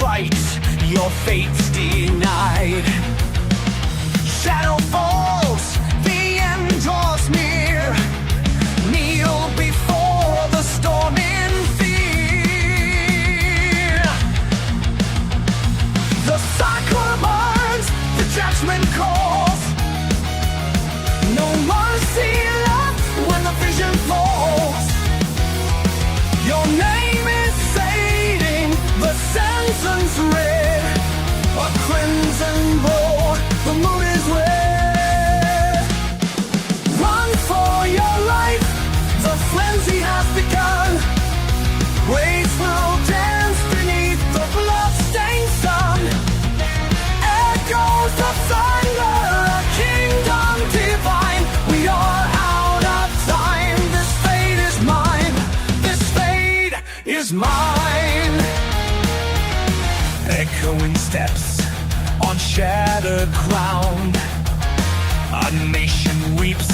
fight, your fate's denied. Shadow falls, the end draws near. Kneel before the storm in fear. The cycle burns, the judgment calls. No mercy left when the vision falls. Your name is fading, the sentence read. A crimson glow, the moon is red. Run for your life, the frenzy has begun. Waves will dance beneath the blood-stained sun. Echoes of thunder, a kingdom divine. We are out of time, this fate is mine. This fate is mine. Echoing steps on shattered ground. A nation weeps,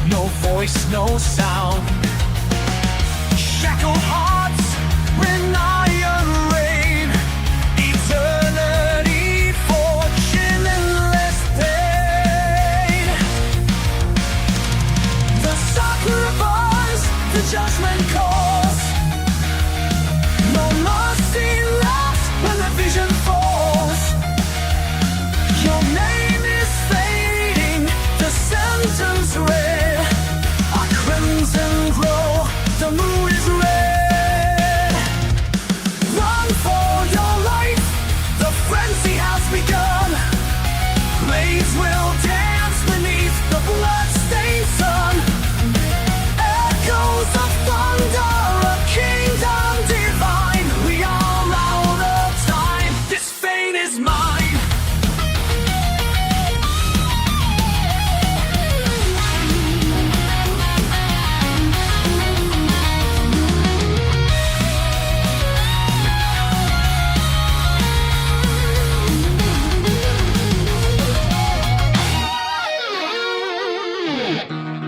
no voice, no sound. Shackled hearts, iron rain. Eternity for chinless pain. The sacrifice, the judgment calls. No mercy left when the vision falls. Your name is fading, the sentence read. A crimson glow, the moon is red. Run for your life, the frenzy has begun. Blades will dance beneath the blood-stained sun. Echoes of thunder, a kingdom divine. We are out of time, this fate is mine.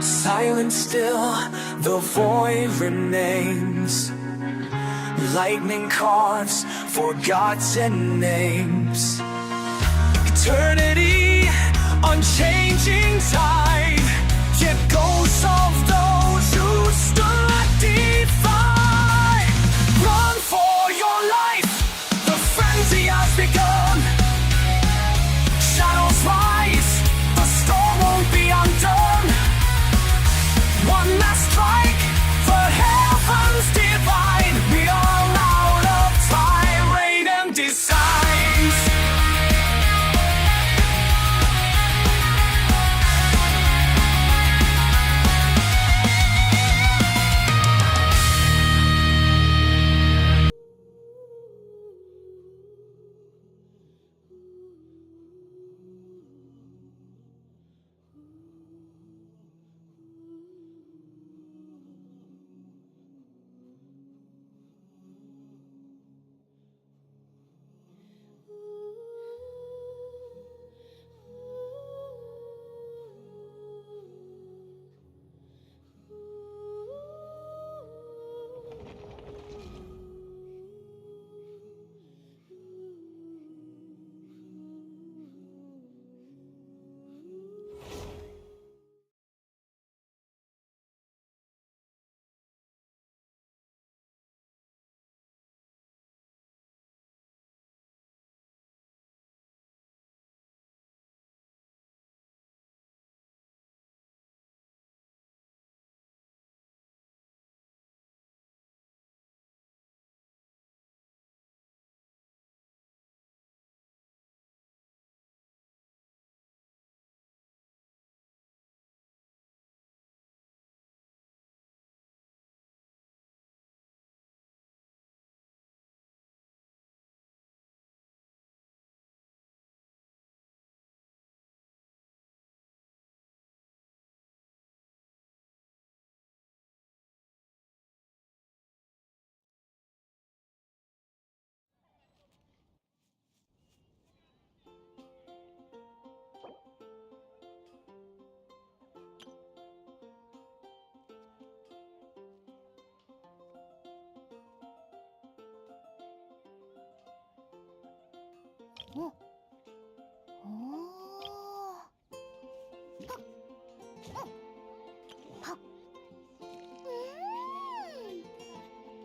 Silent still, the void remains. Lightning carves forgotten names. Eternity, unchanging tide. Yet ghosts of those who stood defied. Run for your life, the frenzy has begun. Shadows rise, the storm won't be undone. One last strike for heaven's divine. We are out of time, rain and designs. おおはっ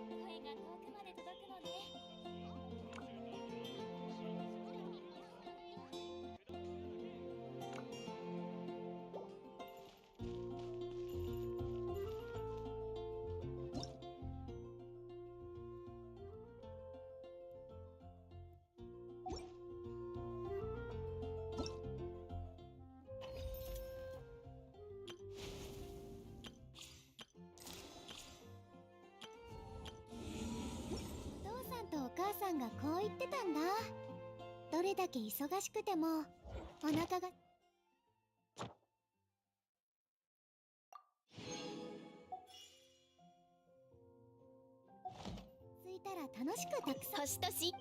声が遠くまで届くのね。お父さんとお母さんがこう言ってたんだ。どれだけ忙しくてもお腹が空いたら楽しくたくさん星とし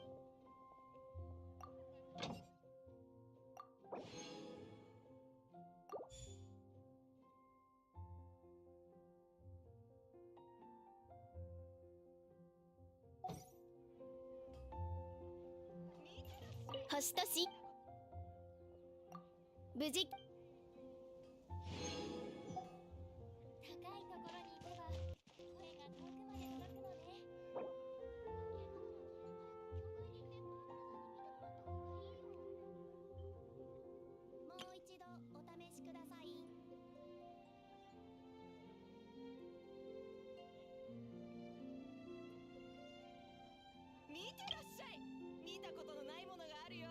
星とし無事高いところに行けば声が遠くまで届くのね。もう一度お試しください。見てらっしゃい。見たことのないものがあるよ。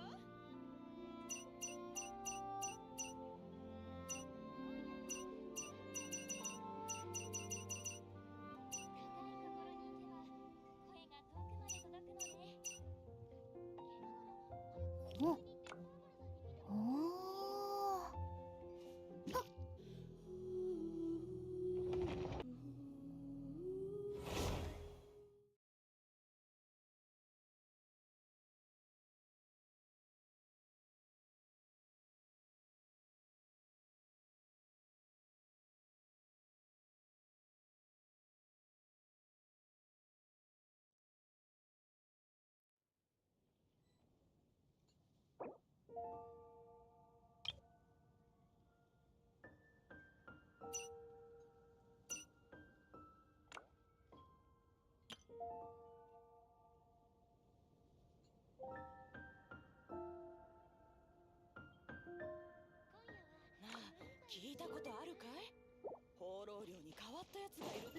おおなあ、聞いたことあるかい？放浪寮に変わったやつがいるって。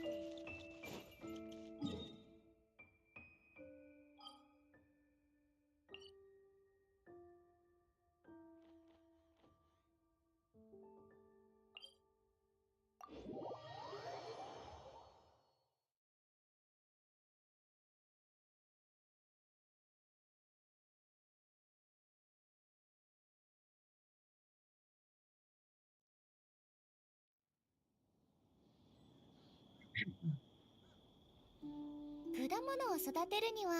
果物を育てるには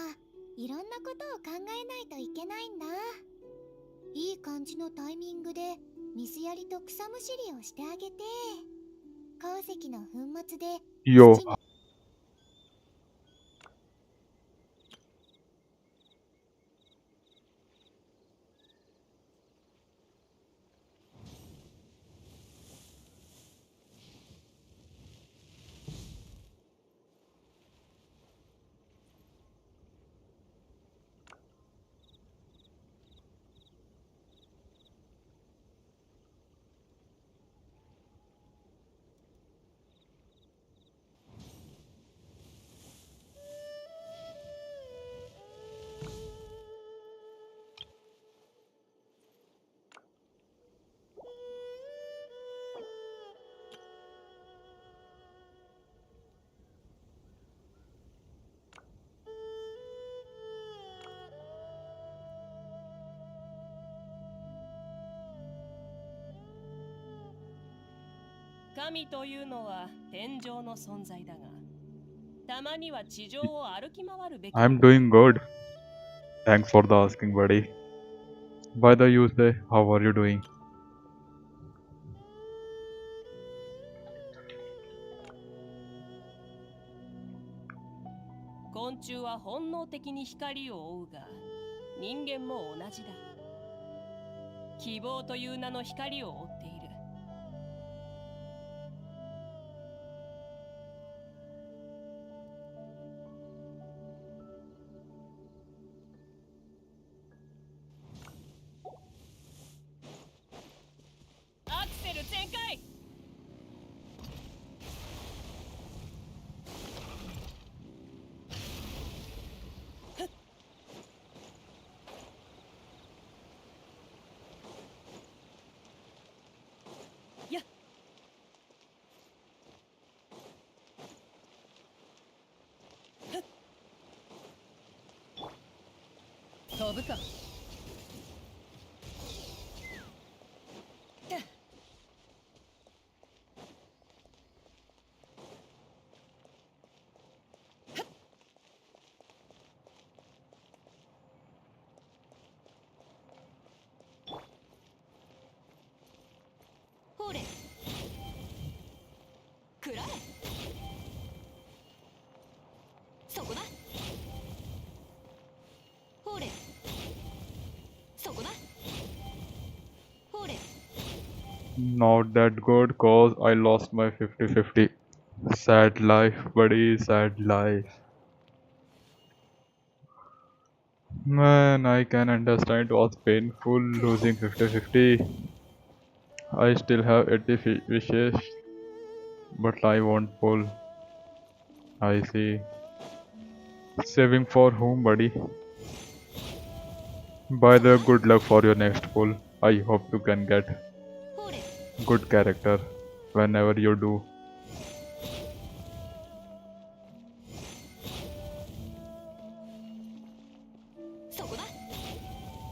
いろんなことを考えないといけないんだ。いい感じのタイミングで水やりと草むしりをしてあげて、鉱石の粉末でYo, 土に神というのは天上の存在だが、たまには地上を歩き回るべきだ。 I'm doing good. Thanks for the asking, buddy. By the you say, how are you doing? 昆虫は本能的に光を追うが、人間も同じだ。希望という名の光を追っている。アクセル全開。やっ飛ぶか。ほれくらえ。そこだ。ほれそこだ。ほれ Not that good cause I lost my 50-50. Sad life, buddy, sad life. Man, I can understand it was painful losing 50-50. I still have 80 wishes, but I won't pull. I see. Saving for whom, buddy? By the good luck for your next pull. I hope you can get ほれ good character whenever you do. そこだ。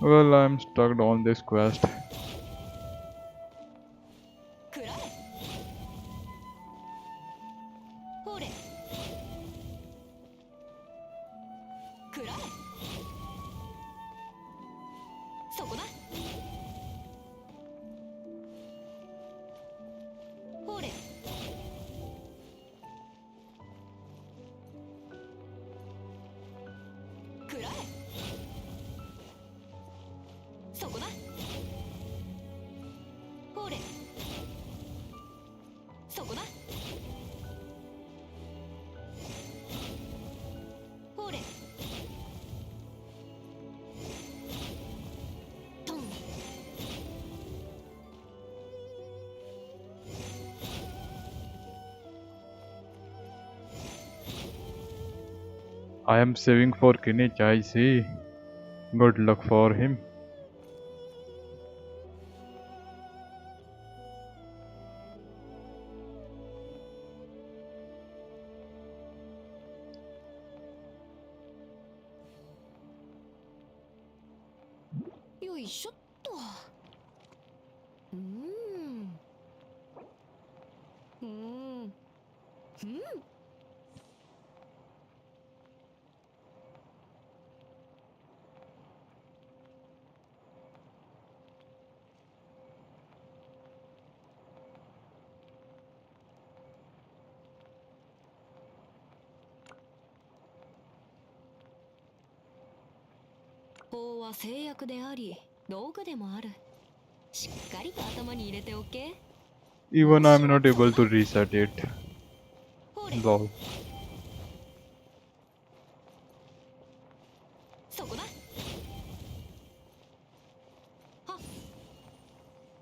Well, I'm stuck on this quest. くらえ。ほれくらえ。そこだ。ほれくらえ。そこだ。ほれそこだ。ほれトン I am saving for Kinich, I see. Good luck for him.よいしょっと。法は制約であり道具でもある。しっかりと頭に入れておけ。 Even I'm not able to reset it. ほれ Lol. そこだ。はっ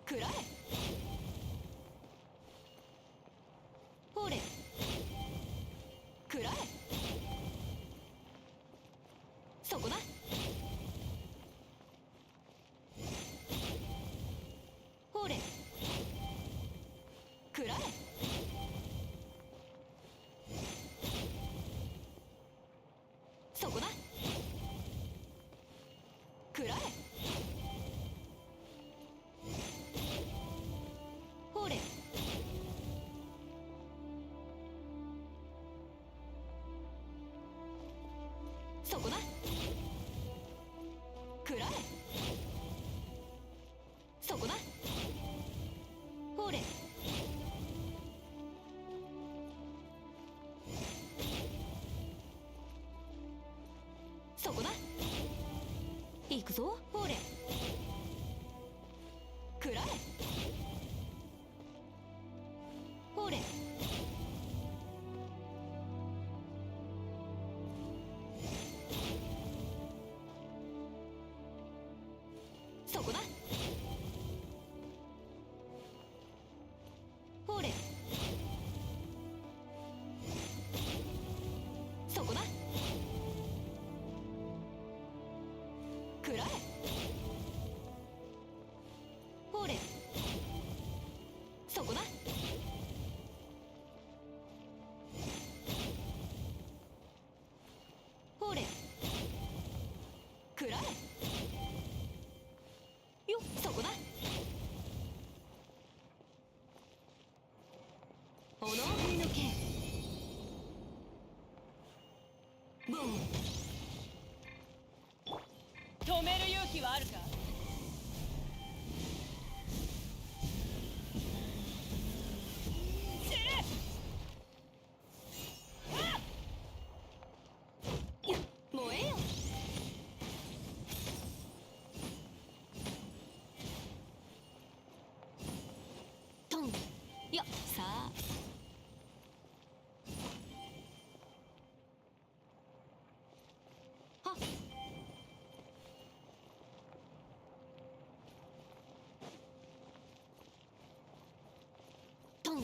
くらえ。ほれくらえ。そこだ。ほれくらえ。そこだ。くらえ。ほれそこだ。くらえ。そこだ。ほれそこだ。行くぞ。ほれほれそこだほれそこだくらえほれそこだほれくらえよそこだおの振りのけボン止める勇気はあるか。死ね。燃えよトンよさあはっトン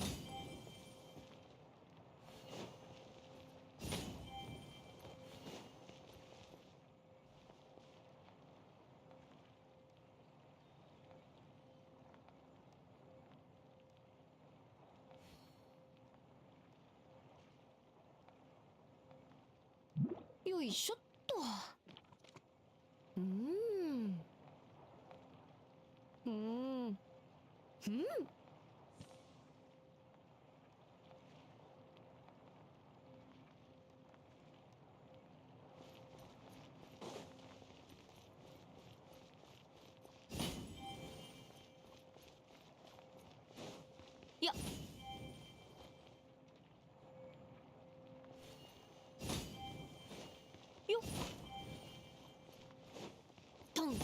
よいしょっとやよっトン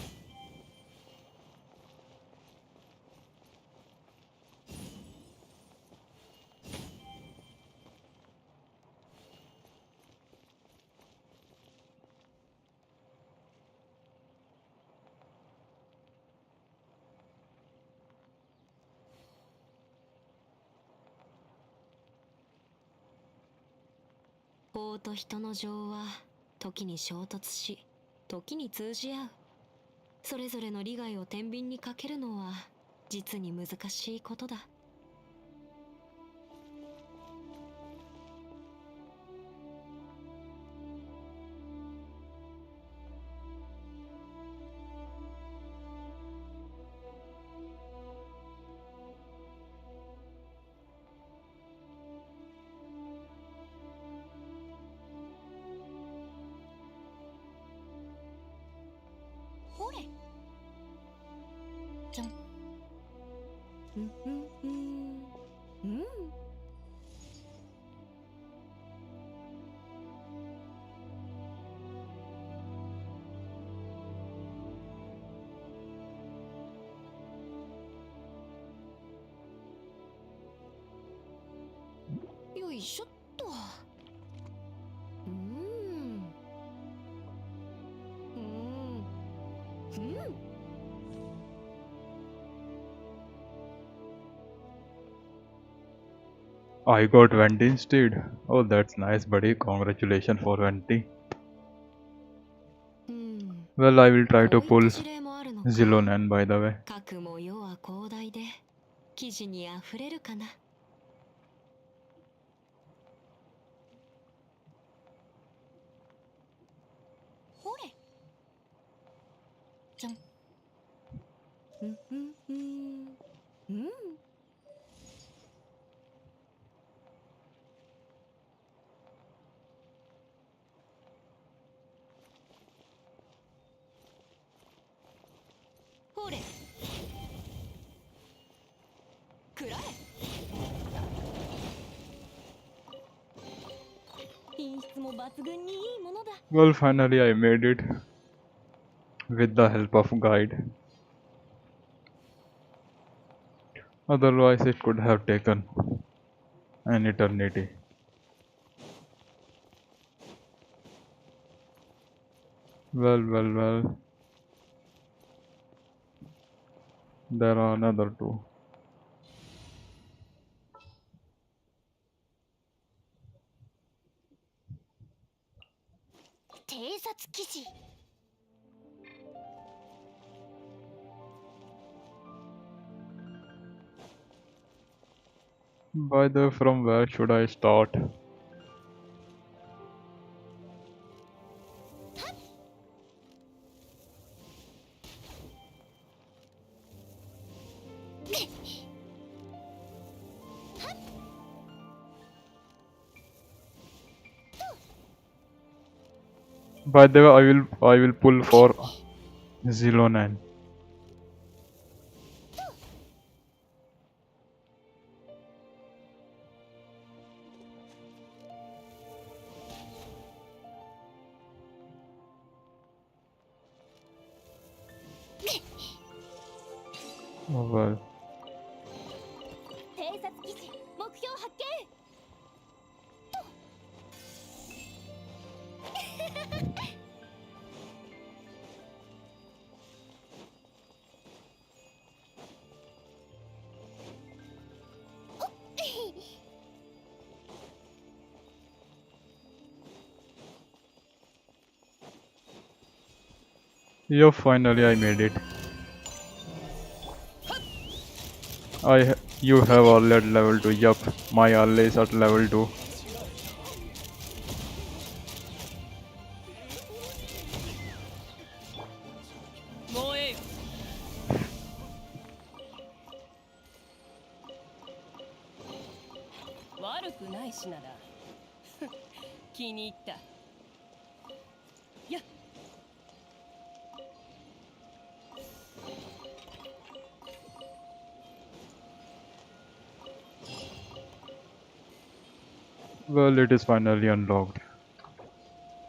法と人の情は時に衝突し時に通じ合うそれぞれの利害を天秤にかけるのは実に難しいことだほれじゃんよいしょっとI got 20 instead. Oh, that's nice, buddy. Congratulations for 20. Well, I will try to こうい pull った事例もあるのか Xilonen, by the way. 核も世は広大で記事にあふれるかなほれじゃんほれくらえ品質も抜群にいいものだ Well, finally I made it with the help of guide. Otherwise, it could have taken an eternity. Well. There are another two. By the way, from where should I start? By the way, I will pull for Xilonen. Oh, well. 偵察基地目標発見 Yo, finally I made it. You have all at level 2. Yup, my ally is at level 2. Well, it is finally unlocked.「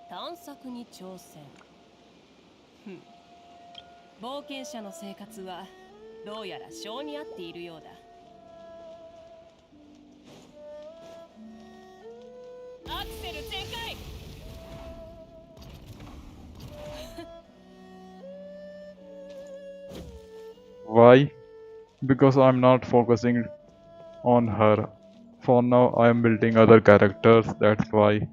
探索に挑戦」ふん冒険者の生活はどうやら性に合っているようだ。アクセル全開。Why? Because I'm not focusing on her. For now, I am building other characters, that's why.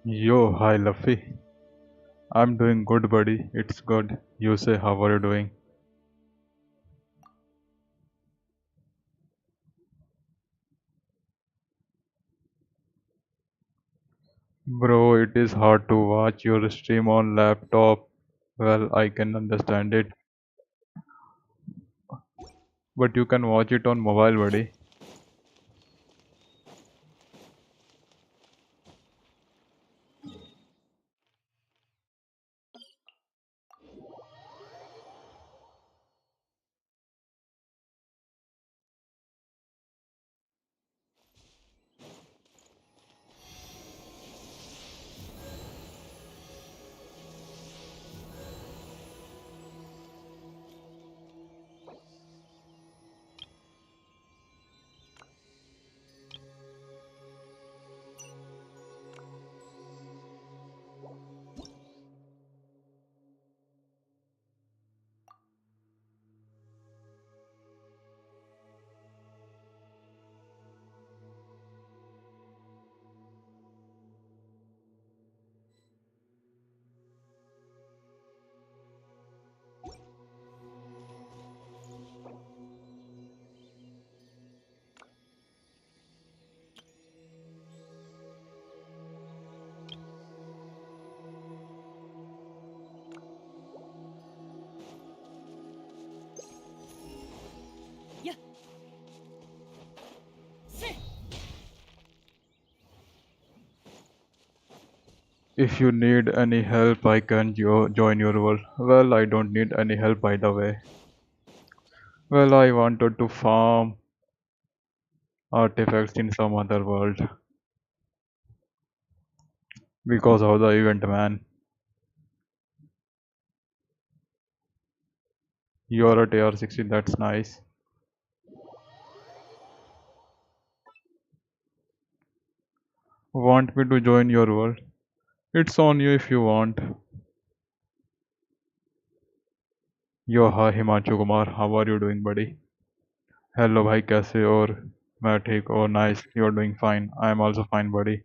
Yo, hi Luffy. I'm doing good, buddy. It's good. You say, how are you doing? Bro, it is hard to watch your stream on laptop. Well, I can understand it. But you can watch it on mobile, buddy. If you need any help, I can join your world. Well, I don't need any help by the way. Well, I wanted to farm artifacts in some other world because of the event, man. You're at AR-60, that's nice. Want me to join your world? It's on you if you want. Yo, hi Himanshu Kumar, how are you doing, buddy? Hello, bhai, कैसे और मैं ठीक और nice. You're doing fine. I am also fine, buddy.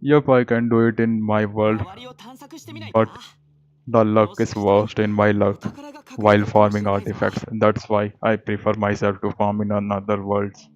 Yep, I can do it in my world, but the luck is worst in my luck while farming artifacts. That's why I prefer myself to farm in another worlds.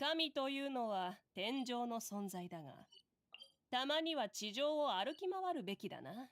神というのは天上の存在だが、たまには地上を歩き回るべきだな。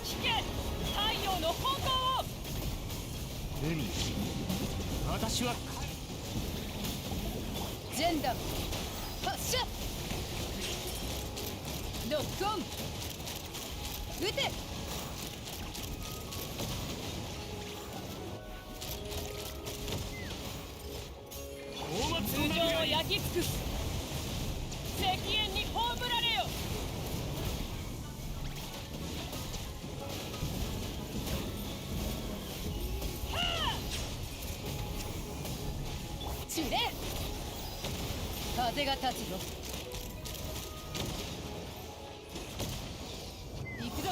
聞け、太陽の方向を。海、私はジェンダム発射。ロックオン。撃て。通常を焼き尽くす。赤煙に葬られよ。散れ。風が立つぞ。行くぞ。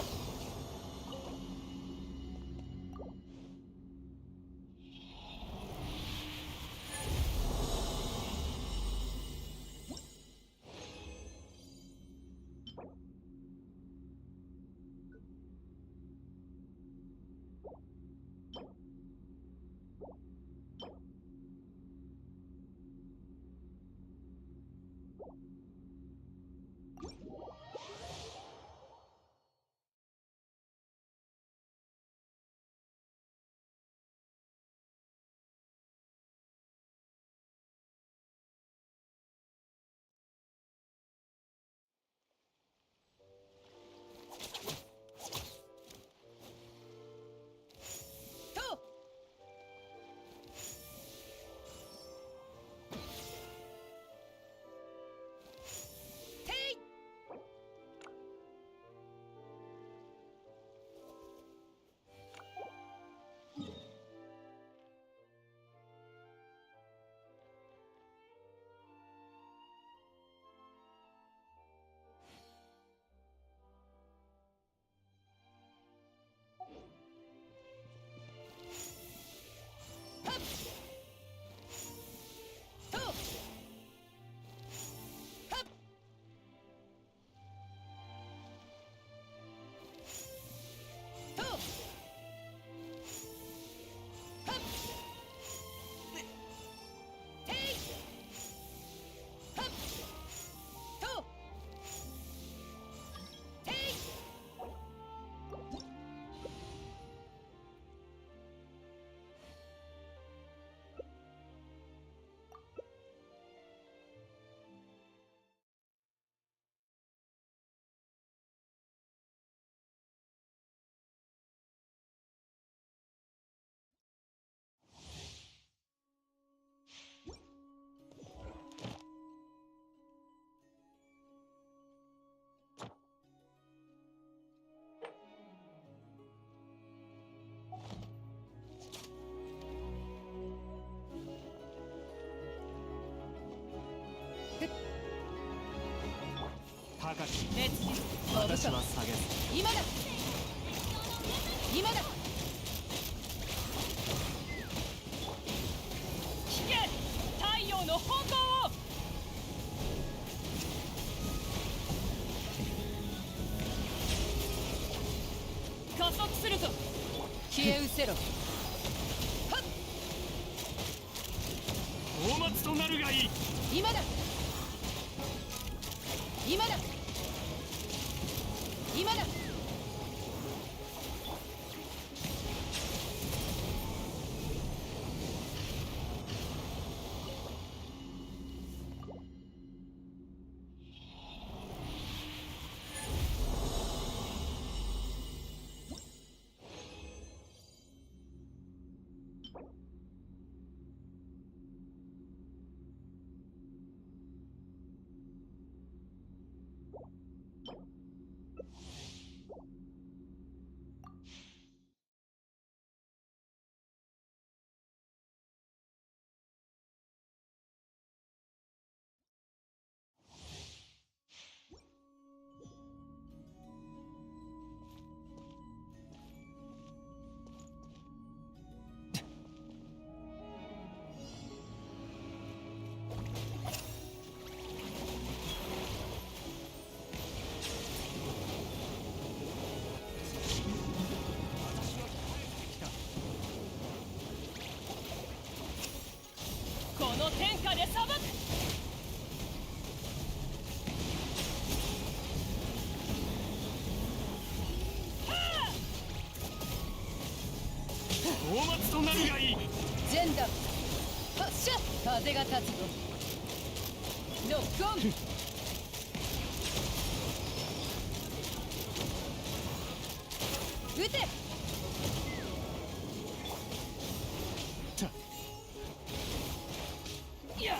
高き目つき私は下げず。今だ今だ聞け太陽の炎を加速するぞ消え失せろ大松となるがいい。今だ今だ今だこの天下で裁く大松となるがいい。ジェンダー発射風が立つぞロックオン撃てやっ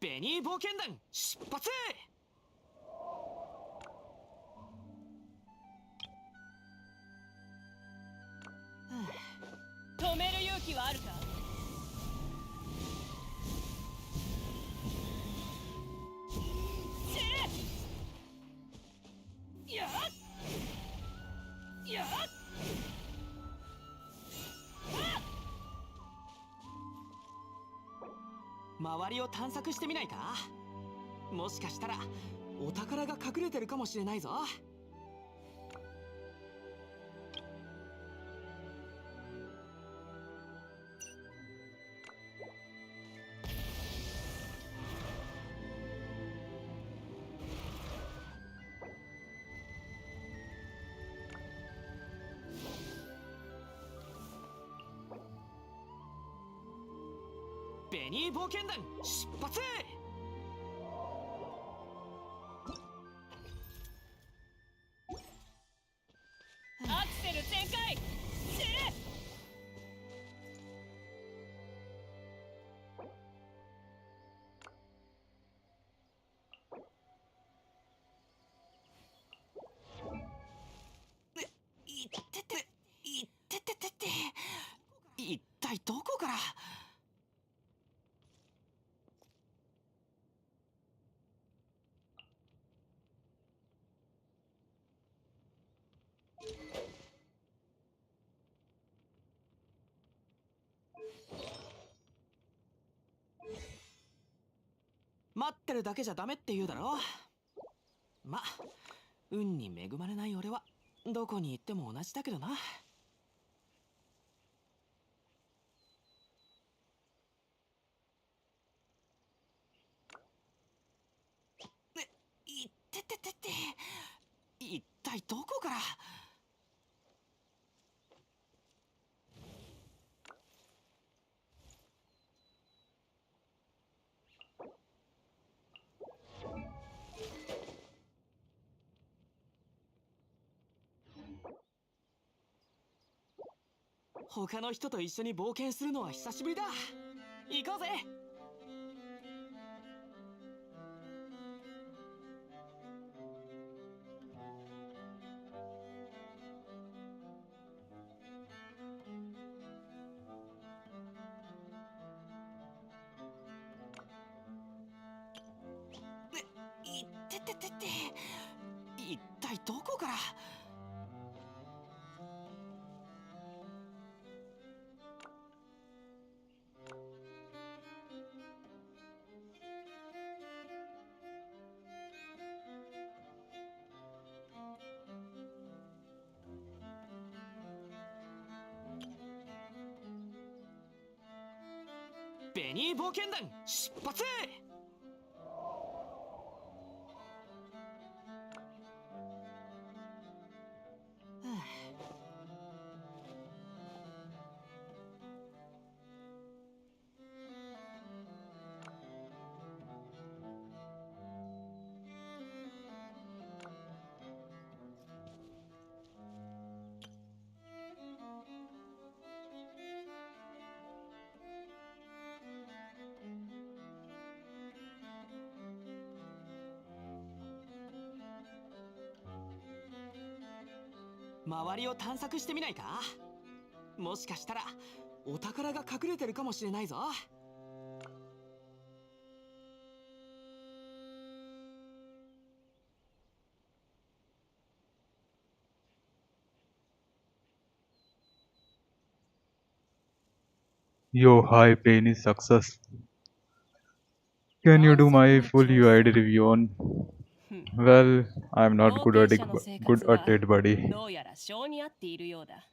ベニー冒険団出発。止める勇気はあるかやっやっ周りを探索してみないか。もしかしたらお宝が隠れてるかもしれないぞ。ベニー冒険団出発。アクセル全開いってていってててて一体どこから。待ってるだけじゃダメって言うだろ。ま、運に恵まれない俺はどこに行っても同じだけどな。いってててて、一体どこから。他の人と一緒に冒険するのは久しぶりだ。行こうぜ。いってててて、一体どこから。ベニー冒険団出発。周りを探索してみないか。もしかしたらお宝が隠れてるかもしれないぞ。Yo, hi, pain is success. Can you do my full UID review on? Well, I'm not 冒 good 険 at 者の生 good 活 at は it, buddy. どうやら性に合っているようだ。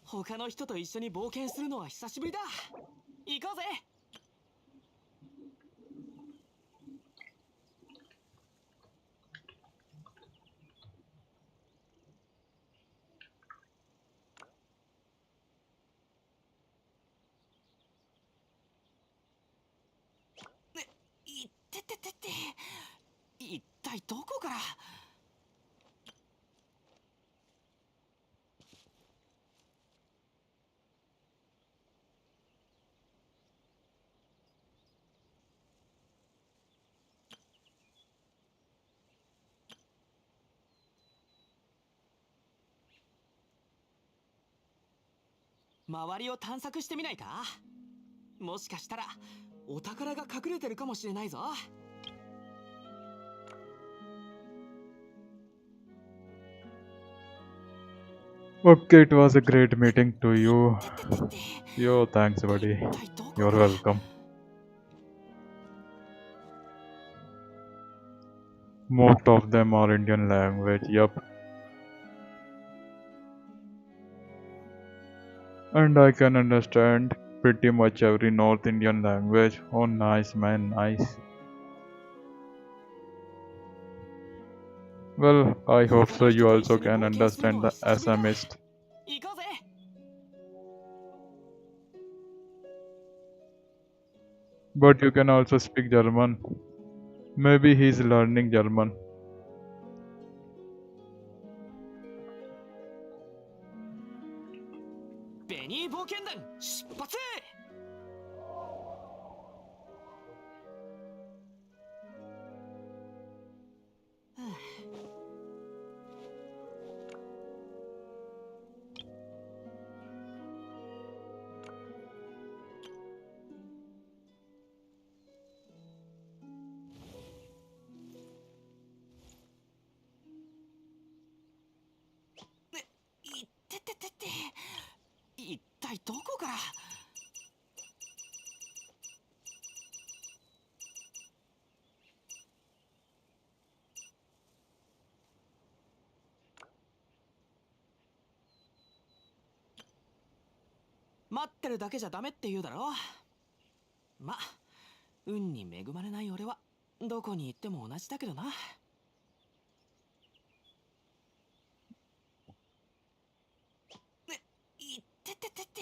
他の人と一緒に冒険するのは久しぶりだ。行こうぜ。いってててて、一体どこから。周りを探索してみないか。もしかしたらお宝が隠れてるかもしれないぞ。Okay, it was a great meeting to you. Yo, thanks, buddy. You're welcome. Most of them are Indian language, yup. And I can understand pretty much every North Indian language. Oh, nice, man, nice. Well, I hope so you also can understand the Assamese. 行こうぜ。But you can also speak German. Maybe he's learning German. ベニー冒険団出発。待ってるだけじゃダメって言うだろ。まあ運に恵まれない俺はどこに行っても同じだけどな。いってってってって、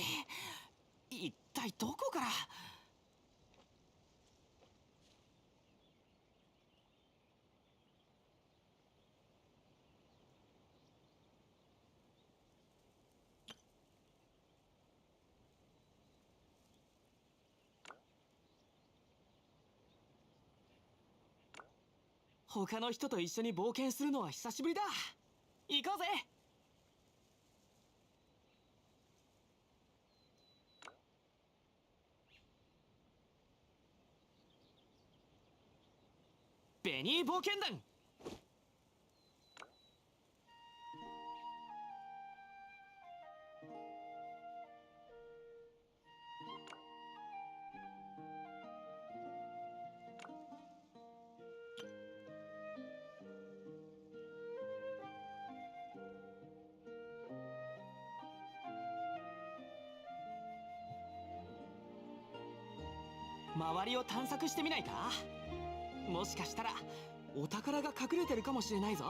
一体どこから。他の人と一緒に冒険するのは久しぶりだ。行こうぜ。ベニー冒険団。周りを探索してみないか。もしかしたらお宝が隠れてるかもしれないぞ。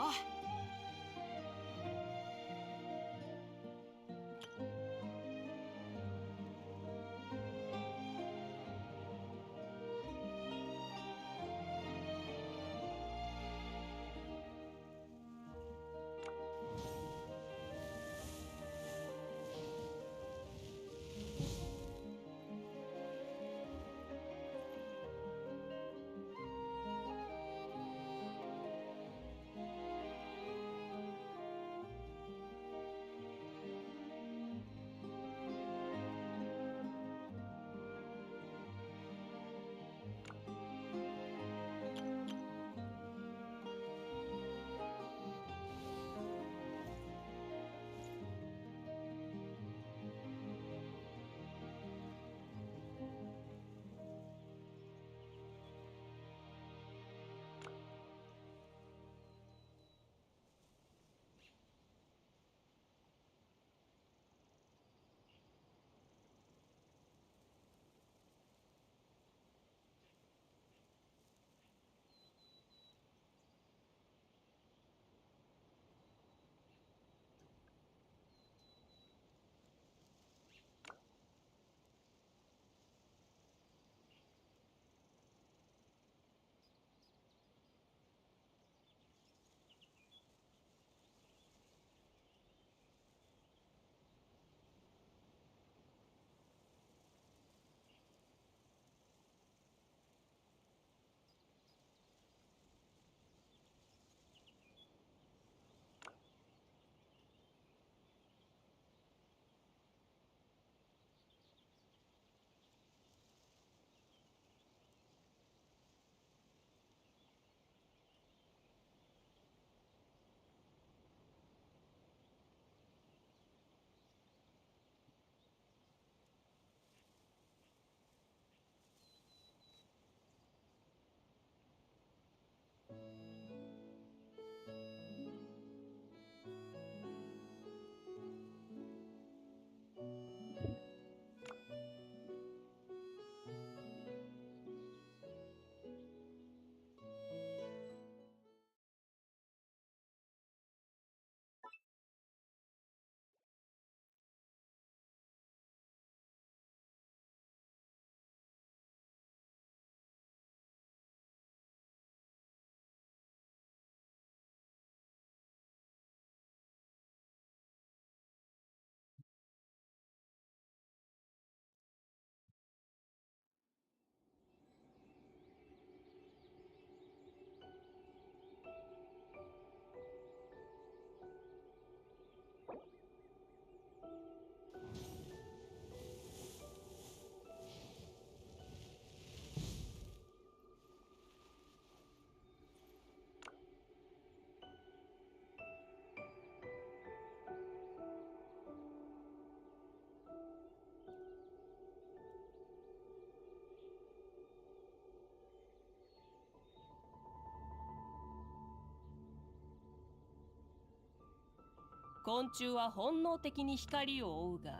昆虫は本能的に光を追うが、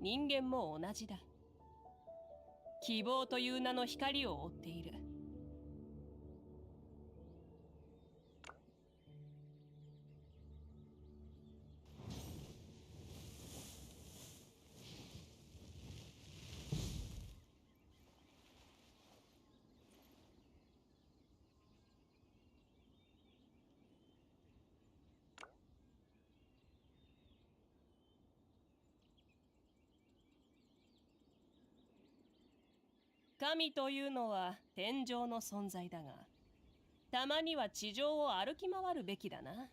人間も同じだ。希望という名の光を追っている。神というのは天上の存在だが、たまには地上を歩き回るべきだな。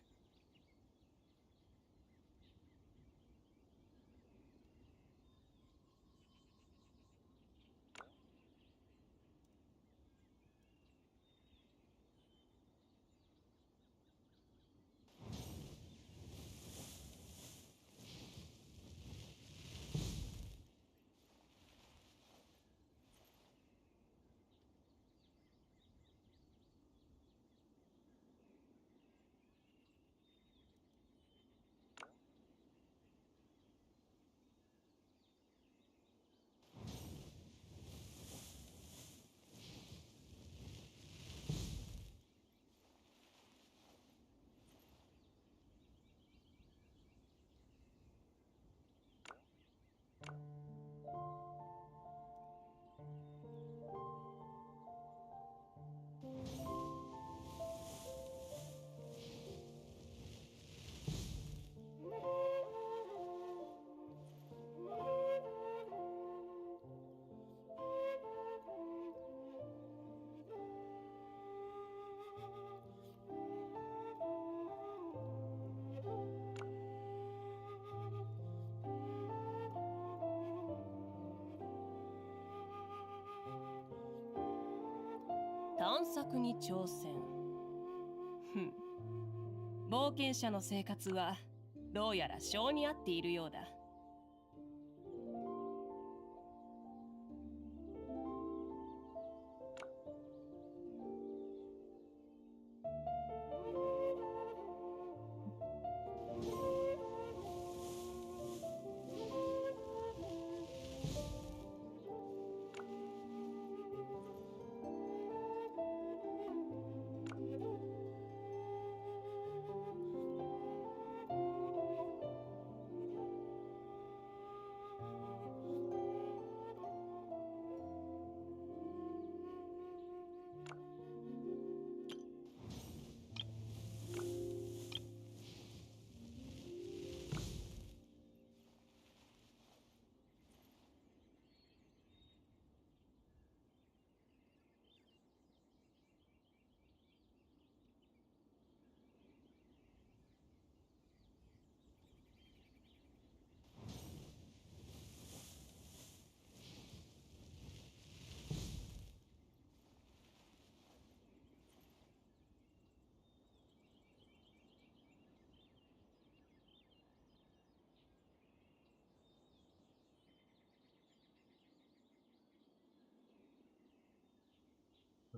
探索に挑戦。冒険者の生活はどうやら性に合っているようだ。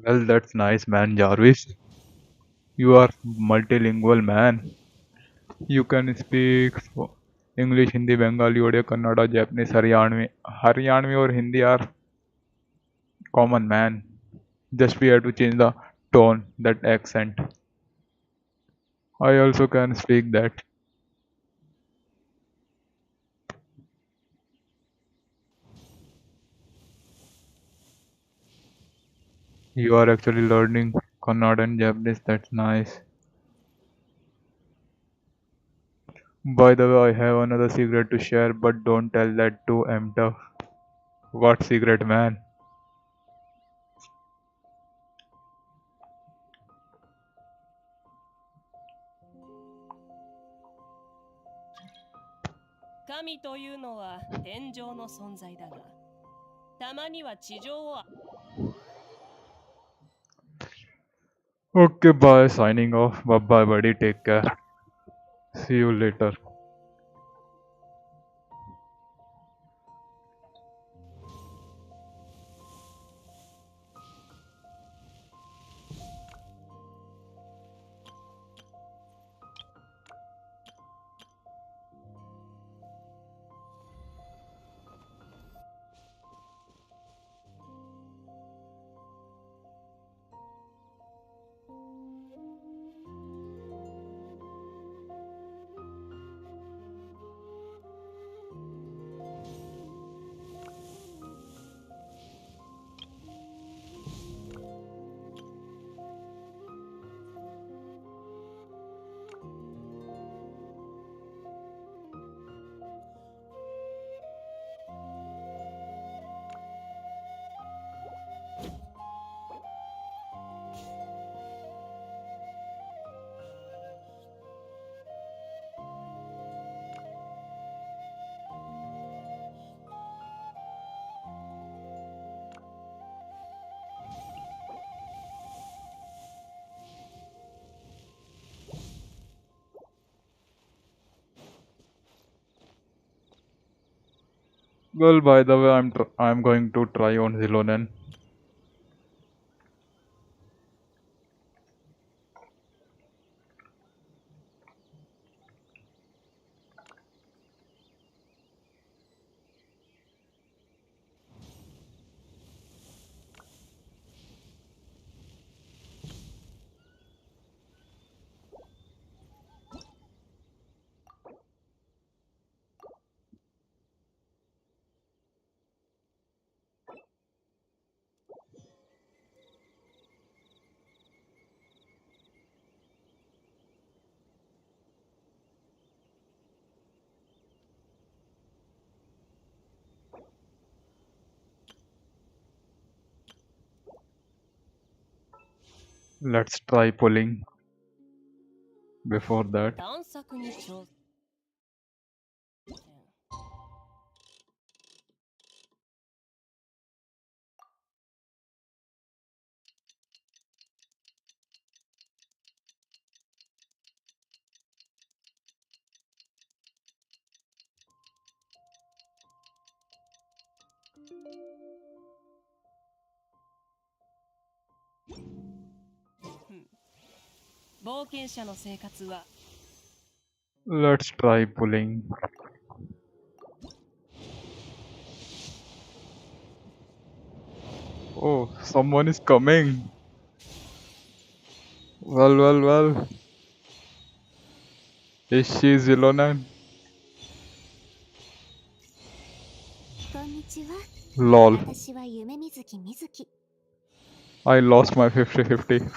Well, that's nice, man, Jarvis. You are multilingual, man. You can speak English, Hindi, Bengali, Odia, Kannada, Japanese, Haryanvi or Hindi are common, man. Just we have to change the tone, that accent. I also can speak that. You are actually learning Kannada and Japanese. That's nice. By the way, I have another secret to share, but don't tell that to MTF. What secret, man? 神というのは天上の存在だが、たまには地上を。 Okay, bye. Signing off. Bye bye, buddy. Take care. See you later. Well, by the way, I'm going to try on Xilonen. Let's try pulling before that. 探索に挑戦。冒険者の生活は Let's try pulling. Oh, someone is coming. Well. Is she Xilonen? こんにちは。 Lol. 私は夢みずきみずき。 I lost my 50-50.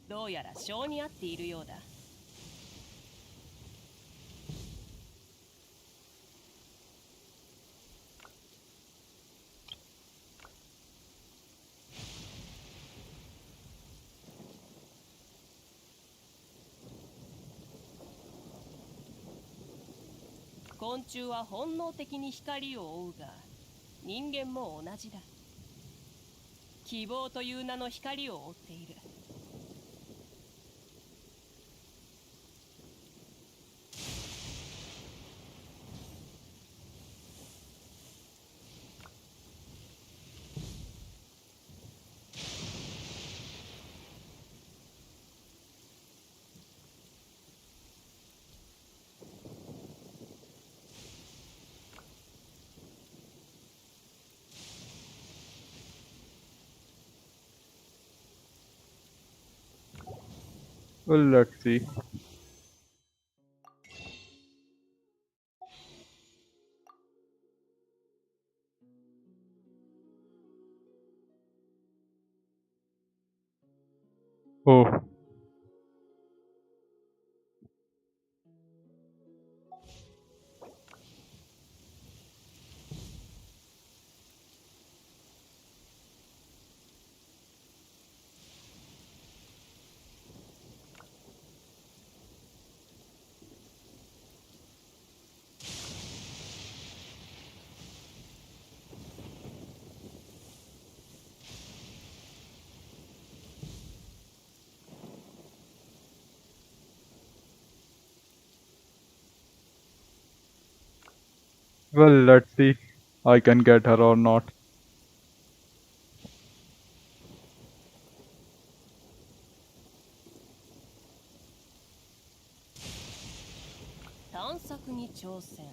どうやら性に合っているようだ。昆虫は本能的に光を追うが、人間も同じだ。希望という名の光を追っている。Well, let's see. Oh, well, let's see. I can get her or not. 探索に挑戦。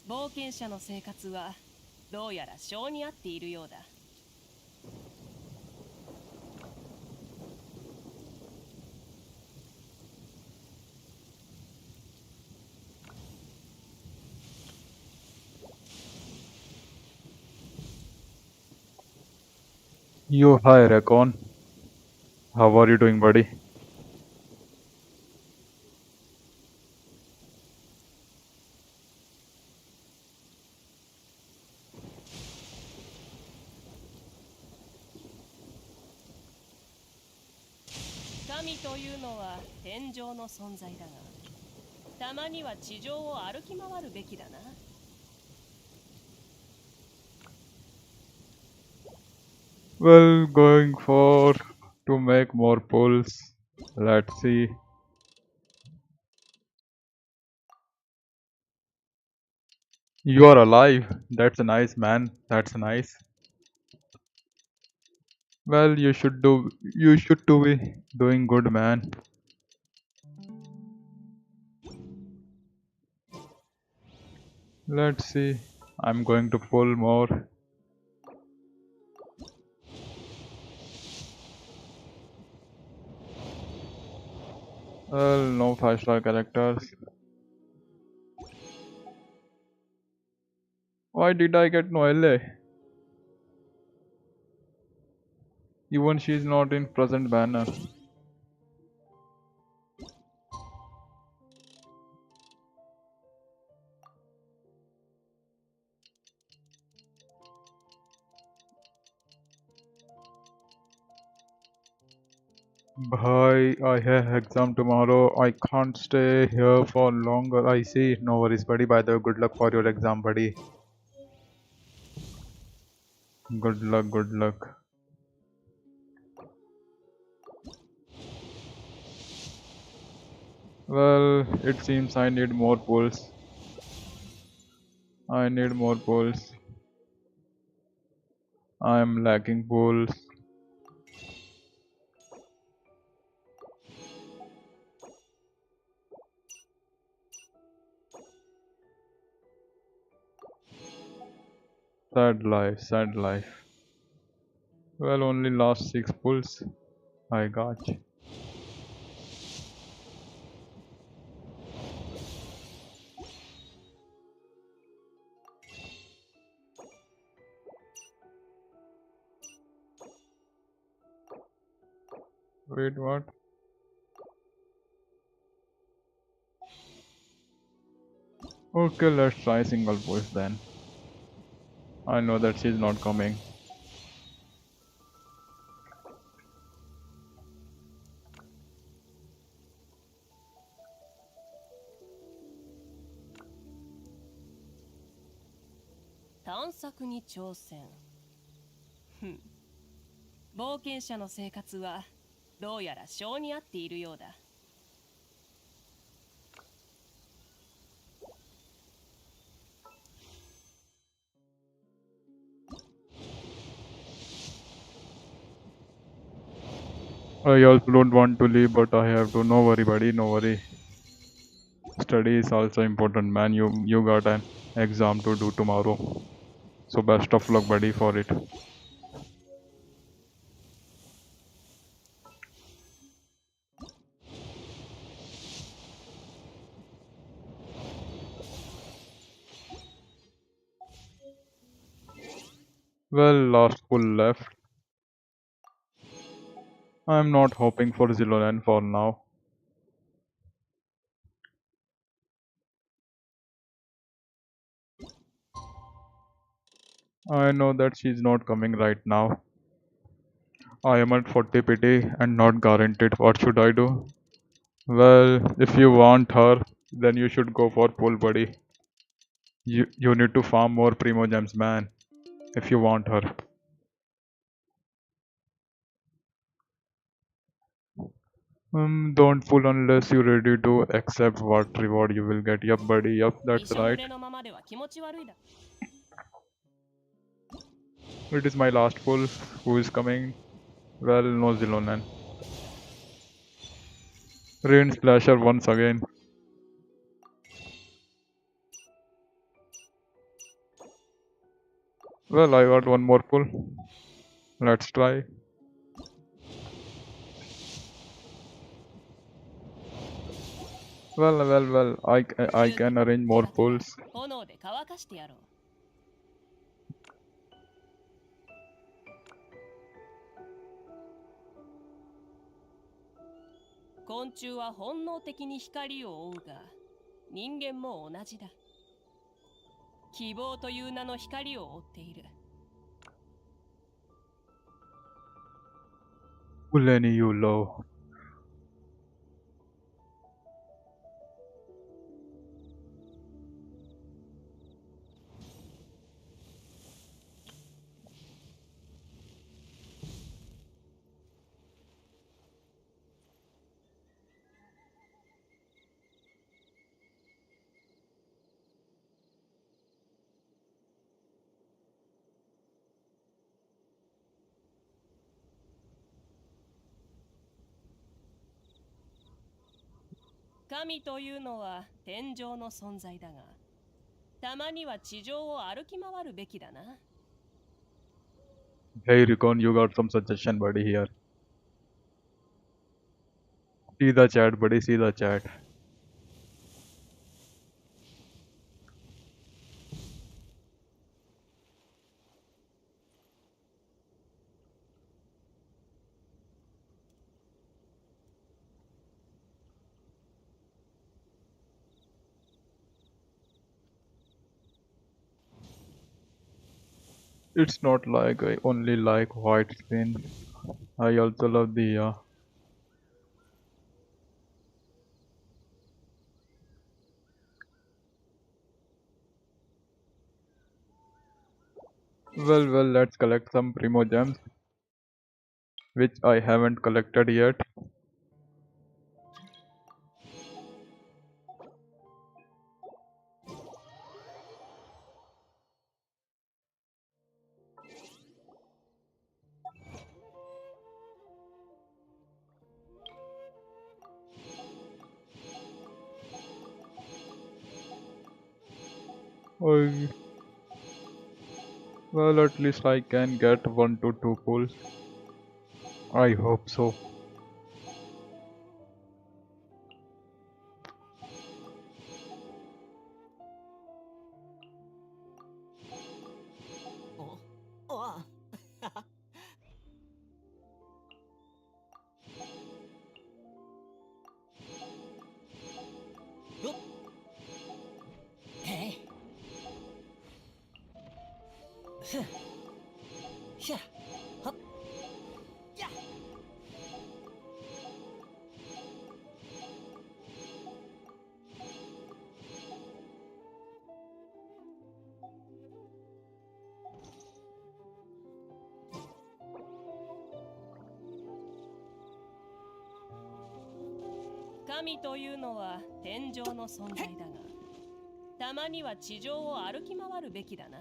冒険者の生活はどうやら性に合っているようだ。Yo, hi, Recon. How are you doing, buddy?「神というのは天上の存在だが、たまには地上を歩き回るべきだな。」 Well, going for to make more pulls. Let's see. You are alive. That's nice, man. That's nice. Well, you should to be doing good, man. Let's see. I'm going to pull more. Well, no 5-star characters. Why did I get no LA? Even she's not in present banner. Bhai, I have exam tomorrow. I can't stay here for longer. I see. No worries, buddy. By the way, good luck for your exam, buddy. Good luck, good luck. Well, it seems I need more pulls. I need more pulls. I'm lacking pulls. Sad life, sad life. Well, only last 6 pulls. I got. Wait, what? Okay, let's try single pulls then. I know that she's not coming. "探索に挑戦」ふん冒険者の生活はどうやら性に合っているようだ。I also don't want to leave, but I have to. No worry, buddy. No worry. Study is also important, man. You got an exam to do tomorrow. So best of luck, buddy, for it. Well, last pull left. I'm not hoping for Xilonen for now. I know that she's not coming right now. I am at 40 PT and not guaranteed. What should I do? Well, if you want her, then you should go for pull, buddy. You need to farm more Primogems, man, if you want her. Don't pull unless you're ready to accept what reward you will get. Yup, buddy. Yup, び that's しょ濡 right. れのままでは気持ち悪いだ。 It is my last pull. Who is coming? Well, no Xilonen. Rain Splasher once again. Well, I got one more pull. Let's try. Well. I 十分 can arrange 手 more だては pulls. 炎で乾かしてやろう。昆虫は本能的に光を追うが、人間も同じだ。希望という名の光を追っている。 Pull any you low. 神というのは天上の存在だが、たまには地上を歩き回るべきだな。 Hey Recon, you got some suggestion, buddy, here. See the chat, buddy, see the chat. It's not like I only like white screen. I also love the well, let's collect some Primogems, which I haven't collected yet. Oh, well, at least I can get 1 to 2 pulls. I hope so.神というのは天上の存在だが、たまには地上を歩き回るべきだな。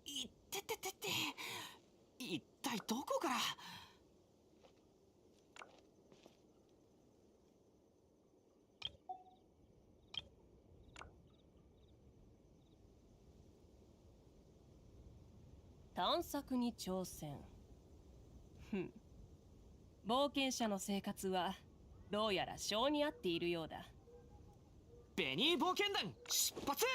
いってててて、一体どこから。探索に挑戦。冒険者の生活はどうやら性に合っているようだ。ベニー冒険団出発。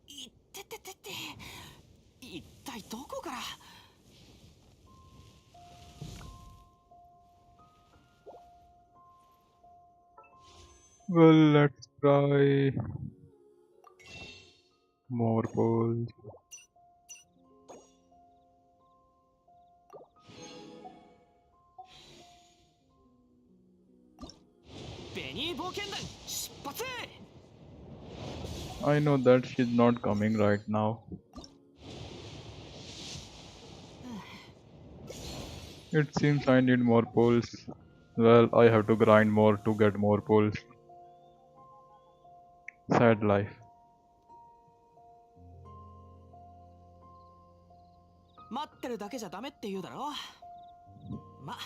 いってててて、一体どこから。Well, let's try more pulls. ベニー冒険団出発。 I know that she's not coming right now. It seems I need more pulls. Well, I have to grind more to get more pulls. Sad life. 待ってるだけじゃダメって言うだろ。ま、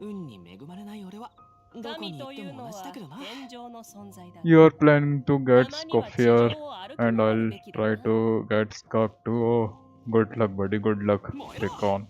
運に恵まれない俺はどこに行っても同じだけどな。 You are planning to get Scoffier, and I'll try to get Scarf too. Oh, good luck, buddy. Good luck. Recon.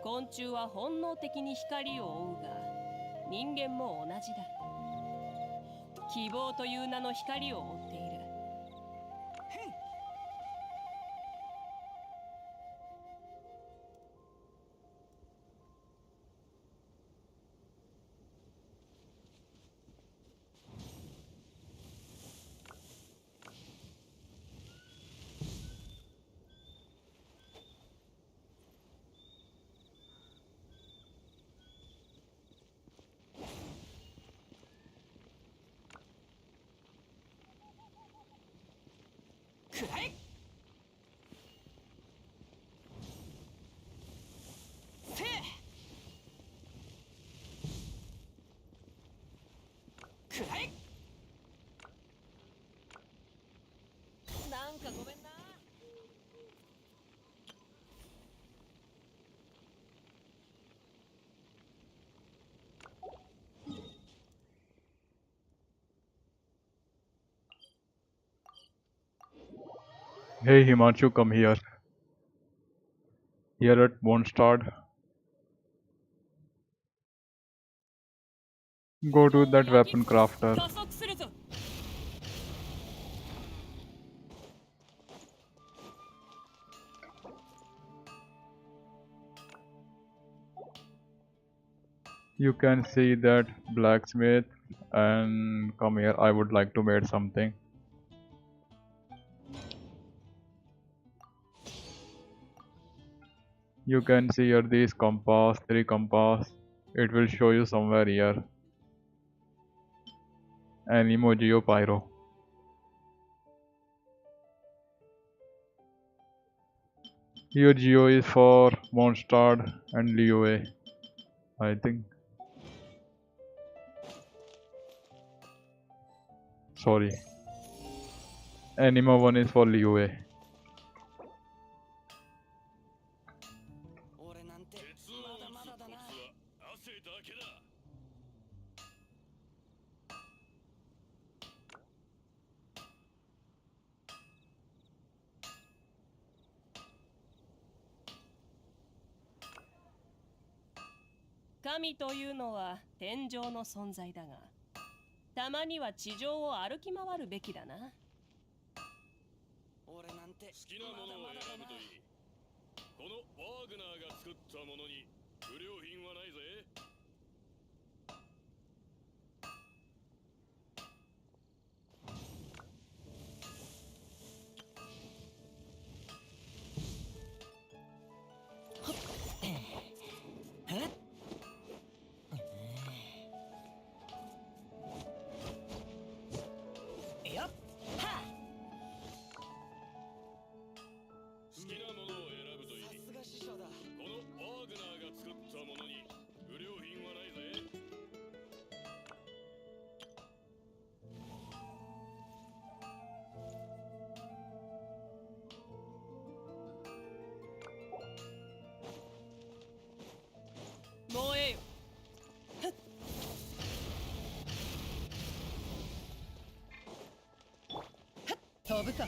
昆虫は本能的に光を追うが、人間も同じだ。希望という名の光を追っている。くらえ。せえ。くらえ。なんかごめんな。Hey Himanshu, come here. Here at Mondstadt. Go to that weapon crafter. 加速するぞ。You can see that blacksmith and come here. I would like to make something. You can see here these compass, 3 compass. It will show you somewhere here. An emoji of pyro. Your geo is for Mondstadt and Liyue, I think. Sorry. Anima 1 is for Liyue. 俺なんてまだまだだな。神というのは天上の存在だが、たまには地上を歩き回るべきだな。俺なんて好きなものを選ぶといい。このワーグナーが作ったものに不良品はないぜ。やっは好きなものを選ぶといい。さすが師匠だ。このワーグナーが作ったものに不良品はないぜ。もうええよ。飛ぶか。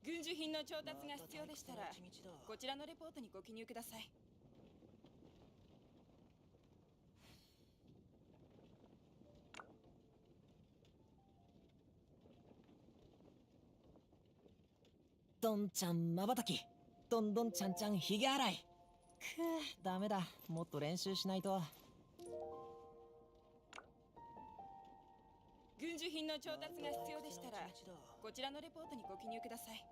軍需品の調達が必要でしたら、こちらのレポートにご記入ください。どんちゃんまばたき。どんどんちゃんちゃんひげ洗い。くぅ、ダメだ。もっと練習しないと。軍需品の調達が必要でしたら、こちらのレポートにご記入ください。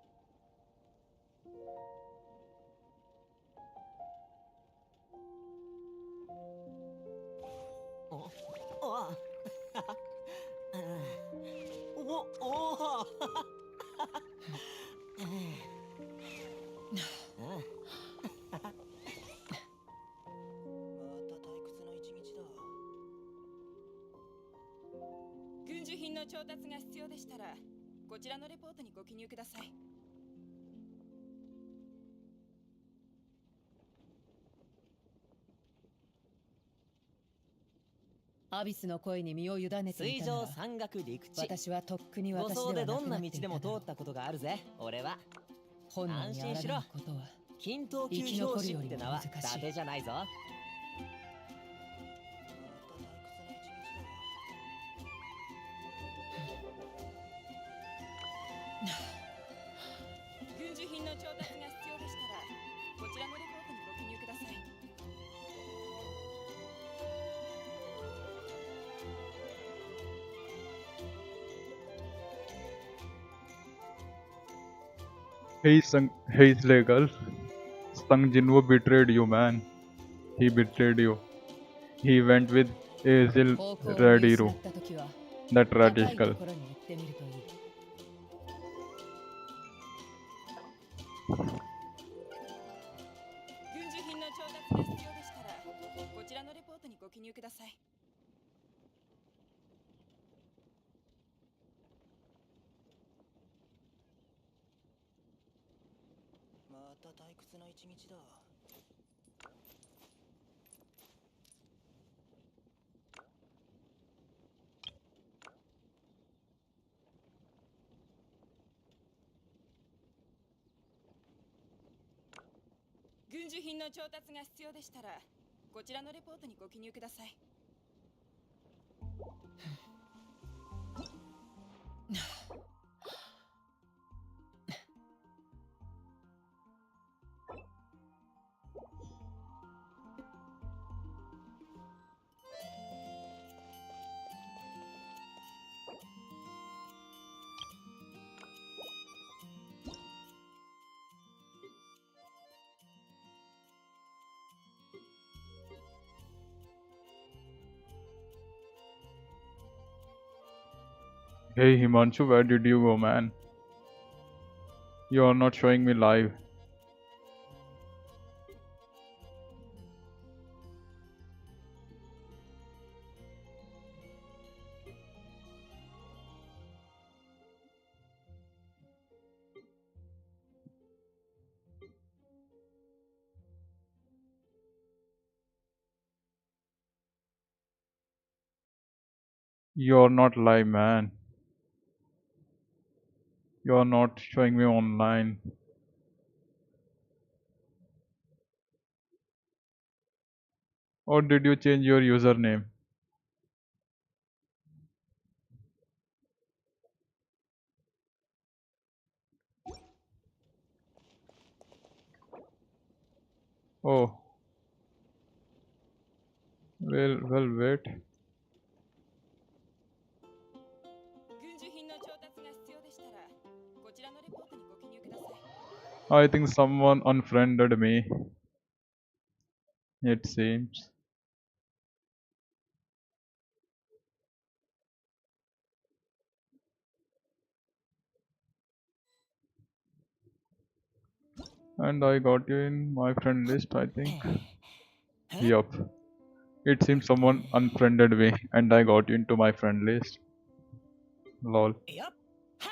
おお軍需品の調達が必要でしたこちらのレポートにご記入ください。アビスの声に身を委ねてい水たなら上山岳陸地。私はとっくに護私送でどんなではなくなっていただろう。道でも通ったことがあるぜ俺は。本能に抗安心しろうことは均等級生き残表るよりも紙って名は難しい伊達じゃないぞ。軍需品の調達が必要でしたらこちらのレポートにご記入ください。He's legal. Sung Jinwoo betrayed you, man. He betrayed you. He went with Azil 方向を見 Radiru, 失った時は that 高いと radical. ころに行ってみるといい。軍需品の調達が必要でしたらこちらのレポートにご記入ください。また退屈な一日だ。軍需品の調達が必要でしたらこちらのレポートにご記入ください。Hey Himanshu, where did you go, man? You are not showing me live. You're not live, man. You're not showing me online. Or did you change your username? Oh, well, wait. 軍需品の調達が必要でしたらこちらのレポートにご記入ください。 I think someone unfriended me. It seems. And I got you in my friend list, I think. Yup. It seems someone unfriended me and I got you into my friend list. Lol. よっは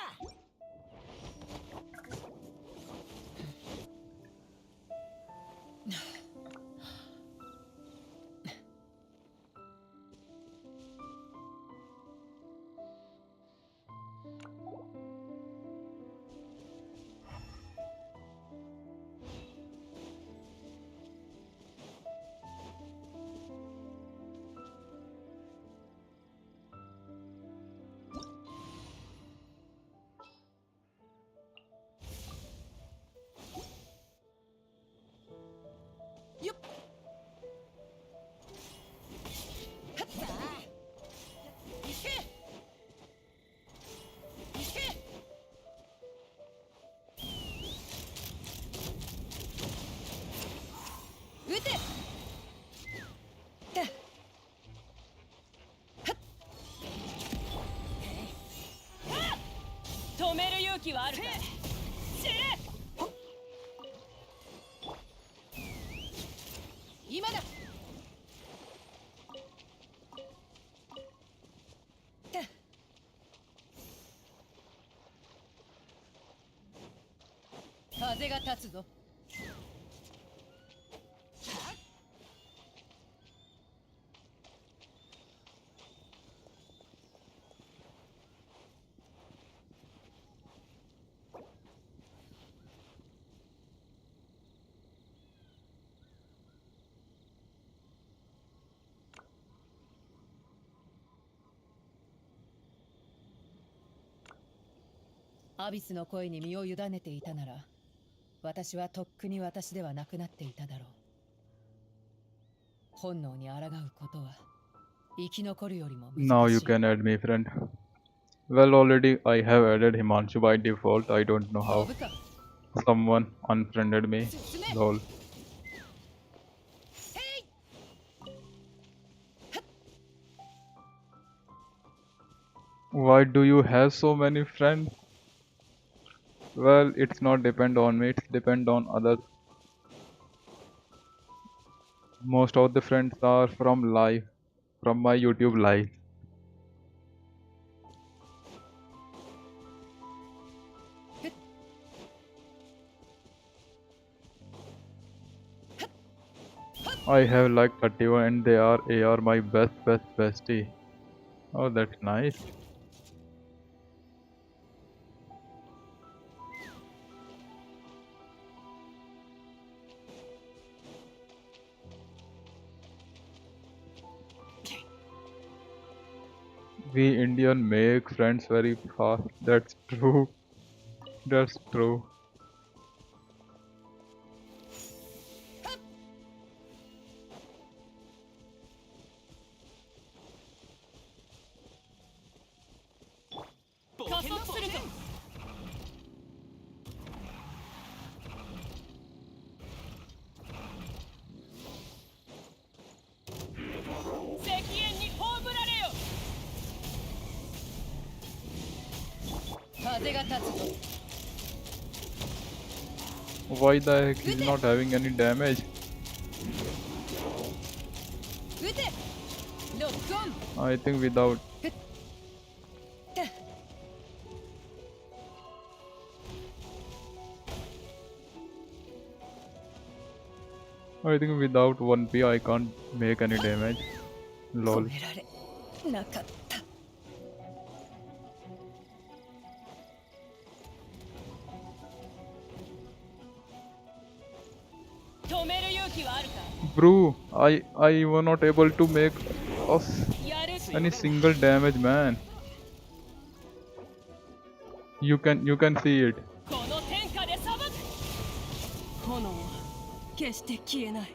よっはっさあいけいけ撃て止める勇気はあるか。今だ。風が立つぞ。アビスの声に身を委ねていたなら、私はとっくに私ではなくなっていただろう。本能に抗うことは生き残るよりも難しい。 Now you can add me, friend. Well, already I have added Himanshu by default. I don't know how. 飛ぶか。 Someone unfriended me. 進め。 Lol. Why do you have so many friends? Well, it's not depend on me, it's depend on others. Most of the friends are from live, from my YouTube live. I have like 31 and they are my bestie. Oh, that's nice. We Indian make friends very fast. That's true. That's true. Why the heck he's not having any damage? I think without. I think without 1P I can't make any damage. Lol. 止められなかった。 Bro, I was not able to make us any single damage, man. You can see it. この天下で裁く。炎は決して消えない。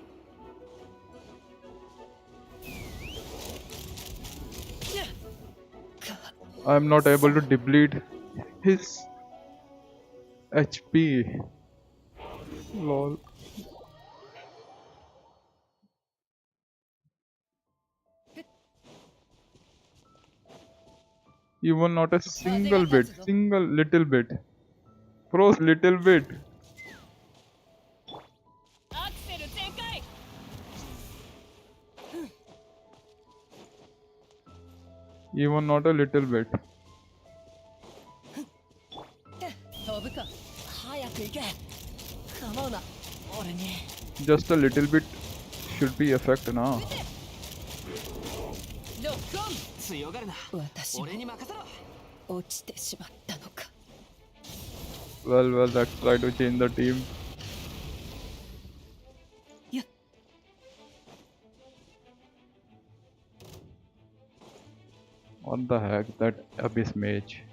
I'm not able to deplete his HP. Lol. Even not a single bit, single little bit. Pros little bit. アクセル全開。 Even not a little bit. 飛ぶか。早く行け。構うな。俺に。 Just a little bit should be effect now. ロックオン。強がるな。私も俺に任せろ。落ちてしまったのか。 Well, let's try to change the team. Yeah. What the heck, that Abyss mage?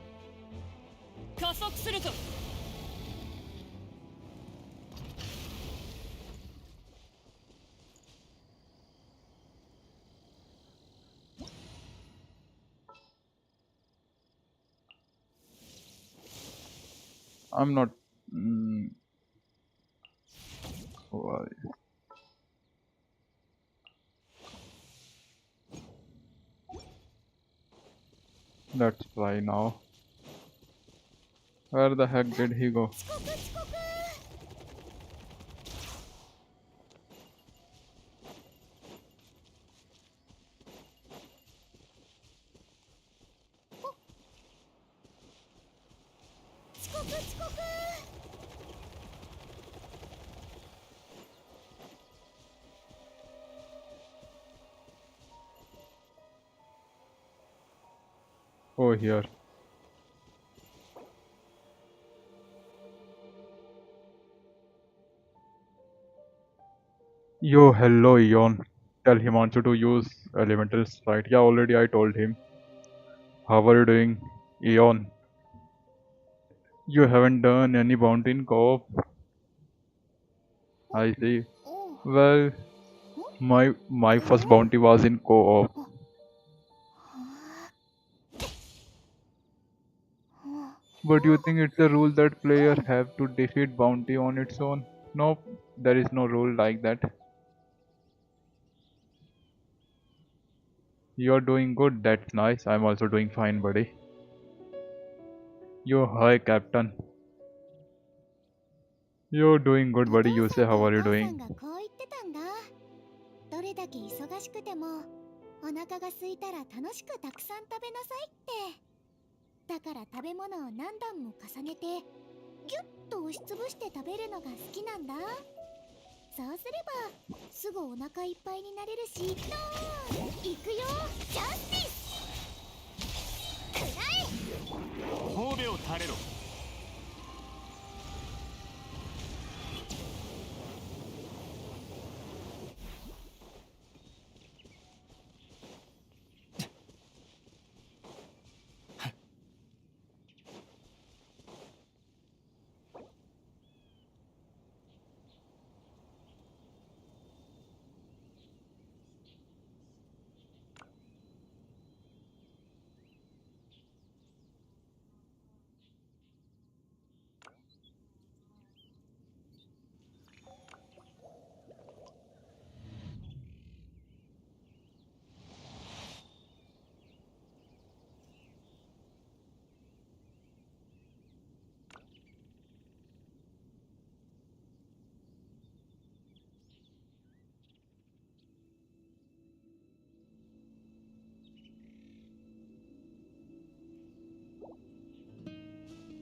「加速するぞ」 「I'm not. Mm, why? Let's try now. Where the heck did he go? 遅刻遅刻。遅刻遅刻。Oh, here. Yo, hello, Eon. Tell Himanshu to use elemental strike. Yeah, already I told him. How are you doing, Eon? You haven't done any bounty in co-op. I see. おう。 Well, my first bounty was in co-op. はあ。 But you think it's a rule that player have to defeat bounty on its own? Nope, there is no rule like that. You're doing good, that's nice. I'm also doing fine, buddy. Yo, hi, Captain. You're doing good, お buddy. 父 You さ say, んと how お are you 母さ doing? んがこう言ってたんだ。どれだけ忙しくてもお腹が空いたら楽しくたくさん食べなさいって。だから食べ物を何段も重ねてギュッと押しつぶして食べるのが好きなんだ。そうすればすぐお腹いっぱいになれるし。のー行くよ、ジャスティス。くらえ。褒美を垂れろ。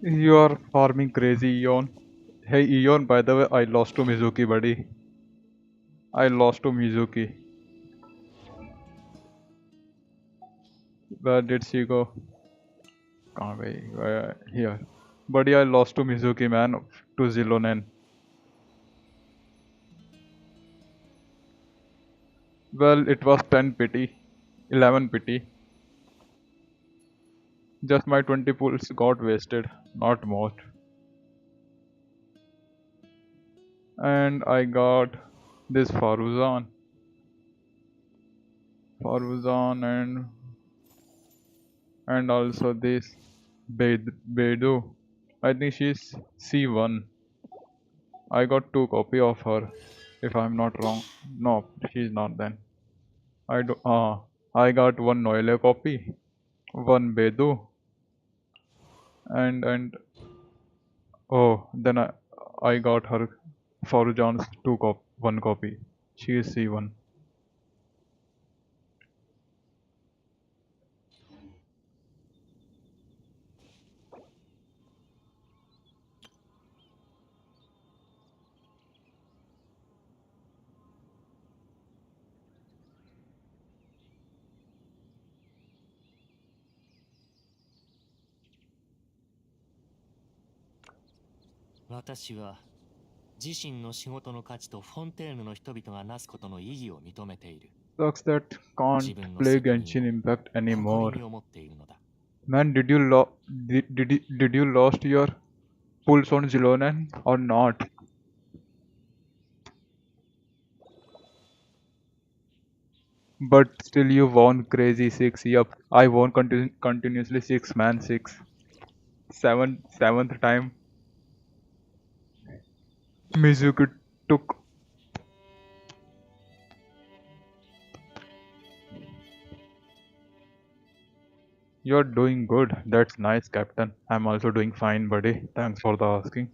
You are farming crazy, Eon. Hey, Eon, by the way, I lost to Mizuki, buddy. I lost to Mizuki. Where did she go? Can't wait. Here. Buddy, I lost to Mizuki, man. To Xilonen. Well, it was 10 pity. 11 pity. Just my 20 pulls got wasted. Not most. And I got this Faruzan. And also this Bedu. I think she's C1. I got 2 copy of her, if I'm not wrong. No, she's not then. I got 1 Noile copy, 1 Bedu, and oh, then I got her Farujan's 1 copy. She is C1.「私は自身の仕事の価値とフォンテーヌの人々がなすことの意義を認めている。 Sucks that can't 自分の play 責任 Genshin を Impact 誇り anymore. に思っているのだ。 Man, did you lost your pulse on Xilonen or not? But still you won crazy 6. Yup, I won continuously 6, man, 6. Seventh time. Mizuki took. You're doing good. That's nice, Captain. I'm also doing fine, buddy. Thanks for the asking.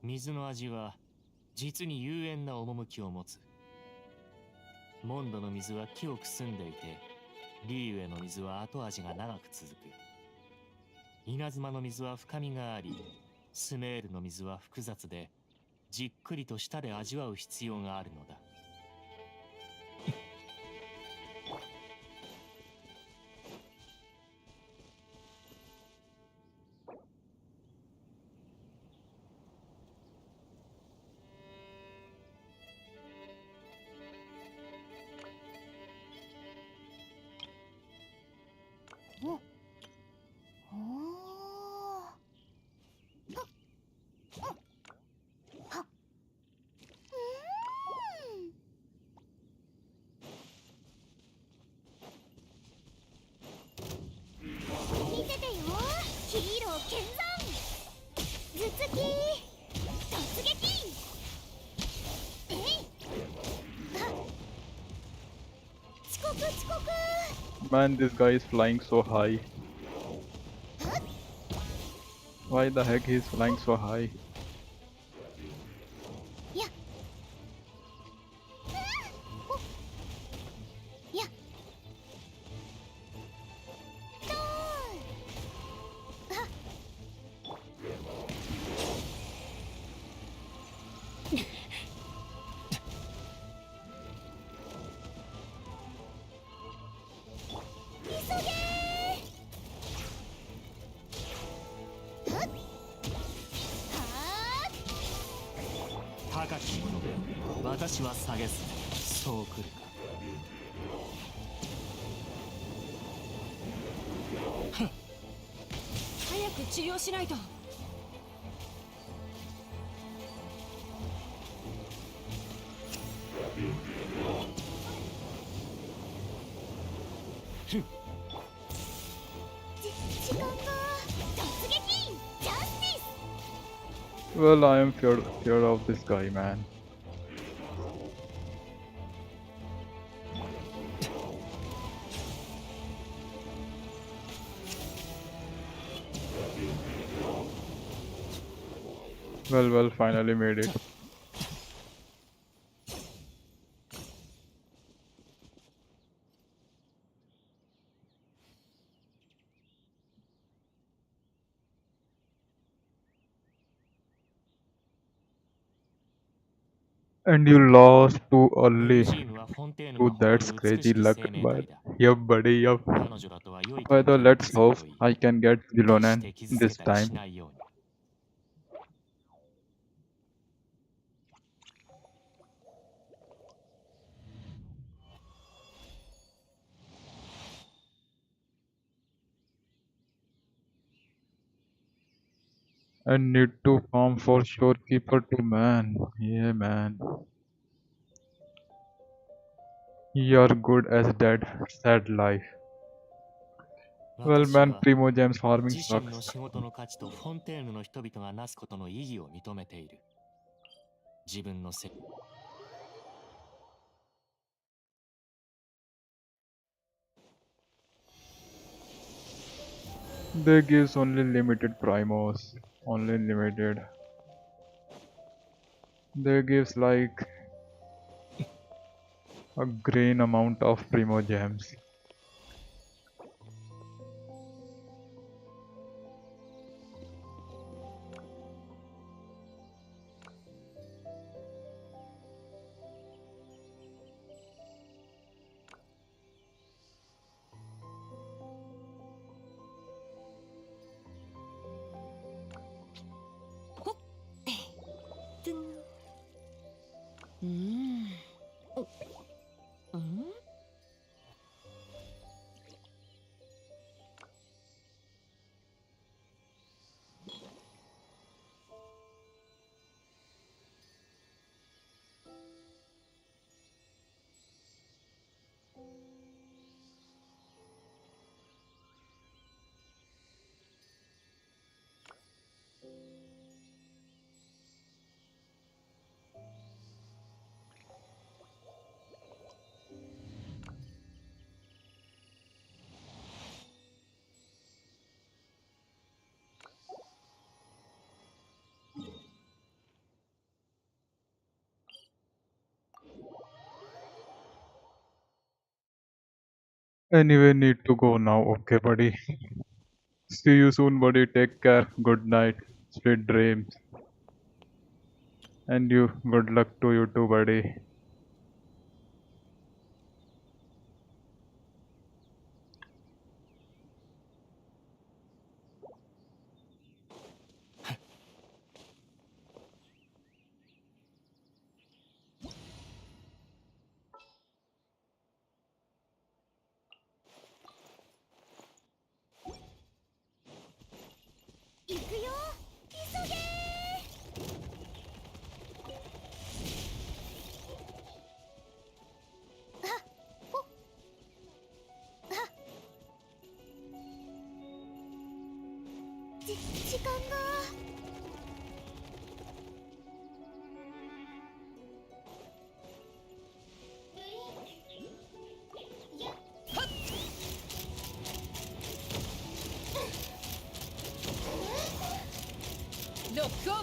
水の味は実に幽怨な趣を持つ。モンドの水は清く澄んでいて、リーウェの水は後味が長く続く。稲妻の水は深みがあり、スメールの水は複雑で、じっくりと舌で味わう必要があるのだ。見ててよ、ヒーロー見参。頭突き突撃。えい。遅刻遅刻。 Man, this guy is flying so high. Why the heck he's flying so high? Yeah. Yeah.「高き者で私は下げす。そう来るか。」早く治療しないと。時間が突撃ジャスティス。 Well, I am fear of this guy, man. Well, finally made it. And you lost too ブル early. ジームはフォンテーヌ Dude, が誇 that's る美 crazy しき luck, 生命 but 体だ。 yup, buddy, yup. 彼女らとは良い But 関係を let's 築く hope といい。 I can get 決し Xilonen て傷つ this けたりし time. ないように。 I need to farm for shorekeeper too, man. Yeah, man. You're good as dead. Sad life. Well, 私 man, は Primogems farming 自身の sucks. 仕事の価値とフォンテーヌの人々がなすことの意義を認めている。自分のせ They gives only limited primos. Only limited. They gives like a grain amount of primogems. Anyway, need to go now. Okay, buddy. See you soon, buddy. Take care. Good night. Sweet dreams. And you, good luck to you too, buddy.時間が。ロックオン。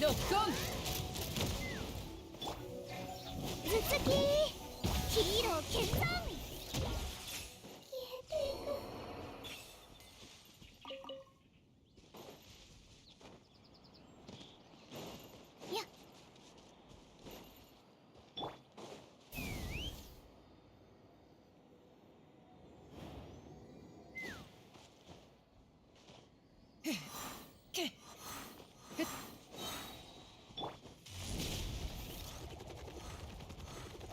ロックオン。頭突きヒーロー決断。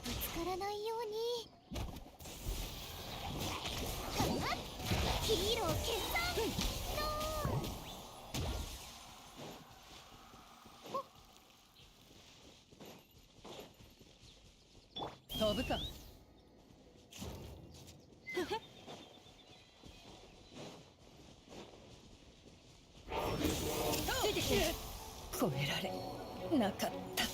ぶつからないように。ヒーロー決断。飛ぶか。ついてきて。超えられなかった。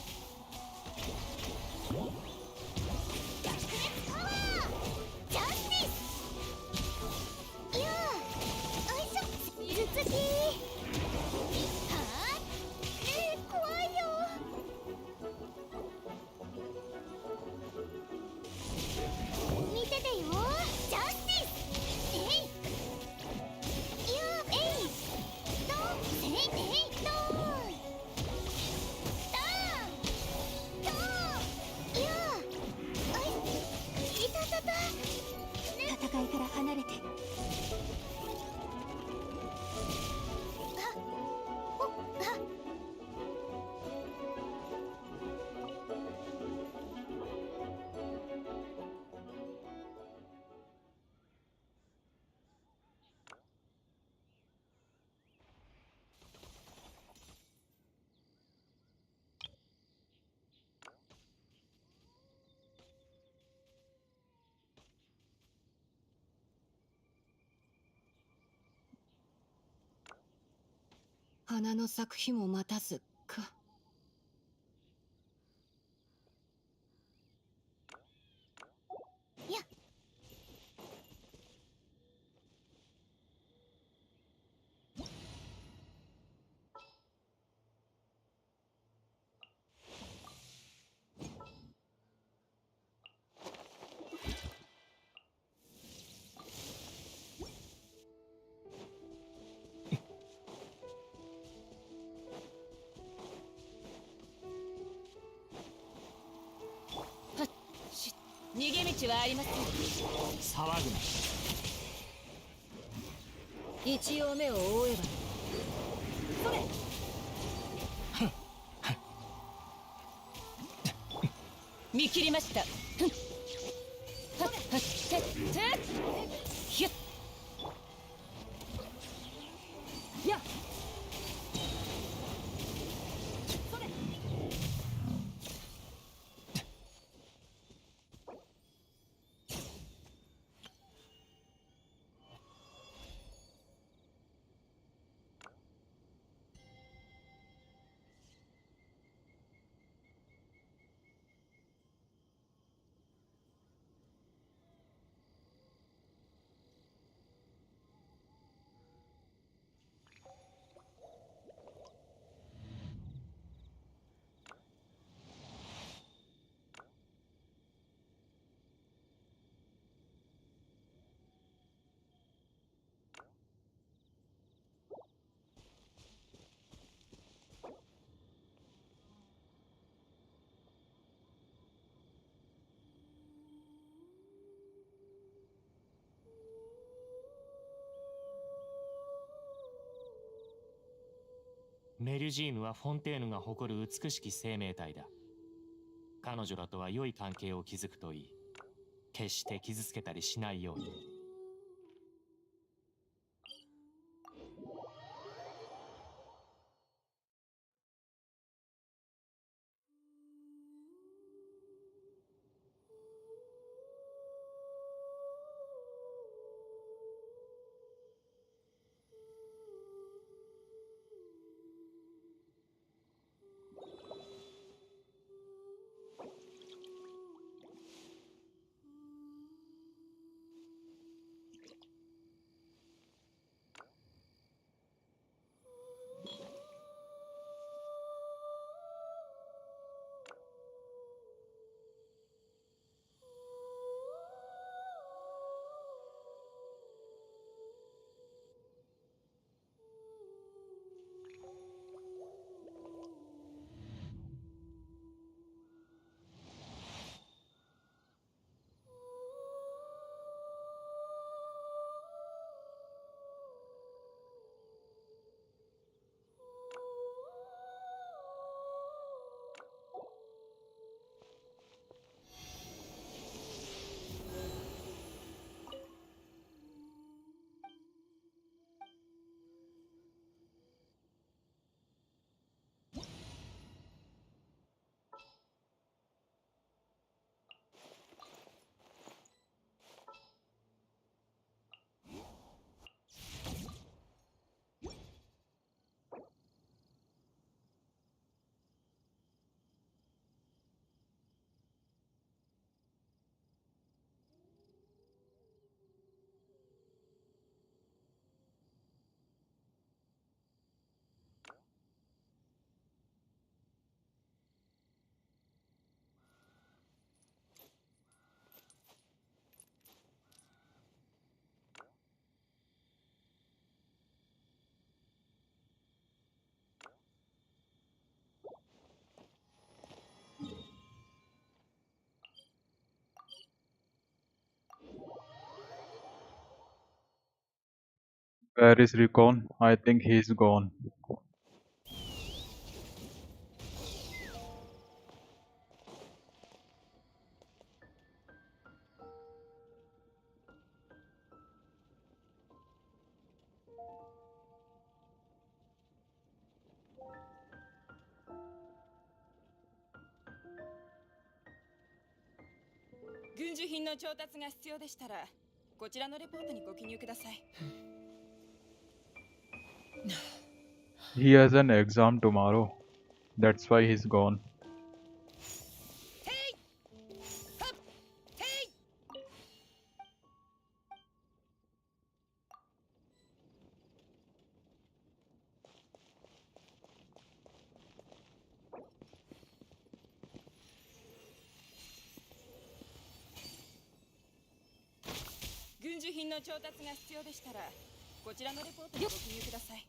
戦いから離れて。花の咲く日も待たずか。やっ。逃げ道はありません。騒ぐな。一応目を覆えば。それ。見切りました。ふんはっはっはっひゅっやっメルジームはフォンテーヌが誇る美しき生命体だ。彼女らとは良い関係を築くといい。決して傷つけたりしないように。Where is Recon? I think he's gone.「軍需品の調達が必要でしたら、こちらのレポートにご記入ください。」 He has an exam tomorrow. That's why he's gone. 軍需品の調達が必要でしたら、こちらのレポートにご記入ください。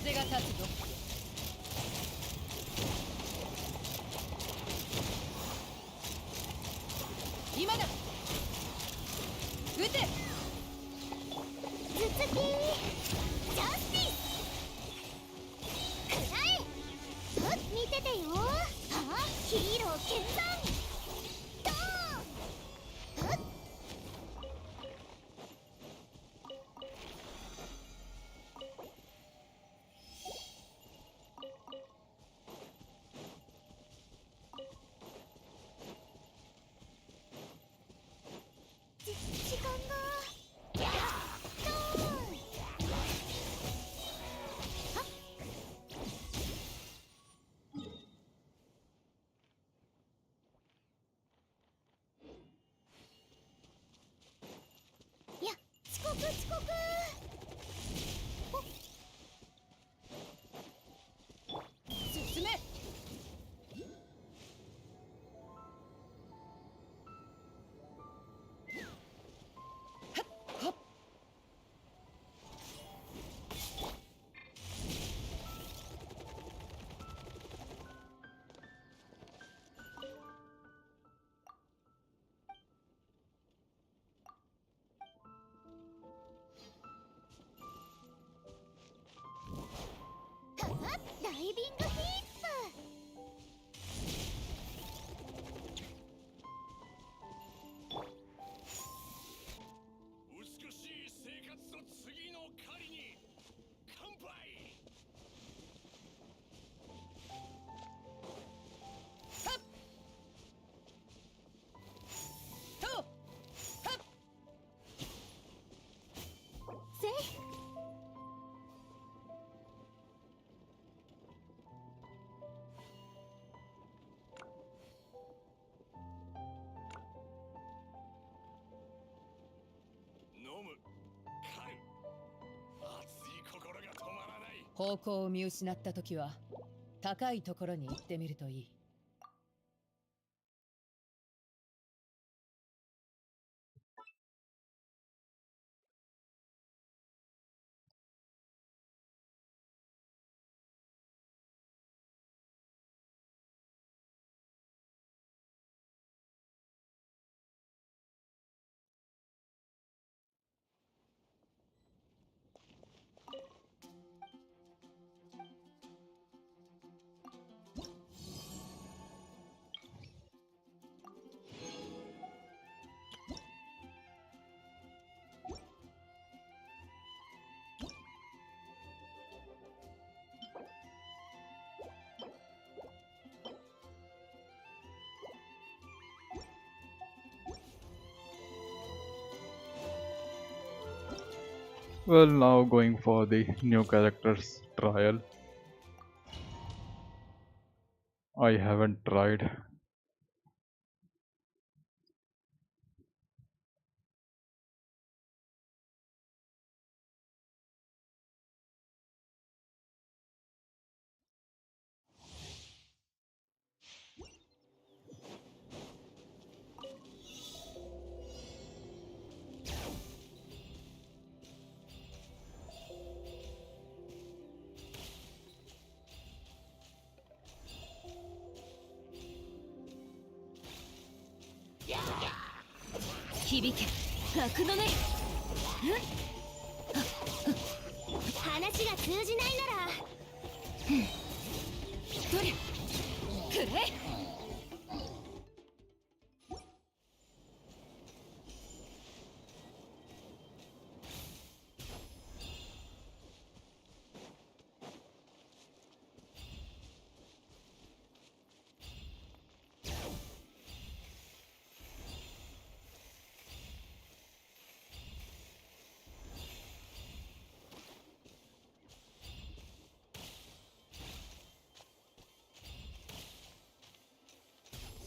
風が立つぞ。今だ。撃て。頭突きジャスティスくらえ。はっ見ててよ。はあヒーロー剣山ドーン。はっ時間がドーン。はっいや遅刻遅刻。進め。はっダイビングヒップ。美しい生活の次の狩りに乾杯。とはっ。せい飲む狩る熱い心が止まらない。方向を見失った時は高いところに行ってみるといい。Well, now going for the new characters trial. I haven't tried.響け楽のね。話が通じないならどれくれ。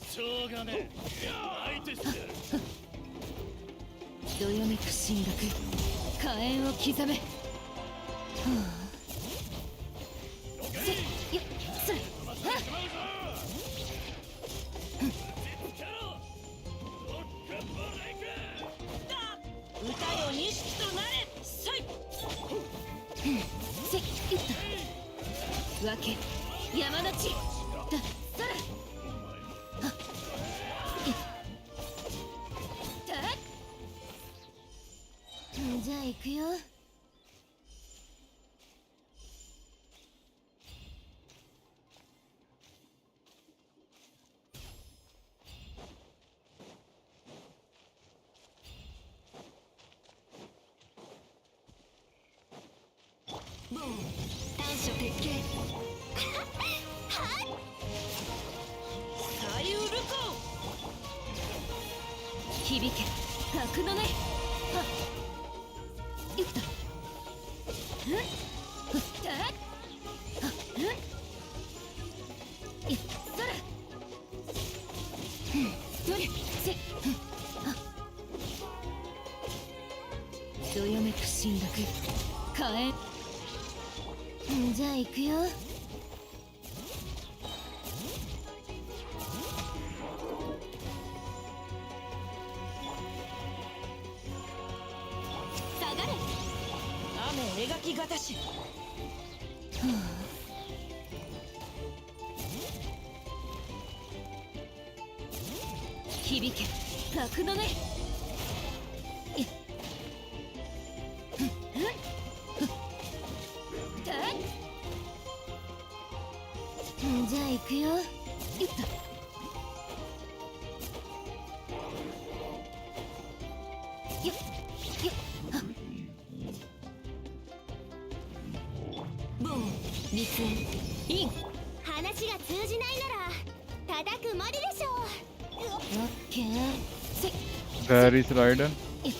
しょうがねえ。相手してやる。どよめく神学火炎を刻め。はあせよそれ歌よ錦となれ。せいせいいったわけ山の地だそらはっじゃあ行くよ。短所鉄拳左右ルコ響け格のねはっいったふったはっいっそらどれせはっどよめく侵略火炎じゃあ行くよ。下がれ雨描きがたし。響け格のねじゃあ行くよ。いったよっよっはっボー立縁イン話が通じないなら叩くまででしょオッケーせ Where is Raiden? いっ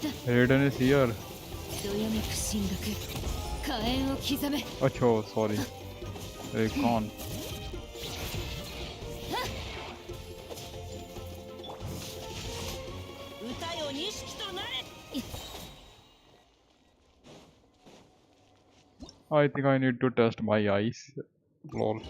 た Raiden is here. どよめく侵略火炎を刻め Acho, sorry. Hey, gone. 歌よ錦となれ。 I think I need to test my eyes. Lol.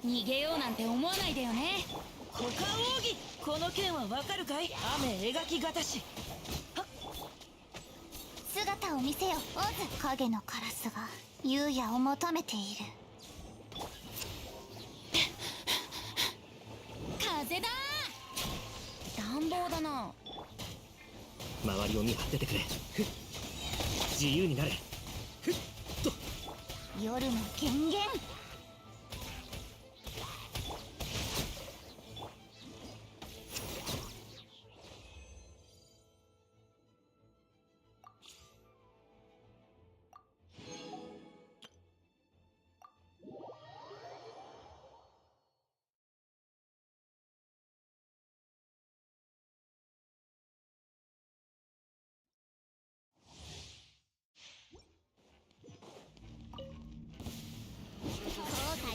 逃げようなんて思わないでよね。股間奥義この剣はわかるかい。雨描きがたし。姿を見せよオズ。影のカラスが優也を求めている。風だ暖房だな。周りを見張っててくれ。ふっ自由になれ。ふっと夜の権限。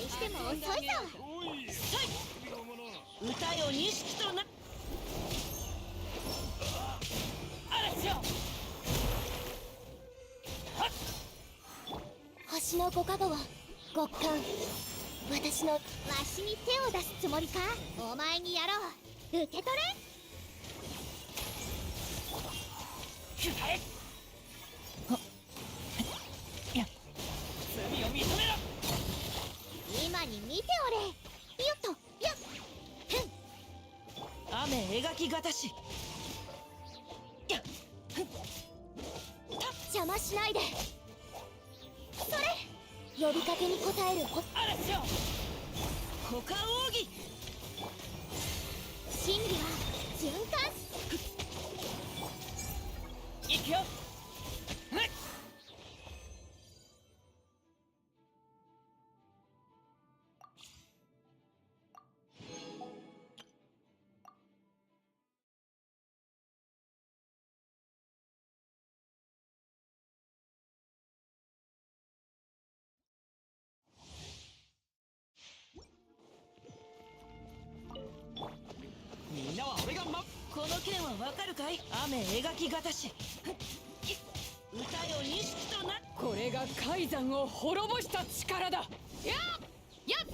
しても遅いぞ。歌よ錦とな。嵐よ。星のご加護を極寒。私のわしに手を出すつもりか。お前にやろう。受け取れ。罪を認めろ。今に見ておれ。よっとよっ。雨描きがたし。邪魔しないで。それ呼びかけに応える。嵐よ。股間奥義。真理は循環。いくよ。わかるかい？雨描きがたし歌よ錦とな。これが海山を滅ぼした力だ。やっやっ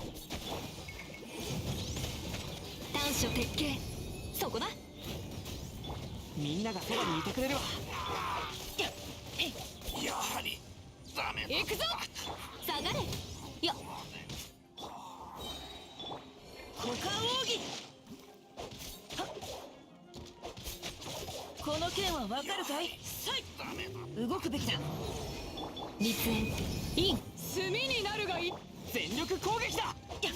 短所鉄拳、そこだ。みんながそばにいてくれるわ。やはりダメだ。行くぞ。下がれ。よっ、股間奥義。この剣はわかるかい？さい、動くべきだ。立縁イン。炭になるがいい。全力攻撃だ。やっ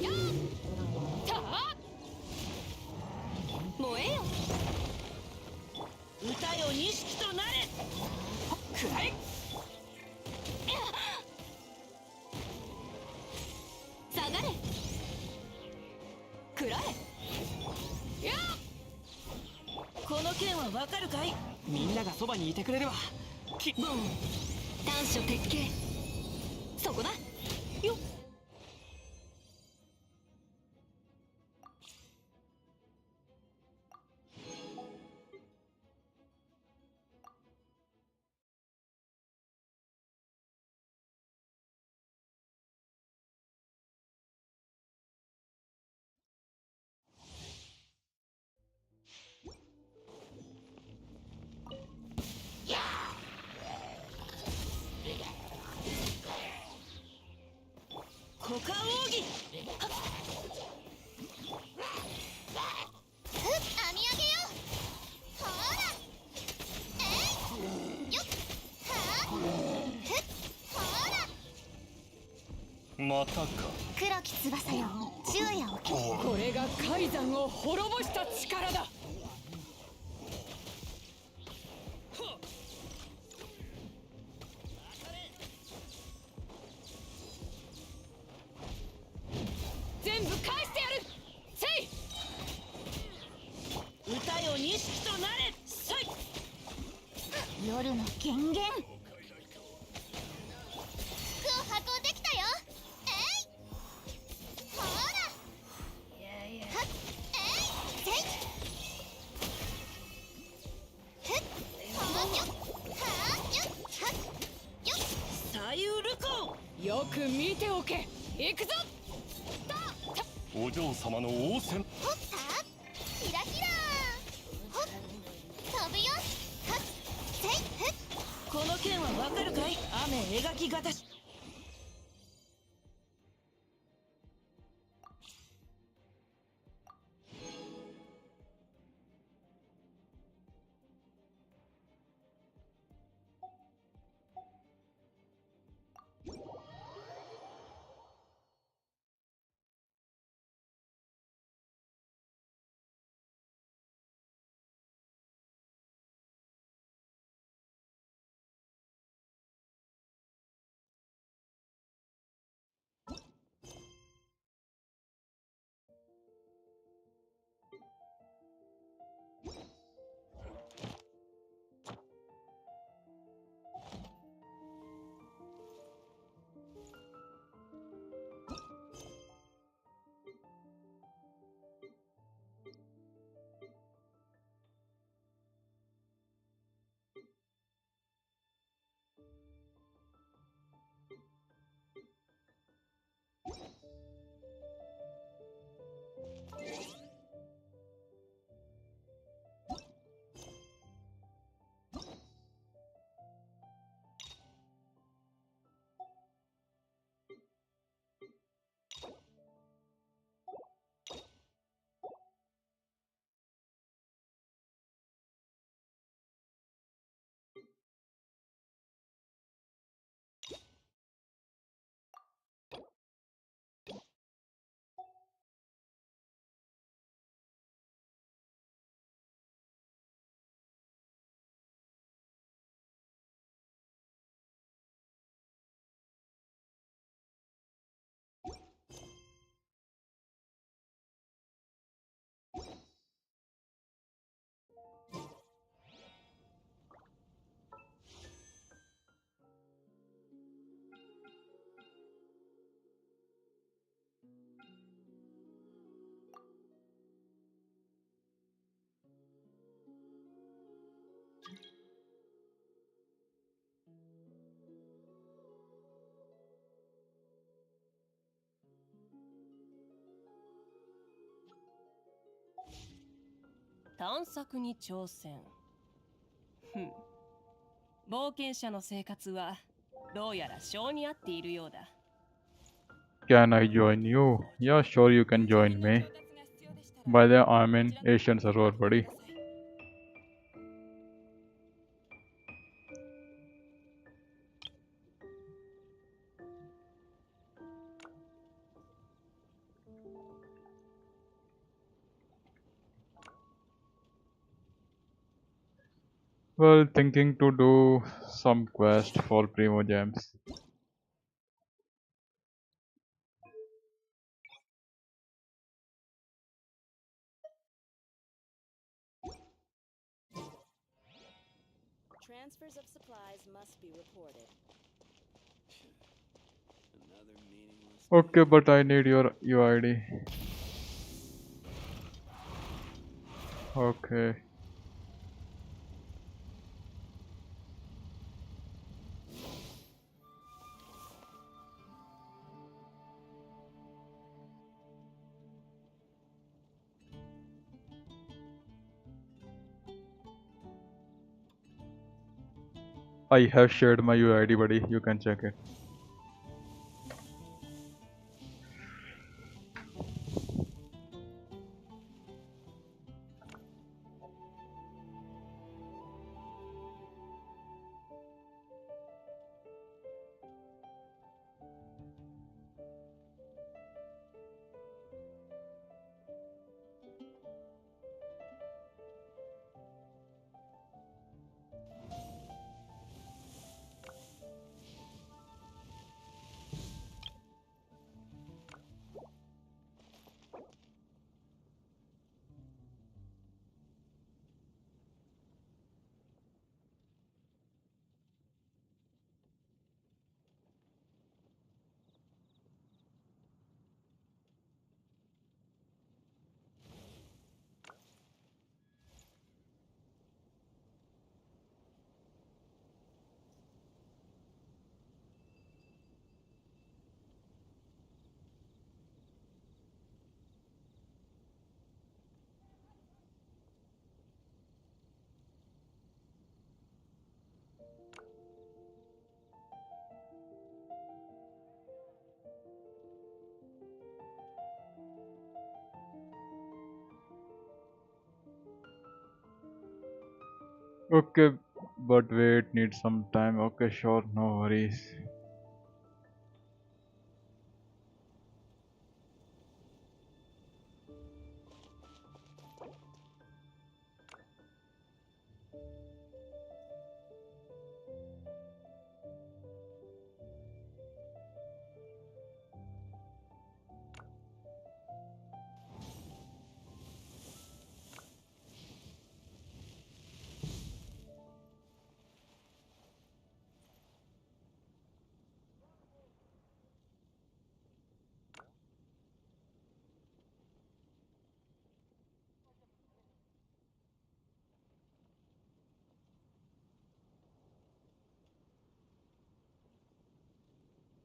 やったあ。燃えよ。歌よ錦となれ。くらえ。下がれ。食らえ。やっこの剣はわかるかい？みんながそばにいてくれるわ。ボーン。短所鉄拳、そこだ。よっ、股間奥義。ふっ、編み上げよ。ほらえいよっはあふっほら。またか。黒き翼よ、昼夜をけ。これが海山を滅ぼした力だ。全部返してやる。せい。歌よ錦となれ。さい、夜の権限。服を運んできたよ。えいほらはっえいせいふっほよっはよっはっよっ。さゆるこ。よく見ておけ。行くぞ。お嬢様の応戦。ほっはっひらひらほっ飛ぶよはっせいふっ。この剣はわかるかい？雨描きがたし。探索に挑戦。ふん。冒険者の生活はどうやら性に合っているようだ。Can I join you? Yeah, sure you can join me. By the way, I'm in Asian server, buddy. Well, thinking to do some quest for Primogems. Transfers of supplies must be reported. Another meaningless. Okay, but I need your UID. Okay. I have shared my UID, buddy. You can check it. Okay, but wait, need some time. Okay, sure, no worries.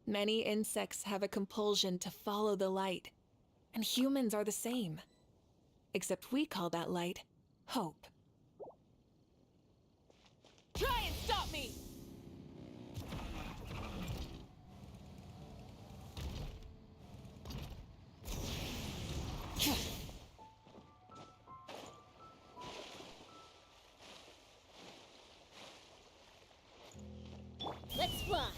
Many insects have a compulsion to follow the light, and humans are the same. Except we call that light hope. Try and stop me! Let's fly.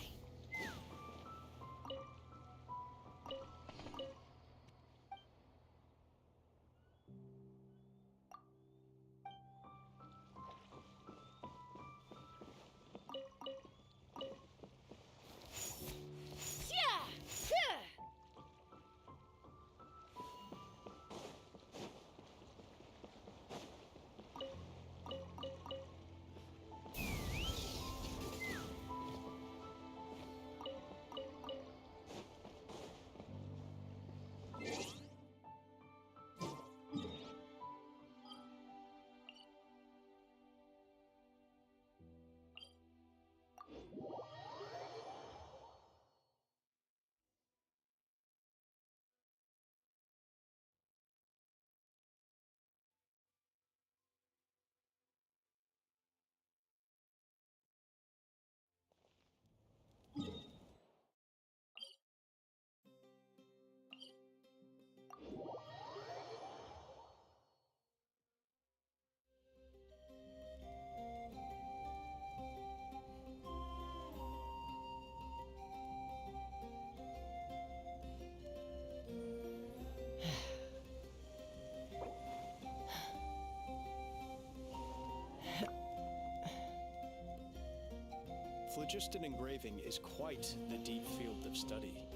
Phlogiston engraving is quite the deep field of study.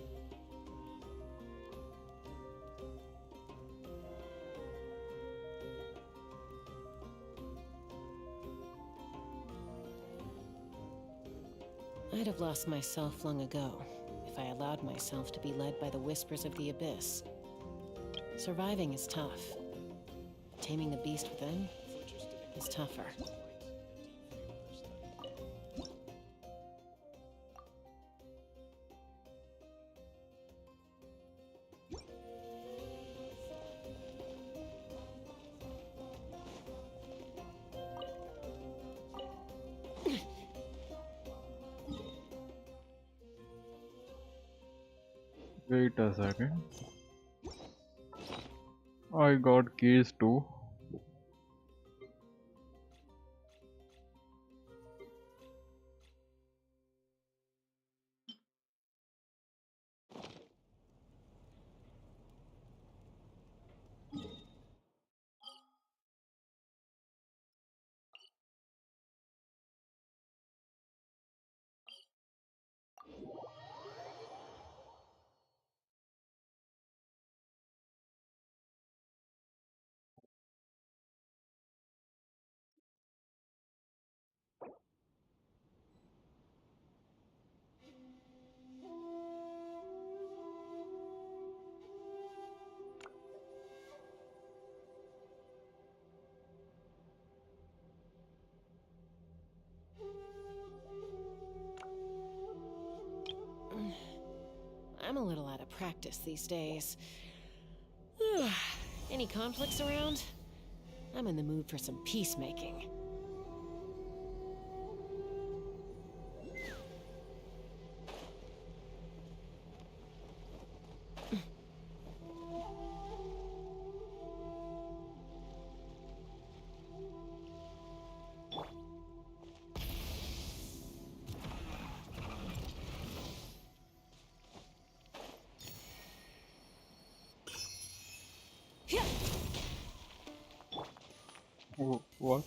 I'd have lost myself long ago if I allowed myself to be led by the whispers of the abyss. Surviving is tough. Taming the beast within is tougher. Wait a second. I got keys too. I'm a little out of practice these days. Any conflicts around? I'm in the mood for some peacemaking. What?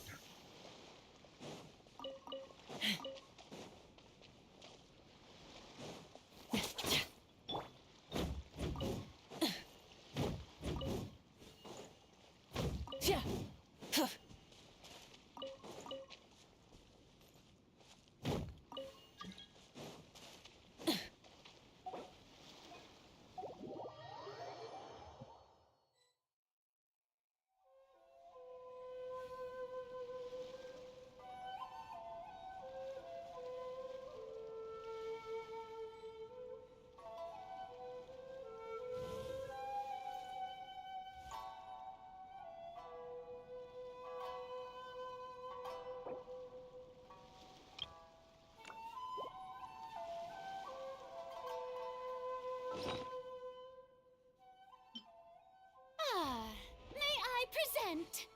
May I present?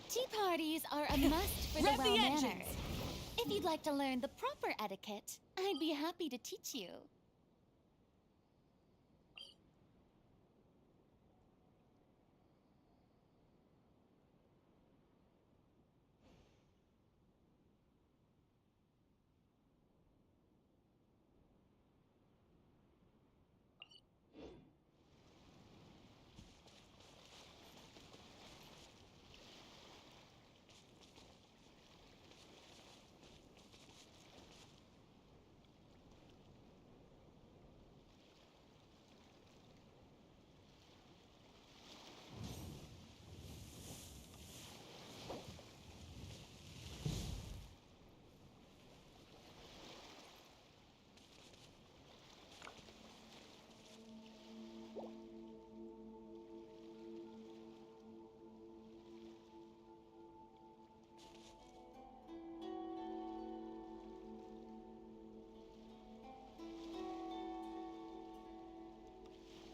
Tea parties are a must for the Rev the well-mannered. engines! If you'd like to learn the proper etiquette, I'd be happy to teach you.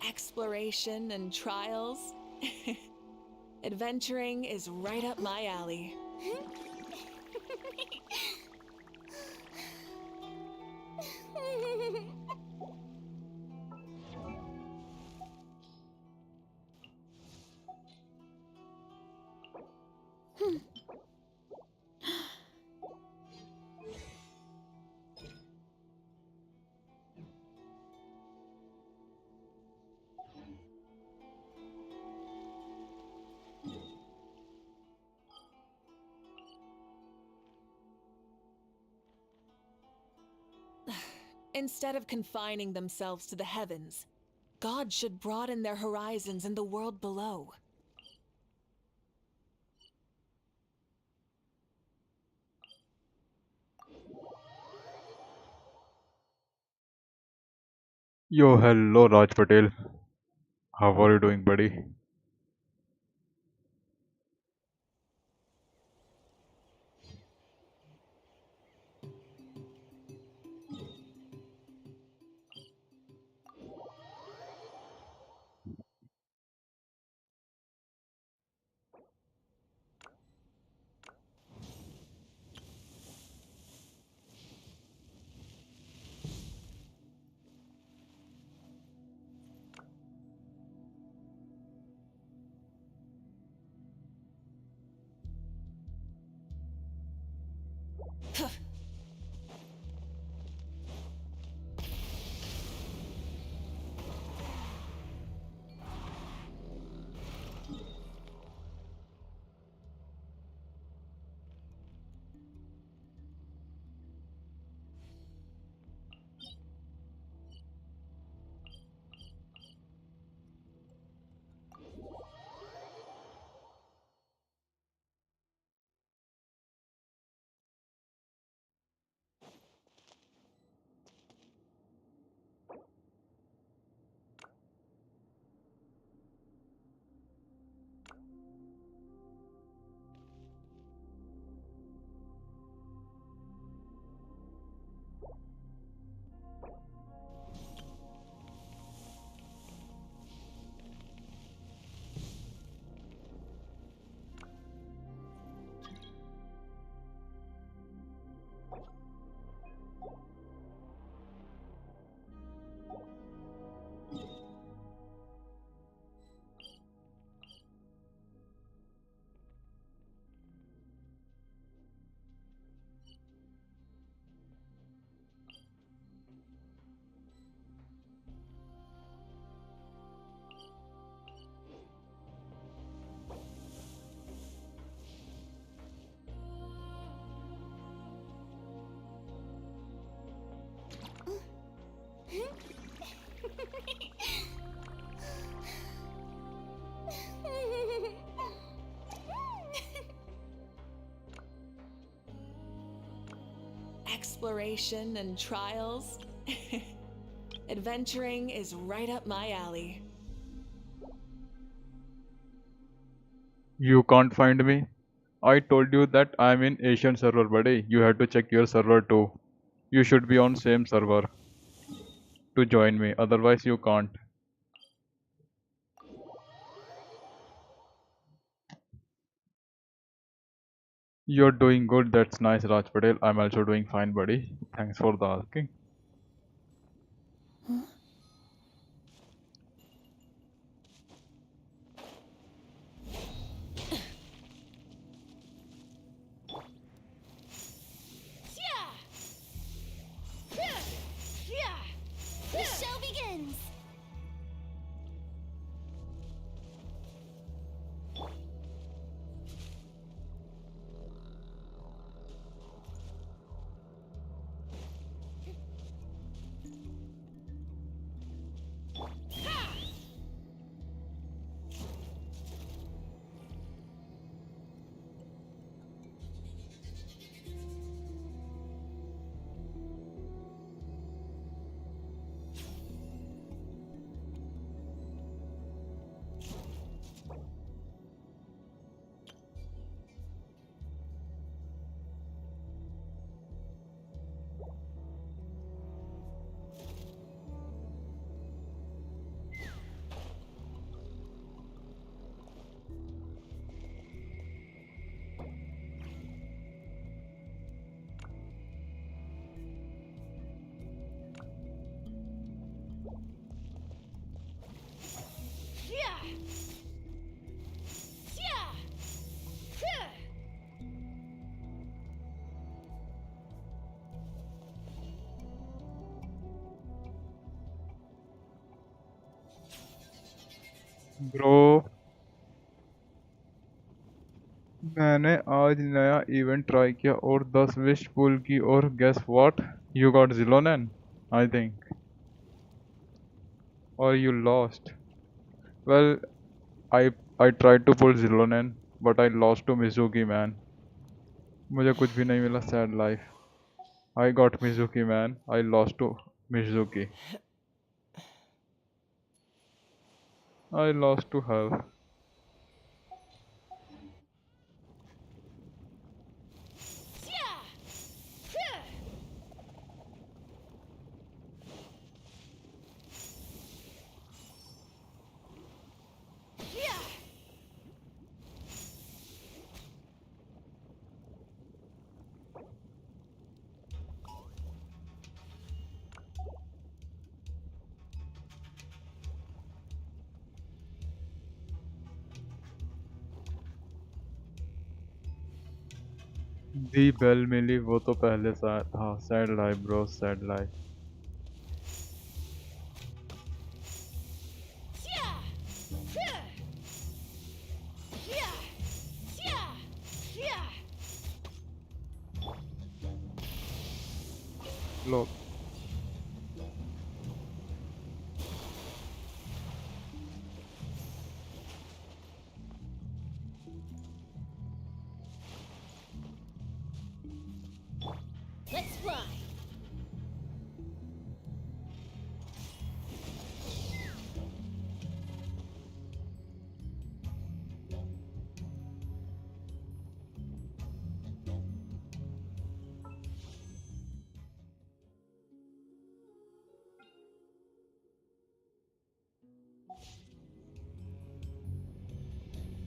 exploration and trials. Adventuring is right up my alley. Instead of confining themselves to the heavens, God should broaden their horizons in the world below. Yo, hello Raj Patel. How are you doing, buddy? Exploration and trials. Adventuring is right up my alley. You can't find me? I told you that I'm in Asian server, buddy. You have to check your server too. You should be on same server to join me, otherwise you can't. You're doing good, that's nice Raj Patel. I'm also doing fine, buddy. Thanks for the asking. The show begins! Bro मैंने आज नया event try किया और 10 wish pull की और guess what you got Xilonen I think or you lost. Well, I I tried to pull Xilonen but I lost to Mizuki man. मुझे कुछ भी नहीं मिला sad life. I got Mizuki man. I lost to Mizuki. I lost to her. दी bail मिली वो तो पहले सा था sad life bro sad life लो Let's fly.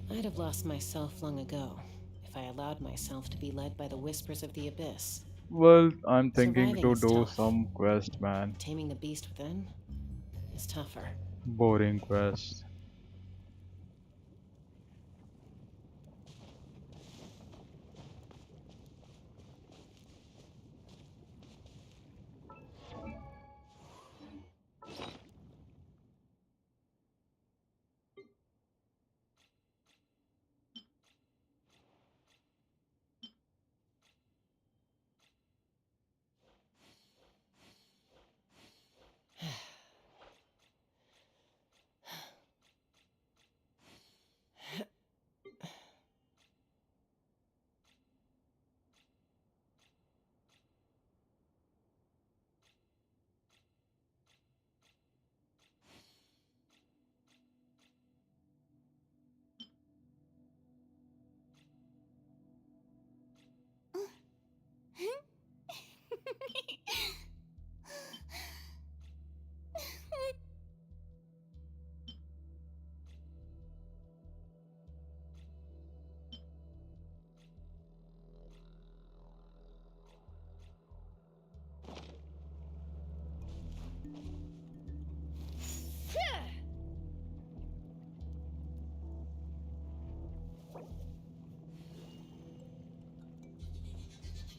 I'd have lost myself long ago if I allowed myself to be led by the whispers of the abyss. Well, I'm thinking Surviving to is do tough. some quest man. Taming the beast within is tougher. Boring quest.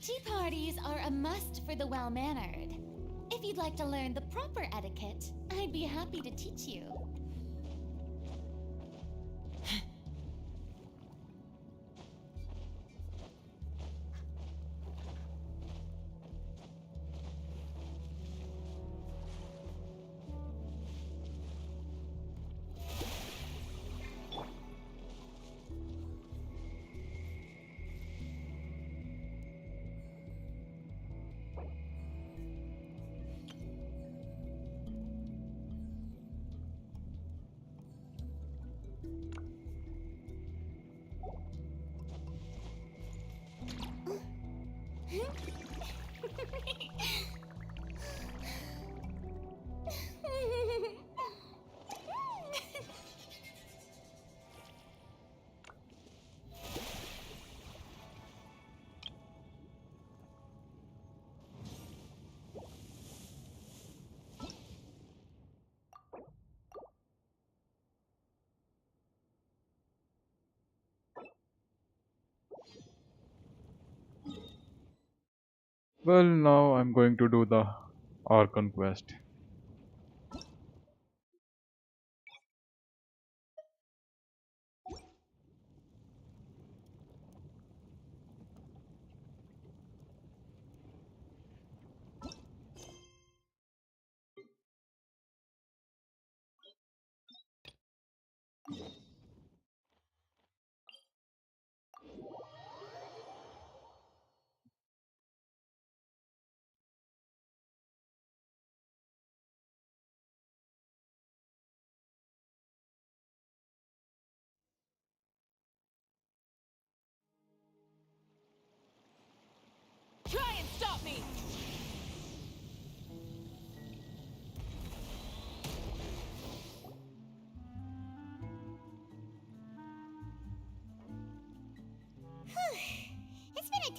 Tea parties are a must for the well-mannered. If you'd like to learn the proper etiquette, I'd be happy to teach you. Well, now I'm going to do the Archon quest.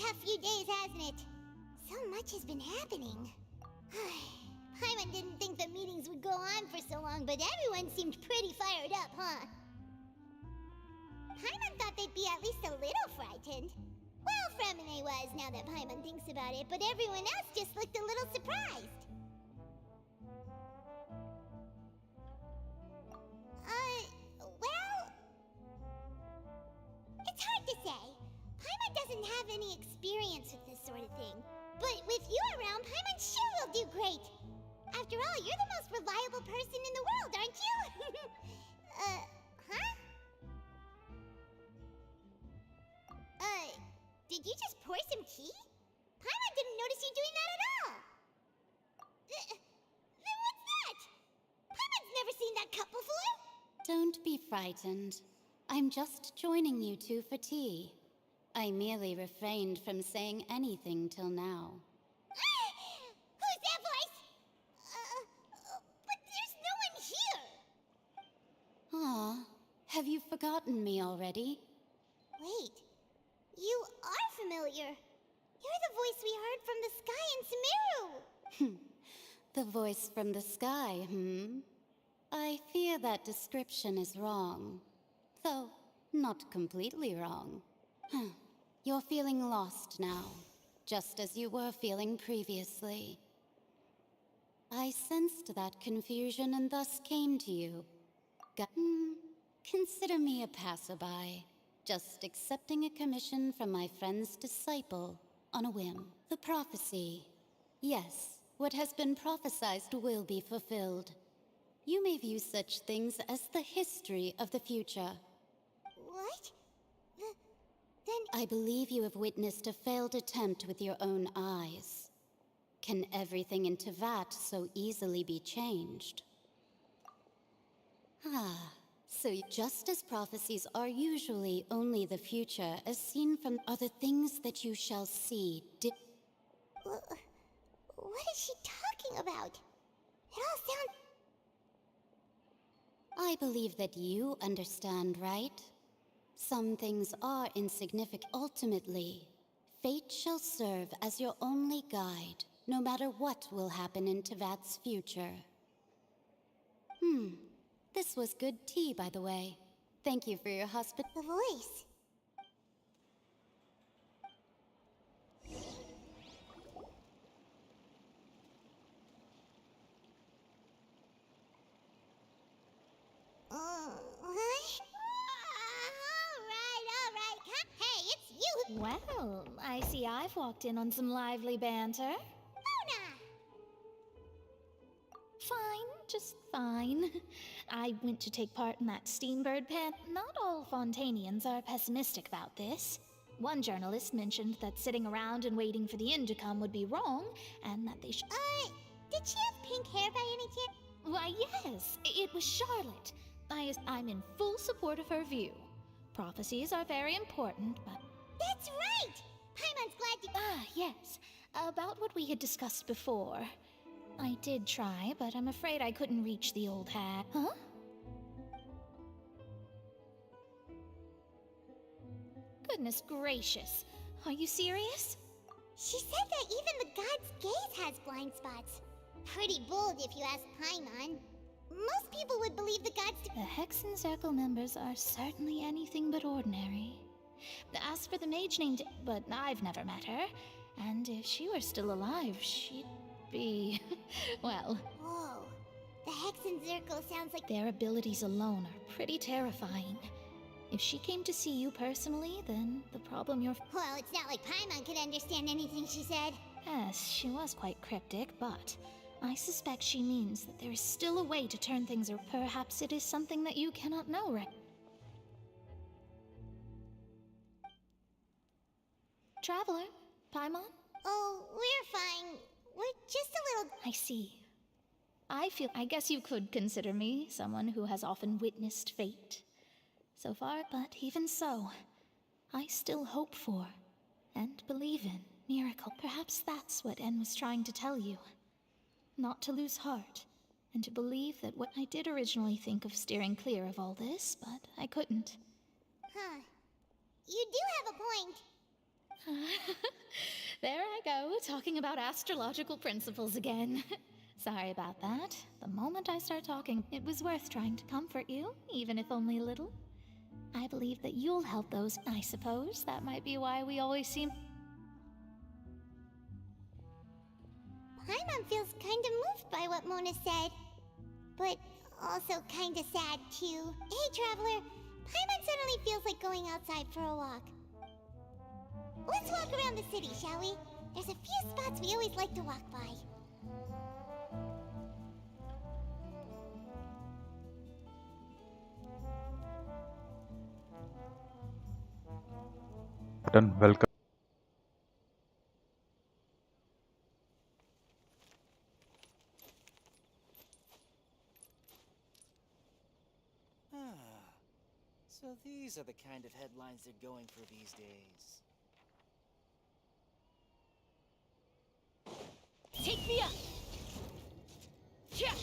tough few days, hasn't it? So much has been happening. Paimon didn't think the meetings would go on for so long, but everyone seemed pretty fired up, huh? Paimon thought they'd be at least a little frightened. Well, Fremine was, now that Paimon thinks about it, but everyone else just looked a little surprised. Well... It's hard to say. Paimon doesn't have any experience with this sort of thing. But with you around, Paimon sure will do great. After all, you're the most reliable person in the world, aren't you? Huh? Did you just pour some tea? Paimon didn't notice you doing that at all. Then what's that? Paimon's never seen that cup before. Don't be frightened. I'm just joining you two for tea. I merely refrained from saying anything till now. Who's that voice? But there's no one here. Aw, have you forgotten me already? Wait, you are familiar. You're the voice we heard from the sky in Sumeru. The voice from the sky, I fear that description is wrong. Though, not completely wrong. You're feeling lost now, just as you were feeling previously. I sensed that confusion and thus came to you. Consider me a passerby, just accepting a commission from my friend's disciple on a whim. The prophecy. Yes, what has been prophesied will be fulfilled. You may view such things as the history of the future. What? Then... I believe you have witnessed a failed attempt with your own eyes. Can everything in Teyvat so easily be changed? So just as prophecies are usually only the future as seen from other things that you shall see, What is she talking about? It all sounds... I believe that you understand, right? Some things are insignificant. Ultimately, fate shall serve as your only guide, no matter what will happen in Teyvat's future. This was good tea, by the way. Thank you for your The voice. Alright. Hey, it's you! Well, I see I've walked in on some lively banter. Luna! Fine, just fine. I went to take part in that Steambird pen. Not all Fontanians are pessimistic about this. One journalist mentioned that sitting around and waiting for the end to come would be wrong, and that they should... Did she have pink hair by any chance? Why, yes, it was Charlotte. I'm in full support of her view. Prophecies are very important, but... That's right! Paimon's glad to... Yes. About what we had discussed before. I did try, but I'm afraid I couldn't reach the old hag. Huh? Goodness gracious. Are you serious? She said that even the god's gaze has blind spots. Pretty bold if you ask Paimon. Most people would believe the gods to... The Hexen Circle members are certainly anything but ordinary. As for the mage named... But I've never met her. And if she were still alive, she'd be... well... Whoa. The Hexen Circle sounds like... Their abilities alone are pretty terrifying. If she came to see you personally, then the problem you're... Well, it's not like Paimon could understand anything she said. Yes, she was quite cryptic, but... I suspect she means that there is still a way to turn things, or perhaps it is something that you cannot know, right? Traveler, Paimon? Oh, we're fine. We're just a little... I see. I guess you could consider me someone who has often witnessed fate. So far, but even so, I still hope for, and believe in, miracle. Perhaps that's what En was trying to tell you. Not to lose heart, and to believe that what I did originally think of steering clear of all this, but I couldn't. Huh. You do have a point. There I go, talking about astrological principles again. Sorry about that. The moment I start talking, it was worth trying to comfort you, even if only a little. I believe that you'll help those, I suppose. That might be why we always seem... Paimon feels kinda moved by what Mona said. But also kinda sad, too. Hey, Traveler. Paimon suddenly feels like going outside for a walk. Let's walk around the city, shall we? There's a few spots we always like to walk by. Done. Welcome. So these are the kind of headlines they're going for these days. Take me up! Yeah!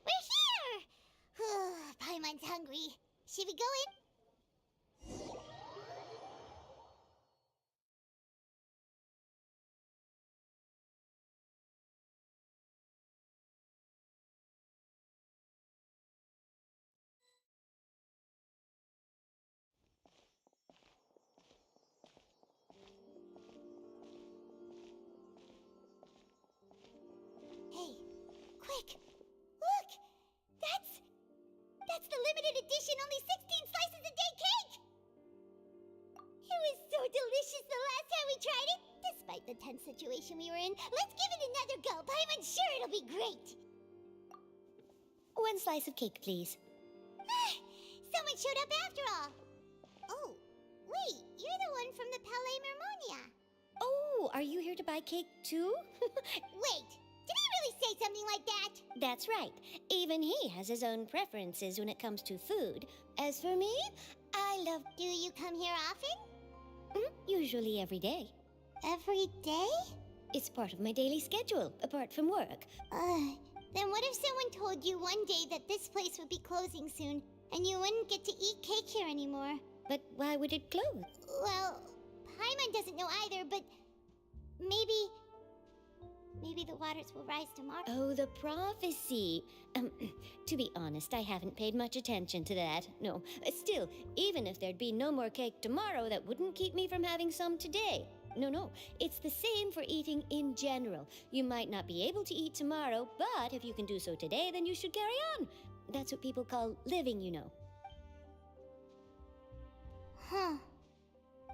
We're here! Paimon's hungry. Should we go in? Hey, quick! Look! That's the limited edition only 16 slices a day cake! It was so delicious the last time we tried it! Despite the tense situation we were in, let's give it another go! Paimon's sure it'll be great! 1 slice of cake, please. Someone showed up after all! Oh, wait, you're the one from the Palais Mermonia! Oh, are you here to buy cake too? Wait, did he really say something like that? That's right. Even he has his own preferences when it comes to food. As for me, I love... Do you come here often? Usually every day. Every day? It's part of my daily schedule, apart from work. Then what if someone told you one day that this place would be closing soon, and you wouldn't get to eat cake here anymore? But why would it close? Well, Paimon doesn't know either, but maybe the waters will rise tomorrow. Oh, the prophecy. To be honest, I haven't paid much attention to that. No, still, even if there'd be no more cake tomorrow, that wouldn't keep me from having some today. No, it's the same for eating in general. You might not be able to eat tomorrow, but if you can do so today, then you should carry on. That's what people call living, you know. Huh.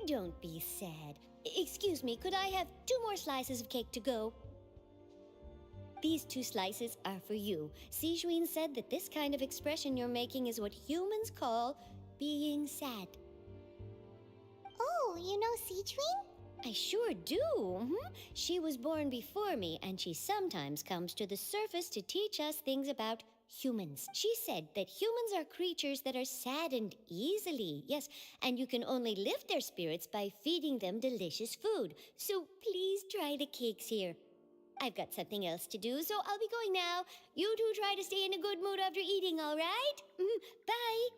Don't be sad. Excuse me, could I have 2 more slices of cake to go? These 2 slices are for you. Sijuin said that this kind of expression you're making is what humans call being sad. Oh, you know Sijuin? I sure do. She was born before me, and she sometimes comes to the surface to teach us things about humans. She said that humans are creatures that are saddened easily, yes, and you can only lift their spirits by feeding them delicious food. So please try the cakes here. I've got something else to do, so I'll be going now. You two try to stay in a good mood after eating, all right? Bye.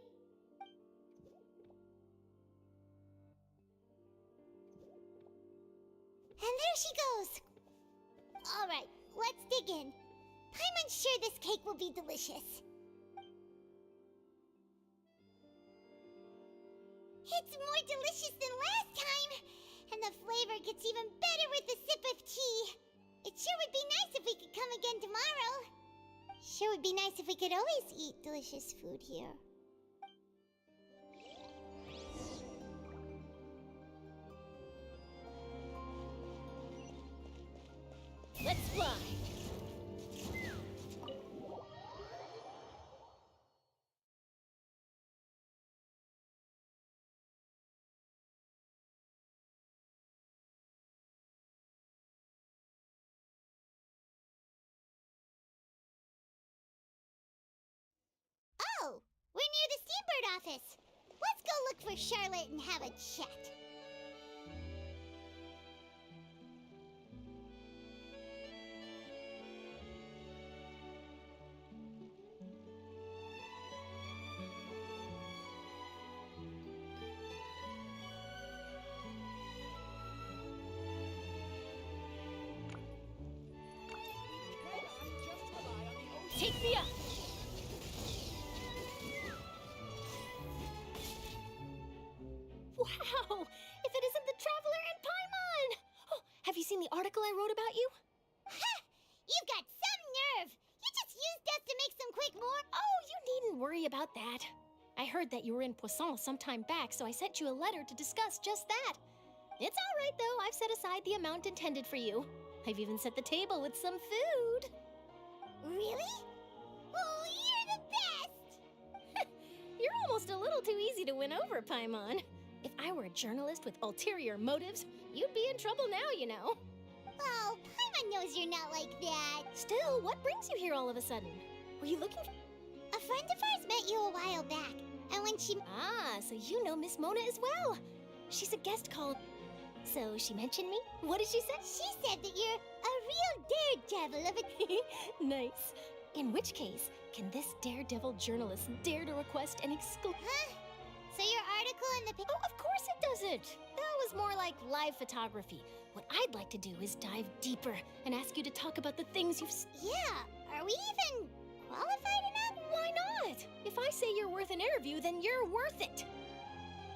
And there she goes! Alright, let's dig in. Paimon's sure this cake will be delicious. It's more delicious than last time! And the flavor gets even better with a sip of tea. It sure would be nice if we could come again tomorrow. Sure would be nice if we could always eat delicious food here. Let's fly! Oh, we're near the Seabird office. Let's go look for Charlotte and have a chat. Take me up! Wow! If it isn't the Traveler and Paimon! Oh, have you seen the article I wrote about you? Ha! You've got some nerve! You just used us to make some quick more. Oh, you needn't worry about that. I heard that you were in Poisson some time back, so I sent you a letter to discuss just that. It's all right, though. I've set aside the amount intended for you. I've even set the table with some food. Really? Oh, you're the best! You're almost a little too easy to win over, Paimon. If I were a journalist with ulterior motives, you'd be in trouble now, you know. Oh, Paimon knows you're not like that. Still, what brings you here all of a sudden? Were you looking for... A friend of ours met you a while back, and when she... Ah, so you know Miss Mona as well. She's a guest called... So she mentioned me? What did she say? She said that you're a real daredevil of a... Nice. In which case, can this daredevil journalist dare to request an exclusive... Huh? So your article in the... Oh, of course it doesn't. That was more like live photography. What I'd like to do is dive deeper and ask you to talk about the things you've... Yeah, are we even qualified enough? Why not? If I say you're worth an interview, then you're worth it.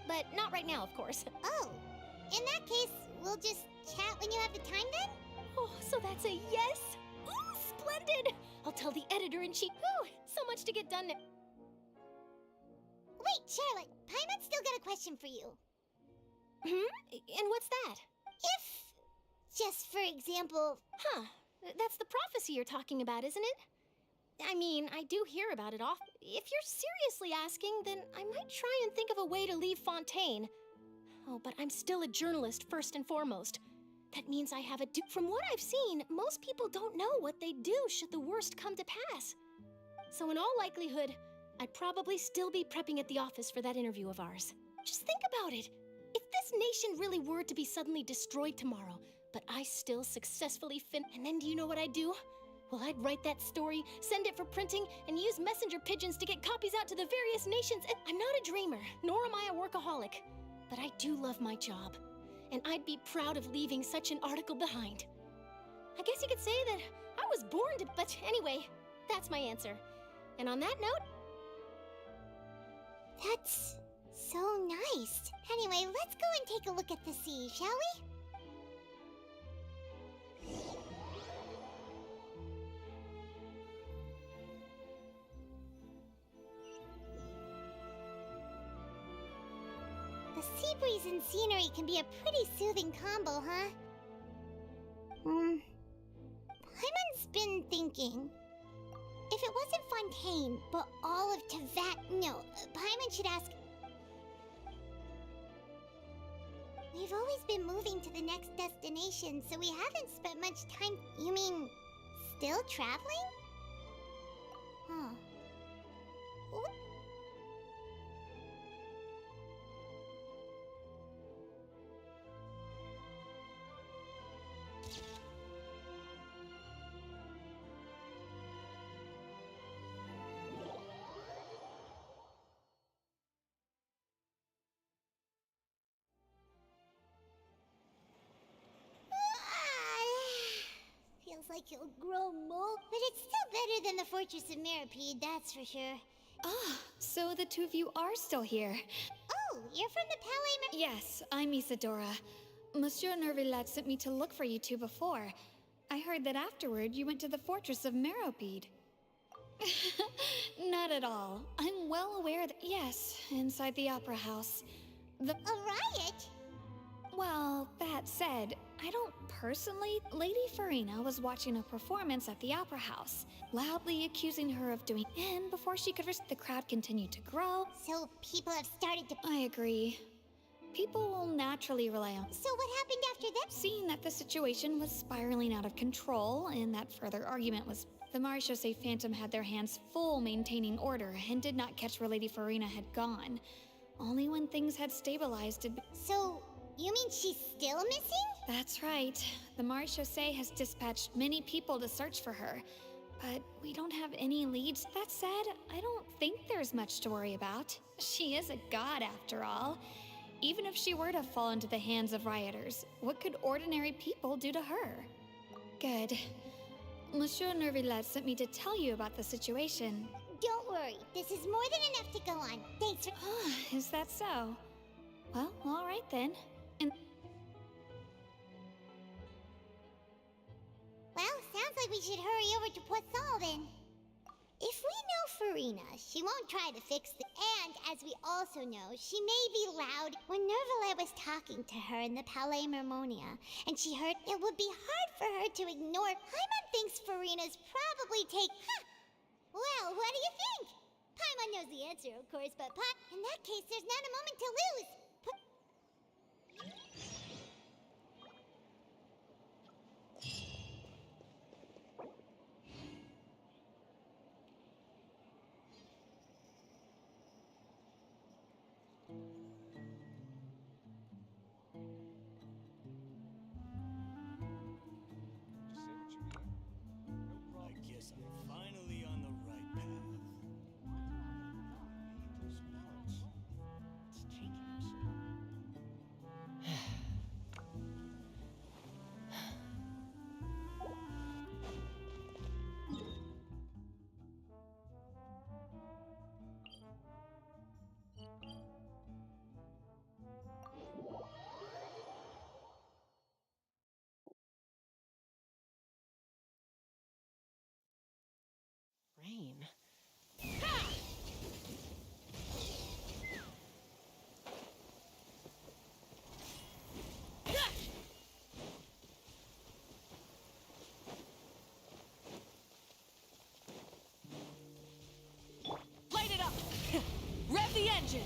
But not right now, of course. Oh, in that case, we'll just chat when you have the time then? Oh, so that's a yes? Ooh, splendid! I'll tell the editor-in-chief. Ooh, so much to get done now. Wait, Charlotte, Paimon's still got a question for you. And what's that? If, just for example... Huh, that's the prophecy you're talking about, isn't it? I mean, I do hear about it often. If you're seriously asking, then I might try and think of a way to leave Fontaine. Oh, but I'm still a journalist first and foremost. That means I have a From what I've seen, most people don't know what they'd do should the worst come to pass. So in all likelihood, I'd probably still be prepping at the office for that interview of ours. Just think about it. If this nation really were to be suddenly destroyed tomorrow, but I still successfully and then do you know what I'd do? Well, I'd write that story, send it for printing, and use messenger pigeons to get copies out to the various nations. And I'm not a dreamer, nor am I a workaholic. But I do love my job, and I'd be proud of leaving such an article behind. I guess you could say that I was born to... But anyway, that's my answer. And on that note... That's so nice. Anyway, let's go and take a look at the sea, shall we? The sea breeze and scenery can be a pretty soothing combo, huh? Paimon's been thinking. If it wasn't Fontaine, but all of Tevat... No, Paimon should ask... We've always been moving to the next destination, so we haven't spent much time... You mean, still traveling? Huh. What? Feels like you'll grow more, but it's still better than the Fortress of Meropide, that's for sure. Ah, so the two of you are still here. Oh, you're from the Palais Yes, I'm Isadora. Monsieur Nervillat sent me to look for you two before. I heard that afterward you went to the Fortress of Meropide. Not at all. I'm well aware that, yes, inside the Opera House. A riot? Well, that said, I don't personally... Lady Farina was watching a performance at the Opera House, loudly accusing her of doing... And before she could the crowd continued to grow. So people have started to... I agree. People will naturally rely on... So what happened after that? Seeing that the situation was spiraling out of control, and that further argument was... The Marechaussee Phantom had their hands full maintaining order, and did not catch where Lady Farina had gone. Only when things had stabilized did... So... You mean she's still missing? That's right. The Marechaussee has dispatched many people to search for her, but we don't have any leads. That said, I don't think there's much to worry about. She is a god after all. Even if she were to fall into the hands of rioters, what could ordinary people do to her? Good. Monsieur Nervillet sent me to tell you about the situation. Don't worry, this is more than enough to go on. Thanks for. Is that so? Well, alright then. And Well, sounds like we should hurry over to Poisson then. If we know Farina, she won't try to fix it. And as we also know, she may be loud. When Nervalet was talking to her in the Palais Mermonia, and she heard it would be hard for her to ignore. Paimon thinks Farina's probably take. Well, what do you think? Paimon knows the answer, of course, but in that case, there's not a moment to lose. I guess I'm finally on the right path. Those parts. It's changing himself. Rain. Light it up! Rev the engines!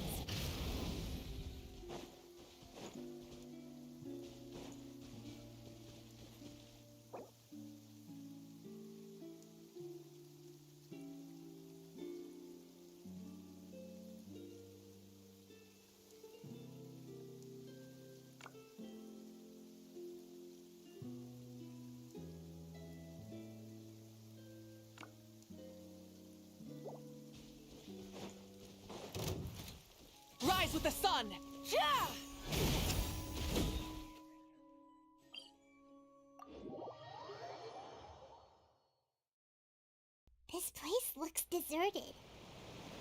Rise with the sun! Yeah! This place looks deserted.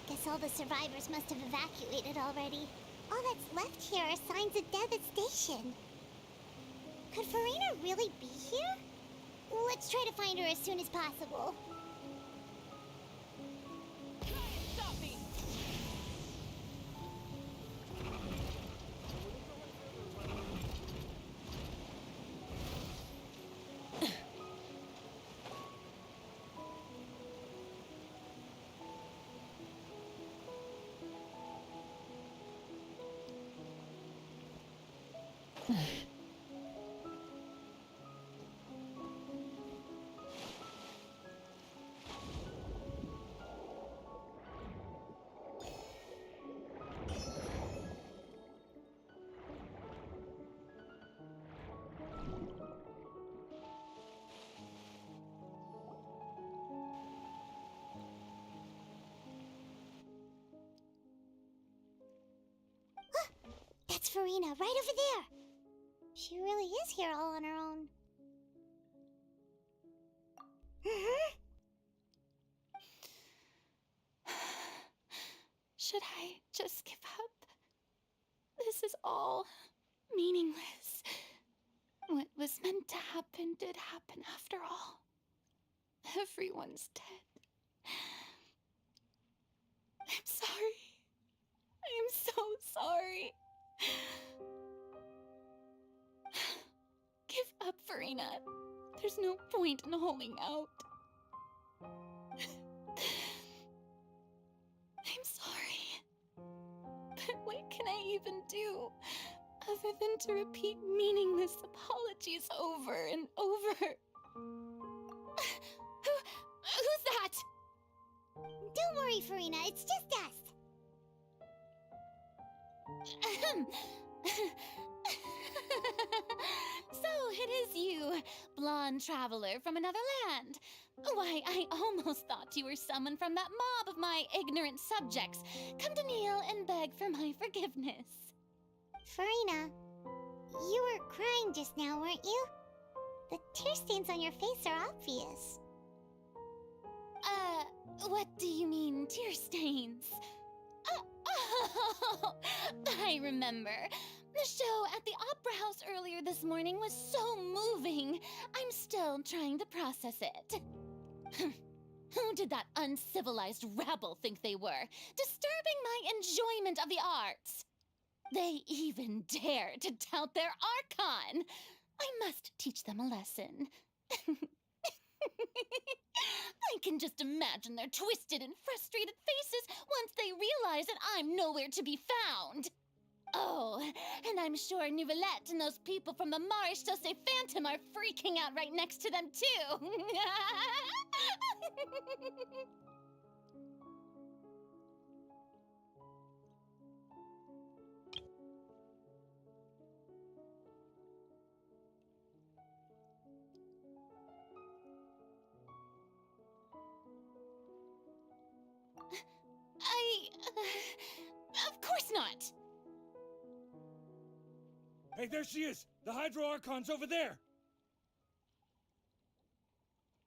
Guess all the survivors must have evacuated already. All that's left here are signs of devastation. Could Farina really be here? Let's try to find her as soon as possible. Stop me! That's Farina, right over there. She really is here all on her own. should I just give up? This is all meaningless. What was meant to happen did happen after all. Everyone's dead. I'm sorry. I am so sorry. Give up, Farina. There's no point in holding out. I'm sorry. But what can I even do other than to repeat meaningless apologies over and over? Who's that? Don't worry, Farina, it's just us. So it is you, blonde traveler from another land. Why, I almost thought you were someone from that mob of my ignorant subjects, come to kneel and beg for my forgiveness. Farina, you were crying just now, weren't you? The tear stains on your face are obvious. What do you mean, tear stains? Oh, I remember. The show at the Opera House earlier this morning was so moving. I'm still trying to process it. Who did that uncivilized rabble think they were, disturbing my enjoyment of the arts? They even dare to tout their archon. I must teach them a lesson. I can just imagine their twisted and frustrated faces once they realize that I'm nowhere to be found. Oh, and I'm sure Nouvellette and those people from the Maréchaussée Phantom are freaking out right next to them, too. Of course not. Hey, there she is! The Hydro Archon's over there!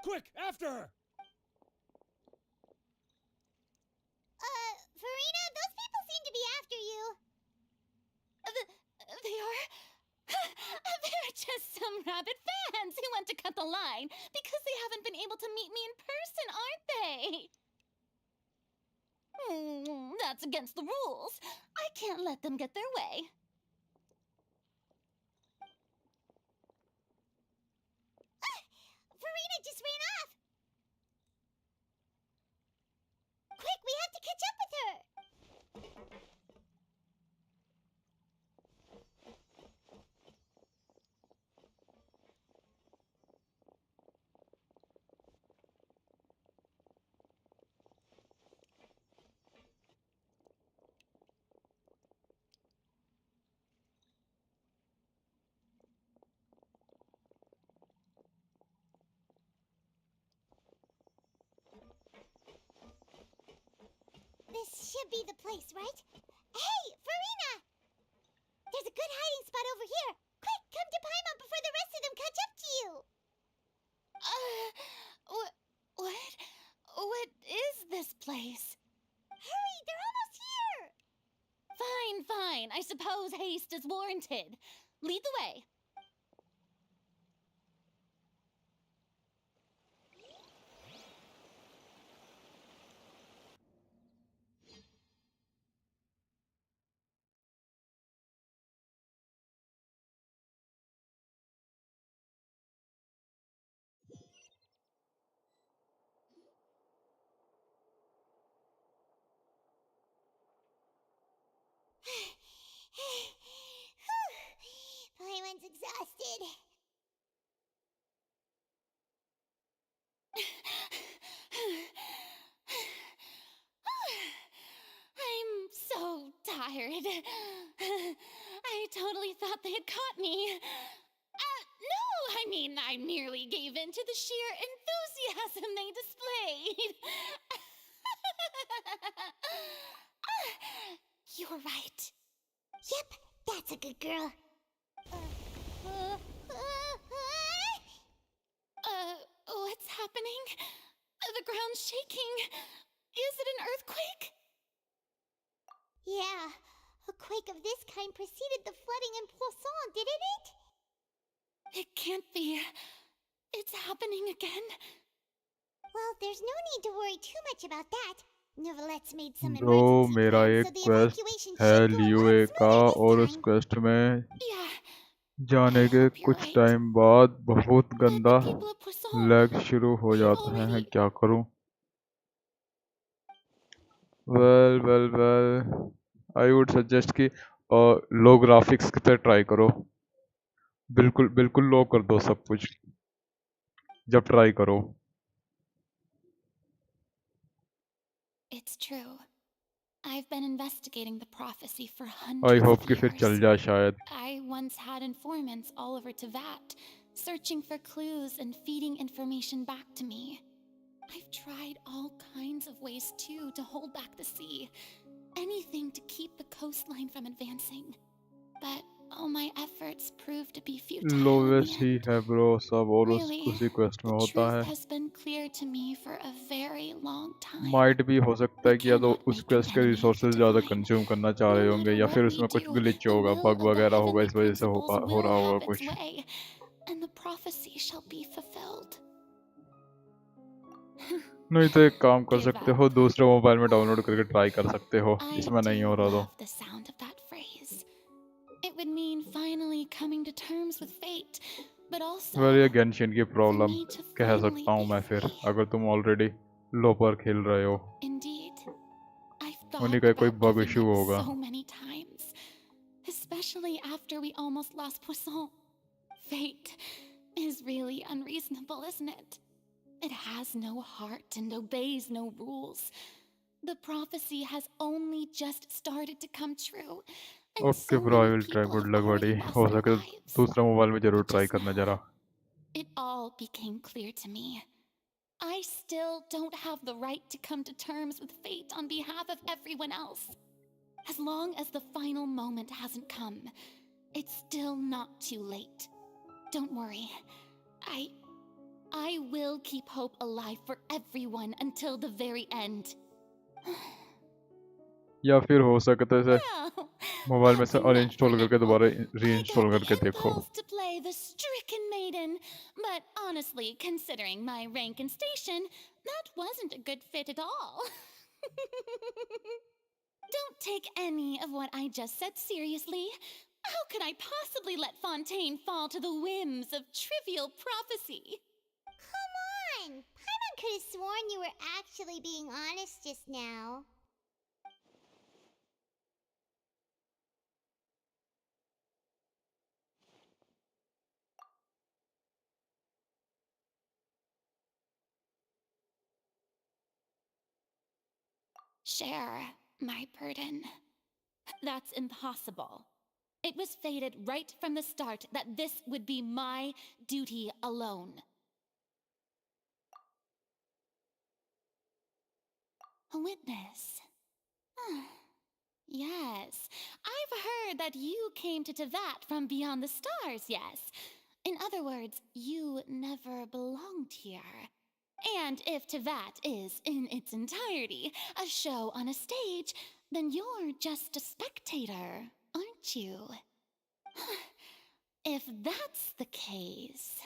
Quick, after her! Farina, those people seem to be after you. They are? They're just some rabid fans who want to cut the line because they haven't been able to meet me in person, aren't they? That's against the rules. I can't let them get their way. Farina just ran off! Quick, we have to catch up with her! This should be the place, right? Hey, Farina! There's a good hiding spot over here. Quick, come to Paimon before the rest of them catch up to you. What is this place? Hurry, they're almost here! Fine. I suppose haste is warranted. Lead the way. Paimon's exhausted. I'm so tired. I totally thought they had caught me. No, I mean, I merely gave in to the sheer enthusiasm they displayed. You were right. Yep, that's a good girl. What's happening? The ground's shaking. Is it an earthquake? Yeah, a quake of this kind preceded the flooding in Poisson, didn't it? It can't be. It's happening again. Well, there's no need to worry too much about that. Nouvellette's made some bro emergency मेरा plans, एक so the quest evacuation है should go a leeway lot का smoother और this उस time. Quest में Yeah, जाने के कुछ टाइम बाद बहुत गंदा लैग शुरू हो जाता है क्या करूं वेल आई वुड सजेस्ट कि लो ग्राफिक्स की तरह ट्राई करो बिल्कुल लो कर दो सब कुछ जब ट्राई करो it's true. I've been investigating the prophecy for I hundreds hope of कि फिर years. चल जाए शायद I once had informants all over Tevat, searching for clues and feeding information back to me. I've tried all kinds of ways too to hold back the sea. Anything to keep the coastline from advancing. But all my efforts prove to be futile in the lowest he end. है bro, सब और Really, उसी quest में the होता truth है। has been clear to me for a very long time. Might भी हो सकता है कि या तो उस क्वेस्ट के रिसोर्सेज ज़्यादा कंज्यूम करना चाह रहे होंगे, या फिर उसमें कुछ ग्लिच होगा, बग वगैरह होगा, इस वजह से हो रहा होगा कुछ। Way, and the prophecy shall be fulfilled. नहीं तो एक काम कर सकते हो, दूसरे मोबाइल में डाउनलोड करके ट्राई कर सकते हो, इसमें नहीं हो रहा तो। The sound of that phrase. It would mean finally coming to terms with fate, but also well ये गेंशिन की प्रॉब्लम कह सकता हूँ मैं फिर, अगर तुम ऑलरेडी लो पर खेल रहे हो। Indeed, I've उन्हीं thought का कोई about bug giving issue up होगा। so many times, especially after we almost lost Poisson. Fate is really unreasonable, isn't it? It has no heart and obeys no rules. The prophecy has only just started to come true. Okay bro, I will try, good luck buddy. हो सके तो दूसरा mobile में जरूर try करना जरा। It all became clear to me. I still don't have the right to come to terms with fate on behalf of everyone else. As long as the final moment hasn't come, it's still not too late. Don't worry. I will keep hope alive for everyone until the very end. या फिर हो सकता है mobile में से uninstall करके दोबारा reinstall करके देखो। To play the stricken maiden, but honestly, considering my rank and station, that wasn't a good fit at all. Don't take any of what I just said seriously. How could I possibly let Fontaine fall to the whims of trivial prophecy? Come on! Paimon could have sworn you were actually being honest just now. Share my burden. That's impossible. It was fated right from the start that this would be my duty alone. A witness. Yes, I've heard that you came to Tevat from beyond the stars, yes. In other words, you never belonged here. And if Tevat is, in its entirety, a show on a stage, then you're just a spectator, aren't you? If that's the case...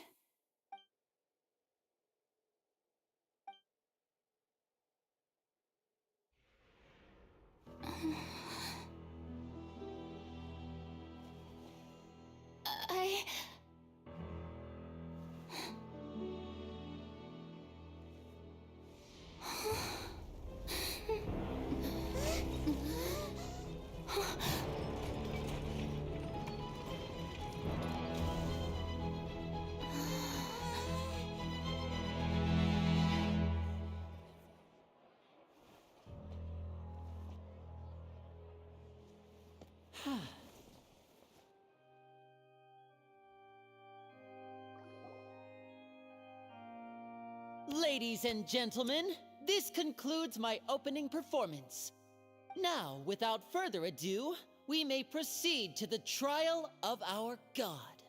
Ladies and gentlemen, this concludes my opening performance. Now, without further ado, we may proceed to the trial of our god.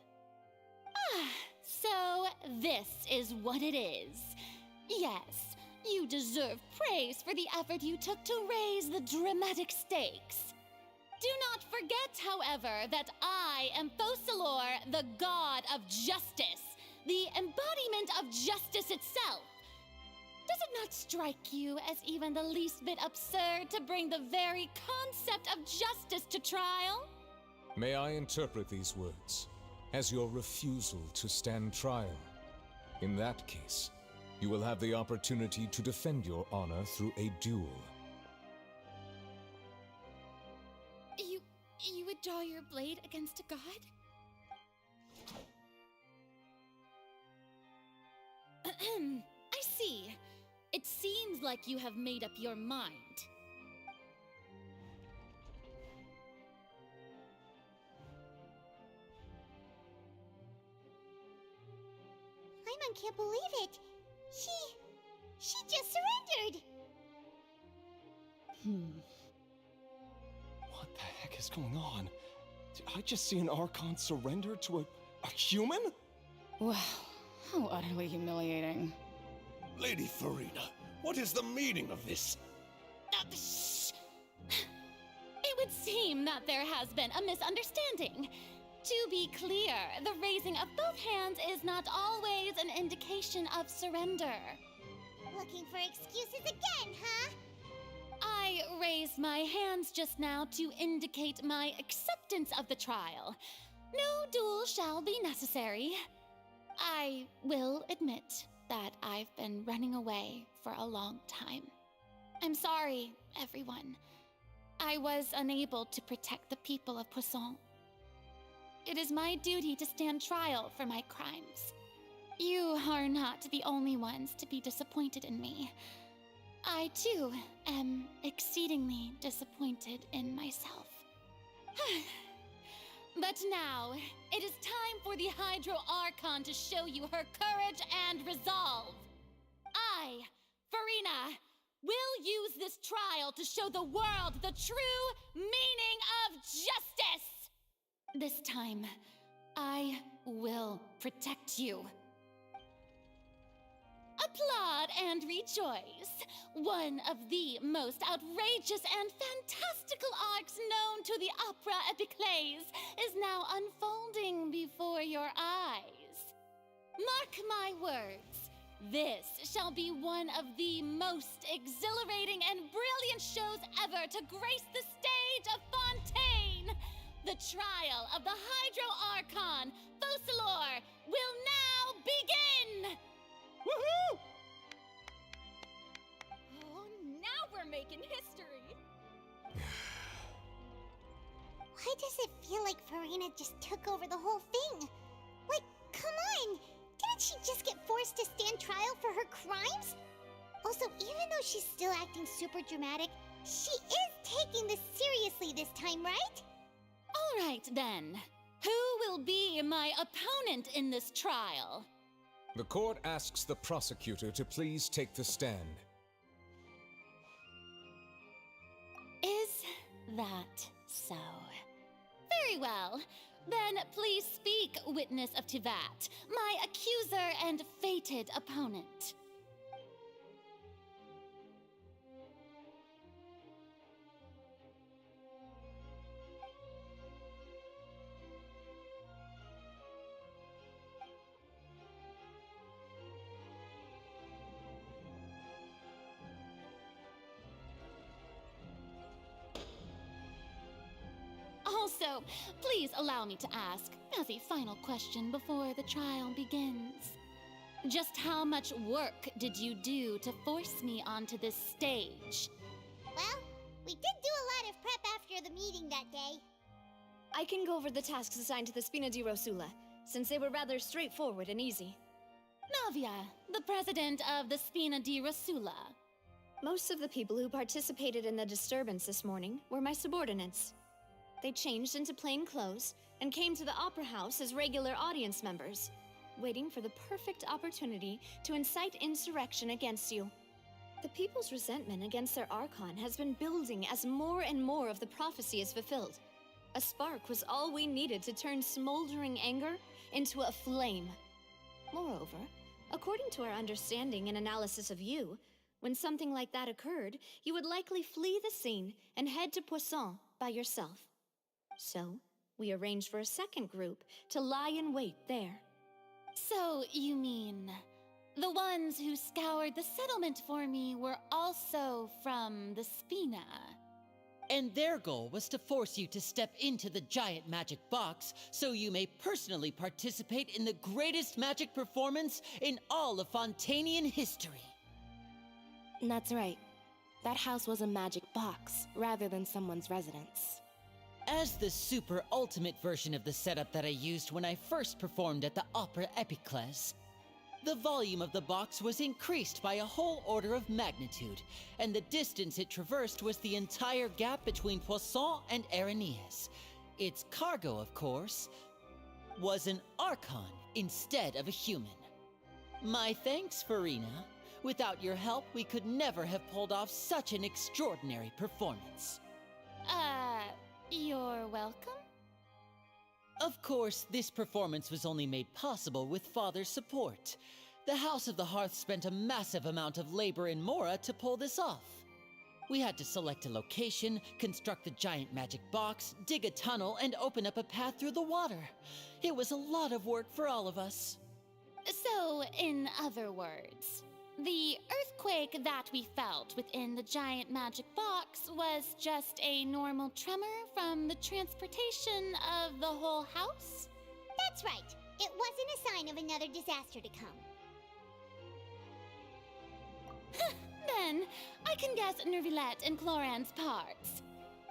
So, this is what it is. Yes, you deserve praise for the effort you took to raise the dramatic stakes. Do not forget, however, that I am Focalor, the god of justice, the embodiment of justice itself. Does it not strike you as even the least bit absurd to bring the very concept of justice to trial? May I interpret these words as your refusal to stand trial? In that case, you will have the opportunity to defend your honor through a duel. You would draw your blade against a god? I see. It seems like you have made up your mind. Paimon can't believe it. She just surrendered. What the heck is going on? I just see an Archon surrender to a human? Wow, how utterly humiliating. Lady Farina, what is the meaning of this? Shh! It would seem that there has been a misunderstanding. To be clear, the raising of both hands is not always an indication of surrender. Looking for excuses again, huh? I raised my hands just now to indicate my acceptance of the trial. No duel shall be necessary. I will admit that I've been running away for a long time. I'm sorry, everyone. I was unable to protect the people of Poisson. It is my duty to stand trial for my crimes. You are not the only ones to be disappointed in me. I, too, am exceedingly disappointed in myself. But now, it is time for the Hydro Archon to show you her courage and resolve. I, Farina, will use this trial to show the world the true meaning of justice! This time, I will protect you. Applaud and rejoice. One of the most outrageous and fantastical arcs known to the opera epiclese is now unfolding before your eyes. Mark my words, this shall be one of the most exhilarating and brilliant shows ever to grace the stage of Fontaine. The trial of the Hydro Archon, Focalor, will now begin! Woohoo! Oh, now we're making history! Why does it feel like Farina just took over the whole thing? Like, come on! Didn't she just get forced to stand trial for her crimes? Also, even though she's still acting super dramatic, she is taking this seriously this time, right? All right, then. Who will be my opponent in this trial? The court asks the prosecutor to please take the stand. Is that so? Very well. Then please speak, witness of Tivat, my accuser and fated opponent. Also, please allow me to ask, as a final question before the trial begins. Just how much work did you do to force me onto this stage? Well, we did do a lot of prep after the meeting that day. I can go over the tasks assigned to the Spina di Rosula, since they were rather straightforward and easy. Navia, the president of the Spina di Rosula. Most of the people who participated in the disturbance this morning were my subordinates. They changed into plain clothes and came to the Opera House as regular audience members, waiting for the perfect opportunity to incite insurrection against you. The people's resentment against their Archon has been building as more and more of the prophecy is fulfilled. A spark was all we needed to turn smoldering anger into a flame. Moreover, according to our understanding and analysis of you, when something like that occurred, you would likely flee the scene and head to Poisson by yourself. So, we arranged for a second group to lie in wait there. So, you mean, the ones who scoured the settlement for me were also from the Spina? And their goal was to force you to step into the giant magic box so you may personally participate in the greatest magic performance in all of Fontanian history. That's right. That house was a magic box, rather than someone's residence. As the super ultimate version of the setup that I used when I first performed at the Opera Epiclese, the volume of the box was increased by a whole order of magnitude, and the distance it traversed was the entire gap between Poisson and Araneas. Its cargo, of course, was an Archon instead of a human. My thanks, Farina. Without your help, we could never have pulled off such an extraordinary performance. You're welcome? Of course, this performance was only made possible with Father's support. The House of the Hearth spent a massive amount of labor in Mora to pull this off. We had to select a location, construct the giant magic box, dig a tunnel, and open up a path through the water. It was a lot of work for all of us. So, in other words, the earthquake that we felt within the giant magic box was just a normal tremor from the transportation of the whole house? That's right. It wasn't a sign of another disaster to come. Then, I can guess Nervilette and Cloran's parts.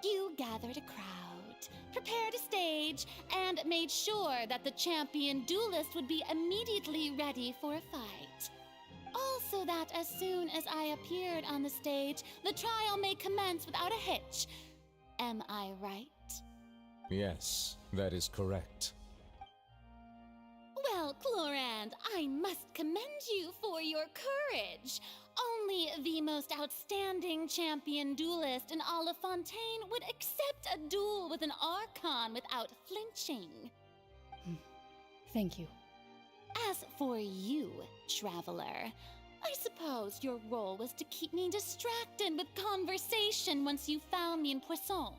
You gathered a crowd, prepared a stage, and made sure that the champion duelist would be immediately ready for a fight. Also that as soon as I appeared on the stage, the trial may commence without a hitch. Am I right? Yes, that is correct. Well, Clorand, I must commend you for your courage. Only the most outstanding champion duelist in all of Fontaine would accept a duel with an Archon without flinching. Thank you. As for you, Traveler, I suppose your role was to keep me distracted with conversation once you found me in Poisson.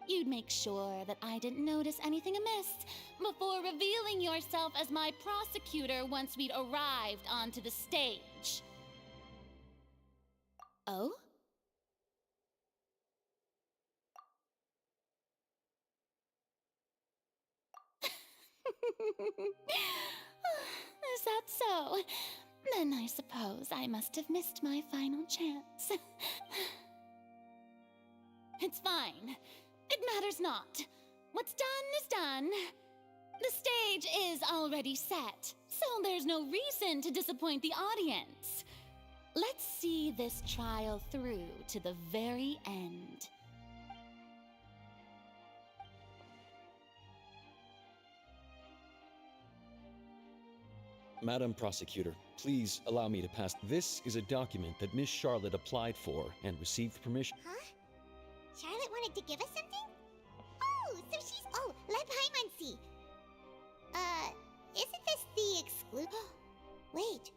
You'd make sure that I didn't notice anything amiss before revealing yourself as my prosecutor once we'd arrived onto the stage. Oh? Is that so? Then I suppose I must have missed my final chance. It's fine. It matters not. What's done is done. The stage is already set, so there's no reason to disappoint the audience. Let's see this trial through to the very end. Madam Prosecutor, please allow me to pass. This is a document that Miss Charlotte applied for and received permission. Huh? Charlotte wanted to give us something? Oh, so she's... Oh, let Paimon see. Isn't this the exclude... Wait,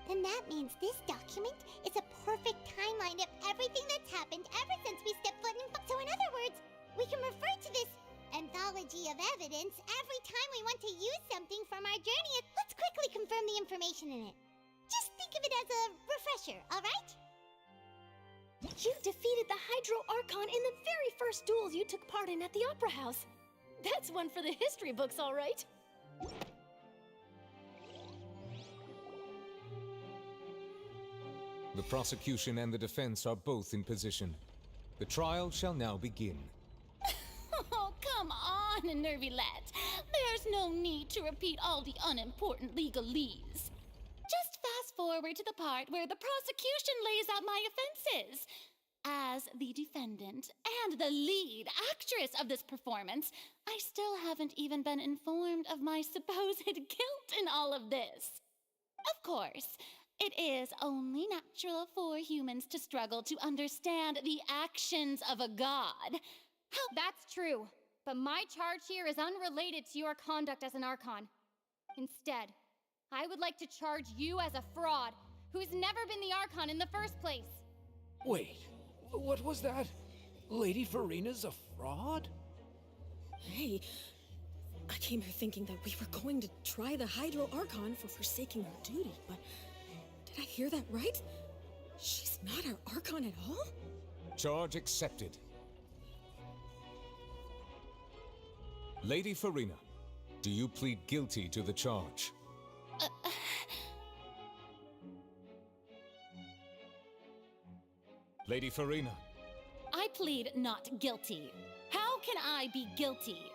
then that means this document is a perfect timeline of everything that's happened ever since we stepped foot in... So in other words, we can refer to this anthology of evidence every time we want to use something from our journey. Let's quickly confirm the information in it. Just think of it as a refresher, alright? You defeated the Hydro Archon in the very first duel you took part in at the Opera House. That's one for the history books, all right. The prosecution and the defense are both in position. The trial shall now begin. Oh, come on, Nervilette. There's no need to repeat all the unimportant legalese. Just fast forward to the part where the prosecution lays out my offenses. As the defendant and the lead actress of this performance, I still haven't even been informed of my supposed guilt in all of this. Of course, it is only natural for humans to struggle to understand the actions of a god. That's true, but my charge here is unrelated to your conduct as an Archon. Instead, I would like to charge you as a fraud who's never been the Archon in the first place. Wait, what was that? Lady Farina's a fraud? Hey, I came here thinking that we were going to try the Hydro Archon for forsaking her duty, but did I hear that right? She's not our Archon at all? Charge accepted. Lady Farina, do you plead guilty to the charge? Lady Farina. I plead not guilty. How can I be guilty?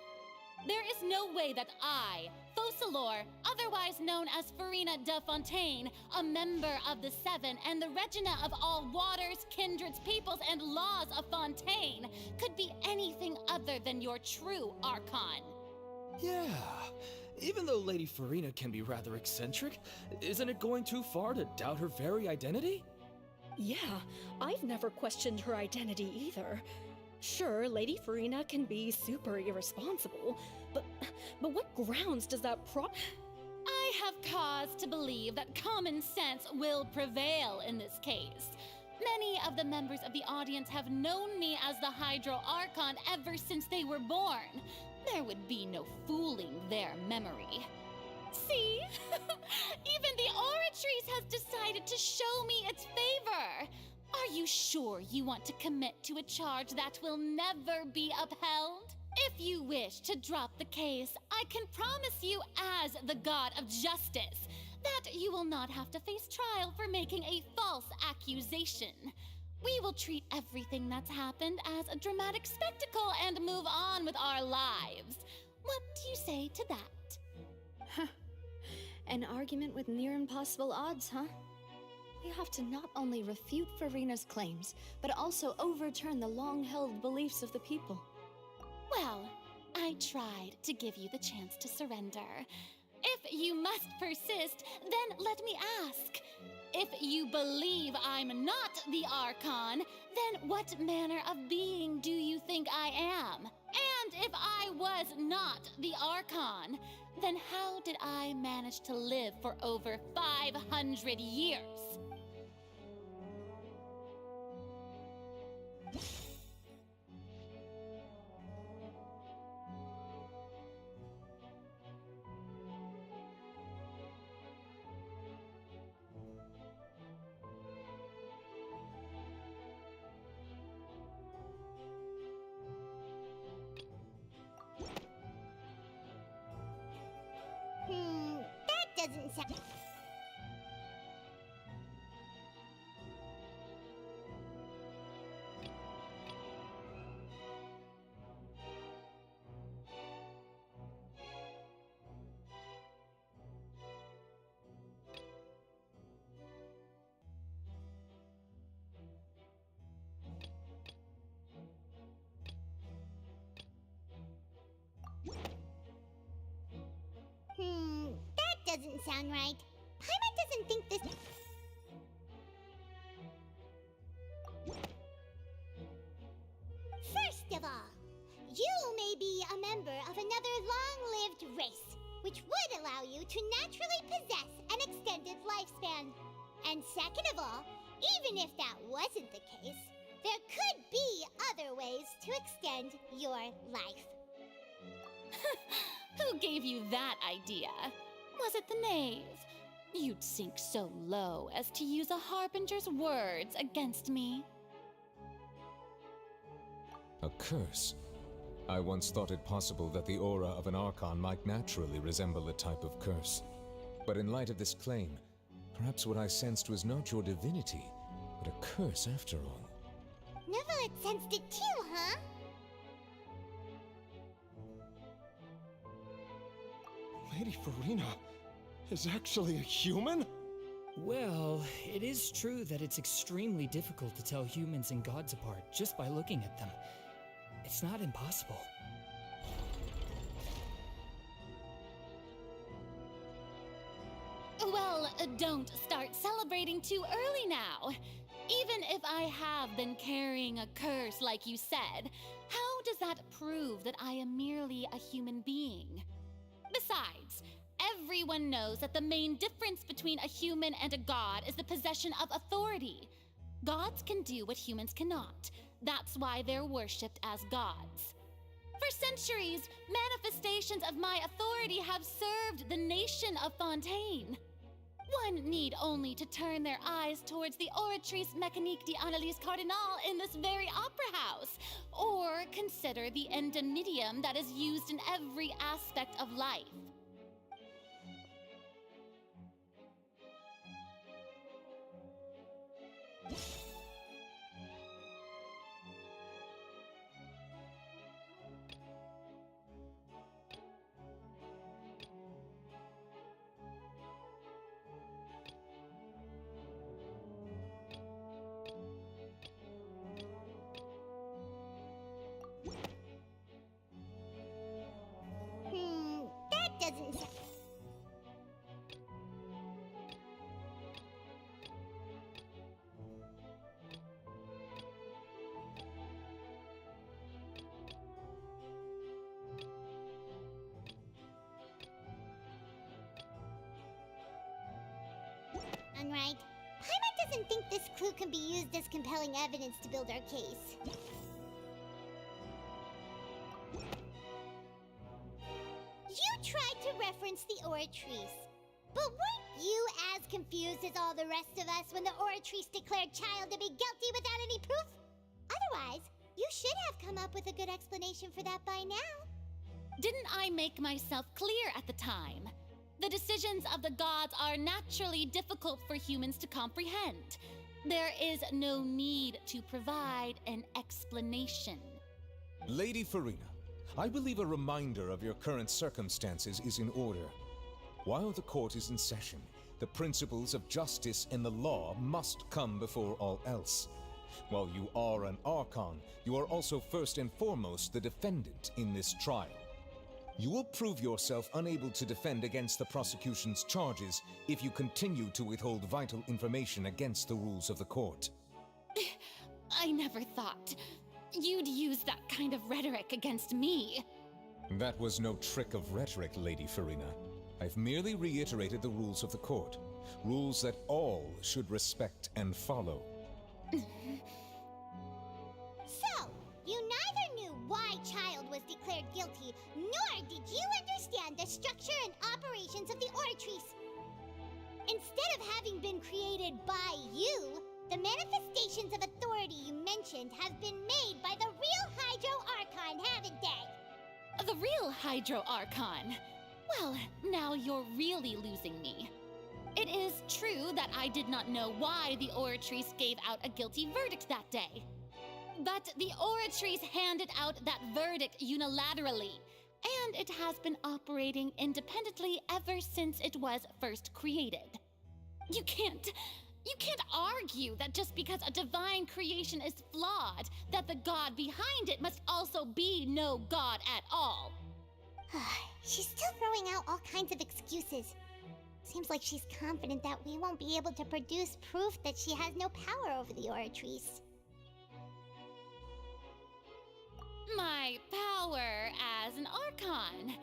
There is no way that I, Focalor, otherwise known as Farina de Fontaine, a member of the Seven and the Regina of all waters, kindreds, peoples, and laws of Fontaine, could be anything other than your true Archon. Yeah, even though Lady Farina can be rather eccentric, isn't it going too far to doubt her very identity? Yeah, I've never questioned her identity either. Sure, Lady Farina can be super irresponsible, but what grounds does that I have cause to believe that common sense will prevail in this case. Many of the members of the audience have known me as the Hydro Archon ever since they were born. There would be no fooling their memory. See? Even the Oratrice has decided to show me its favor. Are you sure you want to commit to a charge that will never be upheld? If you wish to drop the case, I can promise you as the God of Justice that you will not have to face trial for making a false accusation. We will treat everything that's happened as a dramatic spectacle and move on with our lives. What do you say to that? An argument with near impossible odds, huh? We have to not only refute Farina's claims, but also overturn the long-held beliefs of the people. Well, I tried to give you the chance to surrender. If you must persist, then let me ask. If you believe I'm not the Archon, then what manner of being do you think I am? And if I was not the Archon, then how did I manage to live for over 500 years? That doesn't sound... that doesn't sound right. Paimon doesn't think this... First of all, you may be a member of another long-lived race, which would allow you to naturally possess an extended lifespan. And second of all, even if that wasn't the case, there could be other ways to extend your life. Who gave you that idea? Was it the knave? You'd sink so low as to use a harbinger's words against me. A curse? I once thought it possible that the aura of an Archon might naturally resemble a type of curse. But in light of this claim, perhaps what I sensed was not your divinity, but a curse after all. Neverlet sensed it too, huh? Lady Farina is actually a human? Well, it is true that it's extremely difficult to tell humans and gods apart just by looking at them. It's not impossible. Well, don't start celebrating too early now. Even if I have been carrying a curse like you said, how does that prove that I am merely a human being? Besides, everyone knows that the main difference between a human and a god is the possession of authority. Gods can do what humans cannot. That's why they're worshipped as gods. For centuries, manifestations of my authority have served the nation of Fontaine. One need only to turn their eyes towards the Oratrice Mécanique d'Analyse Cardinal in this very opera house, or consider the endemidium that is used in every aspect of life. That doesn't sound... one, right? Paimon doesn't think this clue can be used as compelling evidence to build our case. You tried to reference the Oratrice. But weren't you as confused as all the rest of us when the Oratrice declared Child to be guilty without any proof? Otherwise, you should have come up with a good explanation for that by now. Didn't I make myself clear at the time? The decisions of the gods are naturally difficult for humans to comprehend. There is no need to provide an explanation. Lady Farina, I believe a reminder of your current circumstances is in order. While the court is in session, the principles of justice and the law must come before all else. While you are an Archon, you are also first and foremost the defendant in this trial. You will prove yourself unable to defend against the prosecution's charges if you continue to withhold vital information against the rules of the court. I never thought you'd use that kind of rhetoric against me. That was no trick of rhetoric, Lady Farina. I've merely reiterated the rules of the court. Rules that all should respect and follow. So, you neither knew why Child was declared guilty, nor did you understand the structure and operations of the Oratrice. Instead of having been created by you, the manifestations of authority you mentioned have been made by the real Hydro Archon, haven't they? The real Hydro Archon? Well, now you're really losing me. It is true that I did not know why the Oratrice gave out a guilty verdict that day. But the Oratrice handed out that verdict unilaterally, and it has been operating independently ever since it was first created. You can't argue that just because a divine creation is flawed, that the god behind it must also be no god at all. She's still throwing out all kinds of excuses. Seems like she's confident that we won't be able to produce proof that she has no power over the Oratrice. My power as an Archon.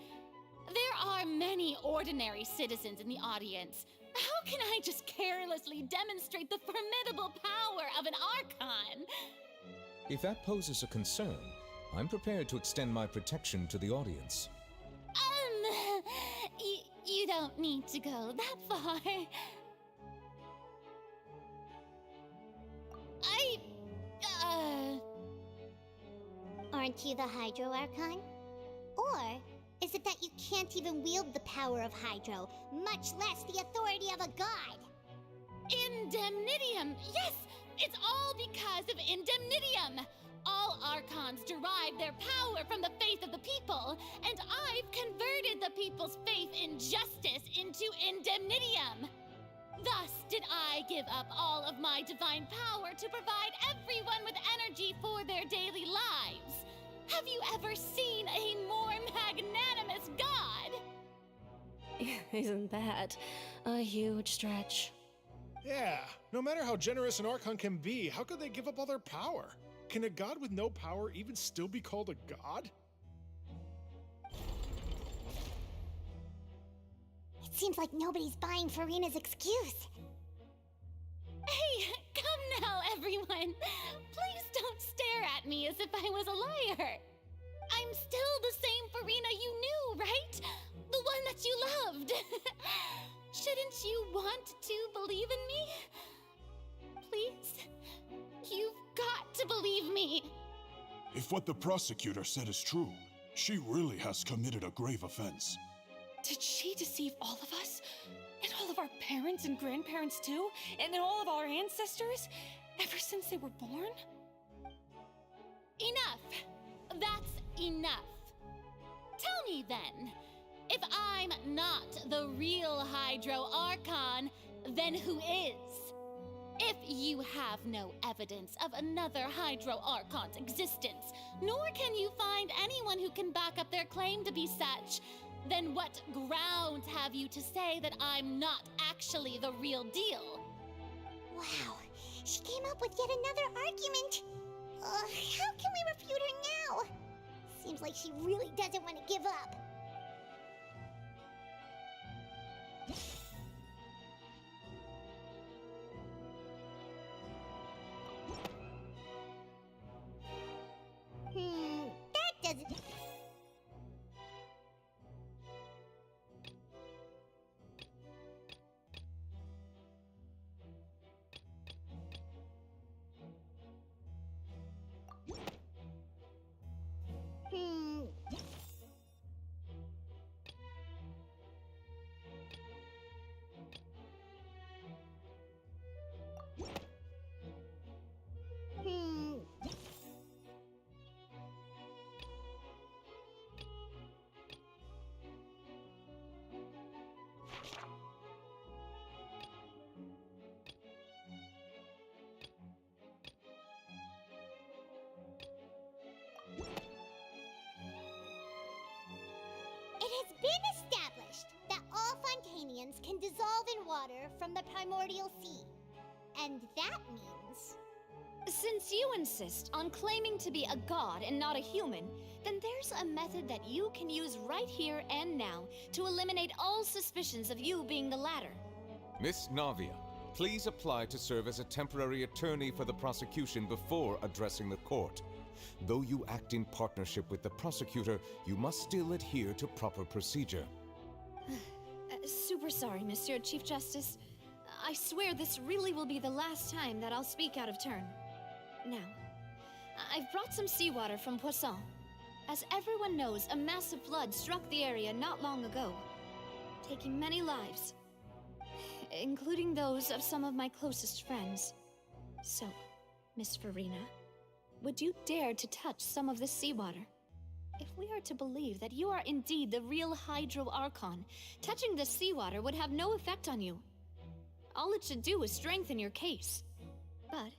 There are many ordinary citizens in the audience. How can I just carelessly demonstrate the formidable power of an Archon? If that poses a concern, I'm prepared to extend my protection to the audience. You don't need to go that far. Aren't you the Hydro Archon? Or is it that you can't even wield the power of Hydro, much less the authority of a god? Indemnitium! Yes! It's all because of Indemnitium! All Archons derive their power from the faith of the people, and I've converted the people's faith in justice into Indemnitium! Thus did I give up all of my divine power to provide everyone with energy for their daily lives. Have you ever seen a more magnanimous god? Isn't that a huge stretch? Yeah, no matter how generous an Archon can be, how could they give up all their power? Can a god with no power even still be called a god? It seems like nobody's buying Farina's excuse. Hey, come now, everyone. Please don't stare at me as if I was a liar. I'm still the same Farina you knew, right? The one that you loved. Shouldn't you want to believe in me? Please, you've got to believe me. If what the prosecutor said is true, she really has committed a grave offense. Did she deceive all of us? And all of our parents and grandparents too? And all of our ancestors? Ever since they were born? Enough. That's enough. Tell me then, if I'm not the real Hydro Archon, then who is? If you have no evidence of another Hydro Archon's existence, nor can you find anyone who can back up their claim to be such, then what grounds have you to say that I'm not actually the real deal? Wow, she came up with yet another argument. How can we refute her now? Seems like she really doesn't want to give up. Arconians can dissolve in water from the primordial sea. And that means... Since you insist on claiming to be a god and not a human, then there's a method that you can use right here and now to eliminate all suspicions of you being the latter. Miss Navia, please apply to serve as a temporary attorney for the prosecution before addressing the court. Though you act in partnership with the prosecutor, you must still adhere to proper procedure. Super sorry, Monsieur Chief Justice. I swear this really will be the last time that I'll speak out of turn. Now, I've brought some seawater from Poisson. As everyone knows, a massive flood struck the area not long ago, taking many lives, including those of some of my closest friends. So, Miss Farina, would you dare to touch some of this seawater? If we are to believe that you are indeed the real Hydro Archon, touching this seawater would have no effect on you. All it should do is strengthen your case. But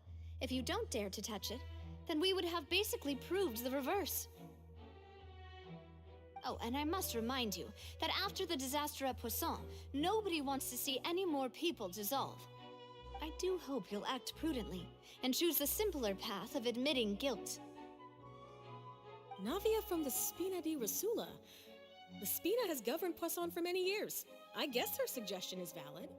if you don't dare to touch it, then we would have basically proved the reverse. Oh, and I must remind you that after the disaster at Poisson, nobody wants to see any more people dissolve. I do hope you'll act prudently and choose the simpler path of admitting guilt. Navia from the Spina di Rasula. The Spina has governed Poisson for many years. I guess her suggestion is valid.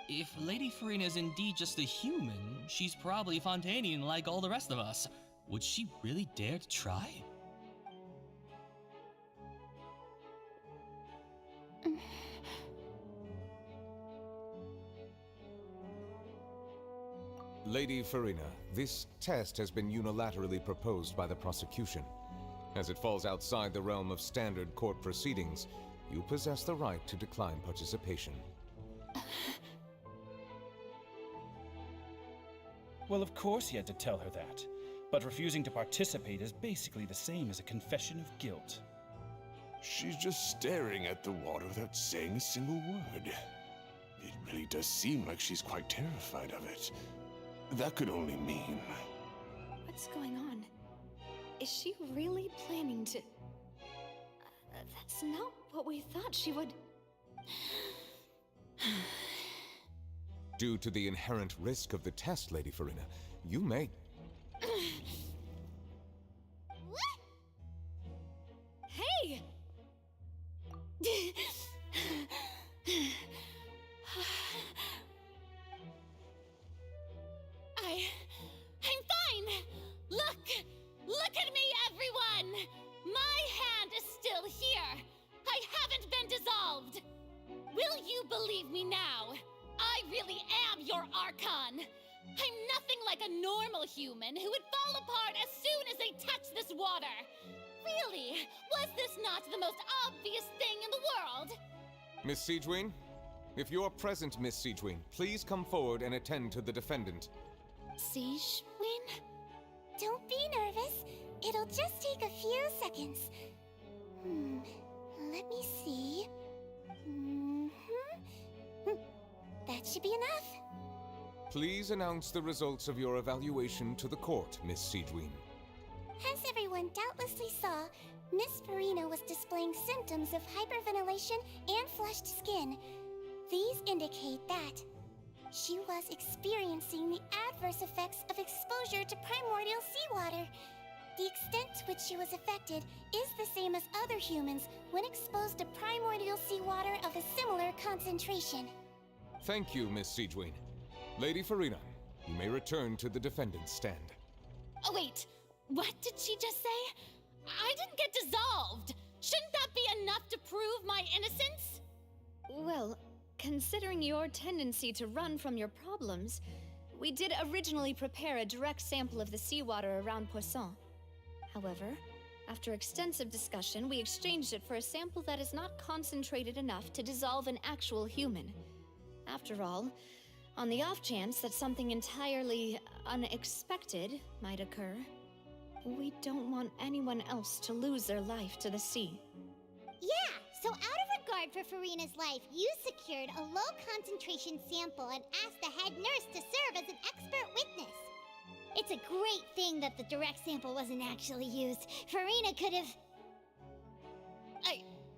If Lady Farina is indeed just a human, she's probably Fontanian like all the rest of us. Would she really dare to try? Lady Farina, this test has been unilaterally proposed by the prosecution. As it falls outside the realm of standard court proceedings, you possess the right to decline participation. Well, of course he had to tell her that. But refusing to participate is basically the same as a confession of guilt. She's just staring at the water without saying a single word. It really does seem like she's quite terrified of it. That could only mean... What's going on? Is she really planning to... that's not what we thought she would... Due to the inherent risk of the test, Lady Farina, you may... Hey! I'm fine! Look at me, everyone! My hand is still here! I haven't been dissolved! Will you believe me now? I really am your Archon! I'm nothing like a normal human who would fall apart as soon as they touch this water! Really? Was this not the most obvious thing in the world? Miss Siegewin? If you're present, Miss Siegewin, please come forward and attend to the defendant. Siegewin? Don't be nervous. It'll just take a few seconds. Let me see. That should be enough. Please announce the results of your evaluation to the court, Miss Siegewin. As everyone doubtlessly saw, Miss Farina was displaying symptoms of hyperventilation and flushed skin. These indicate that she was experiencing the adverse effects of exposure to primordial seawater. The extent to which she was affected is the same as other humans when exposed to primordial seawater of a similar concentration. Thank you, Miss Siegewin. Lady Farina, you may return to the defendant's stand. Oh wait, what did she just say? I didn't get dissolved! Shouldn't that be enough to prove my innocence? Well, considering your tendency to run from your problems, we did originally prepare a direct sample of the seawater around Poisson. However, after extensive discussion, we exchanged it for a sample that is not concentrated enough to dissolve an actual human. After all, on the off chance that something entirely unexpected might occur, we don't want anyone else to lose their life to the sea. Yeah, so out of regard for Farina's life, you secured a low-concentration sample and asked the head nurse to serve as an expert witness. It's a great thing that the direct sample wasn't actually used. Farina could have...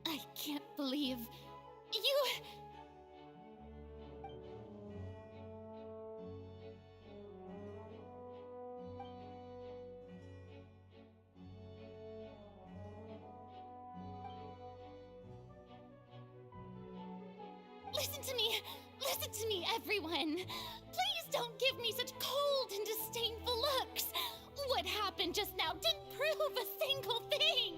I can't believe Listen to me! Listen to me, everyone! Please don't give me such cold and disdainful looks! What happened just now didn't prove a single thing!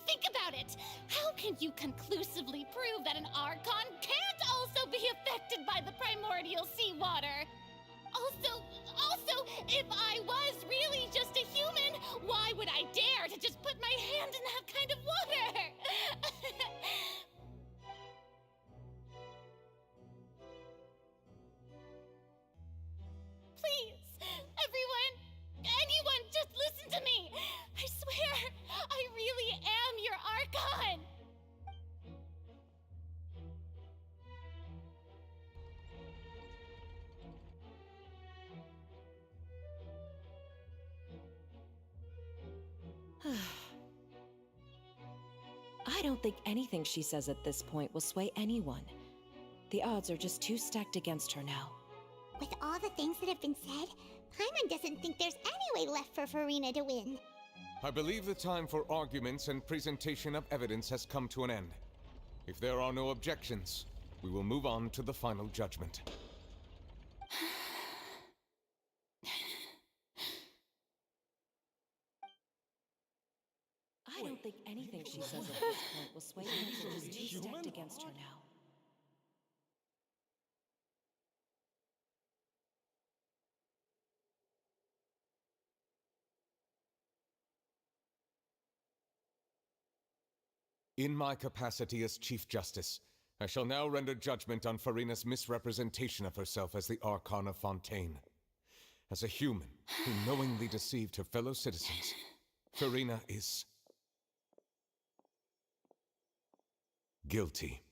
Think about it! How can you conclusively prove that an Archon can't also be affected by the primordial seawater? Also, if I was really just a human, why would I dare to just put my hand in that kind of water? Please, everyone, anyone, just listen to me! I swear, I really am your Archon! I don't think anything she says at this point will sway anyone. The odds are just too stacked against her now. With all the things that have been said, Paimon doesn't think there's any way left for Farina to win. I believe the time for arguments and presentation of evidence has come to an end. If there are no objections, we will move on to the final judgment. I don't think anything she says at this point will sway anyone. She's too stacked against her now. In my capacity as Chief Justice, I shall now render judgment on Farina's misrepresentation of herself as the Archon of Fontaine. As a human who knowingly deceived her fellow citizens, Farina is guilty.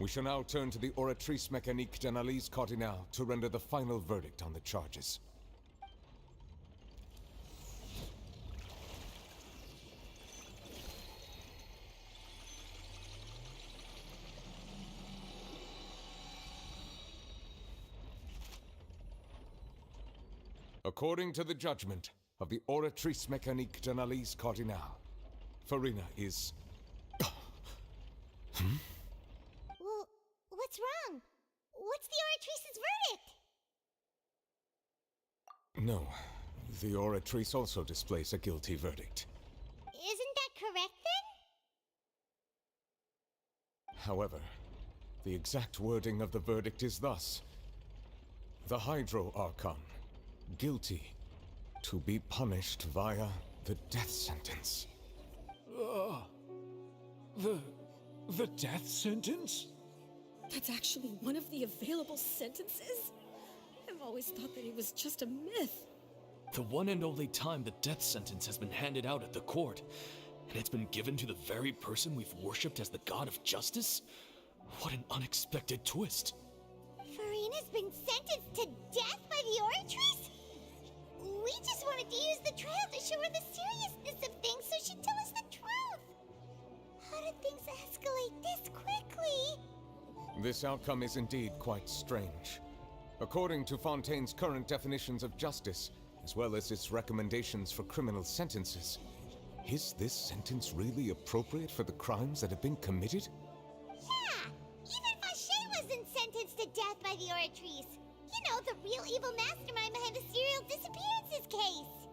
We shall now turn to the Oratrice Mécanique d'Analyse Cardinale to render the final verdict on the charges. According to the judgment of the Oratrice Mécanique d'Analyse Cardinale, Farina is... Well, what's wrong? What's the Oratrice's verdict? No, the Oratrice also displays a guilty verdict. Isn't that correct then? However, the exact wording of the verdict is thus: the Hydro Archon, guilty, to be punished via the death sentence. The death sentence? That's actually one of the available sentences? I've always thought that it was just a myth. The one and only time the death sentence has been handed out at the court, and it's been given to the very person we've worshipped as the god of justice? What an unexpected twist. Farina's been sentenced to death by the Oratrice? We just wanted to use the trial to show her the seriousness of things so she'd tell us the truth. How did things escalate this quickly? This outcome is indeed quite strange. According to Fontaine's current definitions of justice, as well as its recommendations for criminal sentences, is this sentence really appropriate for the crimes that have been committed? Yeah! Even Fache wasn't sentenced to death by the Oratrice. You know, the real evil mastermind behind the serial disappearances case.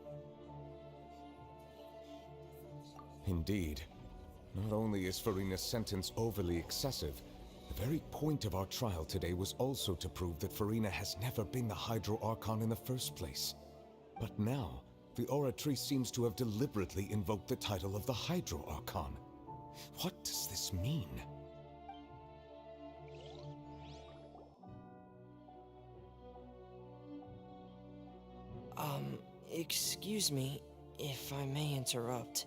Indeed. Not only is Farina's sentence overly excessive, the very point of our trial today was also to prove that Farina has never been the Hydro Archon in the first place. But now, the Oratrice seems to have deliberately invoked the title of the Hydro Archon. What does this mean? Excuse me, if I may interrupt.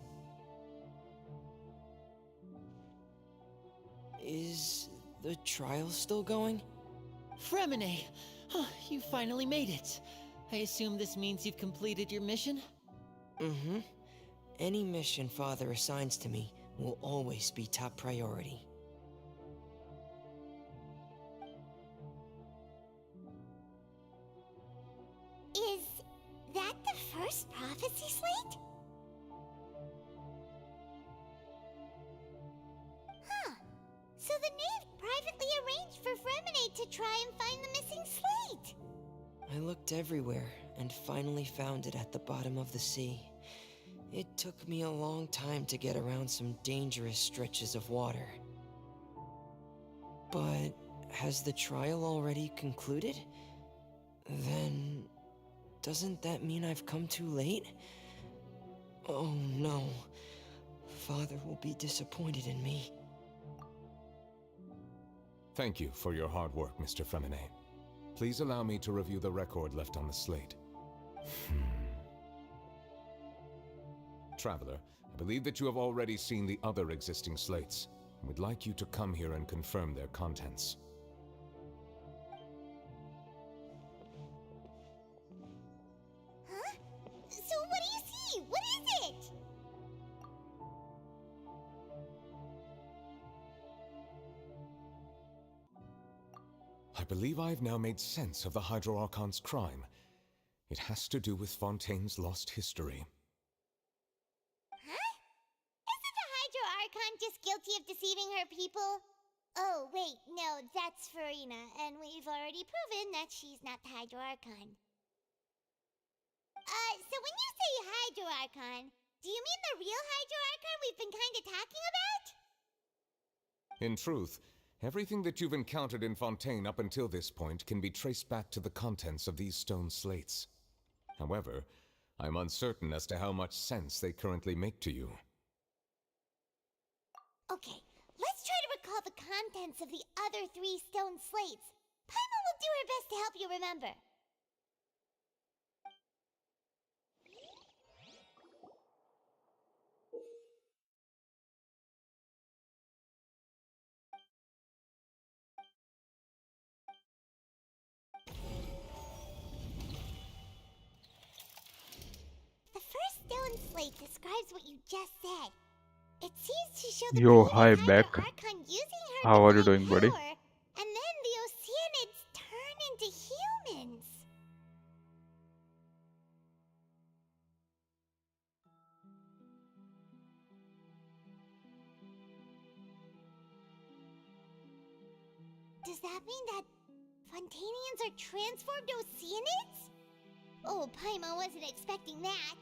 Is the trial still going? Fremine! You finally made it. I assume this means you've completed your mission? Mm-hmm. Any mission Father assigns to me will always be top priority. Is that the first prophecy slate? Huh. So the knave privately arranged for Fremine to try and find the missing slate. I looked everywhere and finally found it at the bottom of the sea. It took me a long time to get around some dangerous stretches of water. But has the trial already concluded? Then doesn't that mean I've come too late? Oh no. Father will be disappointed in me. Thank you for your hard work, Mr. Fremine. Please allow me to review the record left on the slate. Traveler, I believe that you have already seen the other existing slates, and would like you to come here and confirm their contents. Huh? So what do you see? What is it? I believe I've now made sense of the Hydro Archon's crime. It has to do with Fontaine's lost history. Huh? Isn't the Hydro Archon just guilty of deceiving her people? Oh, wait, no, that's Farina, and we've already proven that she's not the Hydro Archon. So when you say Hydro Archon, do you mean the real Hydro Archon we've been kinda talking about? In truth, everything that you've encountered in Fontaine up until this point can be traced back to the contents of these stone slates. However, I'm uncertain as to how much sense they currently make to you. Okay, let's try to recall the contents of the other 3 stone slates. Paimon will do her best to help you remember. The first stone slate describes what you just said. It seems to show the Yo, Primo hi Hydro back. Archon using her How are you divine doing, buddy? power, and then the Oceanids turn into humans. Does that mean that Fontanians are transformed Oceanids? Oh, Paimon wasn't expecting that.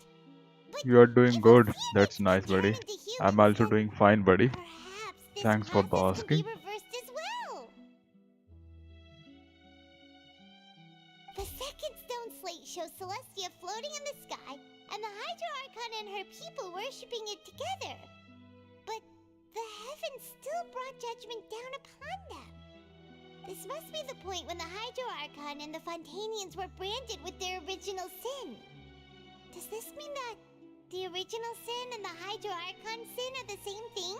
But You are doing if good. Oceanids That's can nice, turn buddy. into humans, I'm also then doing fine, buddy. perhaps this Thanks for the process can be asking. reversed as well. The second stone slate shows Celestia floating in the sky, and the Hydro Archon and her people worshipping it together. But the heavens still brought judgment down upon them. This must be the point when the Hydro Archon and the Fontanians were branded with their original sin. Does this mean that the original sin and the Hydro Archon sin are the same thing?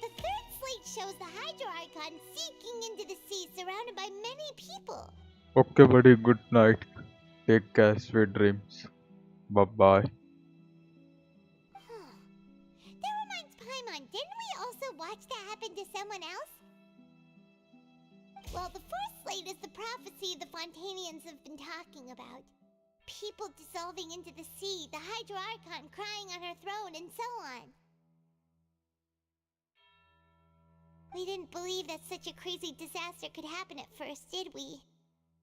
The third slate shows the Hydro Archon sinking into the sea surrounded by many people. Okay, buddy. Good night. Take care. Sweet dreams. Bye bye. That reminds Paimon, didn't we also watch that happen to someone else? Well, the fourth slate is the prophecy the Fontanians have been talking about. People dissolving into the sea, the Hydro Archon crying on her throne, and so on. We didn't believe that such a crazy disaster could happen at first, did we?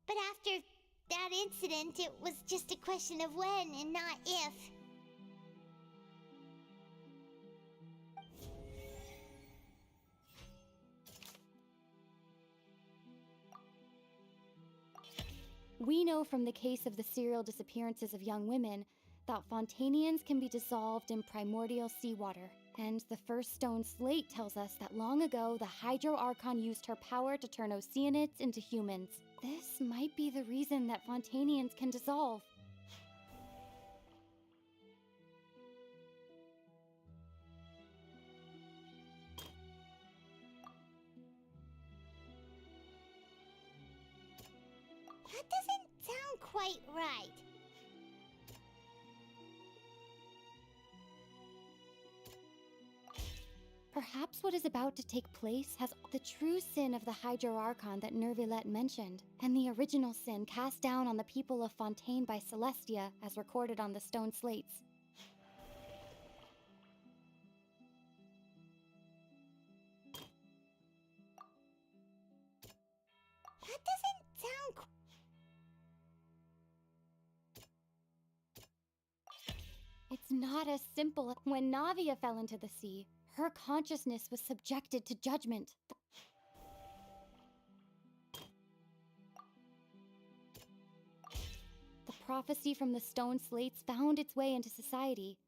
But after that incident, it was just a question of when and not if. We know from the case of the serial disappearances of young women that Fontanians can be dissolved in primordial seawater. And the first stone slate tells us that long ago, the Hydro Archon used her power to turn Oceanids into humans. This might be the reason that Fontanians can dissolve. That doesn't sound quite right. Perhaps what is about to take place has the true sin of the Hydro Archon that Nervilet mentioned, and the original sin cast down on the people of Fontaine by Celestia, as recorded on the stone slates. That doesn't sound. It's not as simple. When Navia fell into the sea, her consciousness was subjected to judgment. The prophecy from the stone slates found its way into society,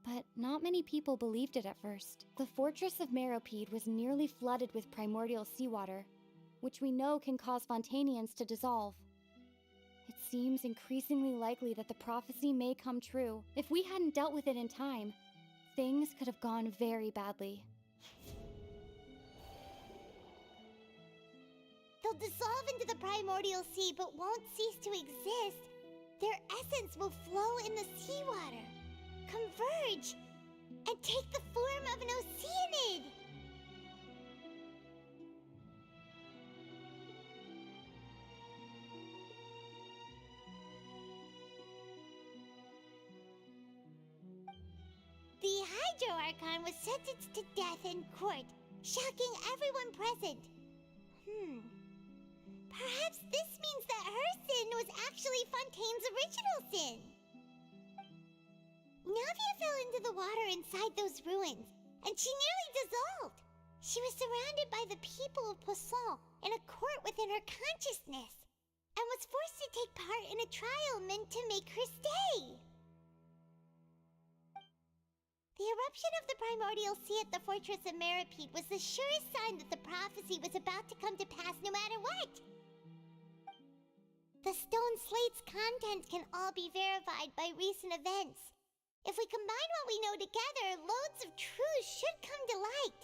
but not many people believed it at first. The fortress of Meropide was nearly flooded with primordial seawater, which we know can cause Fontainians to dissolve. It seems increasingly likely that the prophecy may come true. If we hadn't dealt with it in time, things could have gone very badly. They'll dissolve into the primordial sea but won't cease to exist. Their essence will flow in the seawater, converge, and take the form of an oceanid. The Hydro Archon was sentenced to death in court, shocking everyone present. Perhaps this means that her sin was actually Fontaine's original sin. Navia fell into the water inside those ruins, and she nearly dissolved. She was surrounded by the people of Poisson in a court within her consciousness, and was forced to take part in a trial meant to make her stay. The eruption of the primordial sea at the fortress of Meropide was the surest sign that the prophecy was about to come to pass no matter what. The stone slate's contents can all be verified by recent events. If we combine what we know together, loads of truths should come to light.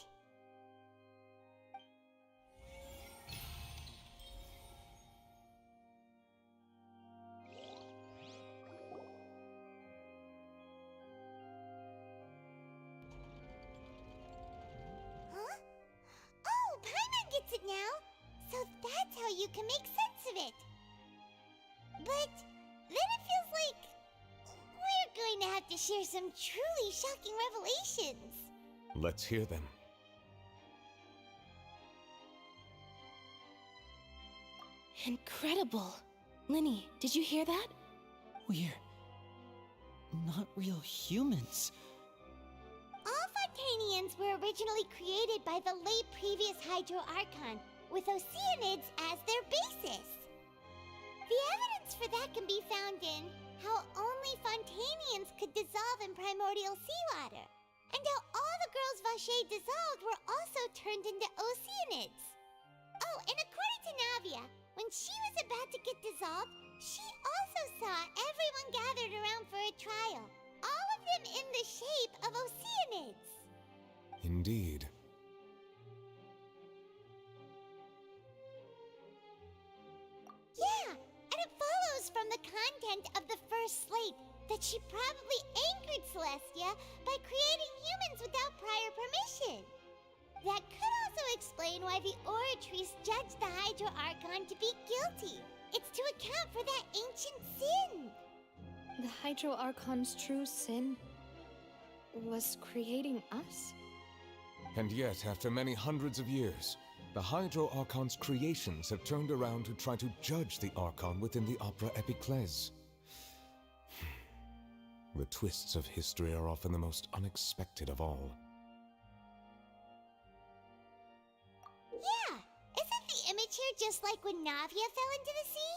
Huh? Oh, Paimon gets it now! So that's how you can make sense of it! But then it feels like we're going to have to share some truly shocking revelations. Let's hear them. Incredible. Linny, did you hear that? We're not real humans. All Fontainians were originally created by the late previous Hydro Archon, with Oceanids as their basis. The evidence for that can be found in how only Fontainians could dissolve in primordial seawater, and how all the girls Vacher dissolved were also turned into Oceanids. Oh, and according to Navia, when she was about to get dissolved, she also saw everyone gathered around for a trial, all of them in the shape of Oceanids. Indeed. Yeah, and it follows from the content of the first slate that she probably angered Celestia by creating humans without prior permission. That could also explain why the Oratrice judged the Hydro Archon to be guilty. It's to account for that ancient sin. The Hydro Archon's true sin was creating us? And yet, after many hundreds of years, the Hydro Archon's creations have turned around to try to judge the Archon within the Opera Epiclese. The twists of history are often the most unexpected of all. Yeah, isn't the image here just like when Navia fell into the sea?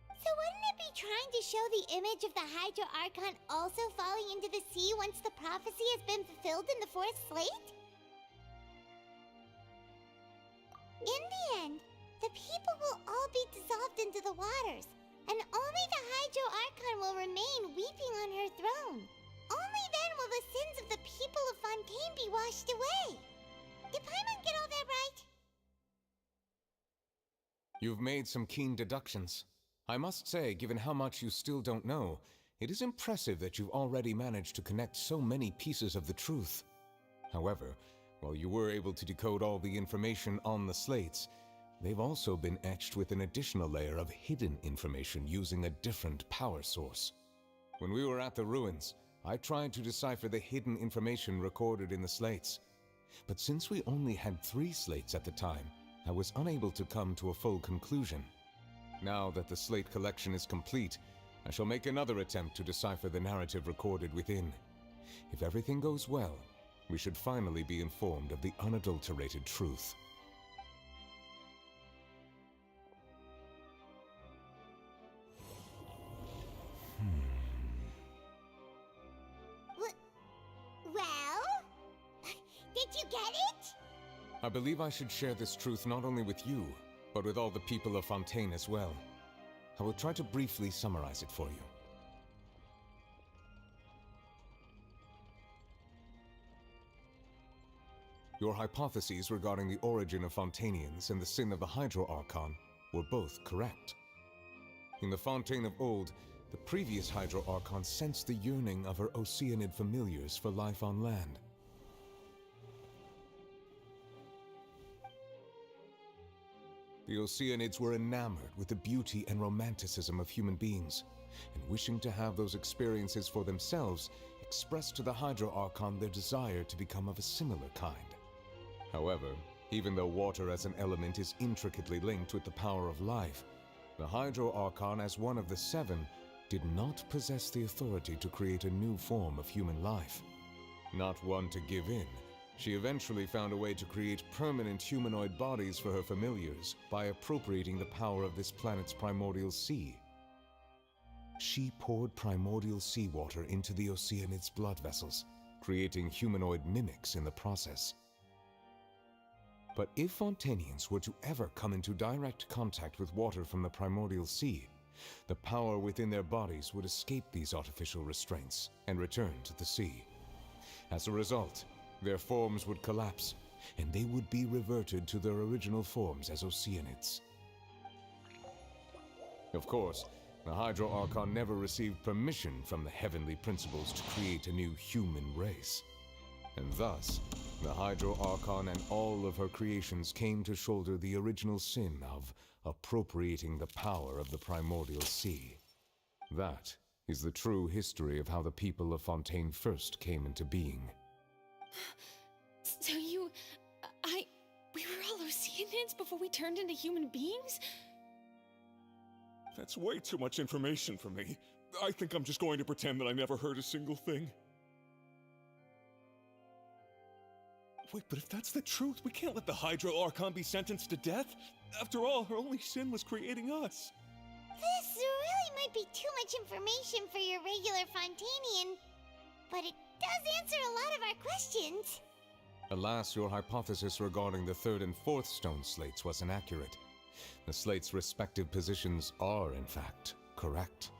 So wouldn't it be trying to show the image of the Hydro Archon also falling into the sea once the prophecy has been fulfilled in the fourth slate? In the end, the people will all be dissolved into the waters, and only the Hydro Archon will remain weeping on her throne. Only then will the sins of the people of Fontaine be washed away. Did Paimon get all that right? You've made some keen deductions. I must say, given how much you still don't know, It is impressive that you've already managed to connect so many pieces of the truth. However, while you were able to decode all the information on the slates, they've also been etched with an additional layer of hidden information using a different power source. When we were at the ruins, I tried to decipher the hidden information recorded in the slates. But since we only had 3 slates at the time, I was unable to come to a full conclusion. Now that the slate collection is complete, I shall make another attempt to decipher the narrative recorded within. If everything goes well, we should finally be informed of the unadulterated truth. Well? Did you get it? I believe I should share this truth not only with you, but with all the people of Fontaine as well. I will try to briefly summarize it for you. Your hypotheses regarding the origin of Fontainians and the sin of the Hydro Archon were both correct. In the Fontaine of old, the previous Hydro Archon sensed the yearning of her Oceanid familiars for life on land. The Oceanids were enamored with the beauty and romanticism of human beings, and wishing to have those experiences for themselves, expressed to the Hydro Archon their desire to become of a similar kind. However, even though water as an element is intricately linked with the power of life, the Hydro Archon, as one of the 7, did not possess the authority to create a new form of human life. Not one to give in, she eventually found a way to create permanent humanoid bodies for her familiars by appropriating the power of this planet's primordial sea. She poured primordial seawater into the Oceanids' blood vessels, creating humanoid mimics in the process. But if Fontainians were to ever come into direct contact with water from the primordial sea, the power within their bodies would escape these artificial restraints and return to the sea. As a result, their forms would collapse, and they would be reverted to their original forms as Oceanids. Of course, the Hydro Archon never received permission from the heavenly principles to create a new human race. And thus, the Hydro Archon and all of her creations came to shoulder the original sin of appropriating the power of the primordial sea. That is the true history of how the people of Fontaine first came into being. So we were all Oceanids before we turned into human beings? That's way too much information for me. I think I'm just going to pretend that I never heard a single thing. Wait, but if that's the truth, we can't let the Hydro Archon be sentenced to death. After all, her only sin was creating us. This really might be too much information for your regular Fontainian, but it does answer a lot of our questions. Alas, your hypothesis regarding the 3rd and 4th stone slates was inaccurate. The slates' respective positions are, in fact, correct.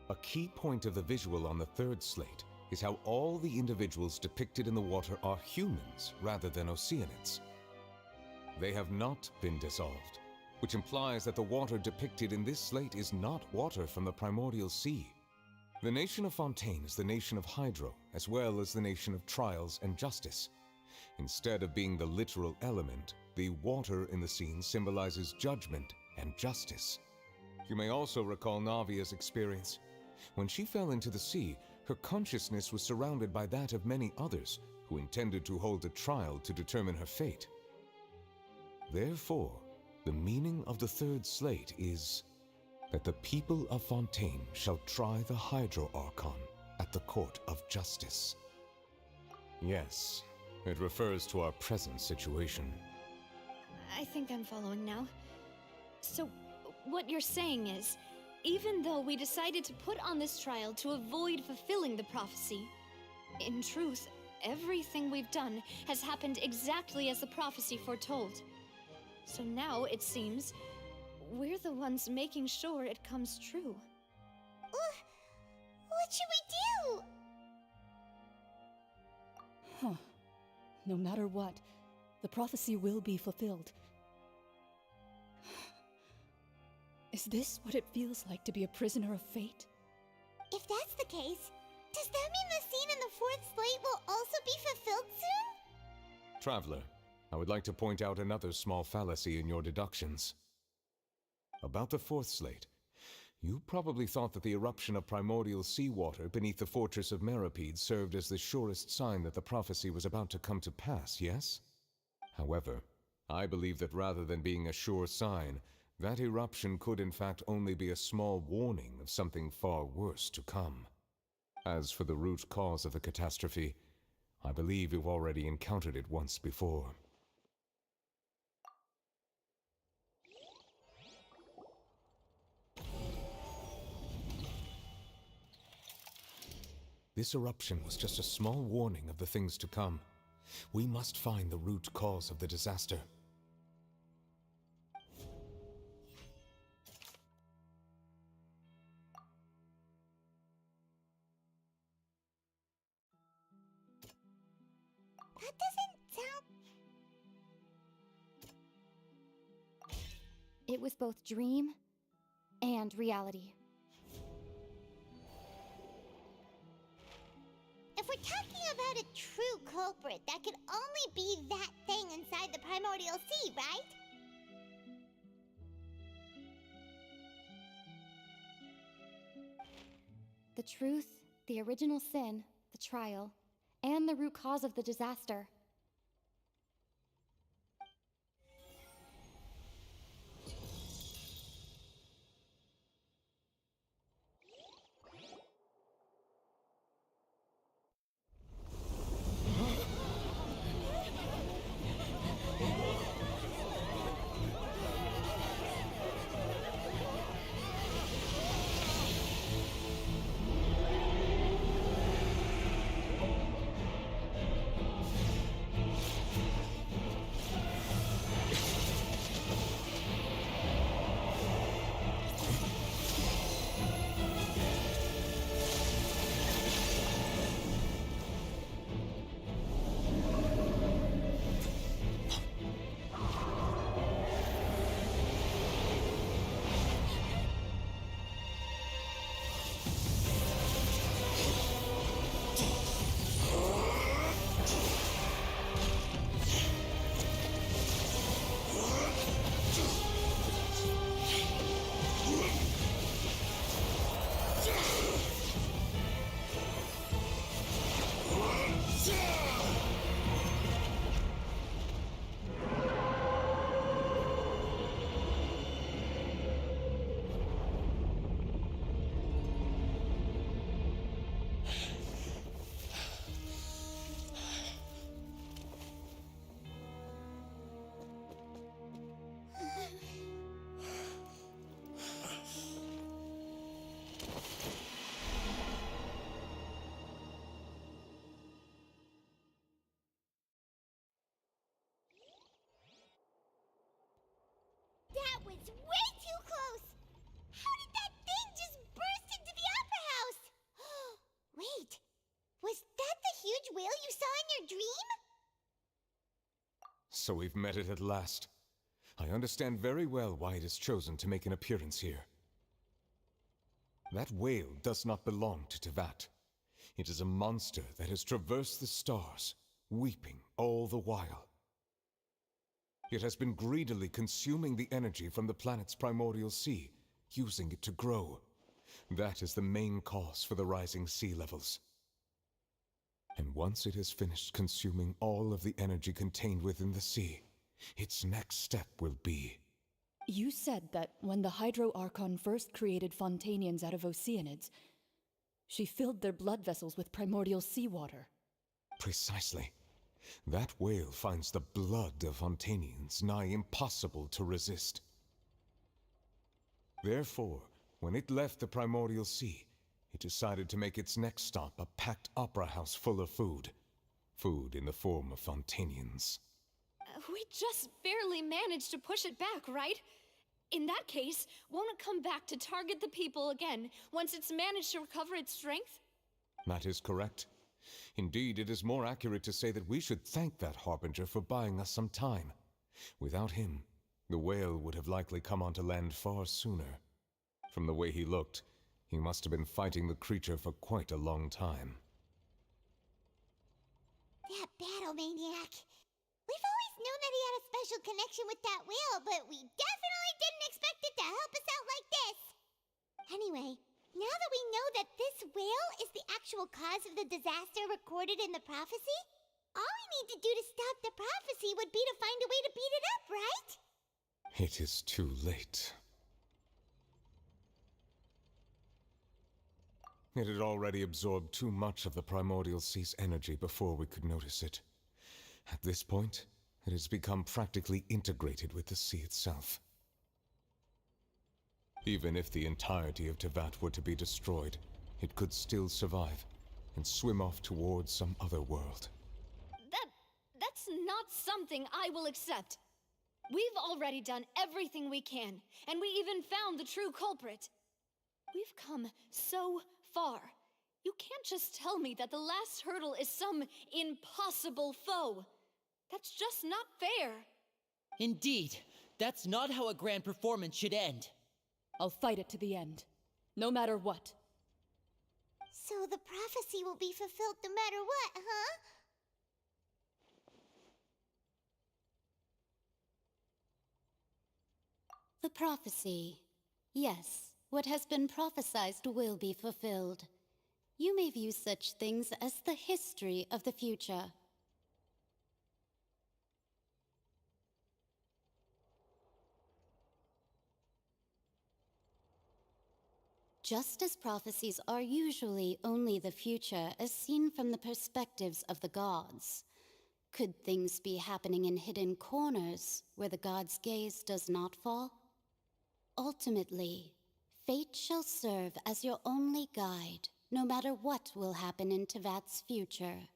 A key point of the visual on the 3rd slate is how all the individuals depicted in the water are humans rather than Oceanids. They have not been dissolved, which implies that the water depicted in this slate is not water from the primordial sea. The nation of Fontaine is the nation of Hydro, as well as the nation of trials and justice. Instead of being the literal element, the water in the scene symbolizes judgment and justice. You may also recall Navia's experience. When she fell into the sea, her consciousness was surrounded by that of many others who intended to hold a trial to determine her fate. Therefore, the meaning of the 3rd slate is that the people of Fontaine shall try the Hydro Archon at the court of justice. Yes, it refers to our present situation. I think I'm following now. So, what you're saying is, even though we decided to put on this trial to avoid fulfilling the prophecy, in truth, everything we've done has happened exactly as the prophecy foretold. So now, it seems, we're the ones making sure it comes true. What should we do? Huh. No matter what, the prophecy will be fulfilled. Is this what it feels like to be a prisoner of fate? If that's the case, does that mean the scene in the fourth slate will also be fulfilled soon? Traveler, I would like to point out another small fallacy in your deductions. About the fourth slate, you probably thought that the eruption of primordial seawater beneath the fortress of Meripede served as the surest sign that the prophecy was about to come to pass, yes? However, I believe that rather than being a sure sign, that eruption could in fact only be a small warning of something far worse to come. As for the root cause of the catastrophe, I believe you've already encountered it once before. This eruption was just a small warning of the things to come. We must find the root cause of the disaster. That doesn't sound... It was both dream and reality. If we're talking about a true culprit, that could only be that thing inside the primordial sea, right? The truth, the original sin, the trial, and the root cause of the disaster. That was way too close! How did that thing just burst into the opera house? Wait, was that the huge whale you saw in your dream? So we've met it at last. I understand very well why it has chosen to make an appearance here. That whale does not belong to Tevat. It is a monster that has traversed the stars, weeping all the while. It has been greedily consuming the energy from the planet's primordial sea, using it to grow. That is the main cause for the rising sea levels. And once it has finished consuming all of the energy contained within the sea, its next step will be... You said that when the Hydro Archon first created Fontanians out of Oceanids, she filled their blood vessels with primordial seawater. Precisely. That whale finds the blood of Fontanians nigh impossible to resist. Therefore, when it left the primordial sea, it decided to make its next stop a packed opera house full of food. Food in the form of Fontanians. We just barely managed to push it back, right? In that case, won't it come back to target the people again once it's managed to recover its strength? That is correct. Indeed, it is more accurate to say that we should thank that Harbinger for buying us some time. Without him, The whale would have likely come onto land far sooner. From the way he looked, he must have been fighting the creature for quite a long time. That battle maniac. We've always known that he had a special connection with that whale, but we definitely didn't expect it to help us out like this. Anyway, now that we know that this whale is the actual cause of the disaster recorded in the prophecy, all we need to do to stop the prophecy would be to find a way to beat it up, right? It is too late. It had already absorbed too much of the primordial sea's energy before we could notice it. At this point, it has become practically integrated with the sea itself. Even if the entirety of Tevat were to be destroyed, it could still survive and swim off towards some other world. That's not something I will accept. We've already done everything we can, and we even found the true culprit. We've come so far. You can't just tell me that the last hurdle is some impossible foe. That's just not fair. Indeed, that's not how a grand performance should end. I'll fight it to the end, no matter what. So the prophecy will be fulfilled no matter what, huh? The prophecy. Yes, what has been prophesied will be fulfilled. You may view such things as the history of the future. Just as prophecies are usually only the future as seen from the perspectives of the gods, could things be happening in hidden corners where the gods' gaze does not fall? Ultimately, fate shall serve as your only guide, no matter what will happen in Tevat's future.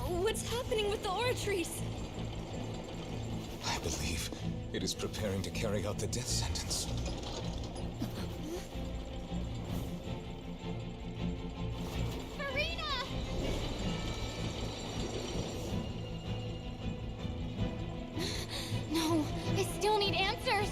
What's happening with the aura trees? I believe it is preparing to carry out the death sentence. No, I still need answers.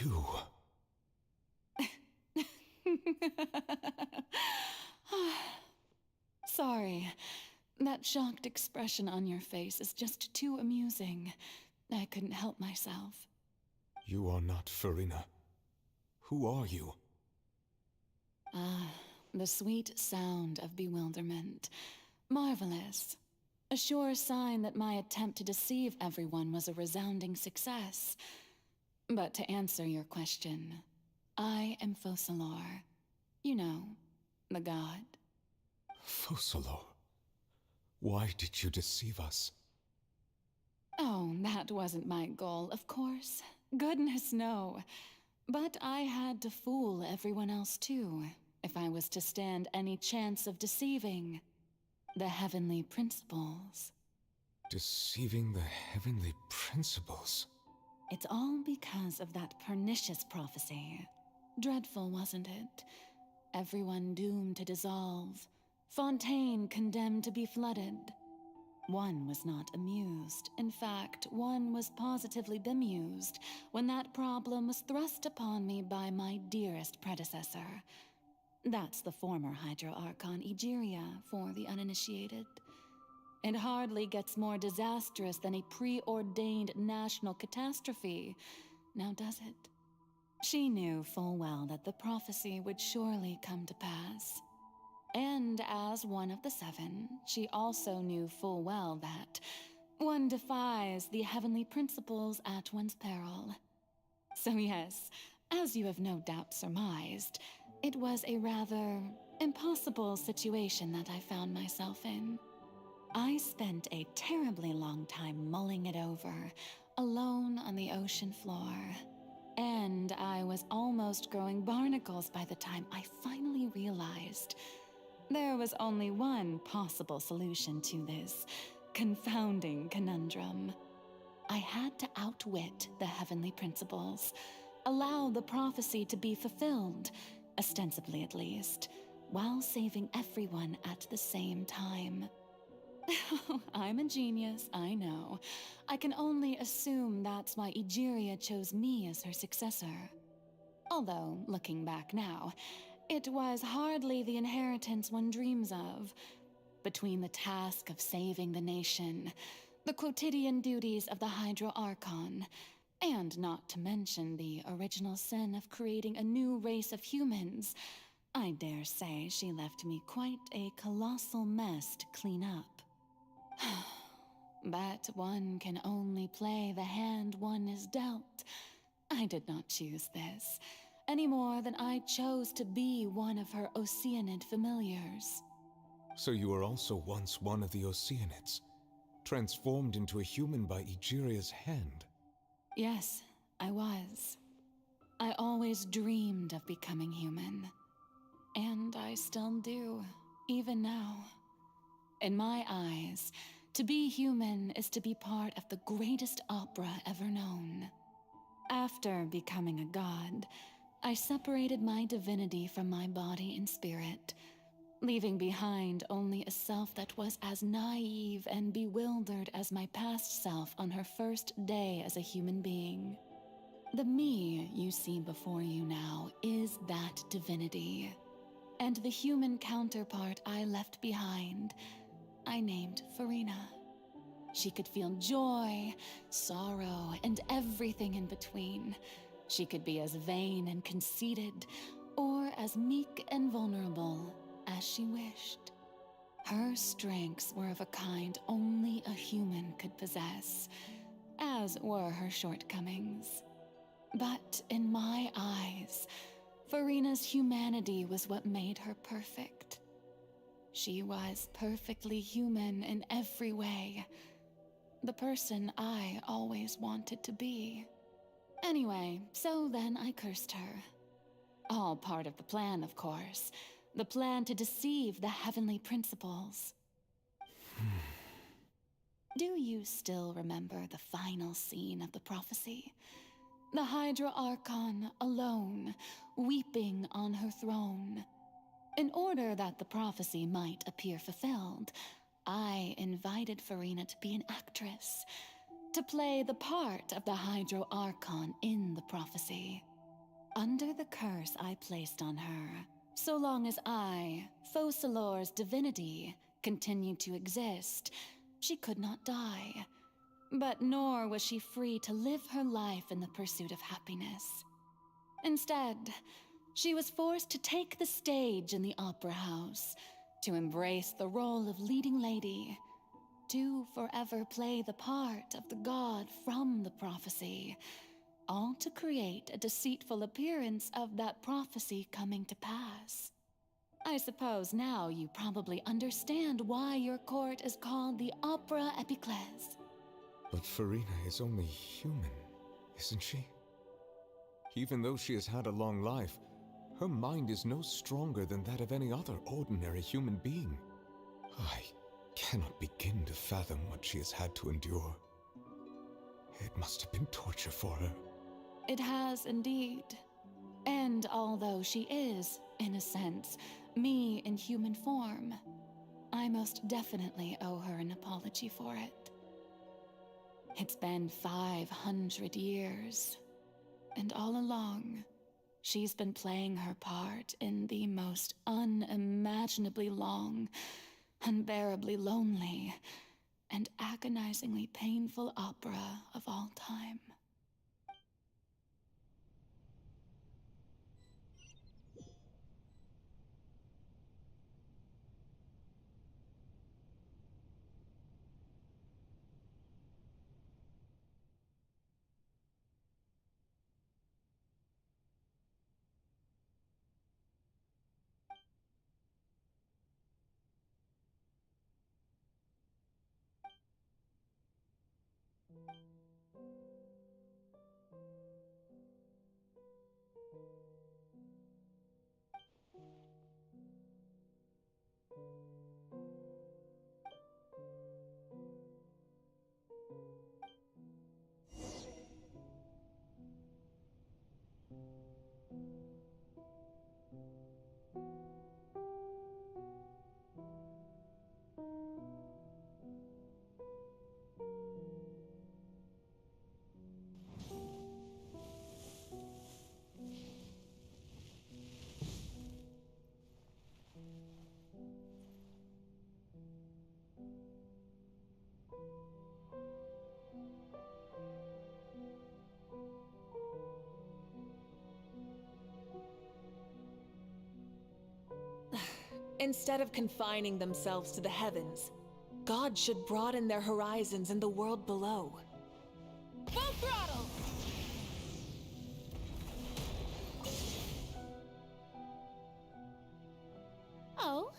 You... Sorry. That shocked expression on your face is just too amusing. I couldn't help myself. You are not Farina. Who are you? The sweet sound of bewilderment. Marvelous. A sure sign that my attempt to deceive everyone was a resounding success. But to answer your question, I am Focalor. You know, the god. Focalor? Why did you deceive us? Oh, that wasn't my goal, of course. Goodness, no. But I had to fool everyone else too, if I was to stand any chance of deceiving the heavenly principles. Deceiving the heavenly principles? It's all because of that pernicious prophecy. Dreadful, wasn't it? Everyone doomed to dissolve. Fontaine condemned to be flooded. One was not amused. In fact, one was positively bemused when that problem was thrust upon me by my dearest predecessor. That's the former Hydro Archon Egeria for the uninitiated. It hardly gets more disastrous than a preordained national catastrophe, now does it? She knew full well that the prophecy would surely come to pass. And as one of the seven, she also knew full well that one defies the heavenly principles at one's peril. So yes, as you have no doubt surmised, it was a rather impossible situation that I found myself in. I spent a terribly long time mulling it over, alone on the ocean floor. And I was almost growing barnacles by the time I finally realized there was only one possible solution to this confounding conundrum. I had to outwit the heavenly principles, allow the prophecy to be fulfilled, ostensibly at least, while saving everyone at the same time. I'm a genius, I know. I can only assume that's why Egeria chose me as her successor. Although, looking back now, it was hardly the inheritance one dreams of. Between the task of saving the nation, the quotidian duties of the Hydro Archon, and not to mention the original sin of creating a new race of humans, I dare say she left me quite a colossal mess to clean up. But one can only play the hand one is dealt. I did not choose this, any more than I chose to be one of her Oceanid familiars. So you were also once one of the Oceanids, transformed into a human by Egeria's hand? Yes, I was. I always dreamed of becoming human. And I still do, even now. In my eyes, to be human is to be part of the greatest opera ever known. After becoming a god, I separated my divinity from my body and spirit, leaving behind only a self that was as naive and bewildered as my past self on her first day as a human being. The me you see before you now is that divinity, and the human counterpart I left behind, I named Farina. She could feel joy, sorrow, and everything in between. She could be as vain and conceited, or as meek and vulnerable as she wished. Her strengths were of a kind only a human could possess, as were her shortcomings. But in my eyes, Farina's humanity was what made her perfect. She was perfectly human in every way. The person I always wanted to be. Anyway, so then I cursed her. All part of the plan, of course. The plan to deceive the heavenly principles. Do you still remember the final scene of the prophecy? The Hydra Archon alone, weeping on her throne. In order that the prophecy might appear fulfilled, I invited Farina to be an actress, to play the part of the Hydro Archon in the prophecy. Under the curse I placed on her, so long as I, Focalor's divinity, continued to exist, she could not die. But nor was she free to live her life in the pursuit of happiness. Instead, she was forced to take the stage in the opera house, to embrace the role of leading lady, to forever play the part of the god from the prophecy, all to create a deceitful appearance of that prophecy coming to pass. I suppose now you probably understand why your court is called the Opera Epiclese. But Farina is only human, isn't she? Even though she has had a long life, her mind is no stronger than that of any other ordinary human being. I cannot begin to fathom what she has had to endure. It must have been torture for her. It has indeed. And although she is, in a sense, me in human form, I most definitely owe her an apology for it. It's been 500 years, and all along, she's been playing her part in the most unimaginably long, unbearably lonely, and agonizingly painful opera of all time. Instead of confining themselves to the heavens, God should broaden their horizons in the world below. Full throttle! Oh?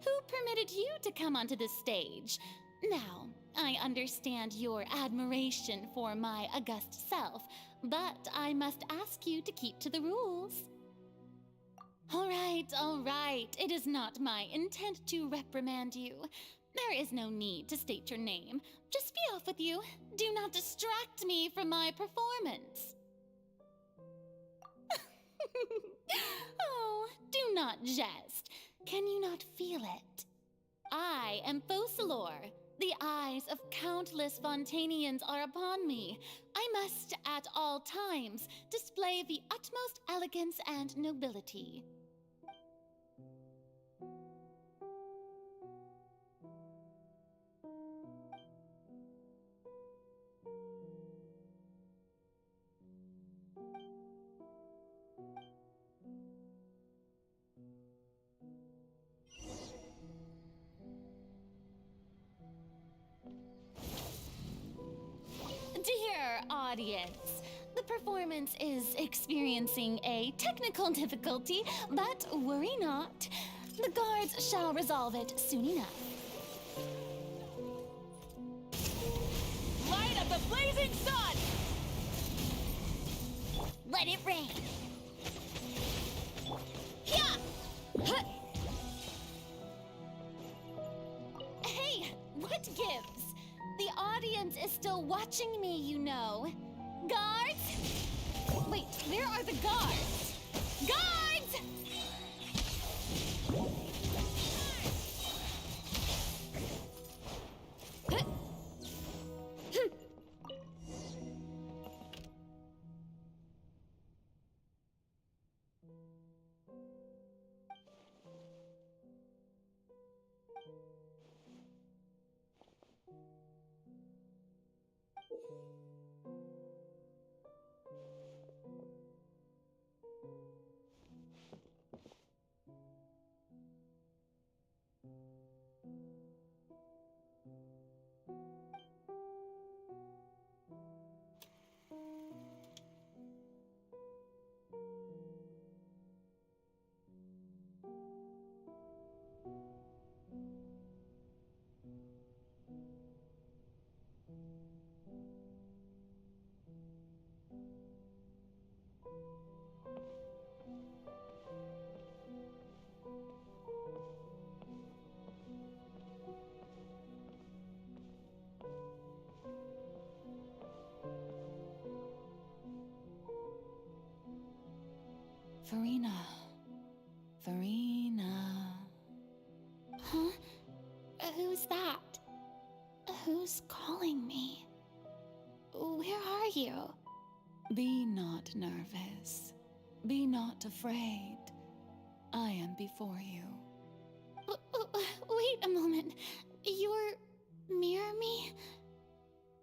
Who permitted you to come onto this stage? Now, I understand your admiration for my august self, but I must ask you to keep to the rules. All right. It is not my intent to reprimand you. There is no need to state your name. Just be off with you. Do not distract me from my performance. Oh, do not jest. Can you not feel it? I am Focalor. The eyes of countless Fontanians are upon me. I must, at all times, display the utmost elegance and nobility. Dear audience, the performance is experiencing a technical difficulty, but worry not. The guards shall resolve it soon enough. Light up the blazing sun! Let it rain! Yeah! Huh. Hey, what gives? The audience is still watching me, you know. Guards? Wait, where are the guards? Guards! Farina. Farina. Huh? Who's that? Who's calling me? Where are you? Be not nervous. Be not afraid. I am before you. Wait a moment. You're mirror me?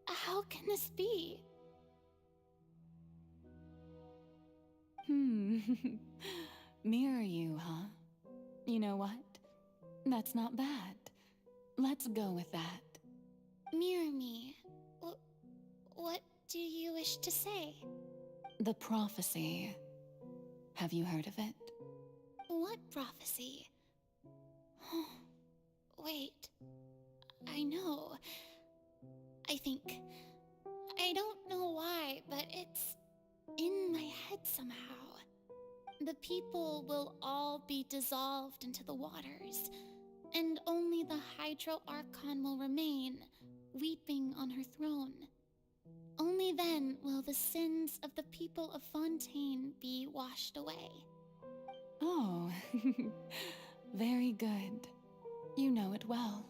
How can this be? Mirror you, huh? You know what? That's not bad. Let's go with that. Mirror me? What do you wish to say? The prophecy. Have you heard of it? What prophecy? Wait. I know. I think. I don't know why, but it's in my head somehow. The people will all be dissolved into the waters, and only the Hydro Archon will remain, weeping on her throne. Only then will the sins of the people of Fontaine be washed away. Oh, very good. You know it well.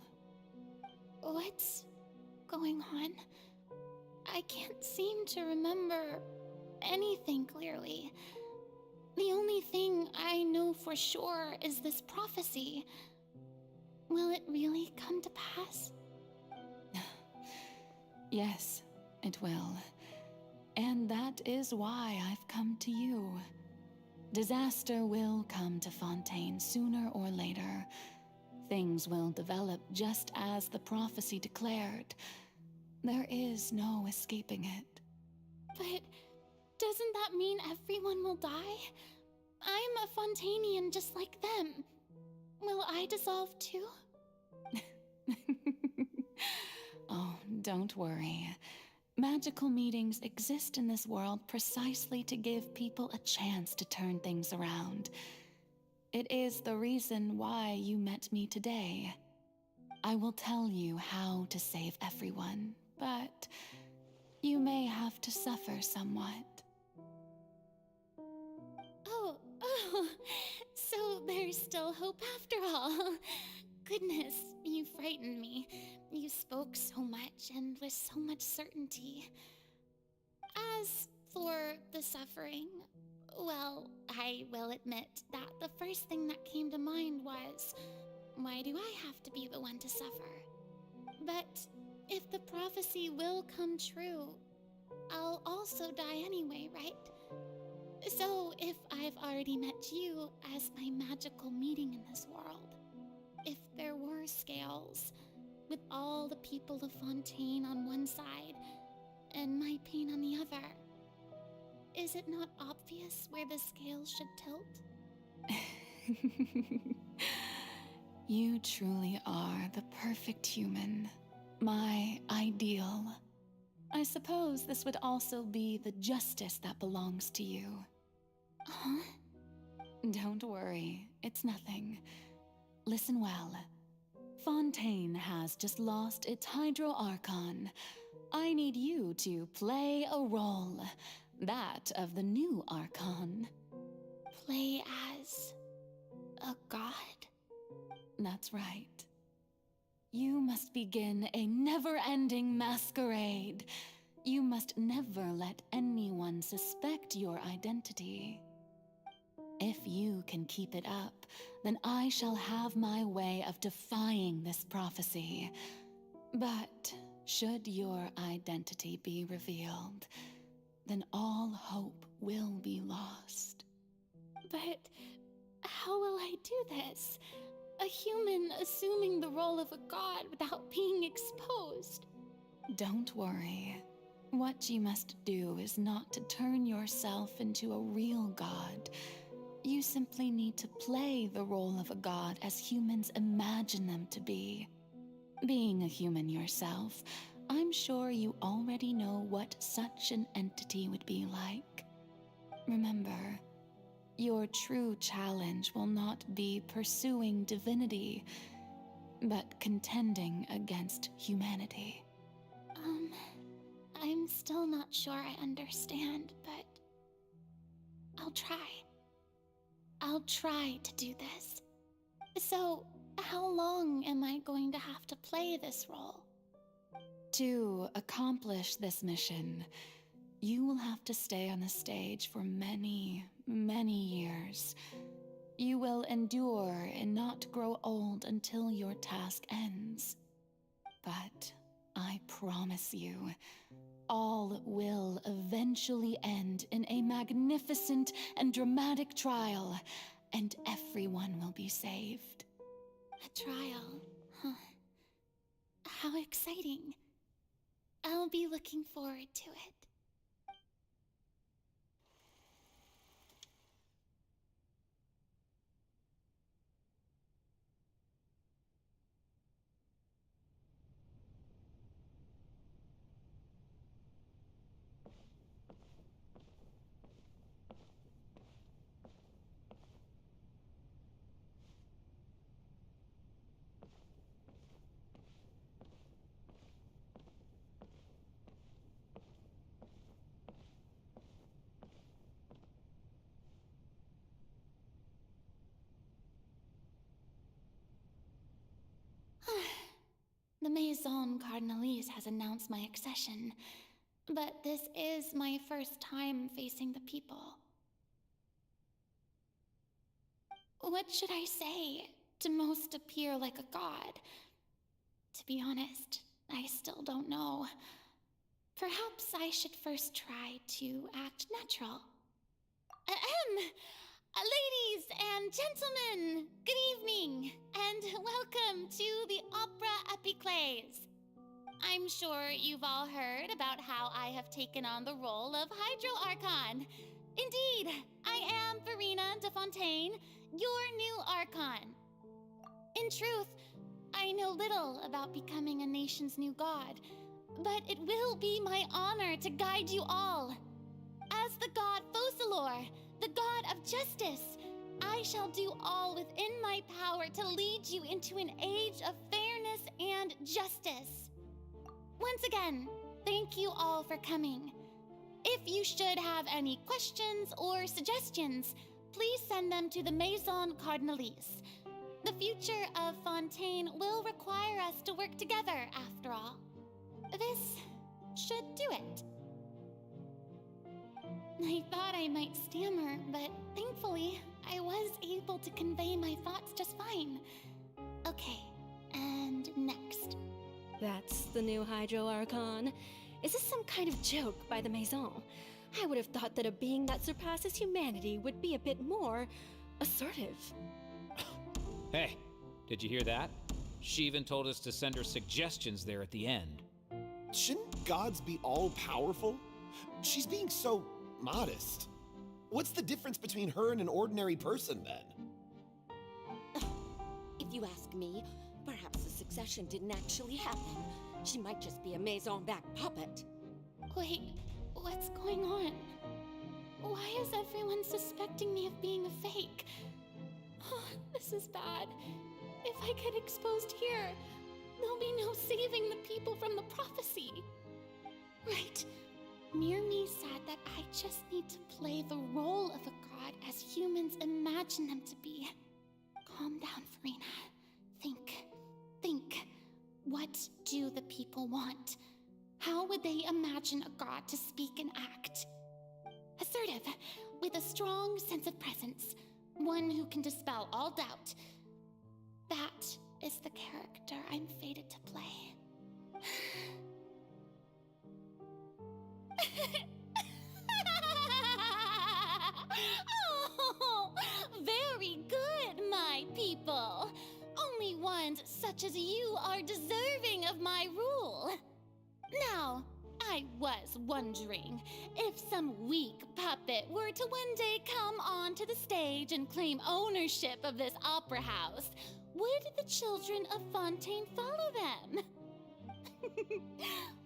What's going on? I can't seem to remember anything clearly. The only thing I know for sure is this prophecy. Will it really come to pass? Yes, it will. And that is why I've come to you. Disaster will come to Fontaine sooner or later. Things will develop just as the prophecy declared. There is no escaping it. But doesn't that mean everyone will die? I'm a Fontainian just like them. Will I dissolve too? Oh, don't worry. Magical meetings exist in this world precisely to give people a chance to turn things around. It is the reason why you met me today. I will tell you how to save everyone, but you may have to suffer somewhat. Oh, so there's still hope after all. Goodness, you frightened me. You spoke so much and with so much certainty. As for the suffering, well, I will admit that the first thing that came to mind was, why do I have to be the one to suffer? But if the prophecy will come true, I'll also die anyway, right? So if I've already met you as my magical meeting in this world, if there were scales, with all the people of Fontaine on one side and my pain on the other, is it not obvious where the scales should tilt? You truly are the perfect human, my ideal. I suppose this would also be the justice that belongs to you. Huh? Don't worry, it's nothing. Listen well. Fontaine has just lost its Hydro Archon. I need you to play a role, that of the new Archon. Play as a god? That's right. You must begin a never-ending masquerade. You must never let anyone suspect your identity. If you can keep it up, then I shall have my way of defying this prophecy. But should your identity be revealed, then all hope will be lost. But how will I do this? A human assuming the role of a god without being exposed. Don't worry. What you must do is not to turn yourself into a real god. You simply need to play the role of a god as humans imagine them to be. Being a human yourself, I'm sure you already know what such an entity would be like. Remember, your true challenge will not be pursuing divinity, but contending against humanity. I'm still not sure I understand, but I'll try. I'll try to do this. So, how long am I going to have to play this role? To accomplish this mission, you will have to stay on the stage for many, many years. You will endure and not grow old until your task ends. But I promise you, all will eventually end in a magnificent and dramatic trial, and everyone will be saved. A trial, huh? How exciting. I'll be looking forward to it. The Maison Cardinalise has announced my accession, but this is my first time facing the people. What should I say to most appear like a god? To be honest, I still don't know. Perhaps I should first try to act natural. Ladies and gentlemen, good evening, and welcome to the Opera Epiclese. I'm sure you've all heard about how I have taken on the role of Hydro Archon. Indeed, I am Verena de Fontaine, your new Archon. In truth, I know little about becoming a nation's new god, but it will be my honor to guide you all. As the god Focalor, the god of justice, I shall do all within my power to lead you into an age of fairness and justice. Once again, thank you all for coming. If you should have any questions or suggestions, please send them to the Maison Cardinalise. The future of Fontaine will require us to work together, after all. This should do it. I thought I might stammer, but thankfully, I was able to convey my thoughts just fine. Okay, and next. That's the new Hydro Archon. Is this some kind of joke by the Maison? I would have thought that a being that surpasses humanity would be a bit more assertive. Hey, did you hear that? She even told us to send her suggestions there at the end. Shouldn't gods be all-powerful? She's being so modest. What's the difference between her and an ordinary person, then? If you ask me, perhaps the succession didn't actually happen. She might just be a Maison-back puppet. Wait, what's going on? Why is everyone suspecting me of being a fake? Oh, this is bad. If I get exposed here, there'll be no saving the people from the prophecy. Right. Mirmi said that I just need to play the role of a god as humans imagine them to be. Calm down, Verena. Think. What do the people want? How would they imagine a god to speak and act? Assertive, with a strong sense of presence. One who can dispel all doubt. That is the character I'm fated to play. Oh, very good, my people. Only ones such as you are deserving of my rule. Now, I was wondering if some weak puppet were to one day come onto the stage and claim ownership of this opera house, would the children of Fontaine follow them?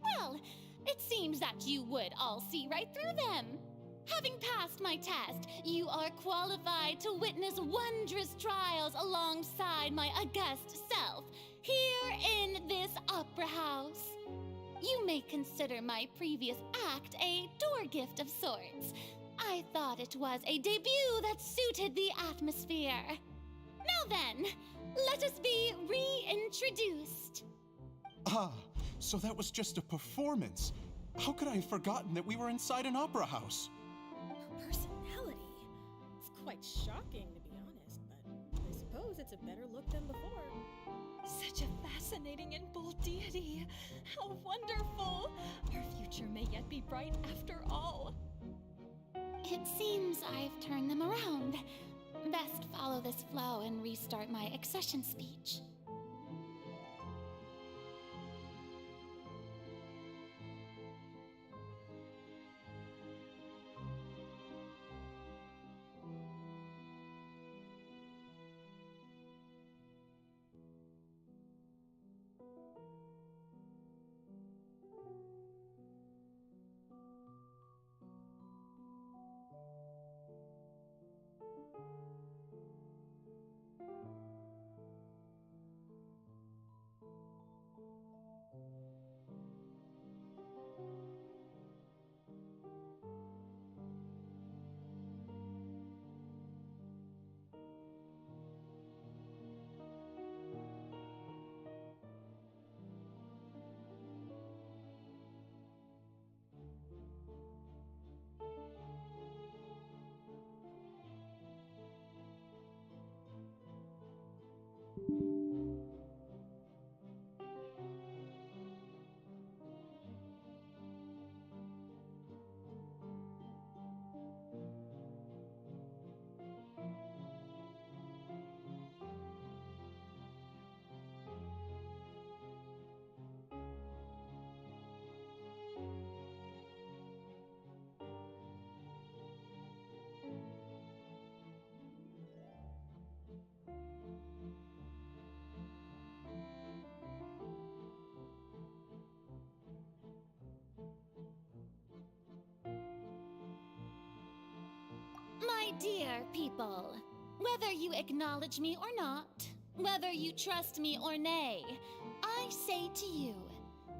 Well, it seems that you would all see right through them. Having passed my test, you are qualified to witness wondrous trials alongside my august self, here in this opera house. You may consider my previous act a door gift of sorts. I thought it was a debut that suited the atmosphere. Now then, let us be reintroduced. Ah, so that was just a performance. How could I have forgotten that we were inside an opera house? Her personality. It's quite shocking, to be honest, but I suppose it's a better look than before. Such a fascinating and bold deity. How wonderful! Our future may yet be bright after all. It seems I've turned them around. Best follow this flow and restart my accession speech. My dear people, whether you acknowledge me or not, whether you trust me or nay, I say to you,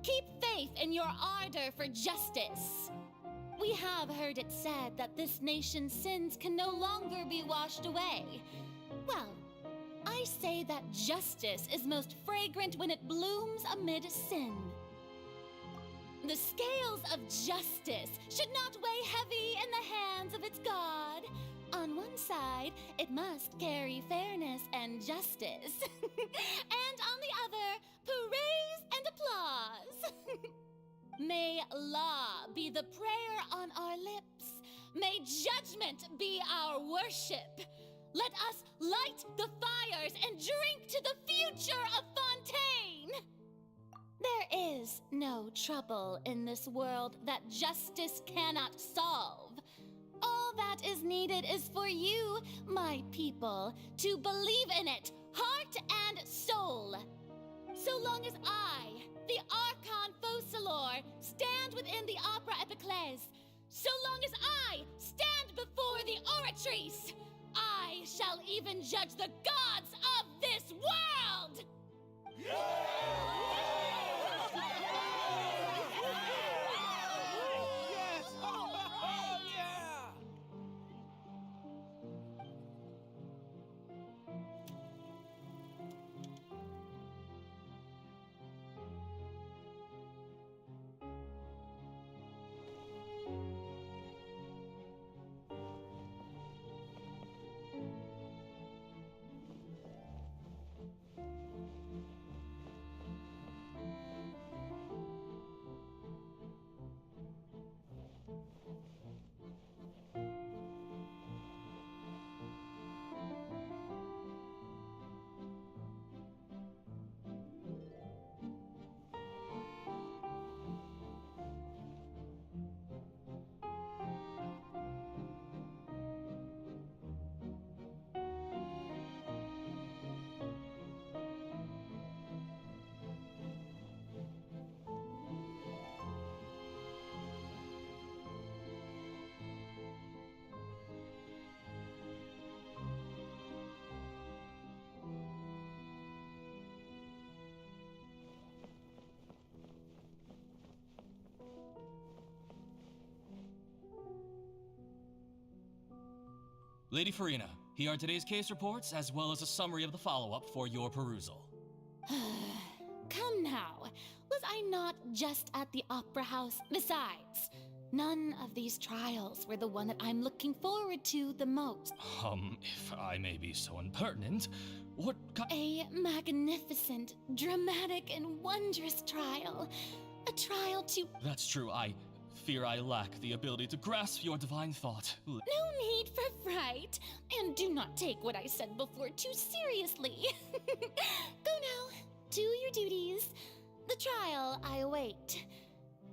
keep faith in your ardor for justice. We have heard it said that this nation's sins can no longer be washed away. Well, I say that justice is most fragrant when it blooms amid sin. The scales of justice should not weigh heavy in the hands of its God. On one side, it must carry fairness and justice. And on the other, praise and applause. May law be the prayer on our lips. May judgment be our worship. Let us light the fires and drink to the future of Fontaine. There is no trouble in this world that justice cannot solve. All that is needed is for you, my people, to believe in it, heart and soul. So long as I, the Archon Focalor, stand within the Opera Epiclese, so long as I stand before the Oratrice, I shall even judge the gods of this world! Lady Farina, here are today's case reports as well as a summary of the follow-up for your perusal. Come now. Was I not just at the Opera House? Besides, none of these trials were the one that I'm looking forward to the most. If I may be so impertinent, what A magnificent, dramatic, and wondrous trial. A trial to... That's true, I fear I lack the ability to grasp your divine thought. No need for fright, and do not take what I said before too seriously. Go now, do your duties. The trial I await.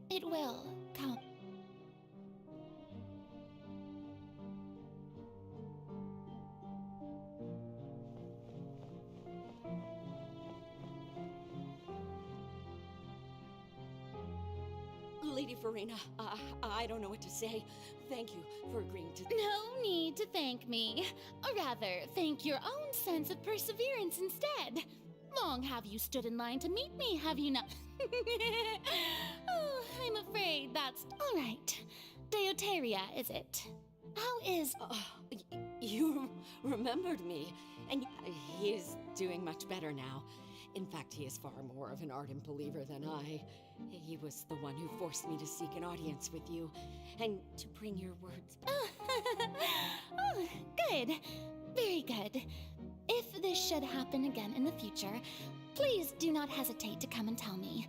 It will come. Lady Farina, I don't know what to say. Thank you for agreeing to... No need to thank me. Or rather, thank your own sense of perseverance instead. Long have you stood in line to meet me, have you not? Oh, I'm afraid that's... All right. Deoteria, is it? How is... You remembered me, and he is doing much better now. In fact, he is far more of an ardent believer than I. He was the one who forced me to seek an audience with you, and to bring your words back. Oh, good. Very good. If this should happen again in the future, please do not hesitate to come and tell me.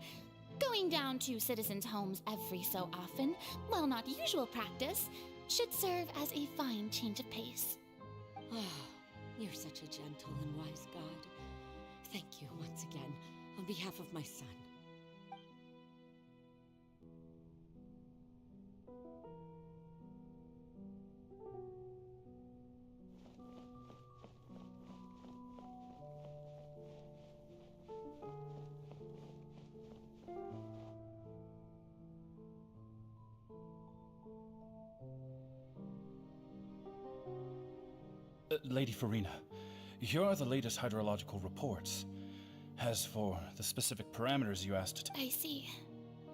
Going down to citizens' homes every so often, while not usual practice, should serve as a fine change of pace. You're such a gentle and wise God. Thank you once again, on behalf of my son. Lady Farina, here are the latest hydrological reports. As for the specific parameters you asked... I see.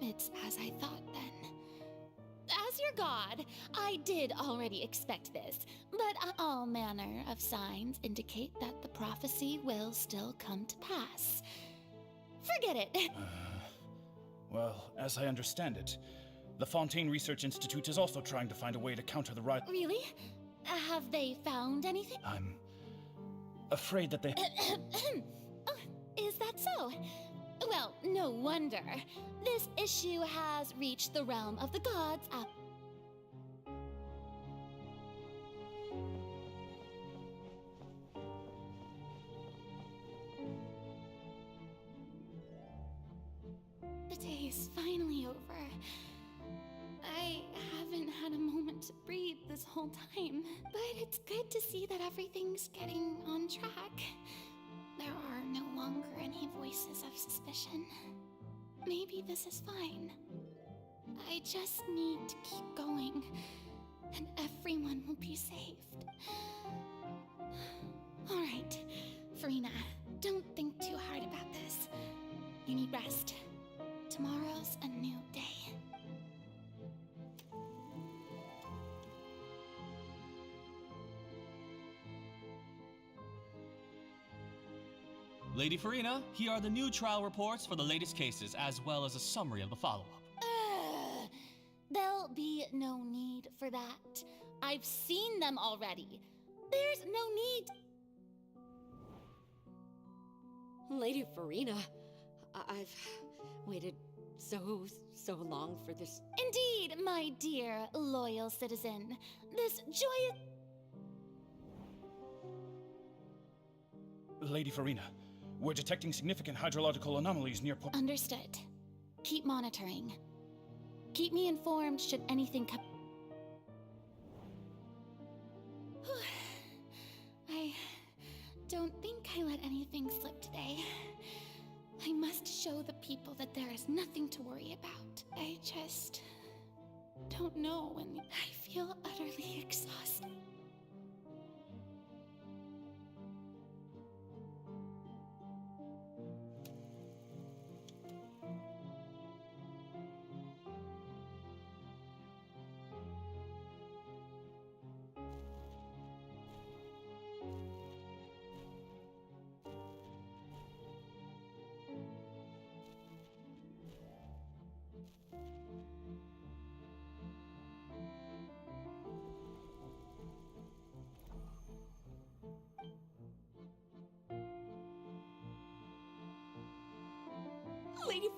It's as I thought, then. As your god, I did already expect this, but all manner of signs indicate that the prophecy will still come to pass. Forget it. Well, as I understand it, the Fontaine Research Institute is also trying to find a way to counter the rise... Really? Have they found anything? I'm afraid that they... Oh, is that so? Well, no wonder. This issue has reached the realm of the gods. The day is finally over. I haven't had a moment to breathe this whole time, but it's good to see that everything's getting on track. There are no longer any voices of suspicion. Maybe this is fine. I just need to keep going, and everyone will be saved. All right, Farina, don't think too hard about this. You need rest. Tomorrow's a new day. Lady Farina, here are the new trial reports for the latest cases, as well as a summary of the follow-up. There'll be no need for that. I've seen them already. There's no need... Lady Farina, I've waited so long for this. Indeed, my dear, loyal citizen. This joyous... Lady Farina, we're detecting significant hydrological anomalies near... Understood. Keep monitoring. Keep me informed should anything come... I don't think I let anything slip today. I must show the people that there is nothing to worry about. I just... don't know when... I feel utterly exhausted.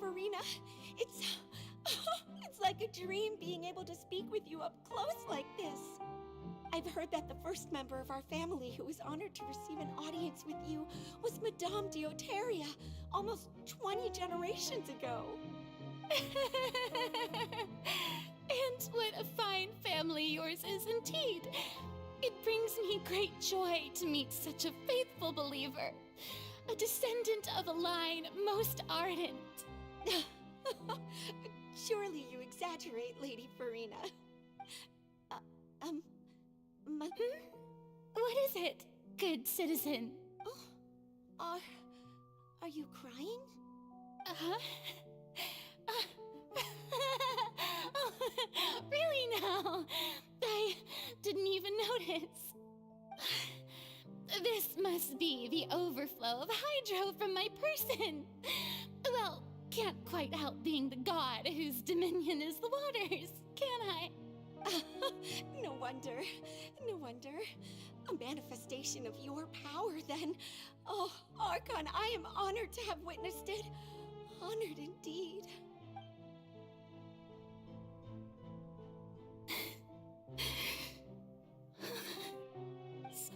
Farina. It's like a dream being able to speak with you up close like this. I've heard that the first member of our family who was honored to receive an audience with you was Madame Dioteria, almost 20 generations ago. And what a fine family yours is indeed. It brings me great joy to meet such a faithful believer, a descendant of a line most ardent. Surely you exaggerate, Lady Farina. What is it, good citizen? Are you crying? Oh, really now? I didn't even notice. This must be the overflow of hydro from my person. Well, can't quite help being the god whose dominion is the waters, can I? No wonder. No wonder. A manifestation of your power, then. Oh, Archon, I am honored to have witnessed it. Honored indeed.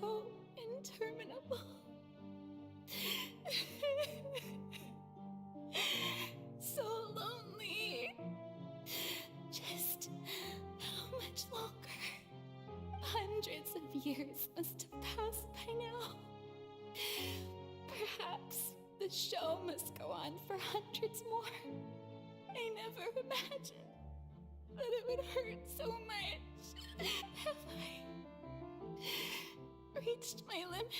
So interminable. So lonely. Just how much longer? Hundreds of years must have passed by now. Perhaps the show must go on for hundreds more. I never imagined that it would hurt so much. Have I reached my limit?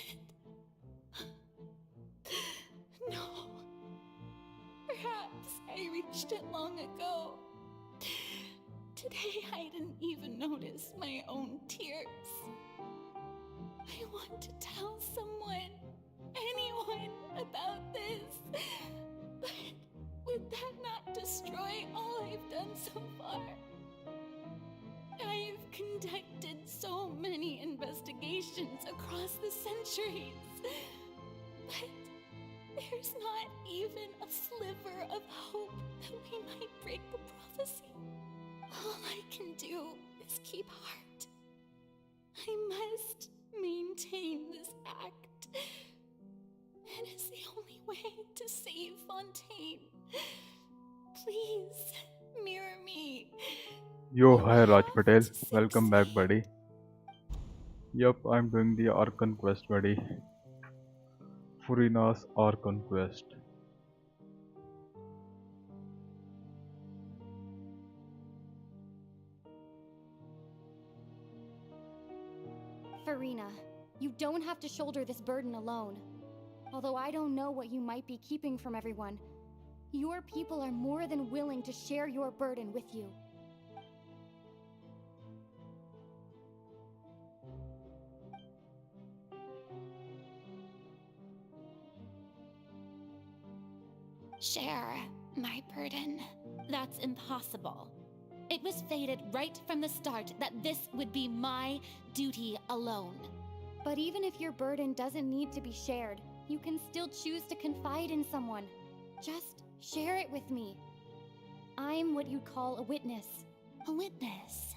No. Perhaps I reached it long ago. Today I didn't even notice my own tears. I want to tell someone, anyone, about this. But would that not destroy all I've done so far? I've conducted so many investigations across the centuries. But there's not even a sliver of hope that we might break the prophecy. All I can do is keep heart. I must maintain this act. It is the only way to save Fontaine. Please, mirror me. Yo, hi Raj Patel. Welcome back, buddy. Yup, I'm doing the Archon quest, buddy. Furina's Archon quest. Farina, you don't have to shoulder this burden alone. Although I don't know what you might be keeping from everyone, your people are more than willing to share your burden with you. Share my burden. That's impossible. It was fated right from the start that this would be my duty alone. But even if your burden doesn't need to be shared, you can still choose to confide in someone. Just share it with me. I'm what you'd call a witness. A witness?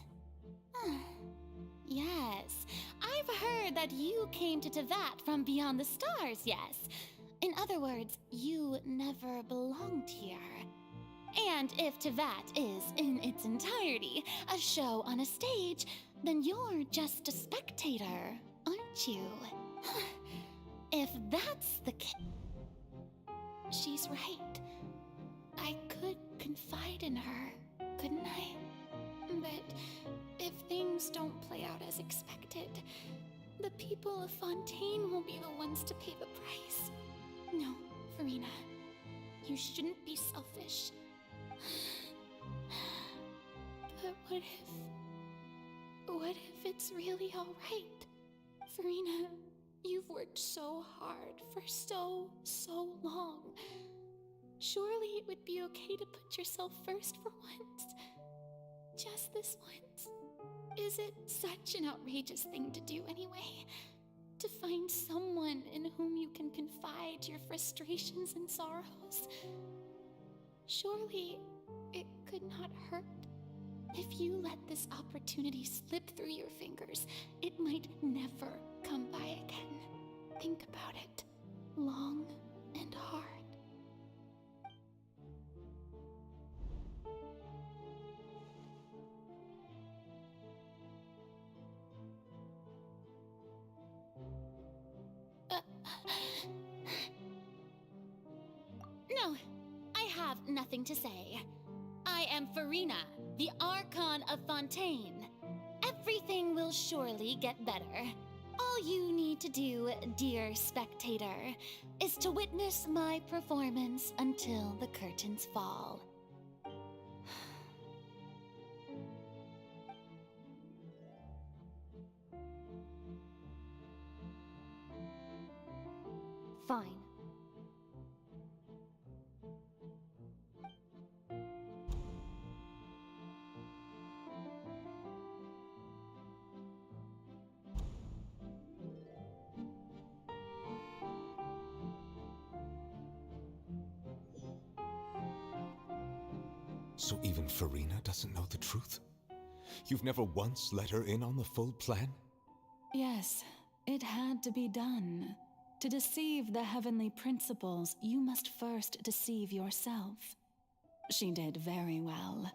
Yes, I've heard that you came to Tevat from beyond the stars, yes. In other words, you never belonged here. And if Tevat is, in its entirety, a show on a stage, then you're just a spectator, aren't you? If that's the case... She's right. I could confide in her, couldn't I? But if things don't play out as expected, the people of Fontaine will be the ones to pay the price. No, Farina, you shouldn't be selfish. But what if it's really all right? Farina, you've worked so hard for so long. Surely it would be okay to put yourself first for once. Just this once. Is it such an outrageous thing to do anyway? To find someone in whom you can confide your frustrations and sorrows? Surely it could not hurt? If you let this opportunity slip through your fingers, it might never come by again. Think about it long and hard. No, I have nothing to say. I am Farina, the Archon of Fontaine. Everything will surely get better. All you need to do, dear spectator, is to witness my performance until the curtains fall. Fine. So even Farina doesn't know the truth? You've never once let her in on the full plan? Yes, it had to be done. To deceive the heavenly principles, you must first deceive yourself. She did very well.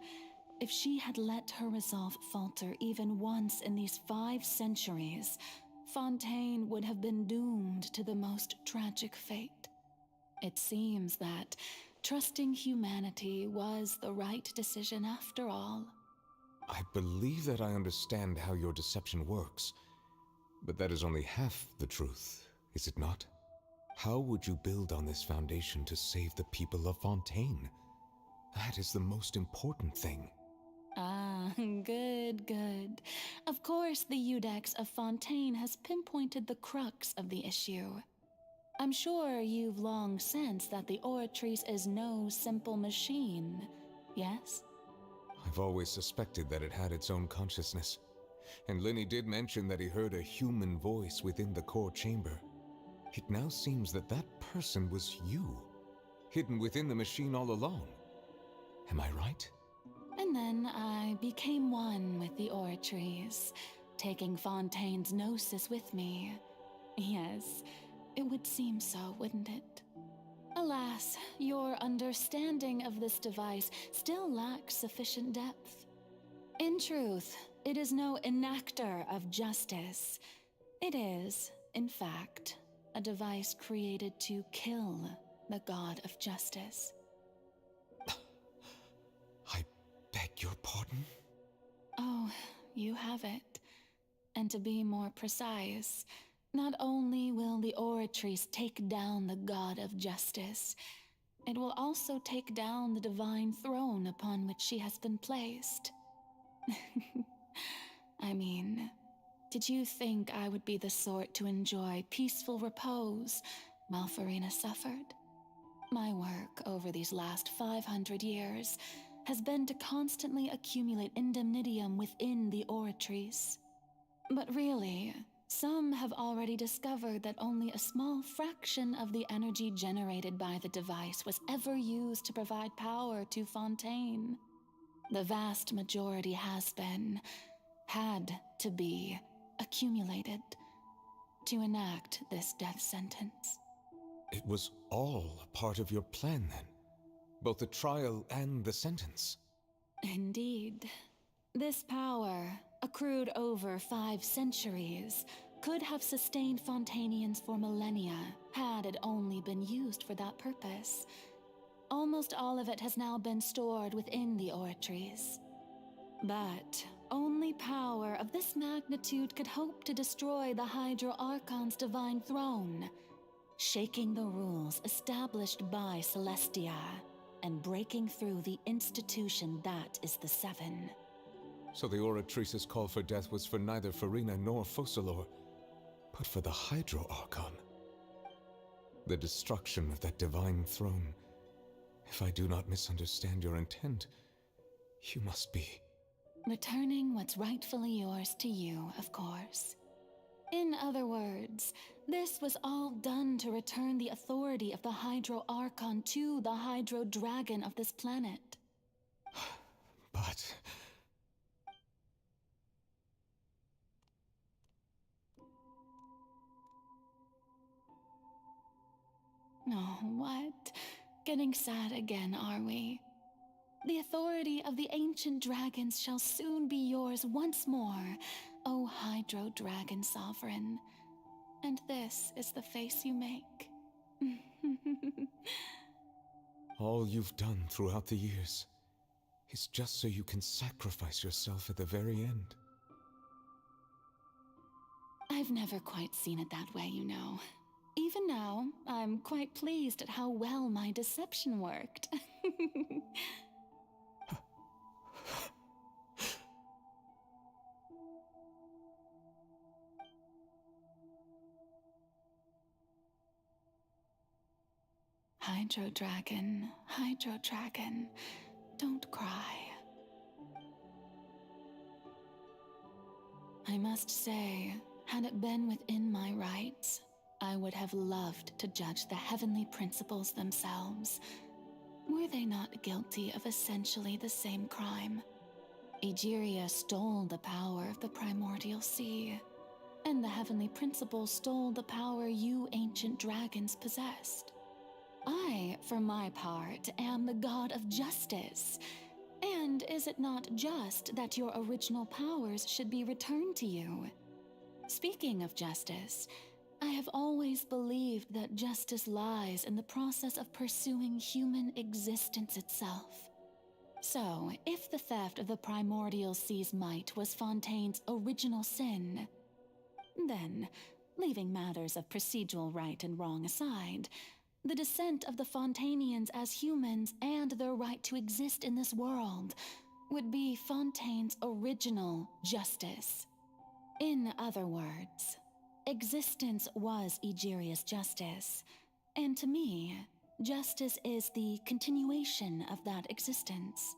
If she had let her resolve falter even once in these 5 centuries, Fontaine would have been doomed to the most tragic fate. It seems that trusting humanity was the right decision after all. I believe that I understand how your deception works, but that is only half the truth, is it not? How would you build on this foundation to save the people of Fontaine? That is the most important thing. Ah, good. Of course, the Iudex of Fontaine has pinpointed the crux of the issue. I'm sure you've long sensed that the Oratrice is no simple machine, yes? I've always suspected that it had its own consciousness, and Lenny did mention that he heard a human voice within the core chamber. It now seems that that person was you, hidden within the machine all along. Am I right? And then I became one with the Oratrice, taking Fontaine's gnosis with me. Yes, it would seem so, wouldn't it? Alas, your understanding of this device still lacks sufficient depth. In truth, it is no enactor of justice. It is, in fact, a device created to kill the god of justice. I beg your pardon? Oh, you have it. And to be more precise, not only will the Oratrice take down the god of justice, it will also take down the divine throne upon which she has been placed. I mean, did you think I would be the sort to enjoy peaceful repose while Farina suffered? My work over these last 500 years has been to constantly accumulate indemnitium within the Oratrice. But really, some have already discovered that only a small fraction of the energy generated by the device was ever used to provide power to Fontaine. The vast majority had to be, accumulated to enact this death sentence. It was all a part of your plan then? Both the trial and the sentence? Indeed. This power, accrued over 5 centuries, could have sustained Fontainians for millennia had it only been used for that purpose. Almost all of it has now been stored within the Oratrice. But only power of this magnitude could hope to destroy the Hydro Archon's divine throne, shaking the rules established by Celestia and breaking through the institution that is the Seven. So the Oratrice's call for death was for neither Farina nor Focalor, but for the Hydro Archon. The destruction of that divine throne. If I do not misunderstand your intent, you must be... Returning what's rightfully yours to you, of course. In other words, this was all done to return the authority of the Hydro Archon to the Hydro Dragon of this planet. But... Oh, what? Getting sad again, are we? The authority of the ancient dragons shall soon be yours once more, O Hydro Dragon Sovereign. And this is the face you make. all you've done throughout the years is just so you can sacrifice yourself at the very end. I've never quite seen it that way, you know. Even now, I'm quite pleased at how well my deception worked. Hydro Dragon, don't cry. I must say, had it been within my rights, I would have loved to judge the heavenly principles themselves. Were they not guilty of essentially the same crime? Egeria stole the power of the primordial sea, and the heavenly principles stole the power you ancient dragons possessed. I, for my part, am the god of justice. And is it not just that your original powers should be returned to you? Speaking of justice, I have always believed that justice lies in the process of pursuing human existence itself. So, if the theft of the primordial sea's might was Fontaine's original sin, then, leaving matters of procedural right and wrong aside, the descent of the Fontainians as humans and their right to exist in this world would be Fontaine's original justice. In other words, existence was Egeria's justice, and to me, justice is the continuation of that existence.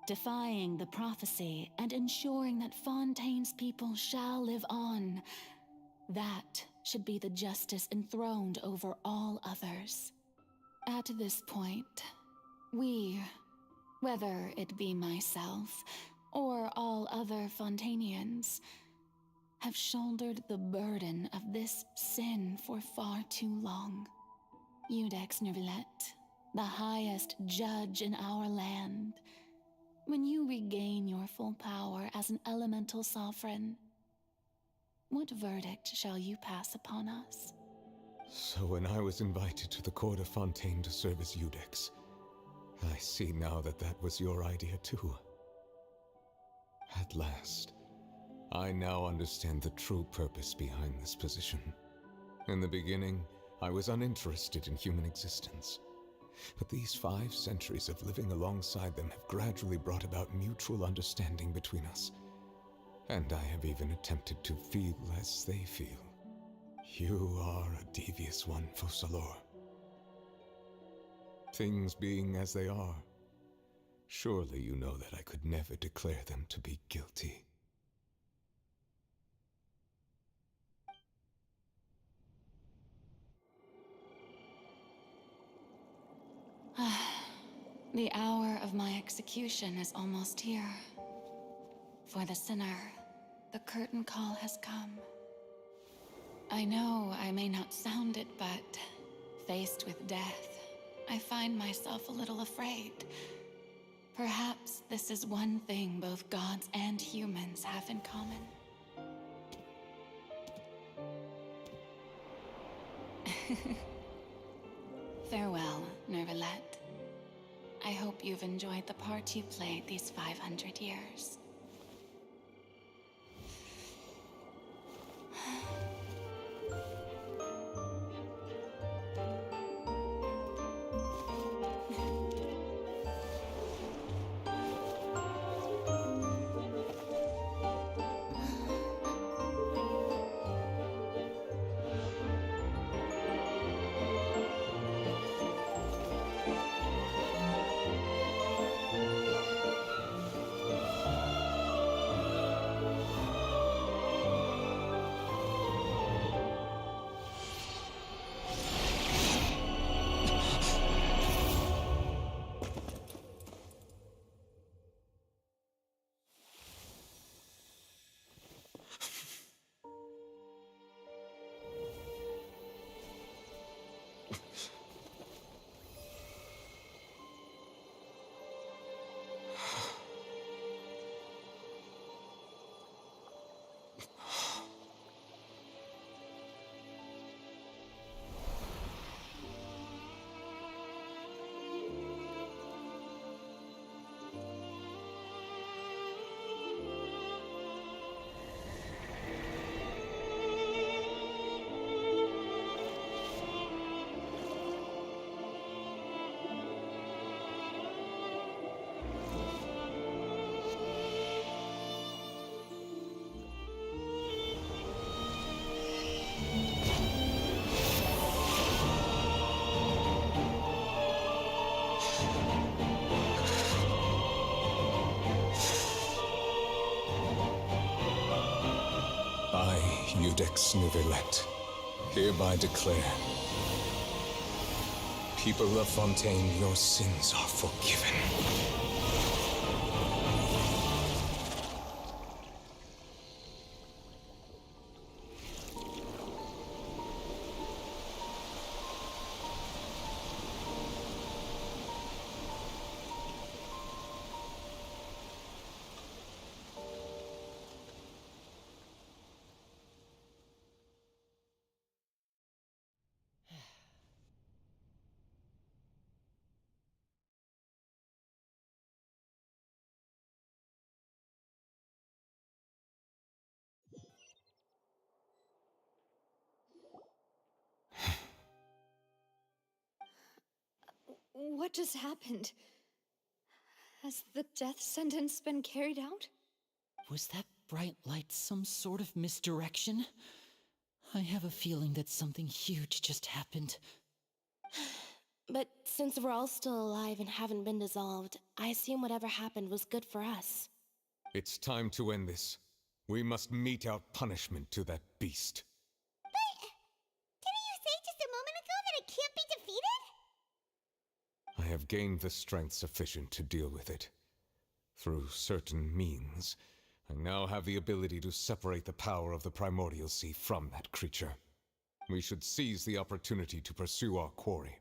Defying the prophecy and ensuring that Fontaine's people shall live on, that should be the justice enthroned over all others. At this point, we, whether it be myself or all other Fontainians, have shouldered the burden of this sin for far too long. Iudex Nervilette, the highest judge in our land, when you regain your full power as an elemental sovereign, what verdict shall you pass upon us? So when I was invited to the court of Fontaine to serve as Iudex, I see now that that was your idea too. At last, I now understand the true purpose behind this position. In the beginning, I was uninterested in human existence. But these 5 centuries of living alongside them have gradually brought about mutual understanding between us. And I have even attempted to feel as they feel. You are a devious one, Focalors. Things being as they are, surely you know that I could never declare them to be guilty. The hour of my execution is almost here. For the sinner, the curtain call has come. I know I may not sound it, but faced with death, I find myself a little afraid. Perhaps this is one thing both gods and humans have in common. Farewell, Nervilette. I hope you've enjoyed the part you played these 500 years. Codex Nouvellette, hereby declare, people of Fontaine, your sins are forgiven. What just happened? Has the death sentence been carried out? Was that bright light some sort of misdirection? I have a feeling that something huge just happened. But since we're all still alive and haven't been dissolved, I assume whatever happened was good for us. It's time to end this. We must mete out punishment to that beast. Didn't you say just a moment ago that it can't be defeated? I have gained the strength sufficient to deal with it. Through certain means, I now have the ability to separate the power of the Primordial Sea from that creature. We should seize the opportunity to pursue our quarry.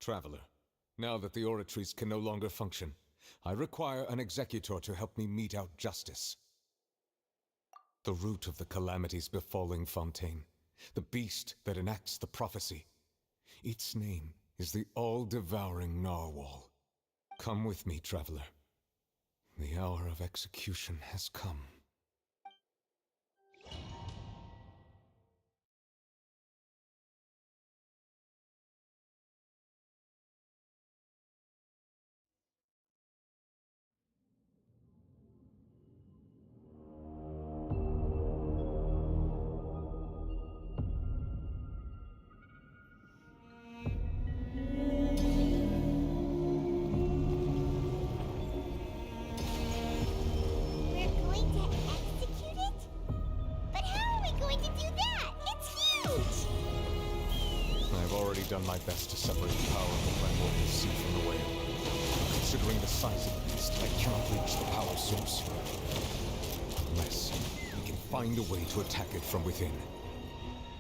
Traveler, now that the oratories can no longer function, I require an executor to help me mete out justice. The root of the calamities befalling Fontaine, the beast that enacts the prophecy. Its name is the all-devouring Narwhal. Come with me, traveler. The hour of execution has come. Done my best to separate the power of the Primordial Sea from the whale. Considering the size of the beast, I cannot reach the power source. Unless we can find a way to attack it from within.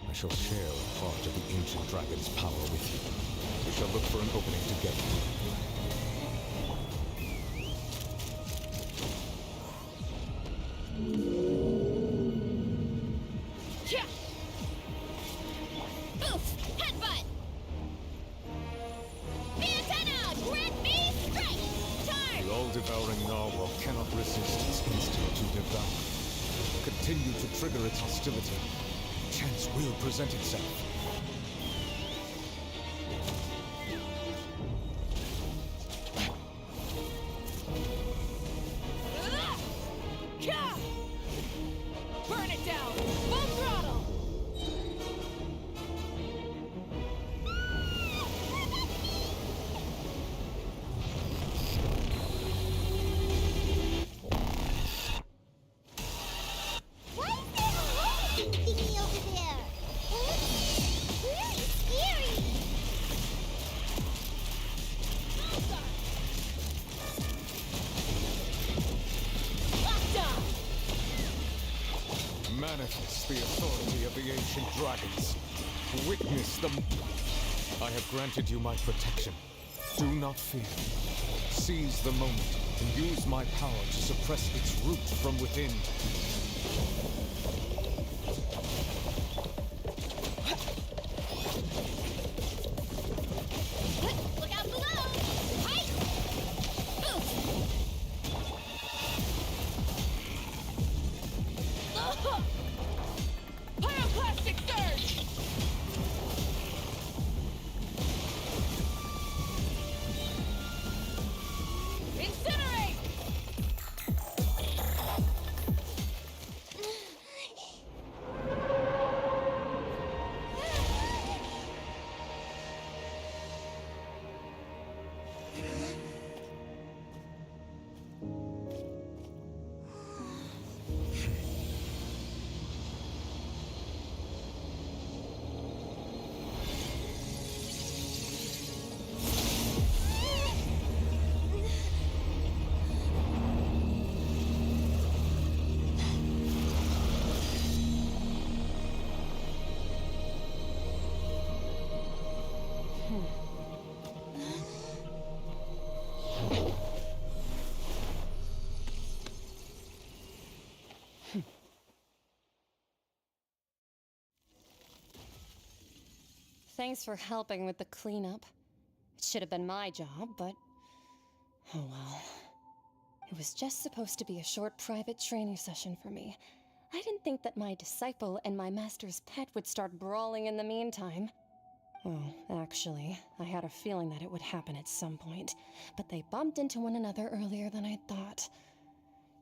I shall share a part of the ancient dragon's power with you. We shall look for an opening together. Devouring Narwhal cannot resist its instinct to devour. Continue to trigger its hostility. Chance will present itself. Burn it down! Full throttle! Manifest the authority of the ancient dragons. Witness them. I have granted you my protection. Do not fear. Seize the moment and use my power to suppress its root from within. Look out below! Height! Pyroclastic surge! Incinerate! Thanks for helping with the cleanup. It should have been my job, but... oh well. It was just supposed to be a short private training session for me. I didn't think that my disciple and my master's pet would start brawling in the meantime. Well, actually, I had a feeling that it would happen at some point, but they bumped into one another earlier than I thought.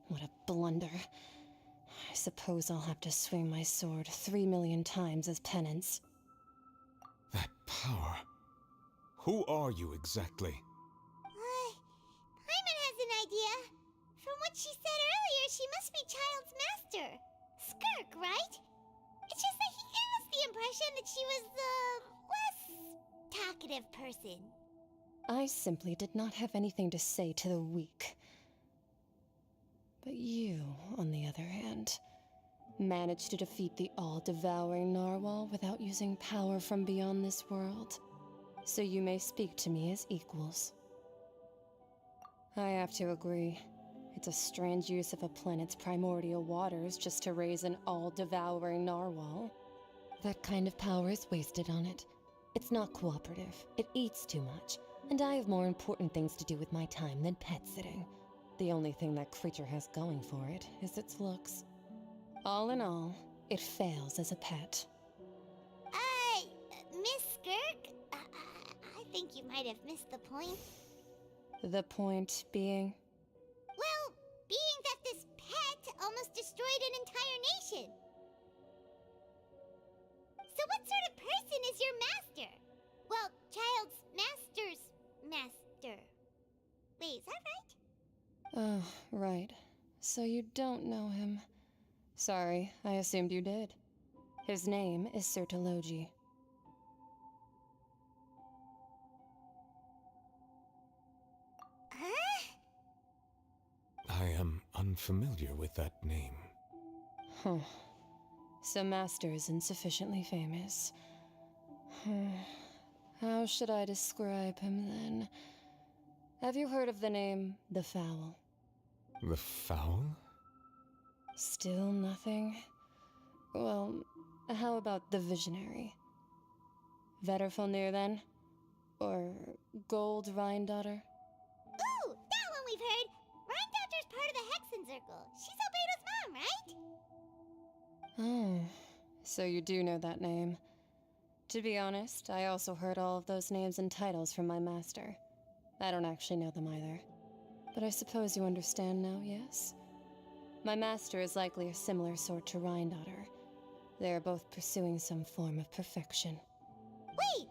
What a blunder. I suppose I'll have to swing my sword 3 million times as penance. That power. Who are you exactly? Paimon has an idea. From what she said earlier, she must be Child's master. Skirk, right? It's just that he gave us the impression that she was the less talkative person. I simply did not have anything to say to the weak. But you, on the other hand, managed to defeat the all-devouring narwhal without using power from beyond this world. So you may speak to me as equals. I have to agree. It's a strange use of a planet's primordial waters just to raise an all-devouring narwhal. That kind of power is wasted on it. It's not cooperative, it eats too much, and I have more important things to do with my time than pet sitting. The only thing that creature has going for it is its looks. All in all, it fails as a pet. Miss Skirk? I think you might have missed the point. The point being? Well, being that this pet almost destroyed an entire nation. So what sort of person is your master? Well, Child's master's master. Wait, is that right? Oh, right. So you don't know him. Sorry, I assumed you did. His name is Sertologi. I am unfamiliar with that name. Huh. So Master isn't sufficiently famous. How should I describe him then? Have you heard of the name The Fowl? The Fowl? Still nothing? Well, how about the Visionary? Vetterfulnir then? Or Gold Rhindaughter? Ooh, that one we've heard! Rhindaughter's part of the Hexen Circle. She's Albedo's mom, right? Oh, so you do know that name. To be honest, I also heard all of those names and titles from my master. I don't actually know them either. But I suppose you understand now, yes? My master is likely a similar sort to Rhindaughter. They are both pursuing some form of perfection. Wait!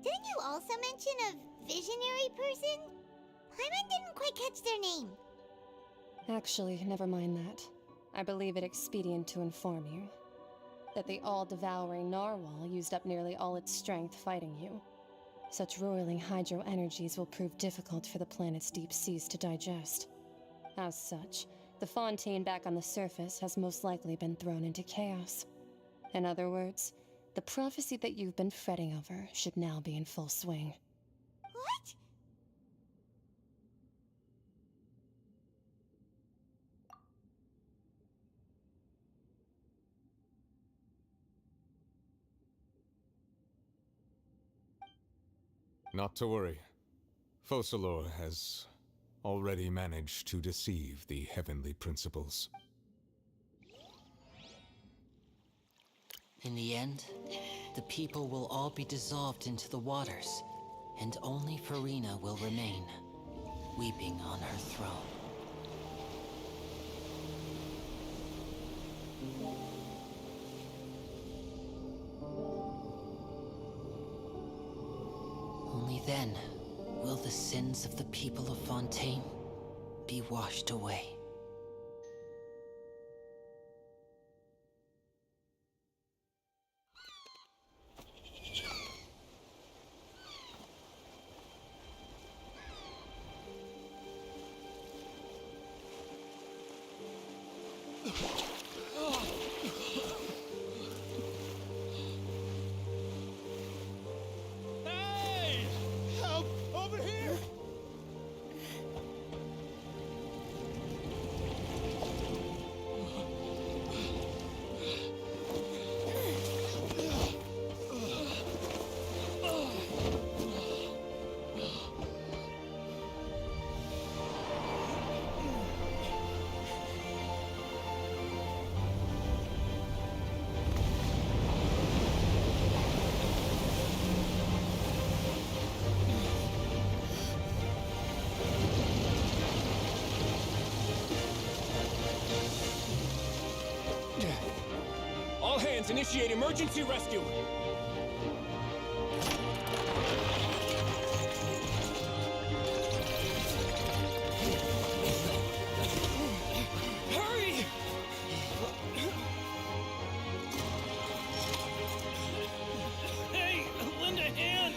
Didn't you also mention a visionary person? Paimon didn't quite catch their name. Actually, never mind that. I believe it expedient to inform you that the all-devouring narwhal used up nearly all its strength fighting you. Such roiling hydro energies will prove difficult for the planet's deep seas to digest. As such, the fontaine back on the surface has most likely been thrown into chaos. In other words, the prophecy that you've been fretting over should now be in full swing. What? Not to worry. Focalor has already managed to deceive the heavenly principles. In the end, the people will all be dissolved into the waters, and only Farina will remain, weeping on her throne. Only then will the sins of the people of Fontaine be washed away. Hey! Help! Over here! All hands, initiate emergency rescue! Hurry! Hey, lend a hand!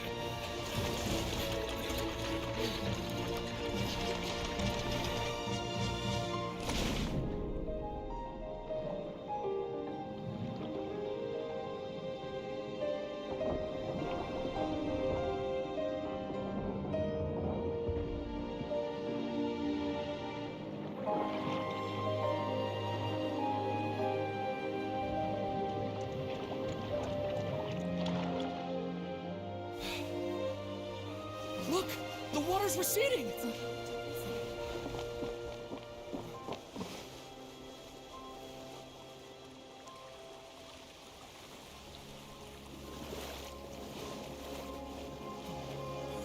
Look! The water's receding!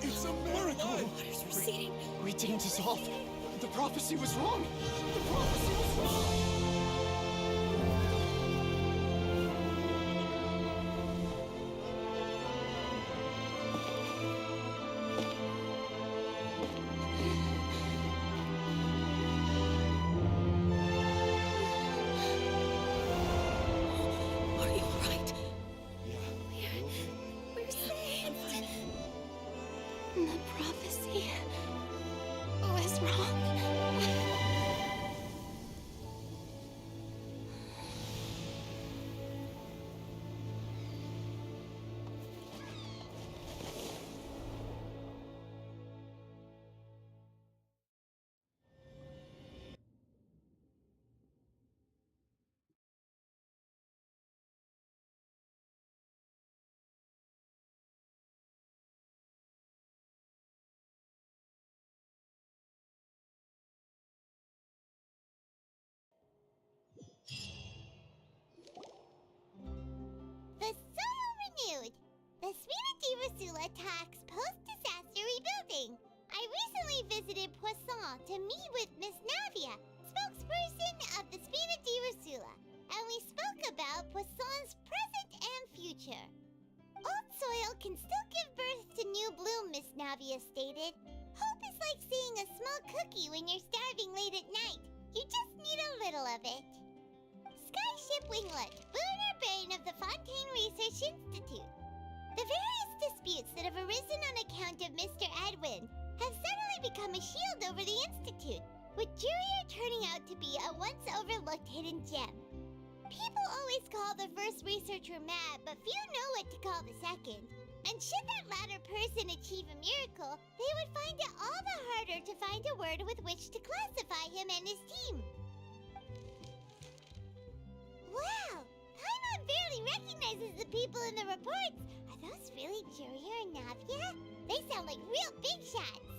It's a miracle! Water's receding. We didn't dissolve. The prophecy was wrong. The prophecy was wrong. Are you alright? We're safe. The prophecy was wrong. The soil renewed. The Spina Rasula talks post-disaster rebuilding. I recently visited Poisson to meet with Miss Navia, spokesperson of the Spina Rasula, and we spoke about Poisson's present and future. Old soil can still give birth to new bloom, Miss Navia stated. Hope is like seeing a small cookie when you're starving late at night. You just need a little of it. Skyship Winglet, lunar brain of the Fontaine Research Institute. The various disputes that have arisen on account of Mr. Edwin have suddenly become a shield over the Institute, with Jurier turning out to be a once overlooked hidden gem. People always call the first researcher mad, but few know what to call the second. And should that latter person achieve a miracle, they would find it all the harder to find a word with which to classify him and his team. Wow! Paimon barely recognizes the people in the reports. Are those really Jurier and Navia? They sound like real big shots.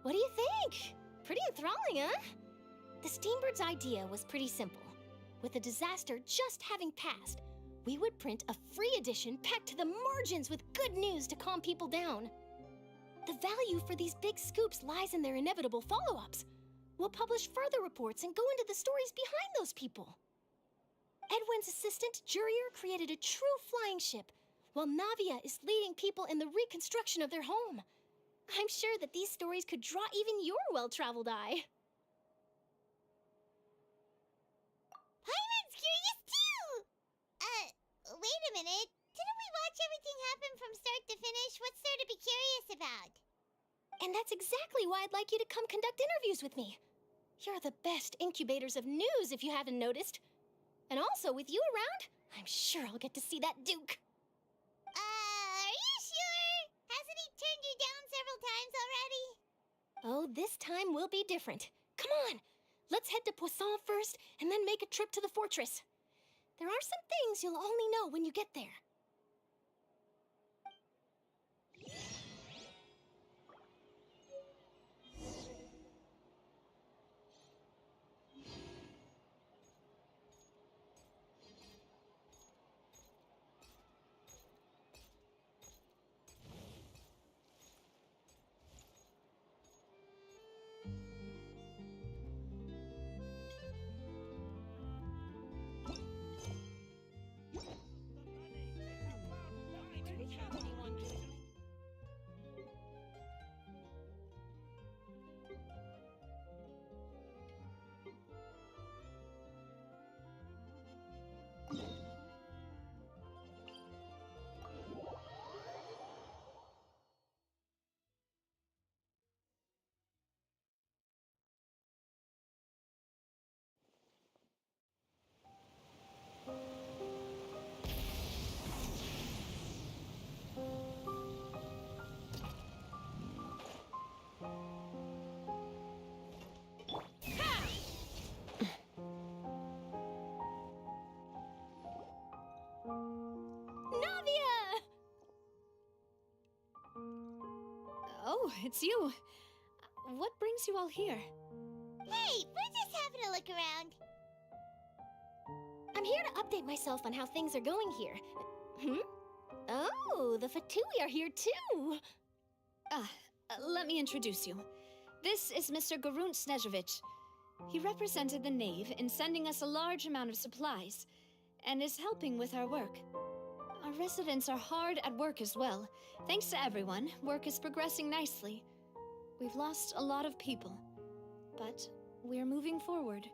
What do you think? Pretty enthralling, huh? The Steambird's idea was pretty simple. With the disaster just having passed, we would print a free edition packed to the margins with good news to calm people down. The value for these big scoops lies in their inevitable follow-ups. We'll publish further reports and go into the stories behind those people. Edwin's assistant, Jurier, created a true flying ship, while Navia is leading people in the reconstruction of their home. I'm sure that these stories could draw even your well-traveled eye. Paimon's curious too! Wait a minute. Didn't we watch everything happen from start to finish? What's there to be curious about? And that's exactly why I'd like you to come conduct interviews with me. You're the best incubators of news, if you haven't noticed. And also, with you around, I'm sure I'll get to see that Duke. Are you sure? Hasn't he turned you down several times already? Oh, this time will be different. Come on, let's head to Poisson first, and then make a trip to the fortress. There are some things you'll only know when you get there. it's you. What brings you all here? Hey, we're just having a look around. I'm here to update myself on how things are going here. Oh, the Fatui are here too! Let me introduce you. This is Mr. Garunt Snežević. He represented the Knave in sending us a large amount of supplies, and is helping with our work. Our residents are hard at work as well. Thanks to everyone, work is progressing nicely. We've lost a lot of people, but we're moving forward.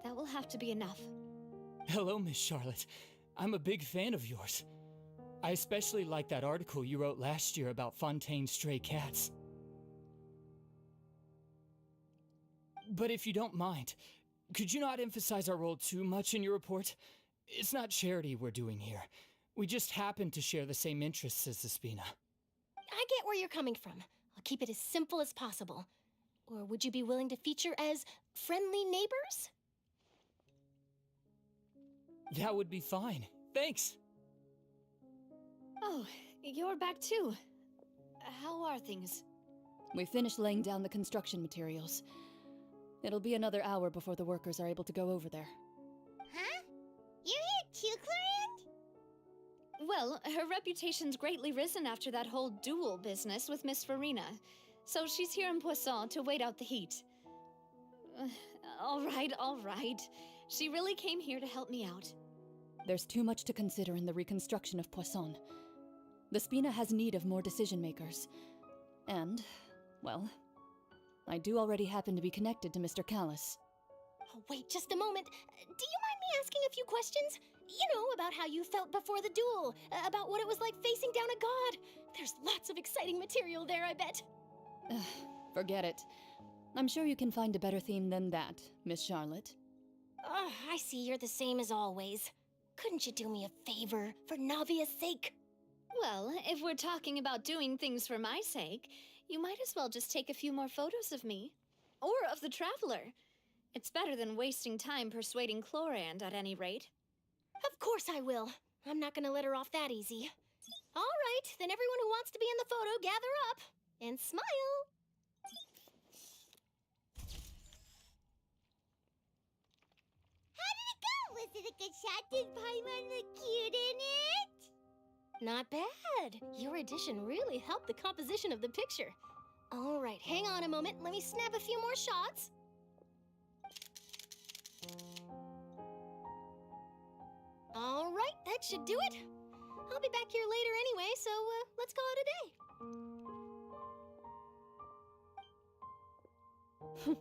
That will have to be enough. Hello, Miss Charlotte. I'm a big fan of yours. I especially like that article you wrote last year about Fontaine's stray cats. But if you don't mind, could you not emphasize our role too much in your report? It's not charity we're doing here. We just happen to share the same interests as the Spina. I get where you're coming from. I'll keep it as simple as possible. Or would you be willing to feature as friendly neighbors? That would be fine. Thanks! Oh, you're back too. How are things? We finished laying down the construction materials. It'll be another hour before the workers are able to go over there. Huh? You're here too, Clarand? Well, her reputation's greatly risen after that whole duel business with Miss Farina, so she's here in Poisson to wait out the heat. All right. She really came here to help me out. There's too much to consider in the reconstruction of Poisson. The Spina has need of more decision-makers. And, well, I do already happen to be connected to Mr. Callis. Oh, wait just a moment. Do you mind me asking a few questions? You know, about how you felt before the duel, about what it was like facing down a god. There's lots of exciting material there, I bet. Forget it. I'm sure you can find a better theme than that, Miss Charlotte. I see you're the same as always. Couldn't you do me a favor, for Navia's sake? Well, if we're talking about doing things for my sake, you might as well just take a few more photos of me. Or of the Traveler. It's better than wasting time persuading Chlorand, at any rate. Of course I will. I'm not gonna let her off that easy. All right, then everyone who wants to be in the photo, gather up. And smile. How did it go? Was it a good shot? Did Paimon look cute in it? Not bad. Your addition really helped the composition of the picture. All right, hang on a moment. Let me snap a few more shots. All right, that should do it. I'll be back here later anyway, so let's call it a day.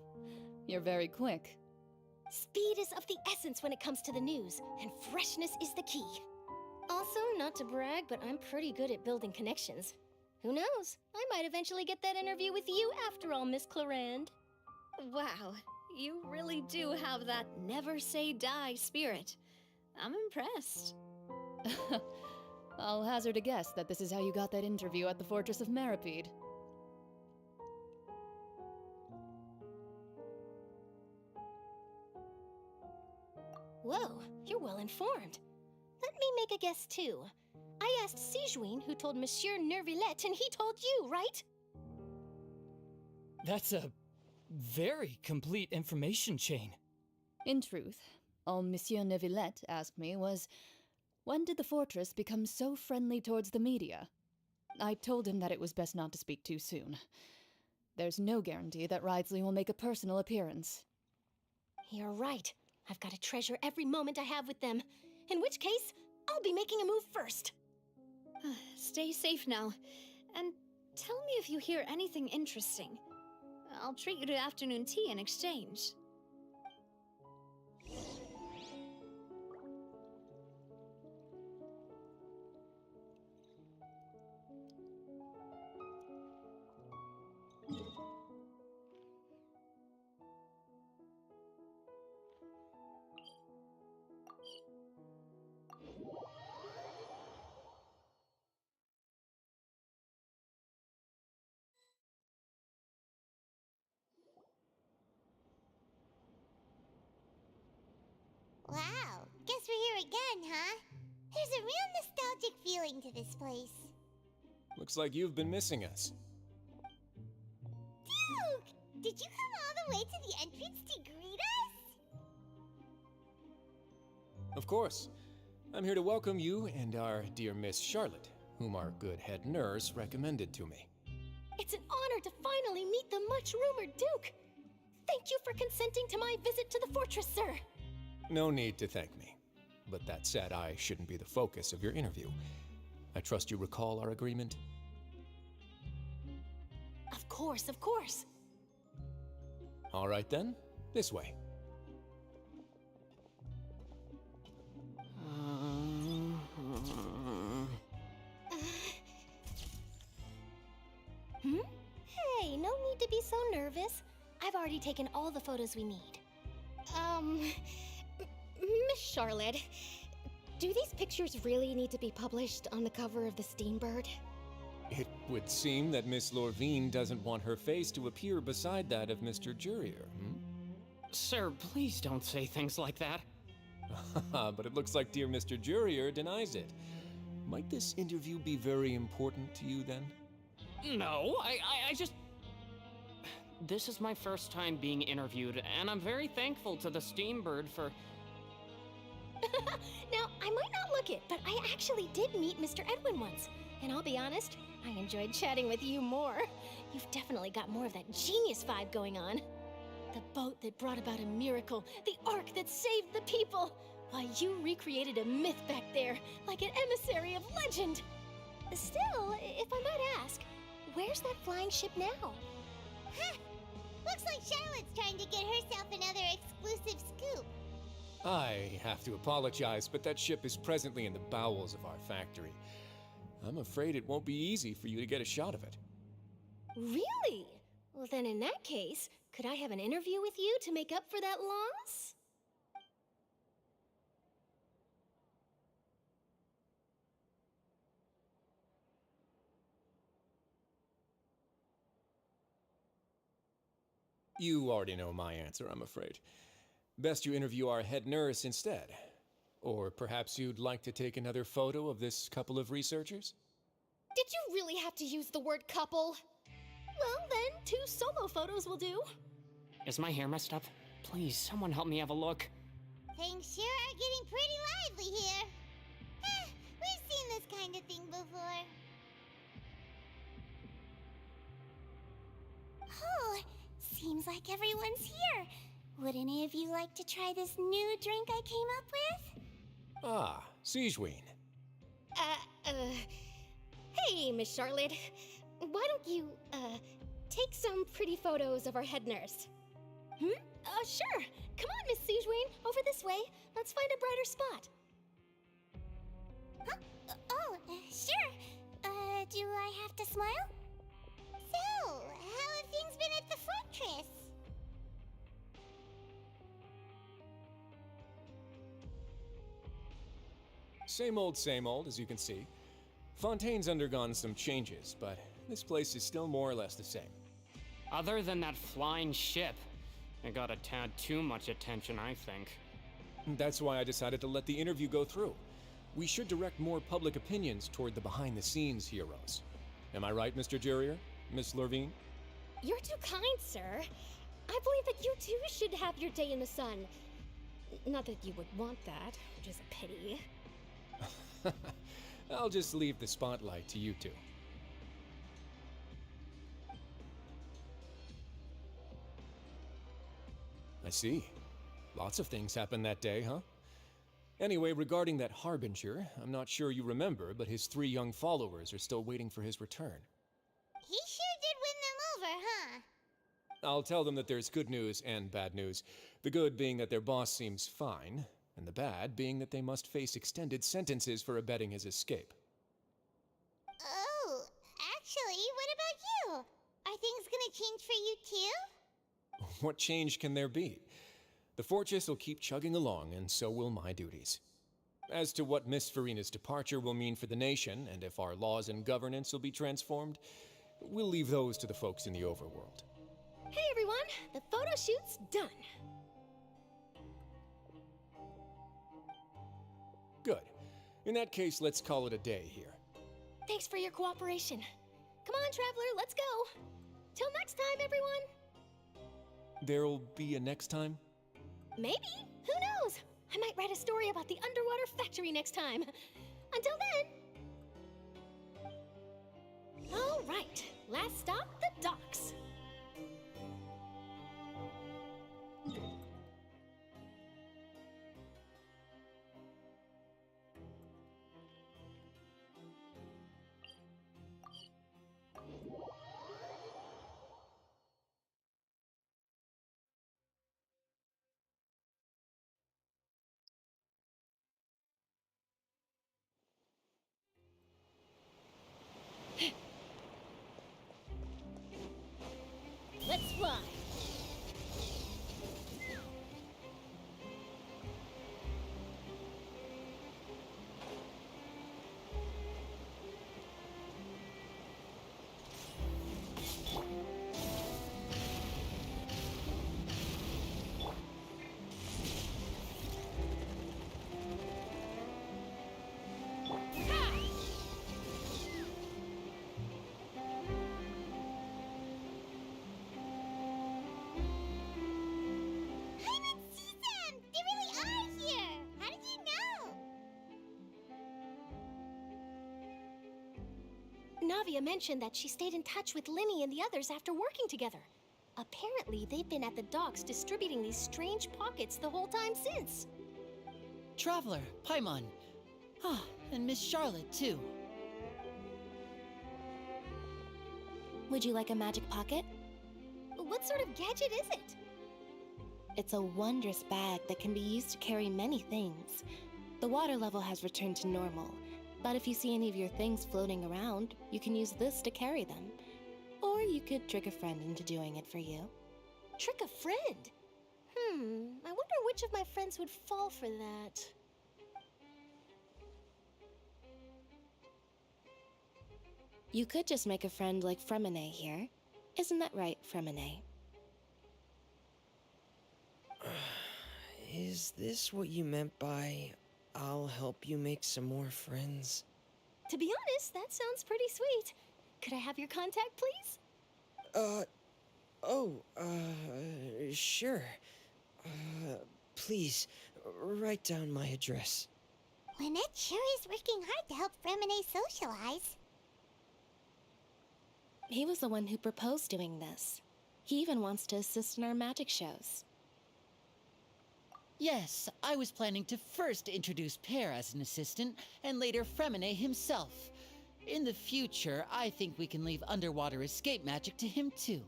You're very quick. Speed is of the essence when it comes to the news, and freshness is the key. Also, not to brag, but I'm pretty good at building connections. Who knows? I might eventually get that interview with you after all, Miss Chlorand. Wow, you really do have that never say die spirit. I'm impressed. I'll hazard a guess that this is how you got that interview at the Fortress of Maripede. Whoa, you're well informed. Let me make a guess too. I asked Sijuin, who told Monsieur Nervillet, and he told you, right? That's a very complete information chain. In truth, all Monsieur Nervillet asked me was, when did the fortress become so friendly towards the media? I told him that it was best not to speak too soon. There's no guarantee that Ridsley will make a personal appearance. You're right. I've got to treasure every moment I have with them. In which case, I'll be making a move first. Stay safe now, and tell me if you hear anything interesting. I'll treat you to afternoon tea in exchange. Wow, guess we're here again, huh? There's a real nostalgic feeling to this place. Looks like you've been missing us. Did you come all the way to the entrance to greet us? Of course. I'm here to welcome you and our dear Miss Charlotte, whom our good head nurse recommended to me. It's an honor to finally meet the much-rumored Duke. Thank you for consenting to my visit to the fortress, sir. No need to thank me. But that said, I shouldn't be the focus of your interview. I trust you recall our agreement? Of course, of course. All right then, this way. Hey, no need to be so nervous. I've already taken all the photos we need. Miss Charlotte, do these pictures really need to be published on the cover of the Steambird? It would seem that Miss Lorvine doesn't want her face to appear beside that of Mr. Jurier, Sir, please don't say things like that. But it looks like dear Mr. Jurier denies it. Might this interview be very important to you then? No, I just... This is my first time being interviewed, and I'm very thankful to the Steambird for... Now, I might not look it, but I actually did meet Mr. Edwin once. And I'll be honest, I enjoyed chatting with you more. You've definitely got more of that genius vibe going on. The boat that brought about a miracle, the ark that saved the people. Why, you recreated a myth back there, like an emissary of legend. Still, if I might ask, where's that flying ship now? Huh! Looks like Charlotte's trying to get herself another exclusive scoop. I have to apologize, but that ship is presently in the bowels of our factory. I'm afraid it won't be easy for you to get a shot of it. Really? Well, then in that case, could I have an interview with you to make up for that loss? You already know my answer, I'm afraid. Best you interview our head nurse instead. Or perhaps you'd like to take another photo of this couple of researchers? Did you really have to use the word couple? Well, then, 2 solo photos will do. Is my hair messed up? Please, someone help me have a look. Things sure are getting pretty lively here. We've seen this kind of thing before. Oh, seems like everyone's here. Would any of you like to try this new drink I came up with? Ah, Siegeween. Hey, Miss Charlotte. Why don't you, take some pretty photos of our head nurse? Sure. Come on, Miss Siegeween. Over this way. Let's find a brighter spot. Huh? Sure. Do I have to smile? So, how have things been at the fortress? Same old, as you can see. Fontaine's undergone some changes, but this place is still more or less the same. Other than that flying ship, it got a tad too much attention, I think. That's why I decided to let the interview go through. We should direct more public opinions toward the behind-the-scenes heroes. Am I right, Mr. Jurier? Miss Lorvine? You're too kind, sir. I believe that you too should have your day in the sun. Not that you would want that, which is a pity. I'll just leave the spotlight to you two. I see. Lots of things happened that day, huh? Anyway, regarding that Harbinger, I'm not sure you remember, but his 3 young followers are still waiting for his return. He sure did win them over, huh? I'll tell them that there's good news and bad news. The good being that their boss seems fine, and the bad being that they must face extended sentences for abetting his escape. Oh, actually, what about you? Are things gonna change for you too? What change can there be? The fortress will keep chugging along, and so will my duties. As to what Miss Farina's departure will mean for the nation, and if our laws and governance will be transformed, we'll leave those to the folks in the overworld. Hey everyone, the photo shoot's done. Good. In that case, let's call it a day here. Thanks for your cooperation. Come on, Traveler, let's go. Till next time, everyone. There'll be a next time? Maybe. Who knows? I might write a story about the underwater factory next time. Until then. All right. Last stop, the docks. Let's fly. Navia mentioned that she stayed in touch with Linny and the others after working together. Apparently, they've been at the docks distributing these strange pockets the whole time since. Traveler, Paimon. Ah, and Miss Charlotte, too. Would you like a magic pocket? What sort of gadget is it? It's a wondrous bag that can be used to carry many things. The water level has returned to normal, but if you see any of your things floating around, you can use this to carry them. Or you could trick a friend into doing it for you. Trick a friend? I wonder which of my friends would fall for that. You could just make a friend like Fremine here. Isn't that right, Fremine? Is this what you meant by, I'll help you make some more friends? To be honest, that sounds pretty sweet. Could I have your contact, please? Sure. Please, write down my address. Lynette sure is working hard to help Fremine socialize. He was the one who proposed doing this. He even wants to assist in our magic shows. Yes, I was planning to first introduce Pear as an assistant, and later Fremine himself. In the future, I think we can leave underwater escape magic to him too.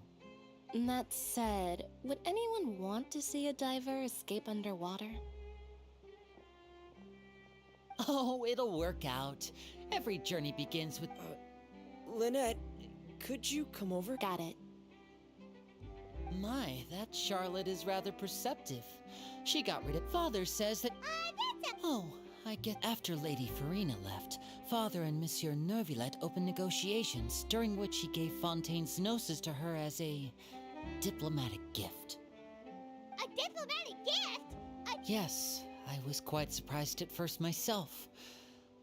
That said, would anyone want to see a diver escape underwater? Oh, it'll work out. Every journey begins with... Lynette, could you come over? Got it. My, that Charlotte is rather perceptive. She got rid of... Father says that... Oh, I get... After Lady Farina left, Father and Monsieur Neuvillette opened negotiations, during which he gave Fontaine's Gnosis to her as a... diplomatic gift. A diplomatic gift? Yes, I was quite surprised at first myself.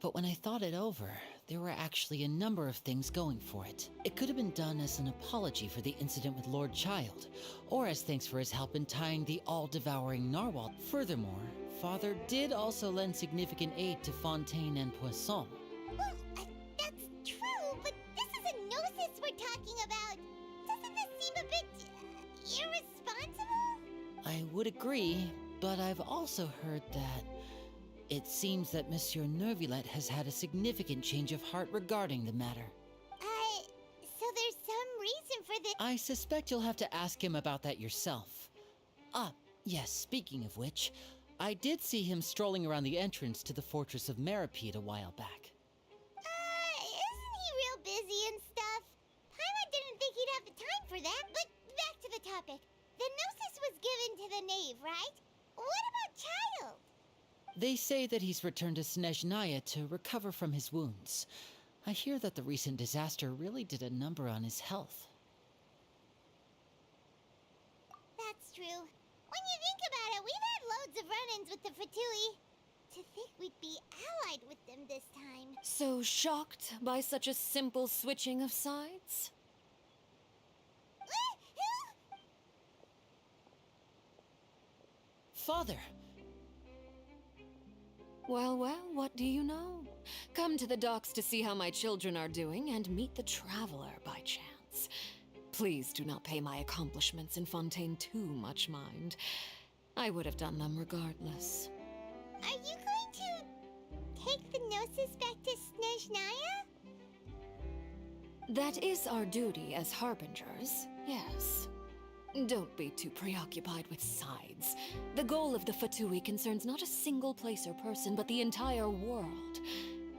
But when I thought it over, there were actually a number of things going for it. It could have been done as an apology for the incident with Lord Child, or as thanks for his help in tying the all-devouring narwhal. Furthermore, Father did also lend significant aid to Fontaine and Poisson. Well, that's true, but this is a gnosis we're talking about. Doesn't this seem a bit... irresponsible? I would agree, but I've also heard that... It seems that Monsieur Neuvillette has had a significant change of heart regarding the matter. So there's some reason for this... I suspect you'll have to ask him about that yourself. Ah, yes, speaking of which, I did see him strolling around the entrance to the Fortress of Meripede a while back. Isn't he real busy and stuff? Paimon didn't think he'd have the time for that, but back to the topic. The gnosis was given to the knave, right? What about Child? They say that he's returned to Snezhnaya to recover from his wounds. I hear that the recent disaster really did a number on his health. That's true. When you think about it, we've had loads of run-ins with the Fatui. To think we'd be allied with them this time. So shocked by such a simple switching of sides? Father! Well, well, what do you know? Come to the docks to see how my children are doing and meet the traveler by chance. Please do not pay my accomplishments in Fontaine too much mind. I would have done them regardless. Are you going to take the Gnosis back to Snezhnaya? That is our duty as harbingers, yes. Don't be too preoccupied with sides. The goal of the Fatui concerns not a single place or person, but the entire world.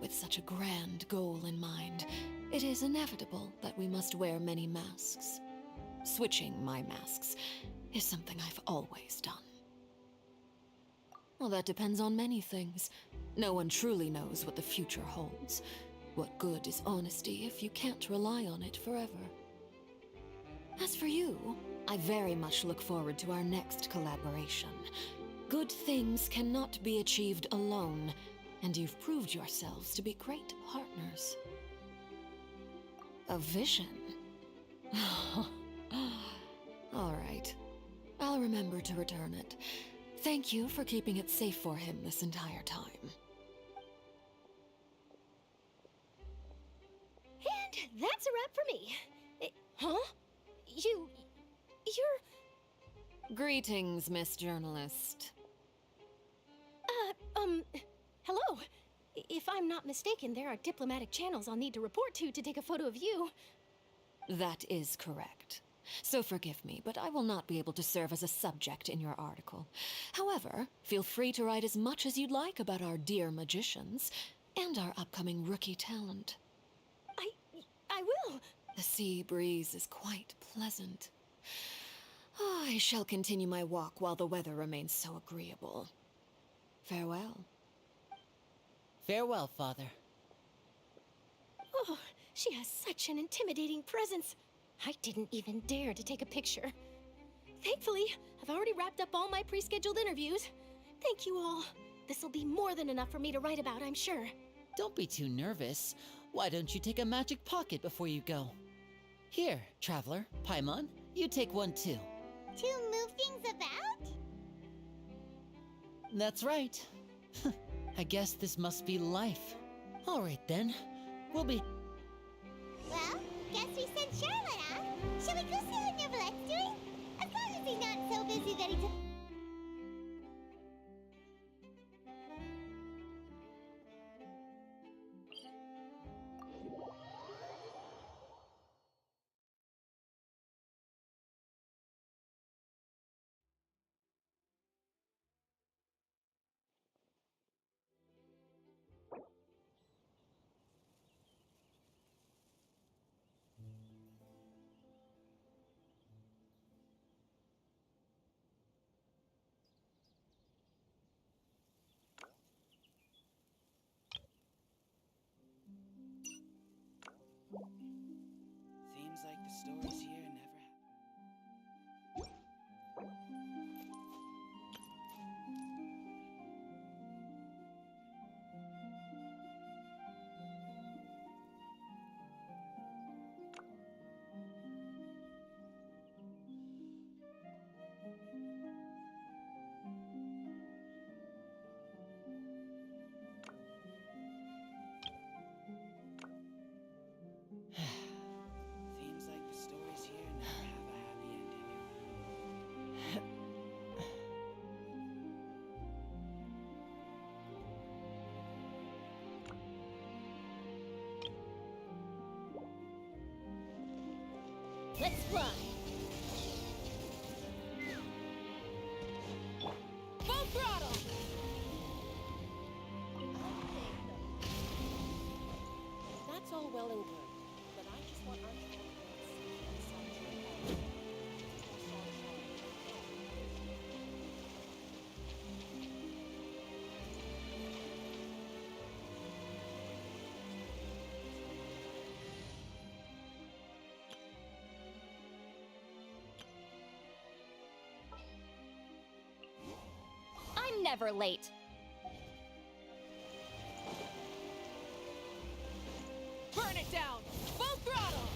With such a grand goal in mind, it is inevitable that we must wear many masks. Switching my masks is something I've always done. Well, that depends on many things. No one truly knows what the future holds. What good is honesty if you can't rely on it forever? As for you, I very much look forward to our next collaboration. Good things cannot be achieved alone, and you've proved yourselves to be great partners. A vision? All right. I'll remember to return it. Thank you for keeping it safe for him this entire time. And that's a wrap for me. Huh? You're... Greetings, Miss Journalist. Hello. If I'm not mistaken, there are diplomatic channels I'll need to report to take a photo of you. That is correct. So forgive me, but I will not be able to serve as a subject in your article. However, feel free to write as much as you'd like about our dear magicians and our upcoming rookie talent. I will. The sea breeze is quite pleasant. I shall continue my walk while the weather remains so agreeable. Farewell. Farewell, Father. Oh, she has such an intimidating presence. I didn't even dare to take a picture. Thankfully, I've already wrapped up all my pre-scheduled interviews. Thank you all. This'll be more than enough for me to write about, I'm sure. Don't be too nervous. Why don't you take a magic pocket before you go? Here, Traveler, Paimon, you take one too. To move things about? That's right. I guess this must be life. All right then, we'll be... Well, guess we sent Charlotte out. Shall we go see what Neverlette's doing? As long as he's not so busy that he took... Seems like the stories here never Seems like the stories here never have a happy ending. Let's fly. Full throttle. That's all well and good, but I just want our I'm never late. Burn it down! Full throttle!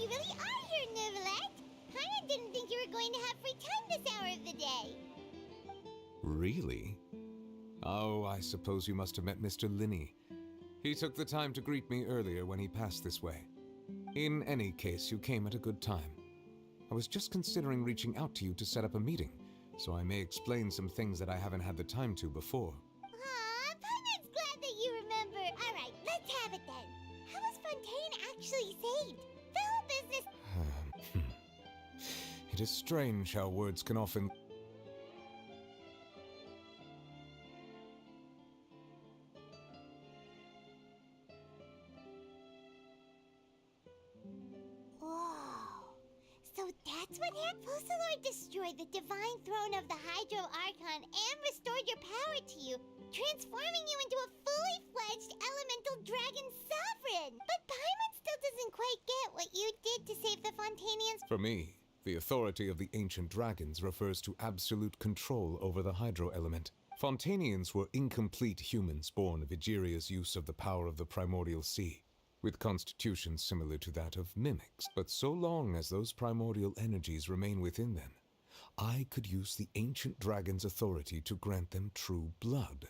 really are here, Neuvillette. Paimon didn't think you were going to have free time this hour of the day. Really? Oh, I suppose you must have met Mr. Linney. He took the time to greet me earlier when he passed this way. In any case, you came at a good time. I was just considering reaching out to you to set up a meeting, so I may explain some things that I haven't had the time to before. Aw, Paimon's glad that you remember. All right, let's have it then. How was Fontaine actually saved? The whole business... It is strange how words can often... Whoa. So that's what happened? Focalor destroyed the divine throne of the Hydro Archon and restored your power to you, transforming you into a fully fledged elemental dragon sovereign. But Paimon still doesn't quite get what you did to save the Fontanians. For me, the authority of the ancient dragons refers to absolute control over the hydro element. Fontanians were incomplete humans born of Egeria's use of the power of the primordial sea, with constitutions similar to that of mimics. But so long as those primordial energies remain within them, I could use the ancient dragon's authority to grant them true blood,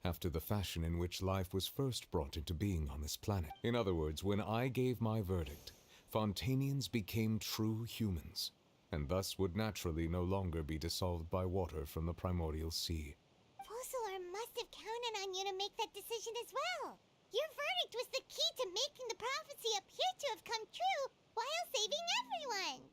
after the fashion in which life was first brought into being on this planet. In other words, when I gave my verdict, Fontanians became true humans, and thus would naturally no longer be dissolved by water from the primordial sea. Focalor must have counted on you to make that decision as well. Your verdict was the key to making the prophecy appear to have come true while saving everyone.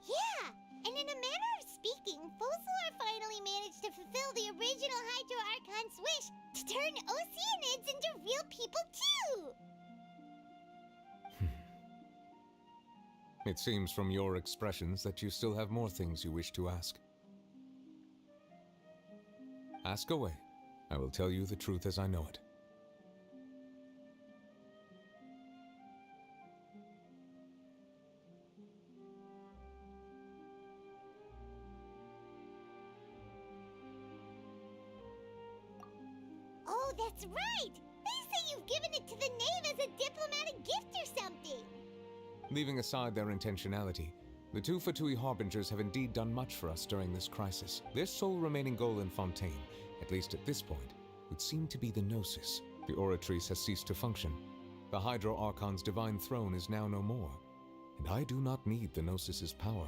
Yeah, and in a manner of speaking, Focalor finally managed to fulfill the original Hydro Archon's wish to turn Oceanids into real people too! It seems from your expressions that you still have more things you wish to ask. Ask away. I will tell you the truth as I know it. Oh, that's right! They say you've given it to the knave as a diplomatic gift or something! Leaving aside their intentionality, the two Fatui Harbingers have indeed done much for us during this crisis. Their sole remaining goal in Fontaine, at least at this point, would seem to be the Gnosis. The Oratrice has ceased to function. The Hydro Archon's divine throne is now no more, and I do not need the Gnosis's power.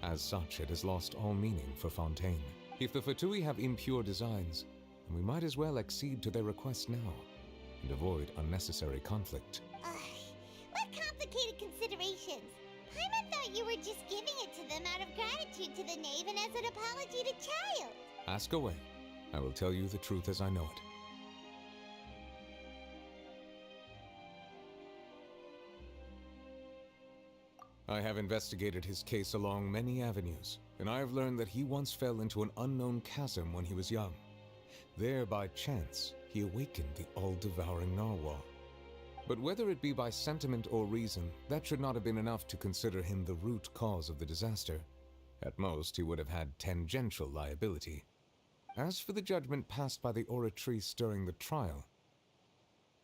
As such, it has lost all meaning for Fontaine. If the Fatui have impure designs, then we might as well accede to their request now, and avoid unnecessary conflict. What complicated considerations! Paimon thought you were just giving it to them out of gratitude to the knave and as an apology to Child. Ask away. I will tell you the truth as I know it. I have investigated his case along many avenues, and I have learned that he once fell into an unknown chasm when he was young. There, by chance, he awakened the all-devouring narwhal. But whether it be by sentiment or reason, that should not have been enough to consider him the root cause of the disaster. At most, he would have had tangential liability. As for the judgment passed by the Oratrice during the trial,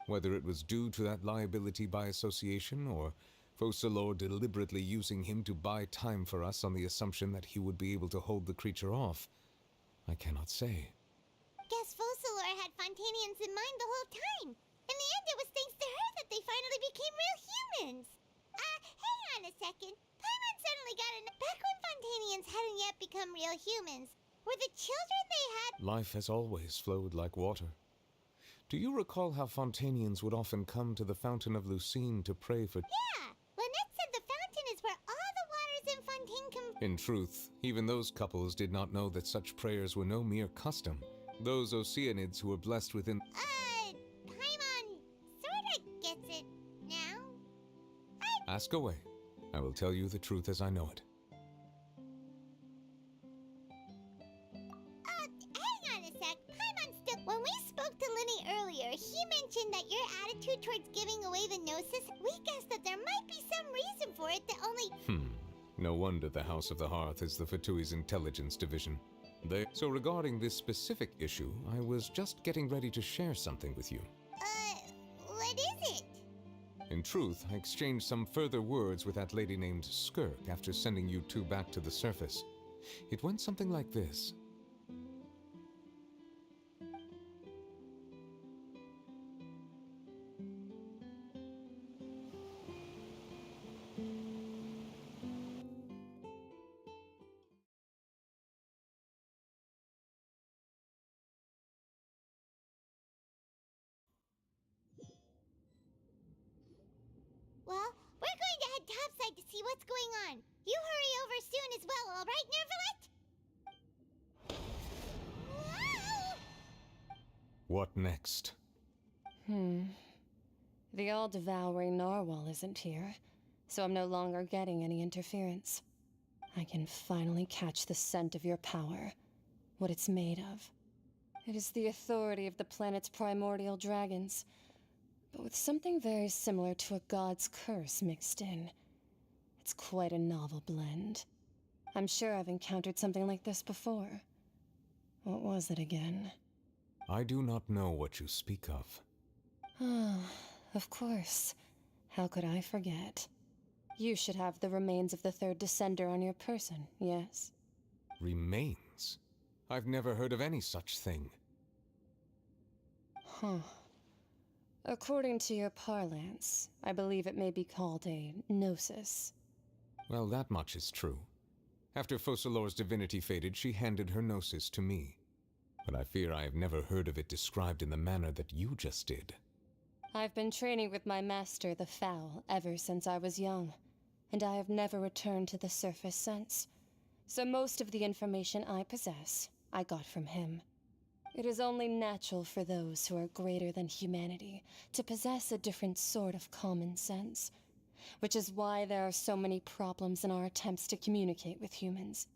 whether it was due to that liability by association, or Focalor deliberately using him to buy time for us on the assumption that he would be able to hold the creature off, I cannot say. Guess Focalor had Fontanians in mind the whole time. In the end, it was thanks to her that they finally became real humans. Hang on a second. Paimon suddenly got in. Back when Fontanians hadn't yet become real humans, were the children they had... Life has always flowed like water. Do you recall how Fontanians would often come to the Fountain of Lucine to pray for... Yeah! Lynette said the fountain is where all the waters in Fontaine In truth, even those couples did not know that such prayers were no mere custom. Those Oceanids who were blessed within... Paimon sorta gets it now. Ask away. I will tell you the truth as I know it. Hang on a sec. Paimon still... When we spoke to Linny earlier, he mentioned that your attitude towards giving away the Gnosis, we guessed that there might be some reason for it that only... No wonder the House of the Hearth is the Fatui's intelligence division. So regarding this specific issue, I was just getting ready to share something with you. What is it? In truth, I exchanged some further words with that lady named Skirk after sending you two back to the surface. It went something like this. Well, we're going to head topside to see what's going on. You hurry over soon as well, all right, Nervalet? Whoa! What next? The all-devouring narwhal isn't here, so I'm no longer getting any interference. I can finally catch the scent of your power, what it's made of. It is the authority of the planet's primordial dragons, but with something very similar to a god's curse mixed in. It's quite a novel blend. I'm sure I've encountered something like this before. What was it again? I do not know what you speak of. Ah, of course. How could I forget? You should have the remains of the third descender on your person, yes? Remains? I've never heard of any such thing. Huh. According to your parlance, I believe it may be called a gnosis. Well, that much is true. After Focalor's divinity faded, she handed her gnosis to me. But I fear I have never heard of it described in the manner that you just did. I've been training with my master, the Foul, ever since I was young, and I have never returned to the surface since. So most of the information I possess, I got from him. It is only natural for those who are greater than humanity to possess a different sort of common sense, which is why there are so many problems in our attempts to communicate with humans.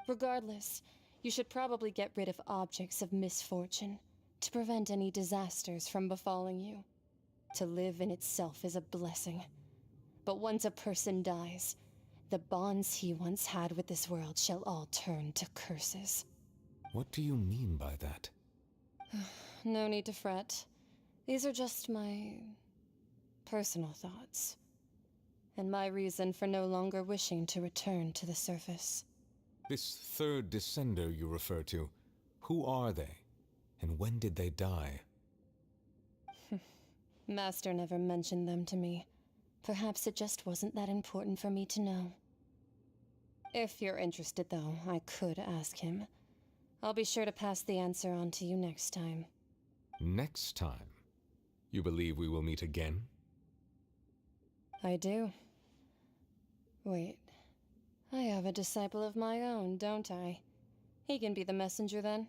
Regardless, you should probably get rid of objects of misfortune to prevent any disasters from befalling you. To live in itself is a blessing. But once a person dies, the bonds he once had with this world shall all turn to curses. What do you mean by that? No need to fret. These are just my personal thoughts, and my reason for no longer wishing to return to the surface. This third descender you refer to, who are they? And when did they die? Master never mentioned them to me. Perhaps it just wasn't that important for me to know. If you're interested, though, I could ask him. I'll be sure to pass the answer on to you next time. Next time? You believe we will meet again? I do. Wait. I have a disciple of my own, don't I? He can be the messenger then.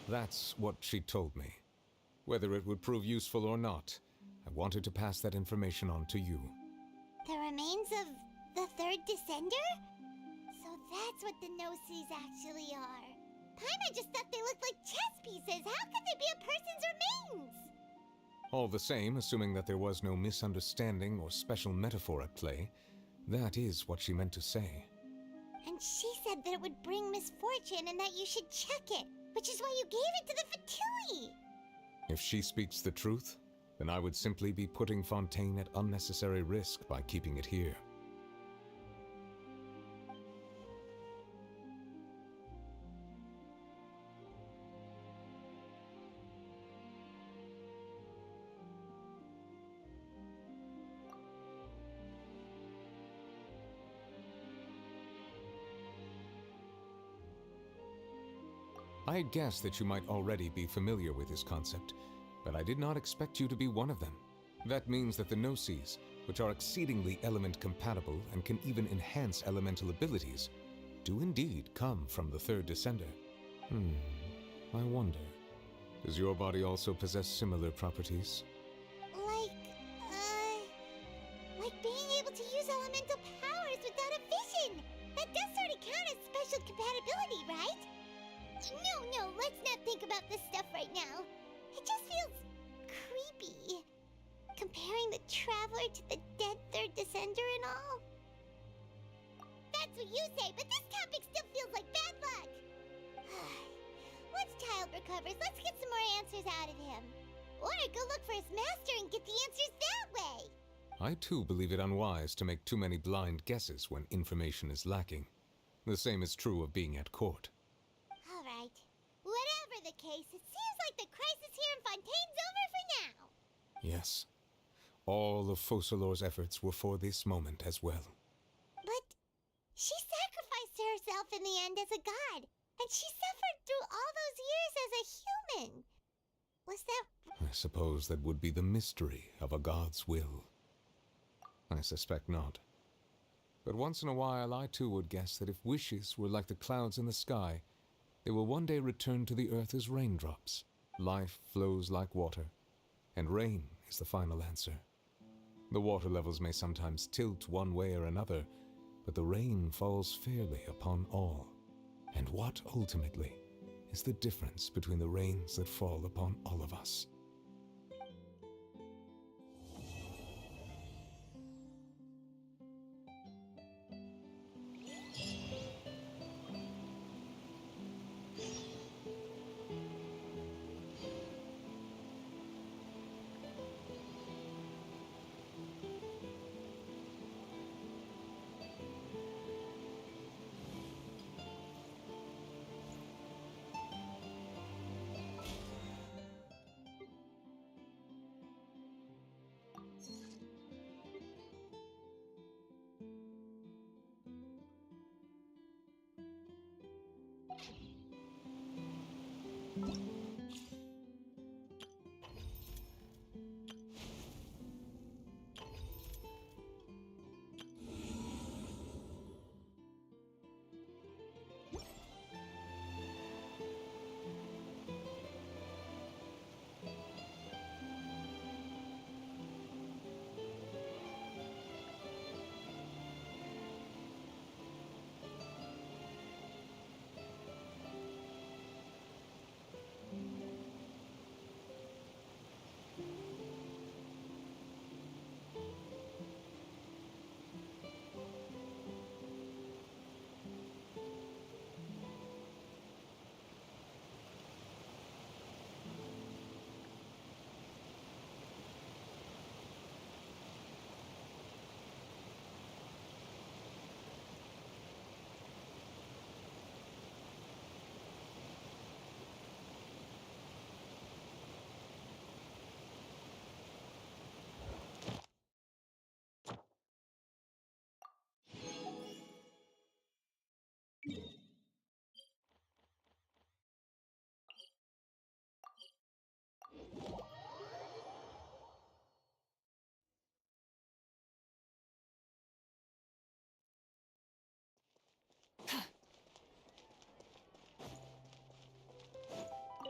That's what she told me. Whether it would prove useful or not, I wanted to pass that information on to you. The remains of the third descender? So that's what the Gnosis actually are. Paimon just thought they looked like chess pieces. How could they be a person's remains? All the same, assuming that there was no misunderstanding or special metaphor at play, that is what she meant to say. And she said that it would bring misfortune and that you should check it, which is why you gave it to the Fatui. If she speaks the truth, then I would simply be putting Fontaine at unnecessary risk by keeping it here. I had guessed that you might already be familiar with this concept, but I did not expect you to be one of them. That means that the Gnosis, which are exceedingly element-compatible and can even enhance elemental abilities, do indeed come from the third descender. I wonder, does your body also possess similar properties? Like being able to use elemental powers without a vision! That does sort of count as special compatibility, right? about this stuff right now. It just feels creepy. Comparing the Traveler to the dead third descender and all. That's what you say, but this topic still feels like bad luck. Once Child recovers, let's get some more answers out of him. Or go look for his master and get the answers that way. I too believe it unwise to make too many blind guesses when information is lacking. The same is true of being at court. All right. Whatever the case, it seems like the crisis here in Fontaine's over for now. Yes. All of Focalor's efforts were for this moment as well. But she sacrificed herself in the end as a god, and she suffered through all those years as a human. Was that... I suppose that would be the mystery of a god's will. I suspect not. But once in a while I too would guess that if wishes were like the clouds in the sky, they will one day return to the earth as raindrops. Life flows like water, and rain is the final answer. The water levels may sometimes tilt one way or another, but the rain falls fairly upon all. And what, ultimately, is the difference between the rains that fall upon all of us?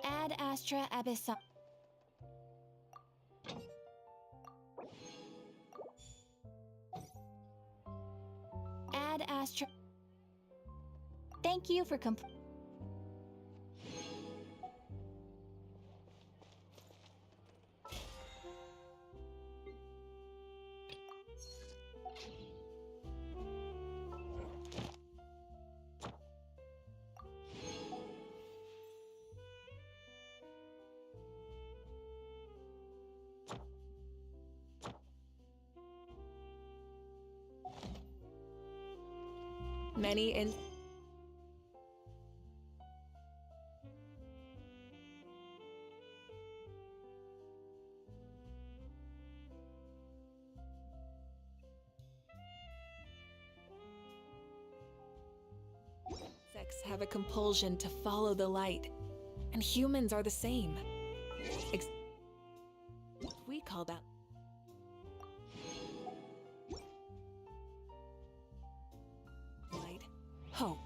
Ad Astra Abyssa. Ad Astra. Thank you for Many in insects have a compulsion to follow the light, and humans are the same. We call that light hope.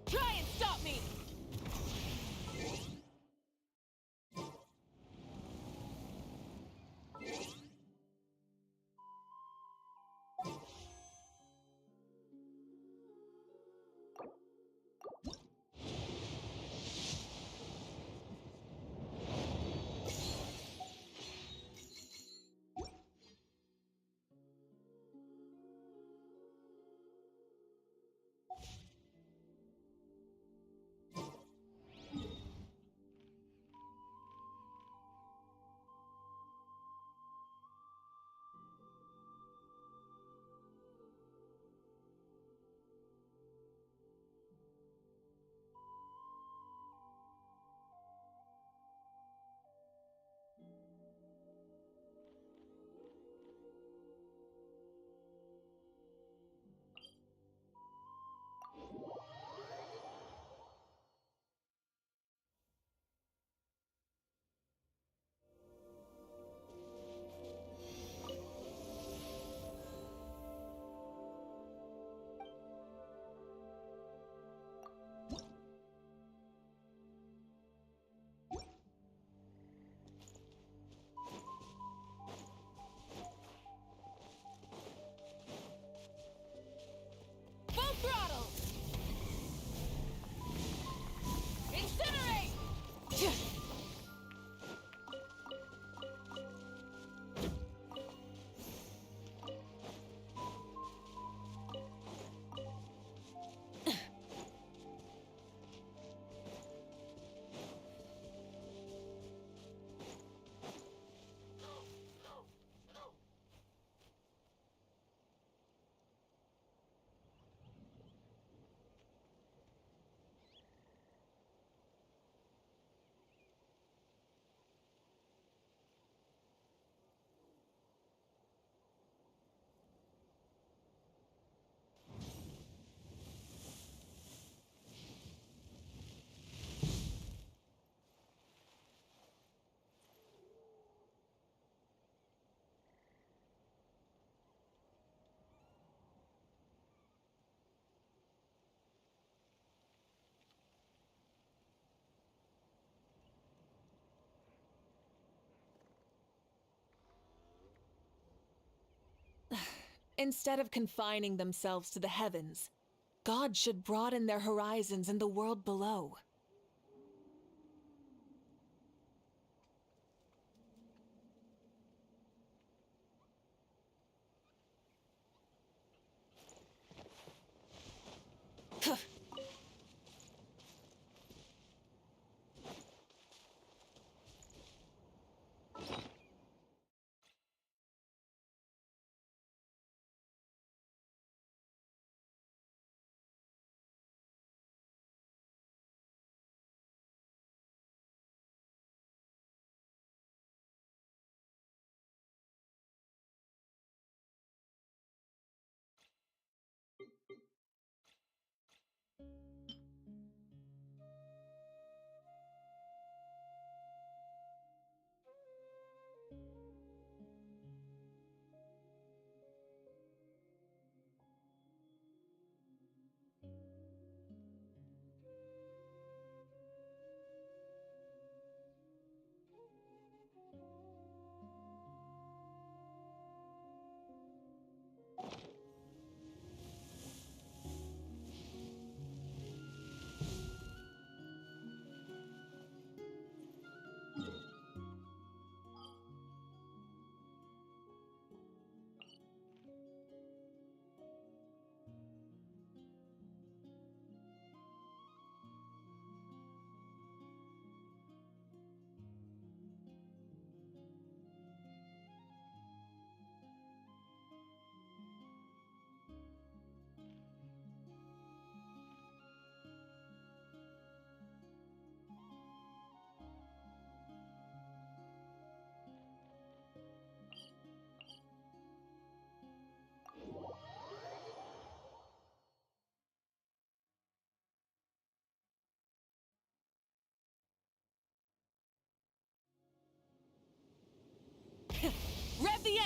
Try and stop me! Full throttle! Incinerate! Instead of confining themselves to the heavens, God should broaden their horizons in the world below.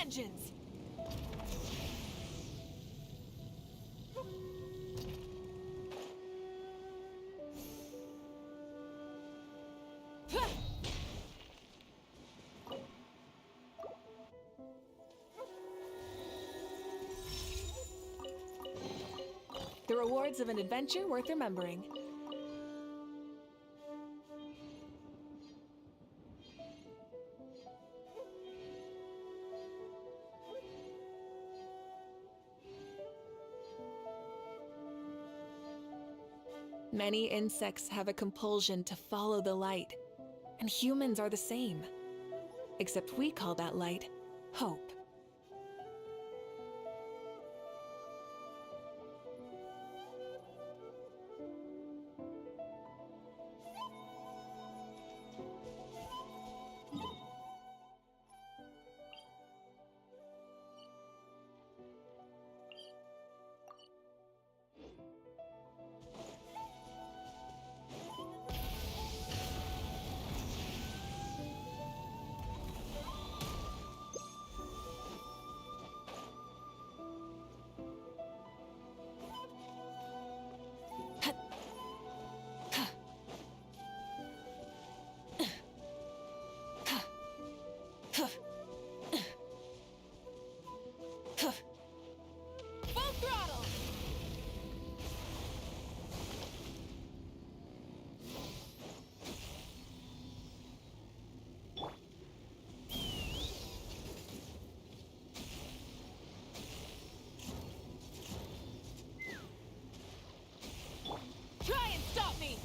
vengeance! The rewards of an adventure worth remembering. Many insects have a compulsion to follow the light, and humans are the same. Except we call that light hope. Try and stop me!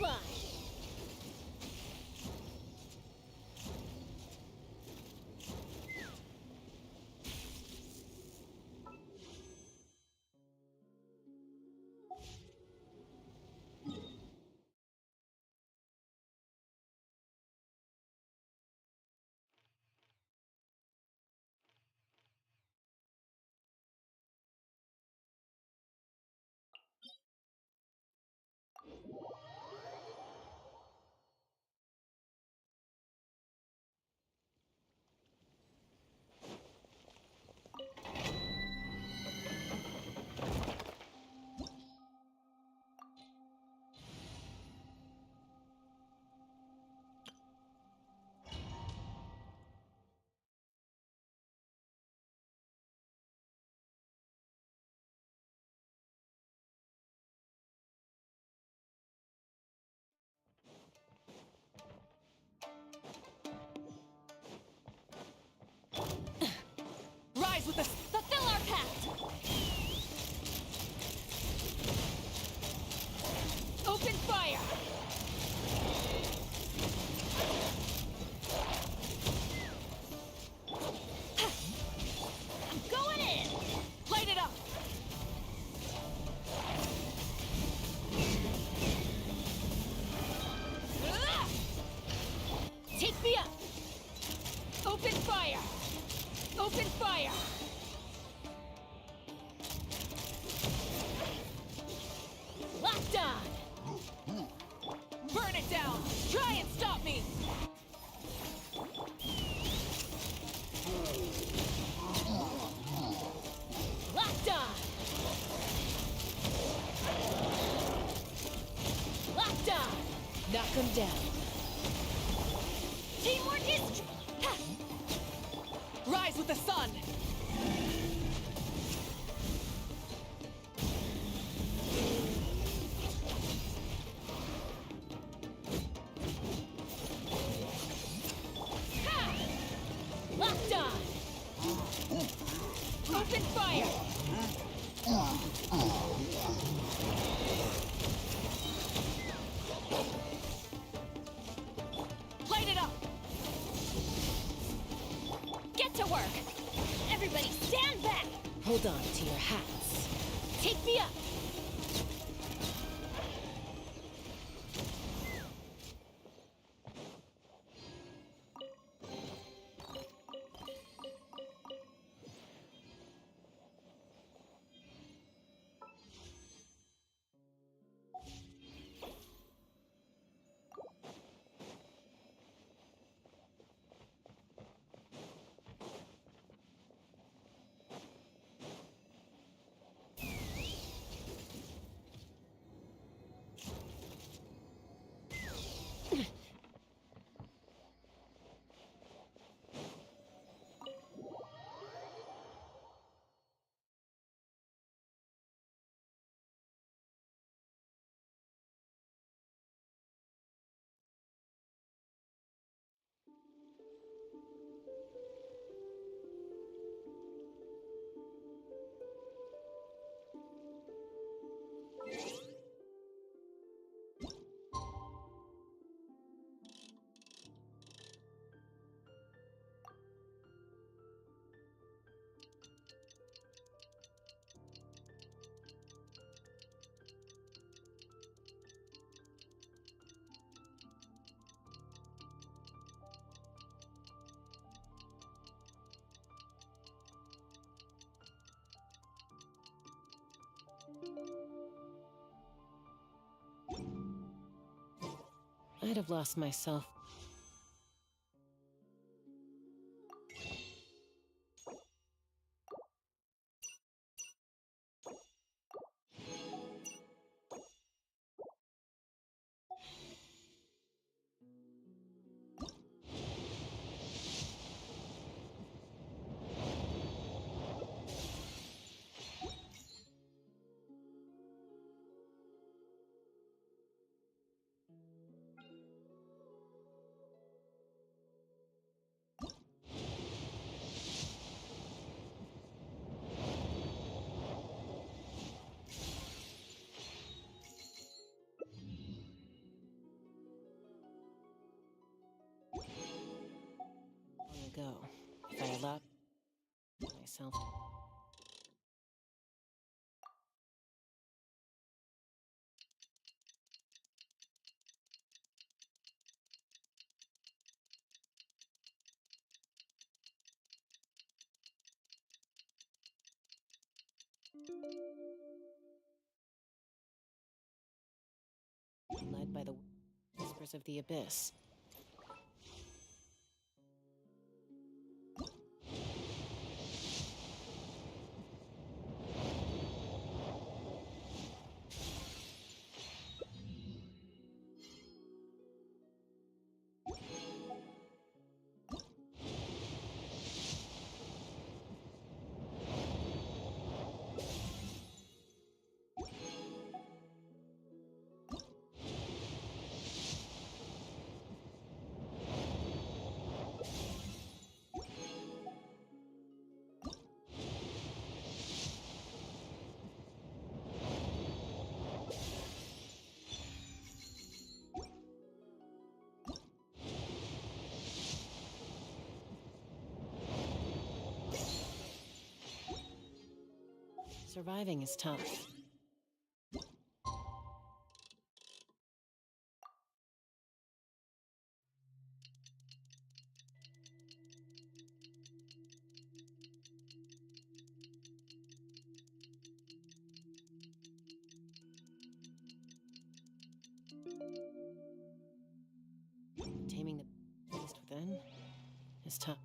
fly! Rise with us! Fulfill our pact! Open fire! I'm going in! Light it up! Take me up! Open fire! Open fire! Locked on! Burn it down! Try and stop me! Locked on! Locked on! Knock him down. Teamwork is... Rise with the sun! Ha! Locked on! Open fire! Light it up! Get to work! Everybody stand back! Hold on to your hats. Take me up! I'd have lost myself. go. If I allow myself. Led by the whispers of the abyss. Surviving is tough. Taming the beast within is tough.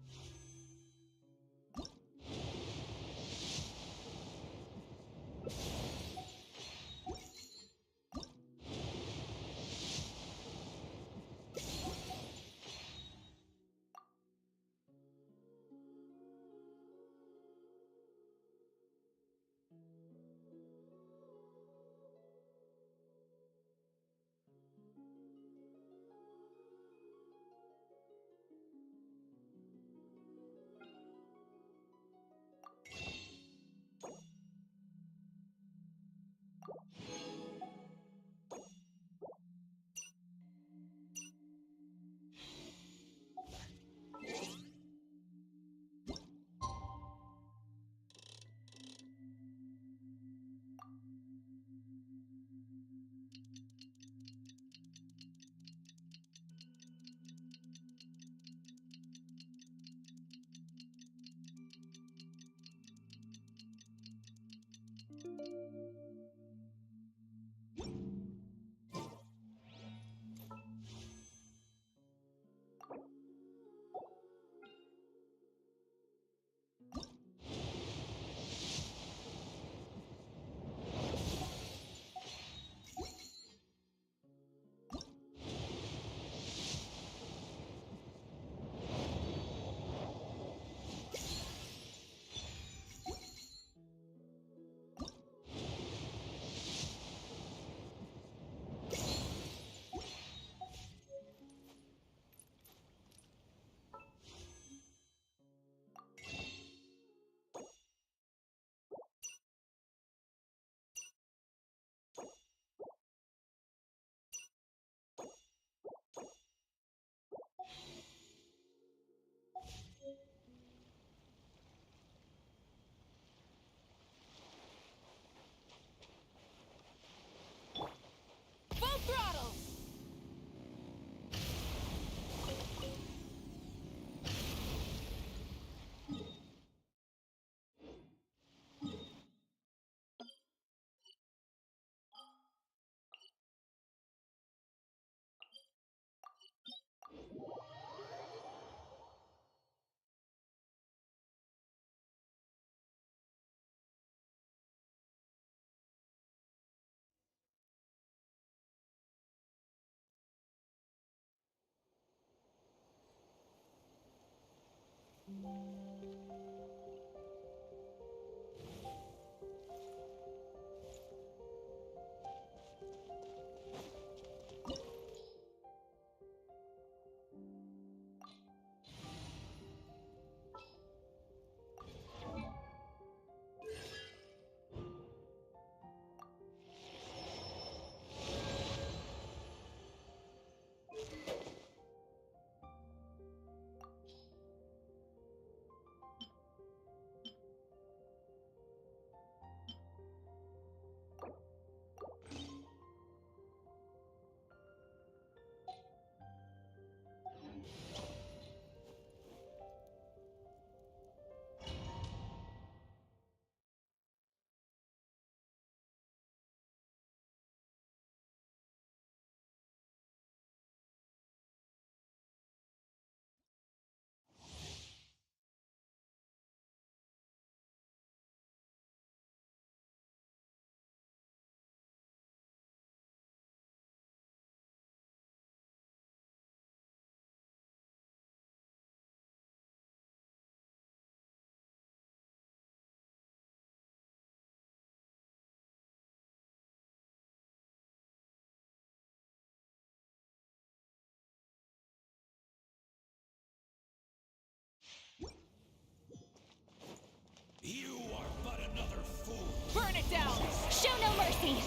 mercy!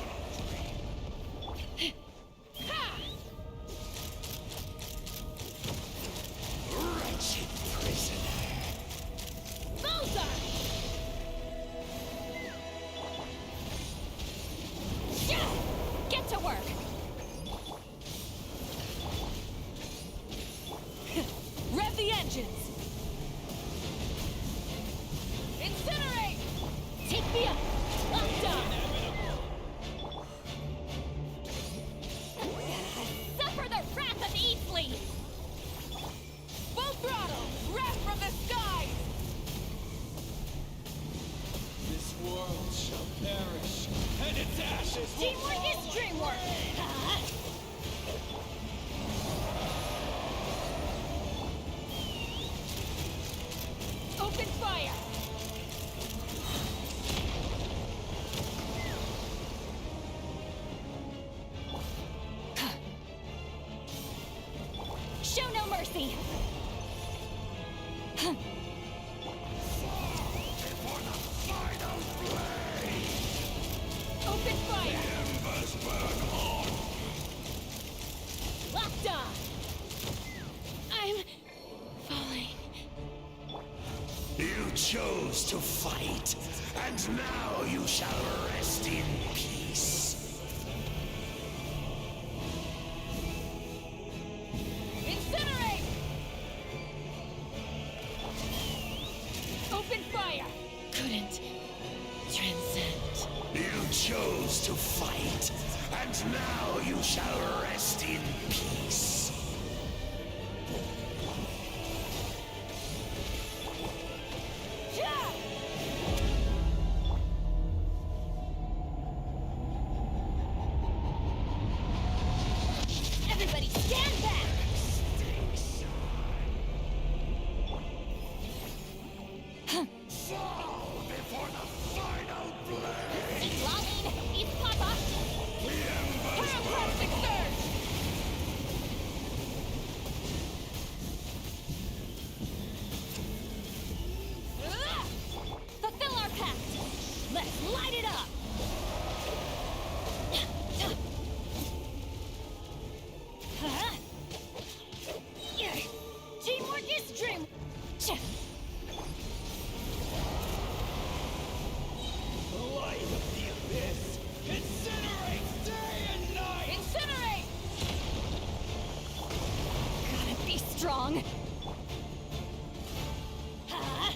Wretched prisoner. Bullseye! Yeah! Get to work! Rev the engines! Incinerate! Take me up! I'm done! Suffer the wrath of Eastleigh! Full throttle! Wrath from the skies! This world shall perish, and its ashes will Teamwork fall is dreamwork! Open fire! Show no mercy! before the final blade. Open fire! Embers burn on. Locked on! I'm falling. You chose to fight, and now you shall rest in peace. Incinerate! Open fire! Couldn't transcend. You chose to fight, and now you shall rest in peace. Yeah! Everybody stand back! Fall before the final blade. Xilonen, East Papa! The embers Pyroclastic burn on. surge! Ah! Fulfill our pact! Let's light it up! Huh? Teamwork is dream. The light of the abyss incinerates day and night. Incinerate! Gotta be strong. Huh?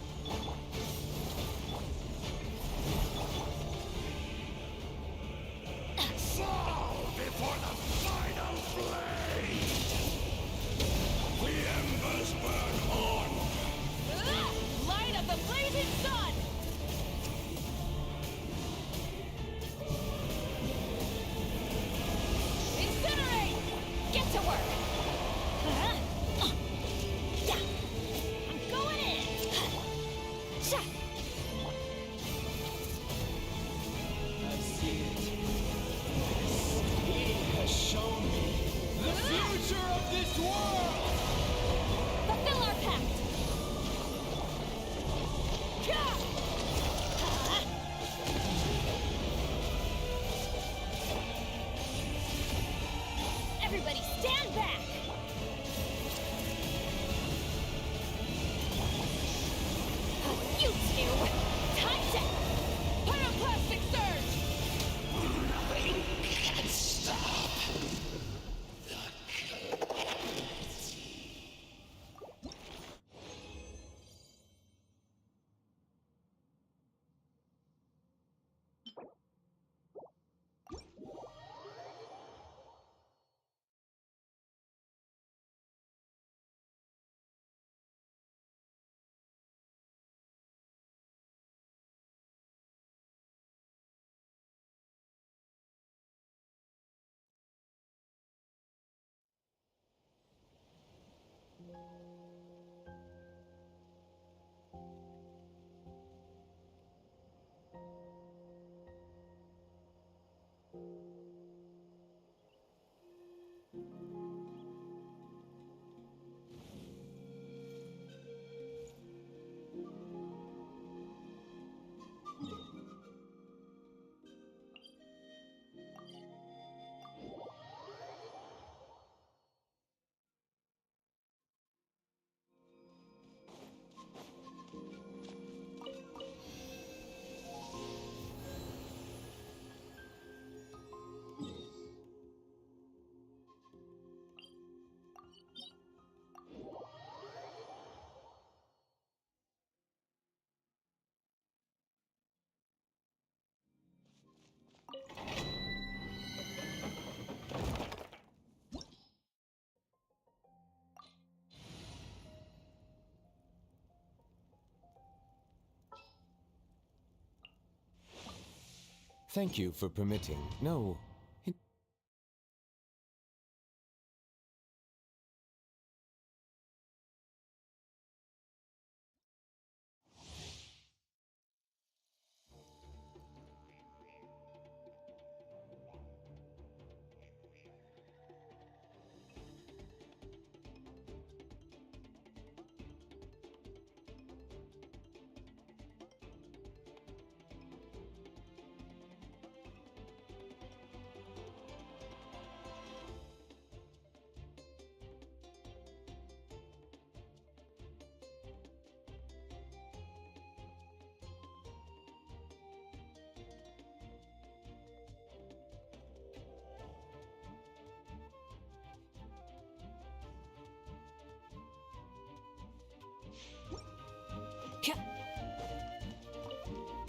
Fall before the final blade. The embers burn on. Ah! Light of the blazing sun! Incinerate! Get to work! Huh? Yeah! I'm going in! Sha! I see it. He has shown me the future of this world. Fulfill our pact! Ka! Huh? Everybody stand back! You two! Time to... Pyroclastic surge! Nothing can stop. Thank you for permitting. No.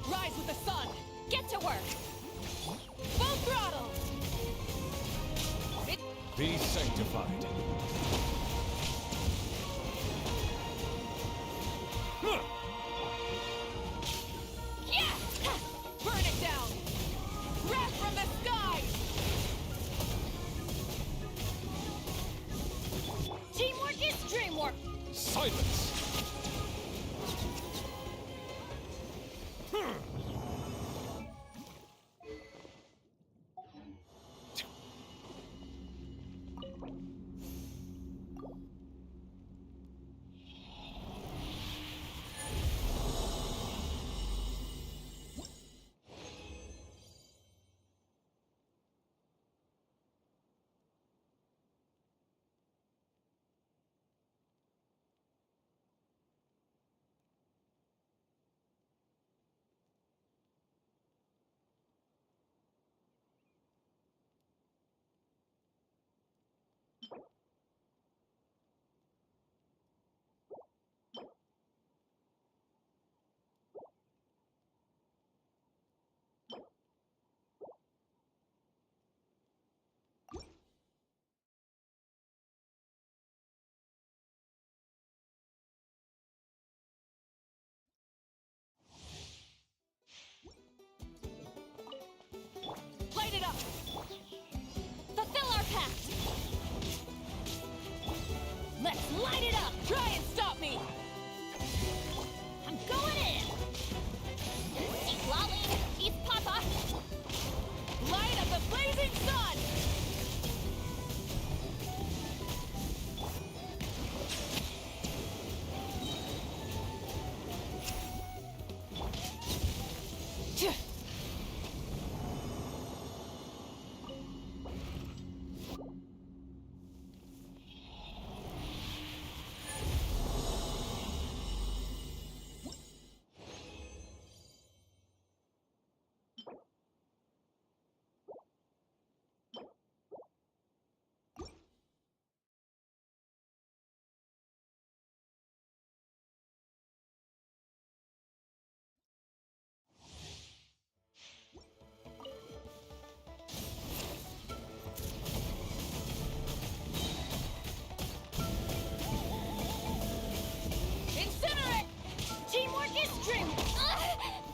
Rise with the sun! Get to work! Full throttle! Be sanctified. Yeah! Burn it down! Wrath from the skies! Teamwork is dreamwork! Silence! Light it up! Fulfill our pact! Let's light it up! Try and stop me! I'm going in! He's lolling! He's Papa! Light up the blazing sun!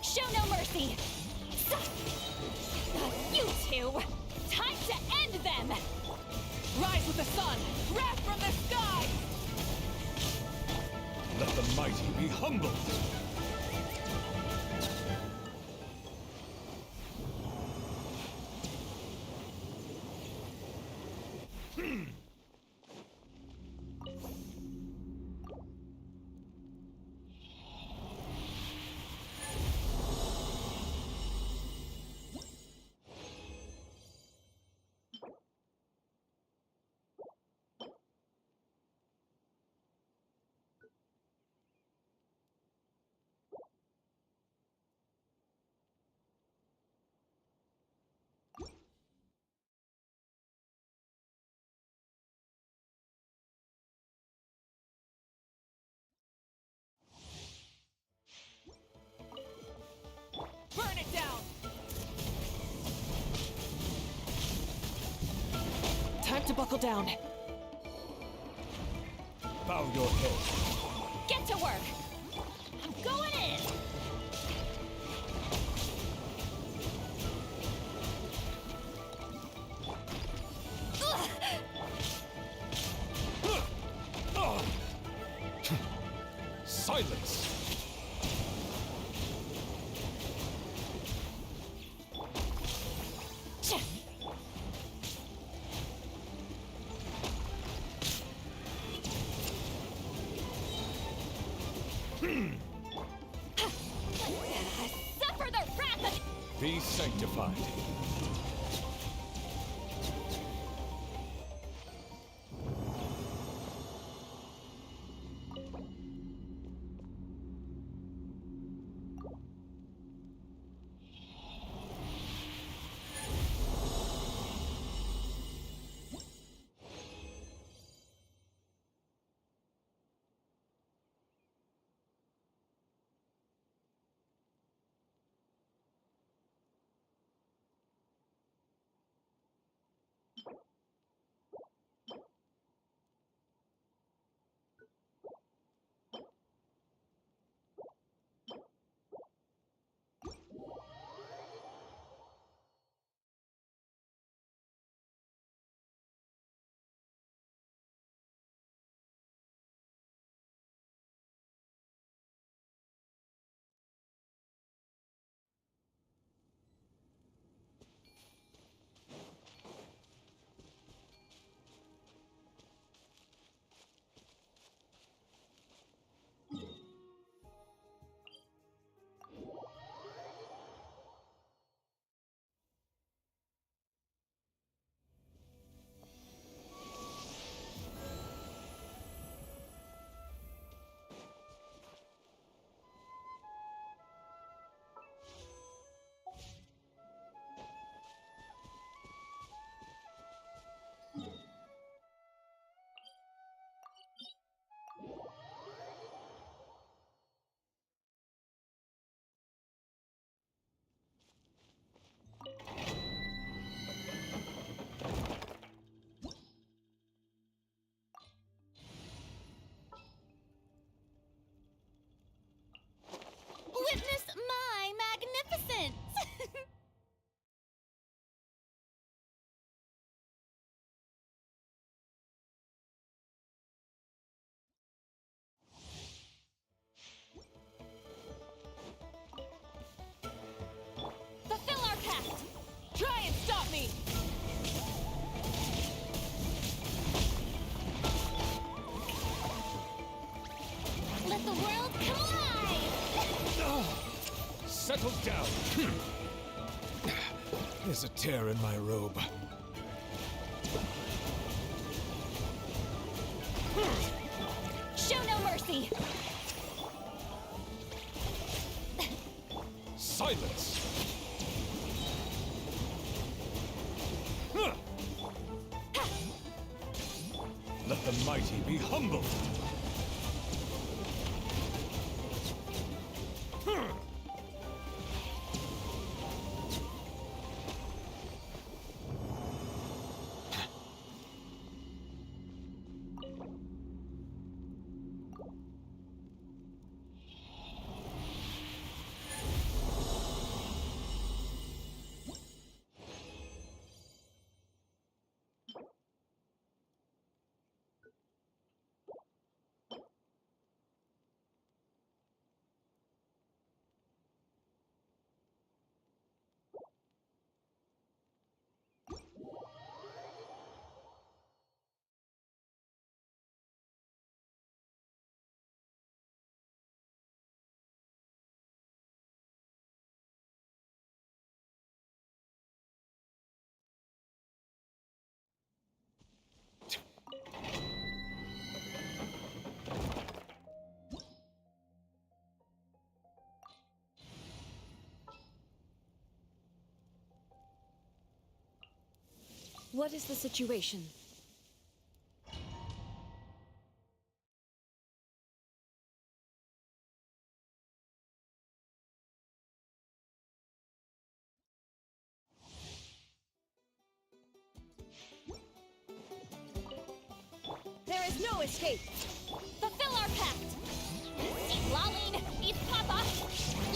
Show no mercy! You two! Time to end them! Rise with the sun! Wrath from the sky! Let the mighty be humbled! Burn it down! Time to buckle down. Bow your head. Get to work! I'm going in! sanctified. Witness my magnificence! Fulfill our pact! Try and stop me! Let the world come alive! Settle down. There's a tear in my robe. Show no mercy! Silence! Let the mighty be humbled! What is the situation? There is no escape! Fulfill our pact! Xilonen, eat Papa!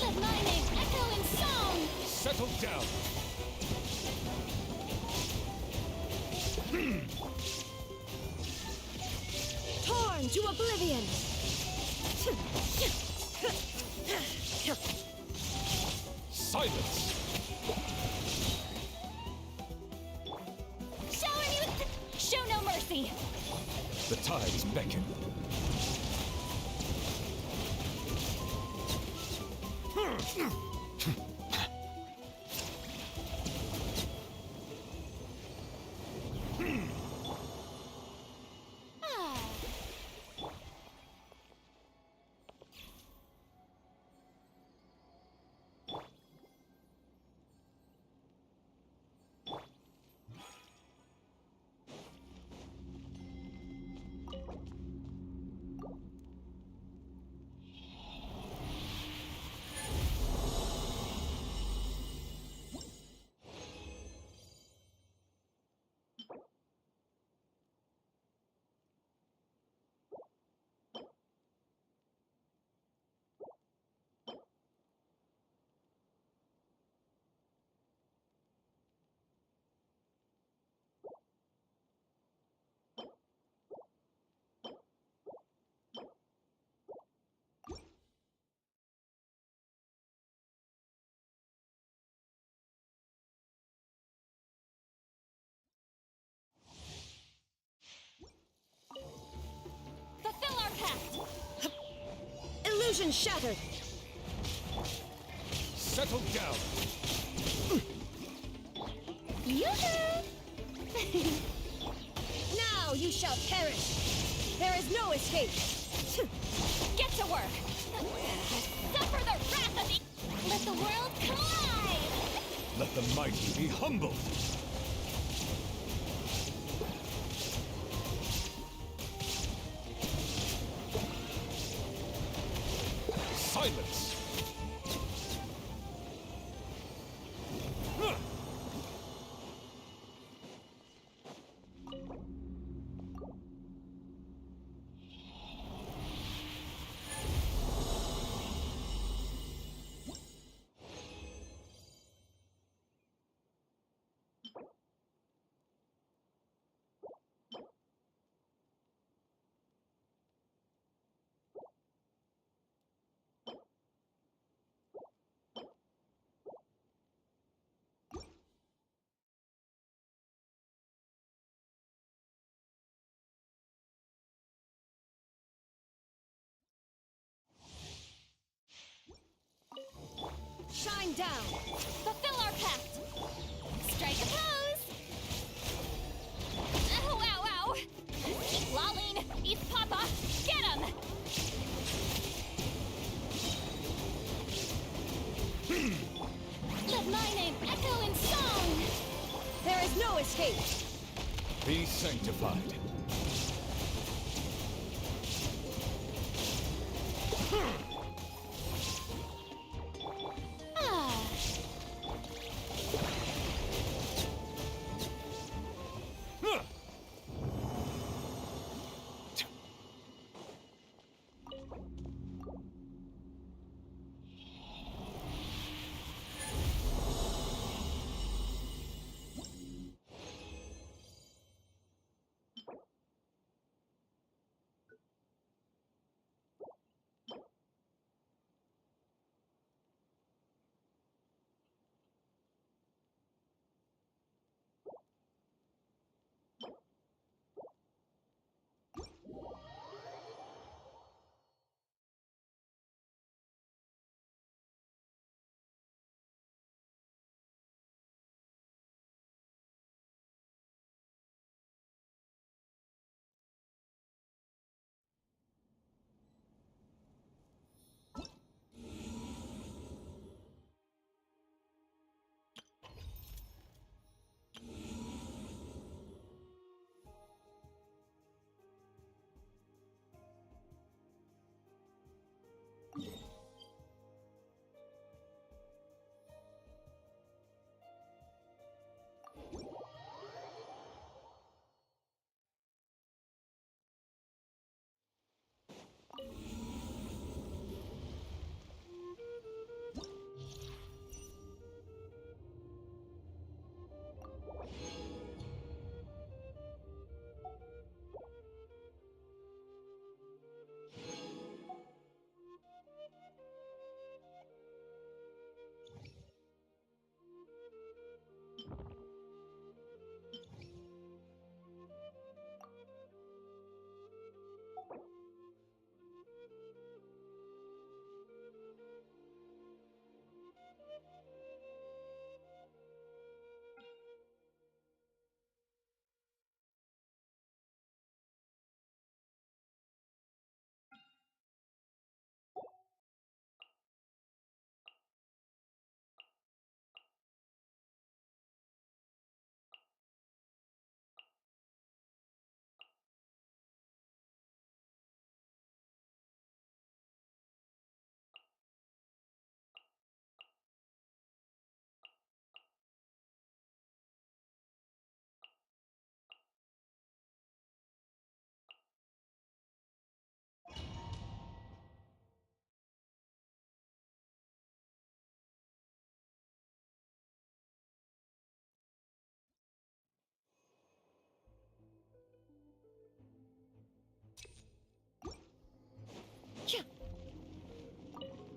Let my name echo in song! Settle down! Torn to oblivion! Silence! Shower me with... Show no mercy! The tides beckon. Illusion shattered! Settle down! Yoo-hoo! Now you shall perish! There is no escape! Get to work! Suffer the wrath of the... Let the world come alive! Let the mighty be humbled! Silence! Shine down! Fulfill our pact! Strike a pose! Ow, ow, ow! Laline, East Papa, get him! Let my name echo in song! There is no escape! Be sanctified.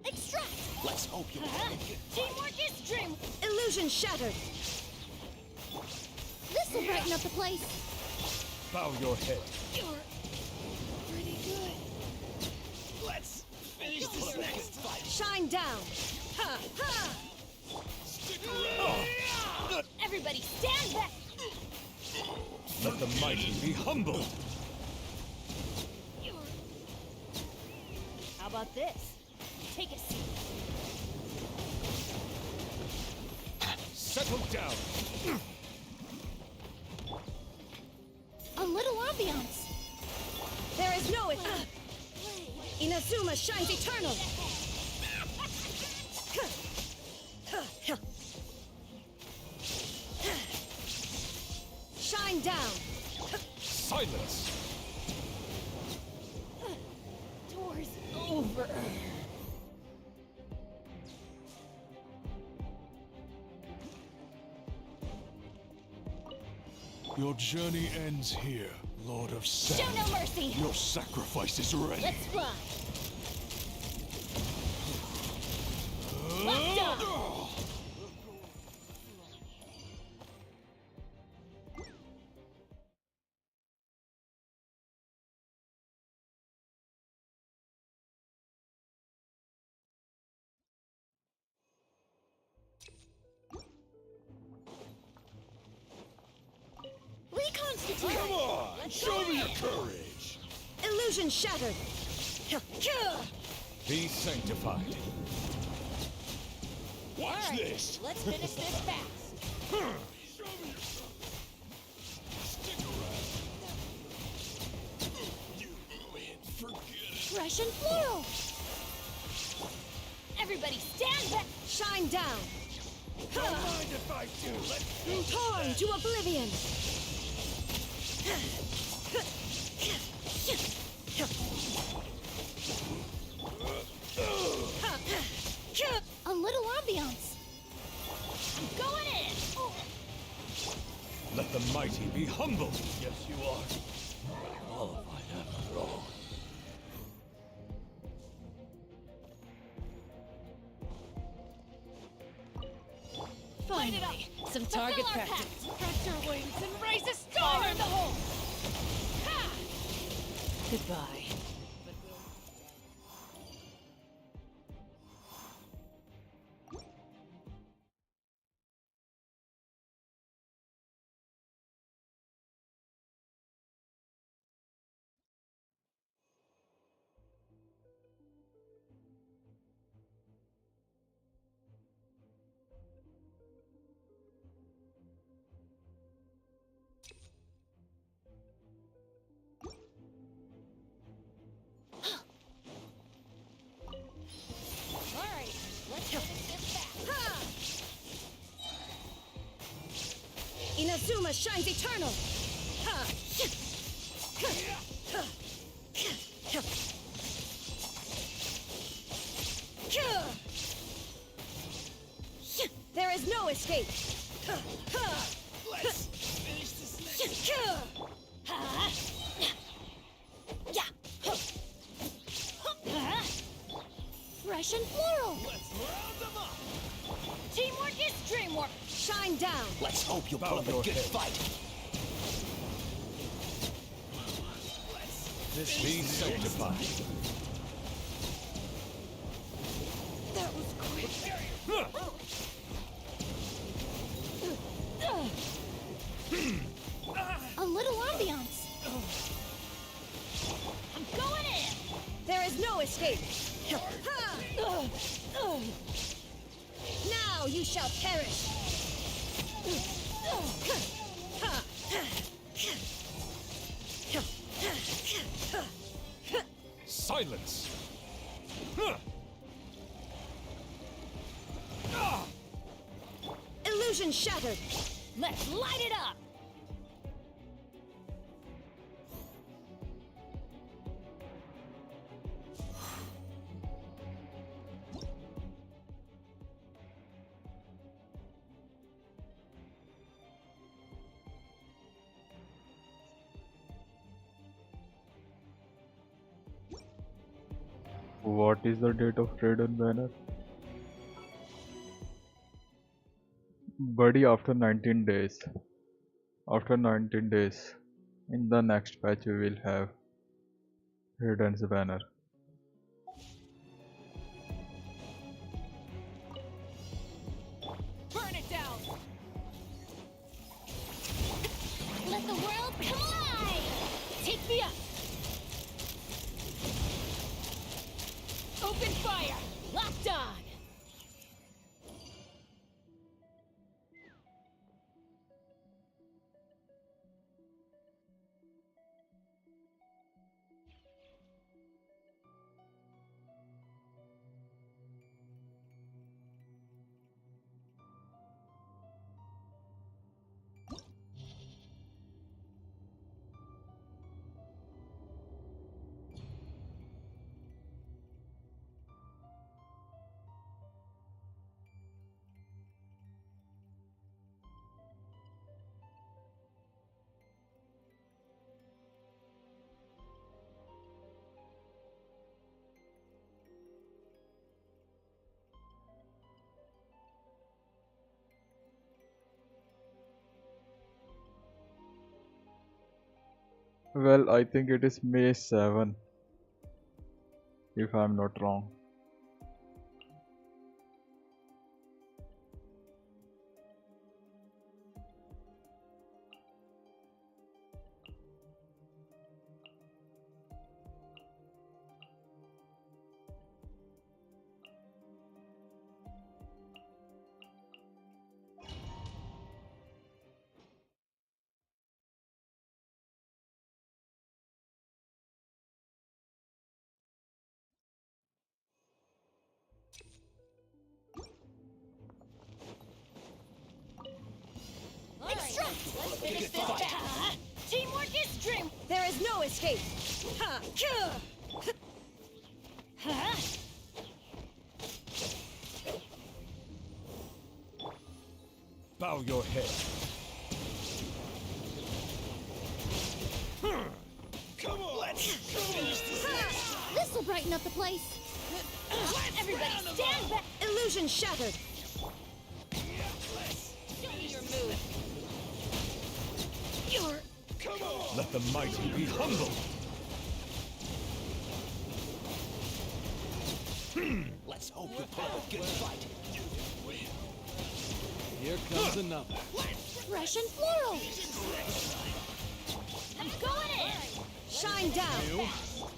Extract! Let's hope you Teamwork is dream! Illusion shattered! This'll brighten up the place! Bow your head. You're pretty good. Let's Shine down! Ha! Ha! Everybody stand back! Let the mighty be humbled. How about this? Take a seat. Settle down. A little ambiance. There is no Inazuma shines eternal! Shine down! Silence. Door's over. Your journey ends here, Lord of Sand. Show no mercy! Your sacrifice is ready. Let's fly! Locked up! Reconstitute! Come on! Show me your courage! Illusion shattered! Be sanctified. Watch Alright, this! let's finish this fast. Show me yourself. Stick around. You win. Forget it. Fresh and floral! Everybody stand back! Shine down! Don't mind if I do. Let's do Torn to oblivion! A little ambiance. I'm going in! Let the mighty be humbled. Yes, you are. Qualified after all. Finally, some target practice. Stretch your wings and raise a storm! Fire in the hole! Ha! Goodbye. Alright, let's finish this fast. Inazuma shines eternal! There is no escape! Let's finish this next. Fresh and floral! Let's round them up. Teamwork is dreamwork! Shine down! Let's hope you'll put up a good fight. This be sanctified. That was quick! A little ambiance. I'm going in! There is no escape! Now you shall perish! Silence. Illusion shattered! Let's light it up! What is the date of trade on banner? Buddy, after 19 days. After 19 days. In the next patch we will have Raiden's banner. me up! Open fire! Locked on! Well, I think it is May 7, if I'm not wrong. Extract! Let's finish this battle! Teamwork is dream! There is no escape! Ha! Huh? Bow your head. Come on! Let's finish this! This'll brighten up the place. Everybody stand back! Illusion shattered! Show me your move! You're... Come on! Let the mighty be humble! Let's hope you put up a good fight. Here comes another. Fresh and floral. I'm going in! Shine down! You,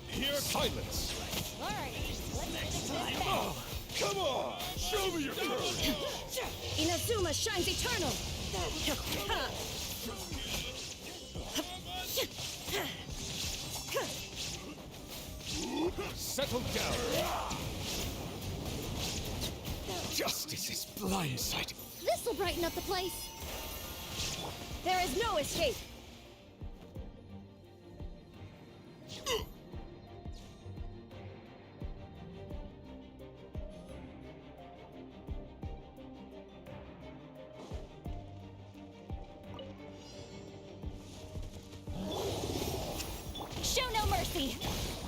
hear silence! Alright, let's finish this battle! Come on! Show me your courage! Inazuma shines eternal! Settle down! Justice is blindsided. This'll brighten up the place. There is no escape! Show no mercy!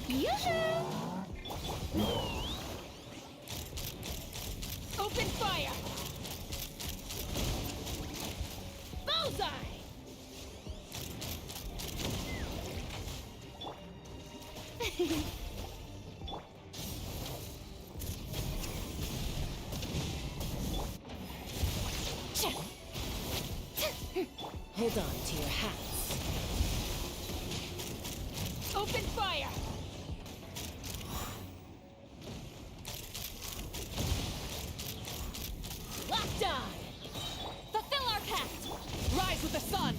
Yoo-hoo! Open fire! Bullseye! Hold on to your hats. Open fire! Locked on! Fulfill our pact! Rise with the sun!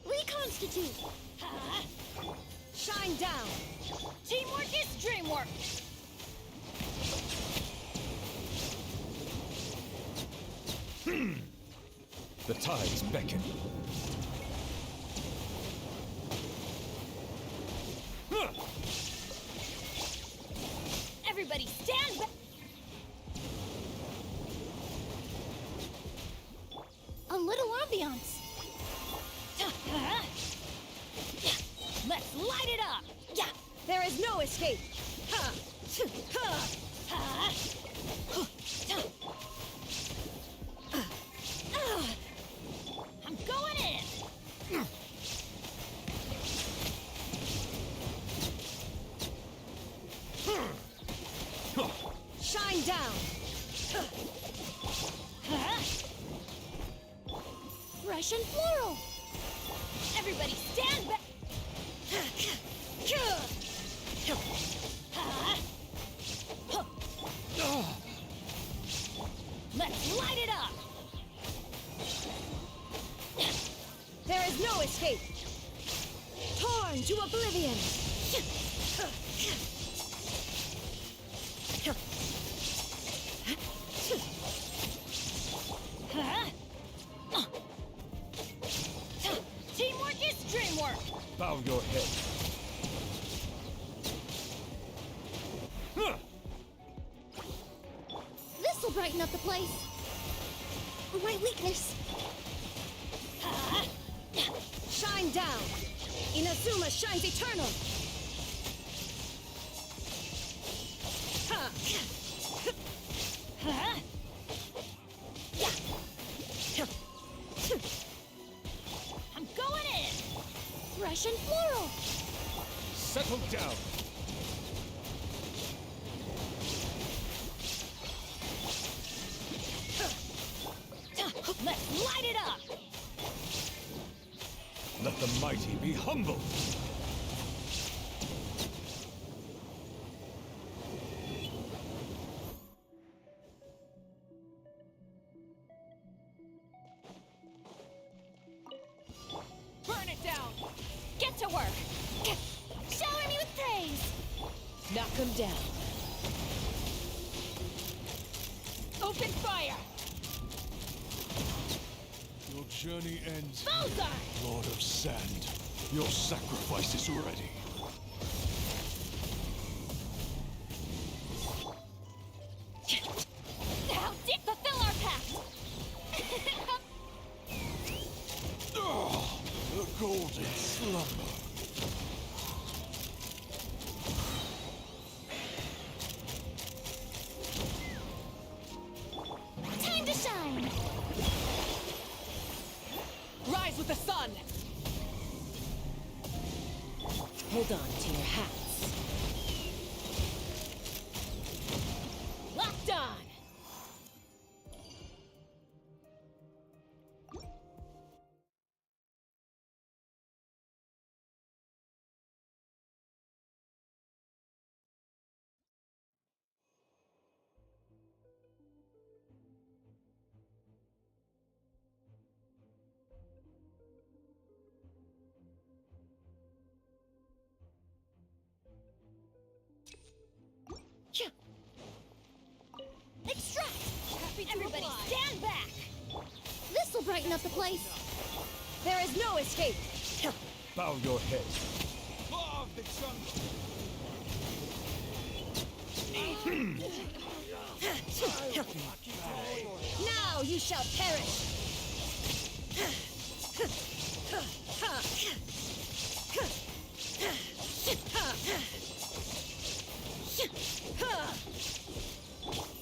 Reconstitute! Shine down! Teamwork is dreamwork! The tides beckon. Everybody stand back! A little ambiance. Let's light it up! Yeah! There is no escape! Ha! Fresh and floral! Everybody stand back! Let's light it up! There is no escape! Torn to oblivion! Teamwork is dreamwork! Bow your head. This'll brighten up the place! My weakness! Shine down! Inazuma shines eternal! I'm going in! Fresh and floral! Settle down. Let's light it up! Let the mighty be humble. Burn it down! Get to work! Shower me with praise! Knock him down. Open fire! Your journey ends. Bullseye! Lord of Sand, your sacrifice is ready. Now dip fulfill our pact! The golden slumber. Time to shine! Rise with the sun! Hold on to your hats. Locked on! Extract! Everybody stand back! This'll brighten up the place! There is no escape! Bow your head. Now you shall perish!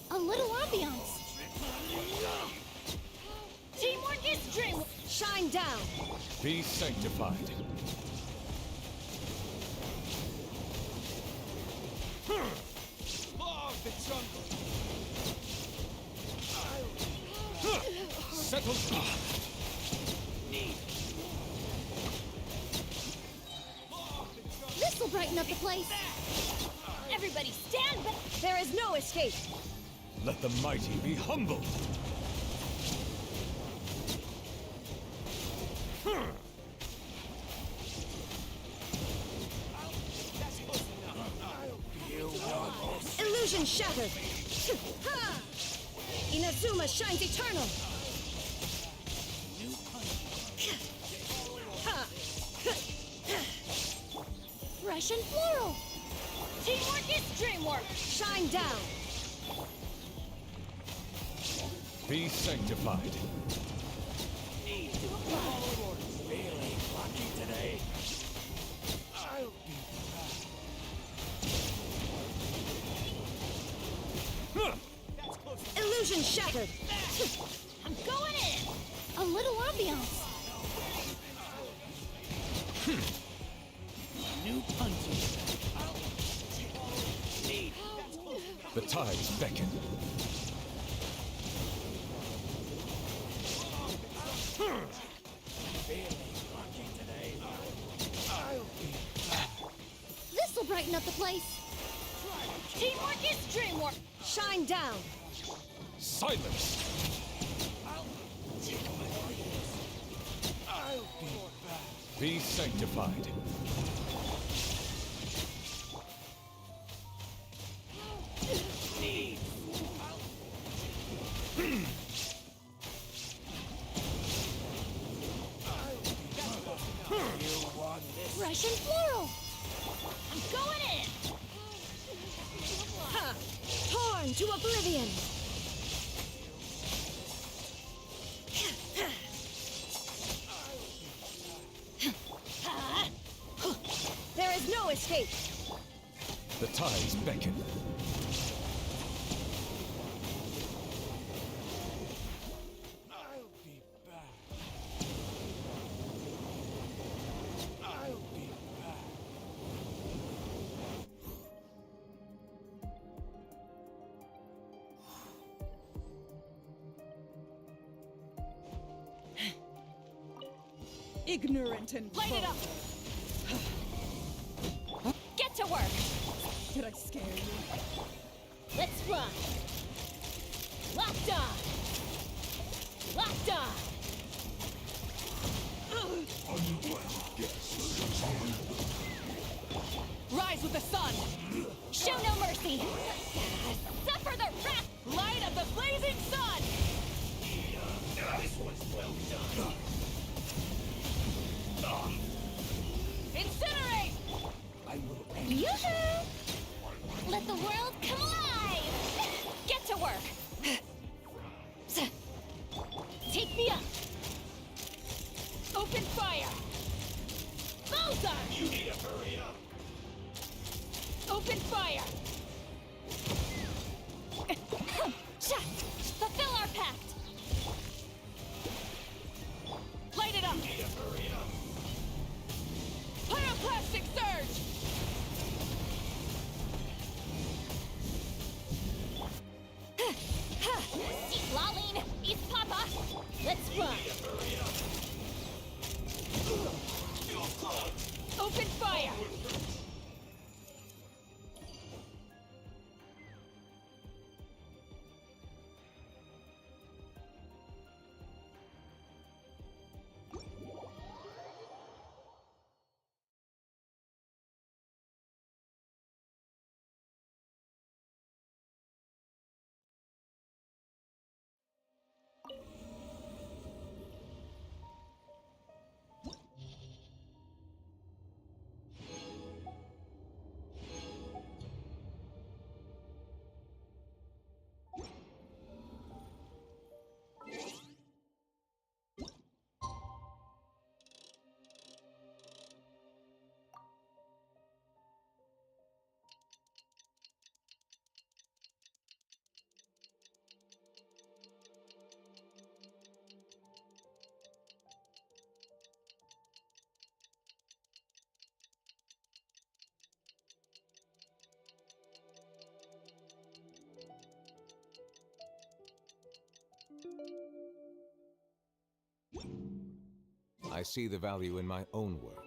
A little ambiance! Teamwork is dream! Shine down! Be sanctified. Settle. This'll brighten up the place! Everybody stand back! There is no escape! Let the mighty be humble. Illusion shattered! Inazuma shines eternal! Fresh and floral! Teamwork is dreamwork! Shine down! Be sanctified. Really lucky today. Illusion shattered! I'm going in! A little ambiance! New punches. The tides beckon. brighten up the place? Teamwork is dreamwork! Shine down! Silence! Be sanctified. Russian floral! I'm going in! Ha! Torn to oblivion! There is no escape! The tides beckon. Ignorant and light it up! Get to work! Did I scare you? Let's fly! Locked on! Locked on! Rise with the sun! Show no mercy! Suffer the wrath! Light of the blazing sun! This was well done. Incinerate! I will end Yoo-hoo! Let the world come alive! Get to work! Take me up! Open fire! Bullseye! You need to hurry up. Open fire! Fulfill our pact! Light it up! You need to hurry up. Pyroclastic surge! Xilonen, East Papa! Let's run! Open fire! I see the value in my own work.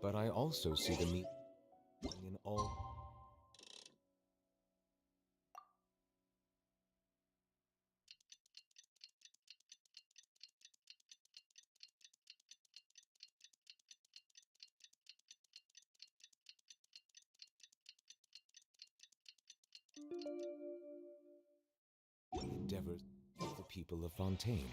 But I also see the meaning in all. Endeavors of the people of Fontaine.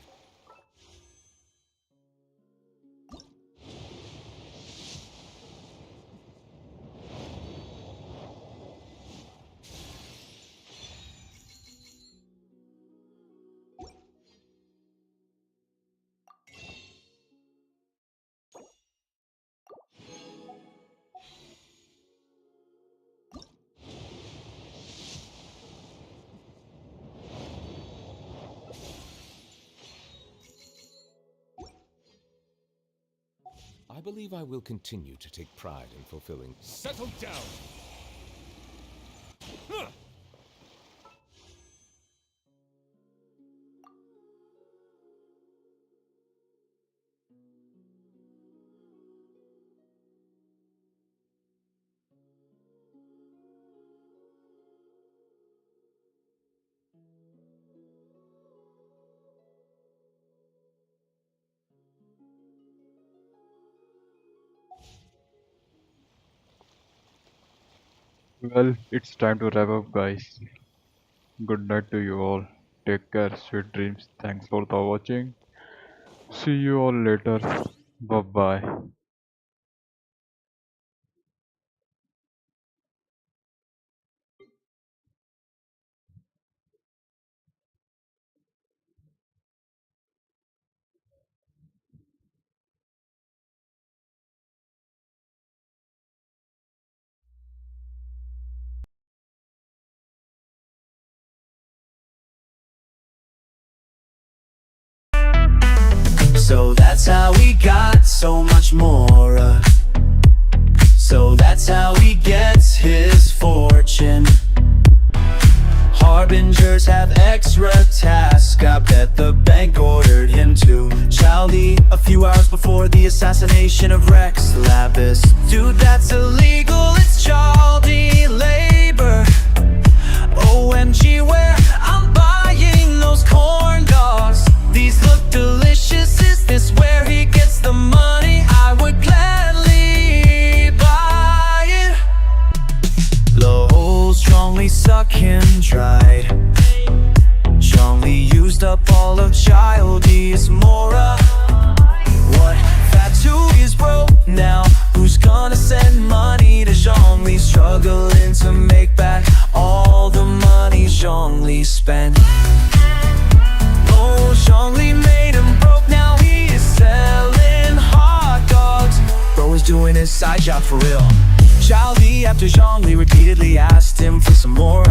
I believe I will continue to take pride in fulfilling. Settle down! Huh. Well, it's time to wrap up, guys. Good night to you all. Take care, sweet dreams. Thanks for the watching. See you all later. Bye bye. So that's how we got so much more. So that's how he gets his fortune. Harbingers have extra tasks. I bet the bank ordered him to Childy a few hours before the assassination of Rex Lapis. Dude, that's illegal, it's Childy labor. OMG, where I'm buying those corn dogs. These look delicious, is this where he gets the money? I would gladly buy it. Lowell strongly suck him dried. Strongly used up all of Childy's Mora. What Fatu is broke now? Who's gonna send money to Zhongli? Struggling to make back all the money Zhongli spent. Oh, Zhongli made him broke, now he is selling hot dogs. Bro is doing his side job for real. Childy after Zhongli repeatedly asked him for some more.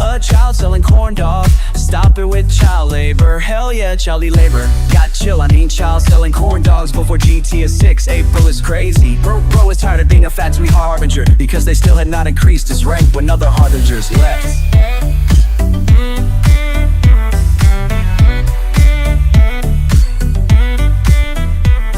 A child selling corn dog, stop it with child labor. Hell yeah, Childy labor. Got chill, I mean child selling corn dogs before GTA 6. Hey, bro is crazy. Bro is tired of being a fat sweet harbinger, because they still had not increased his rank when other harbingers left.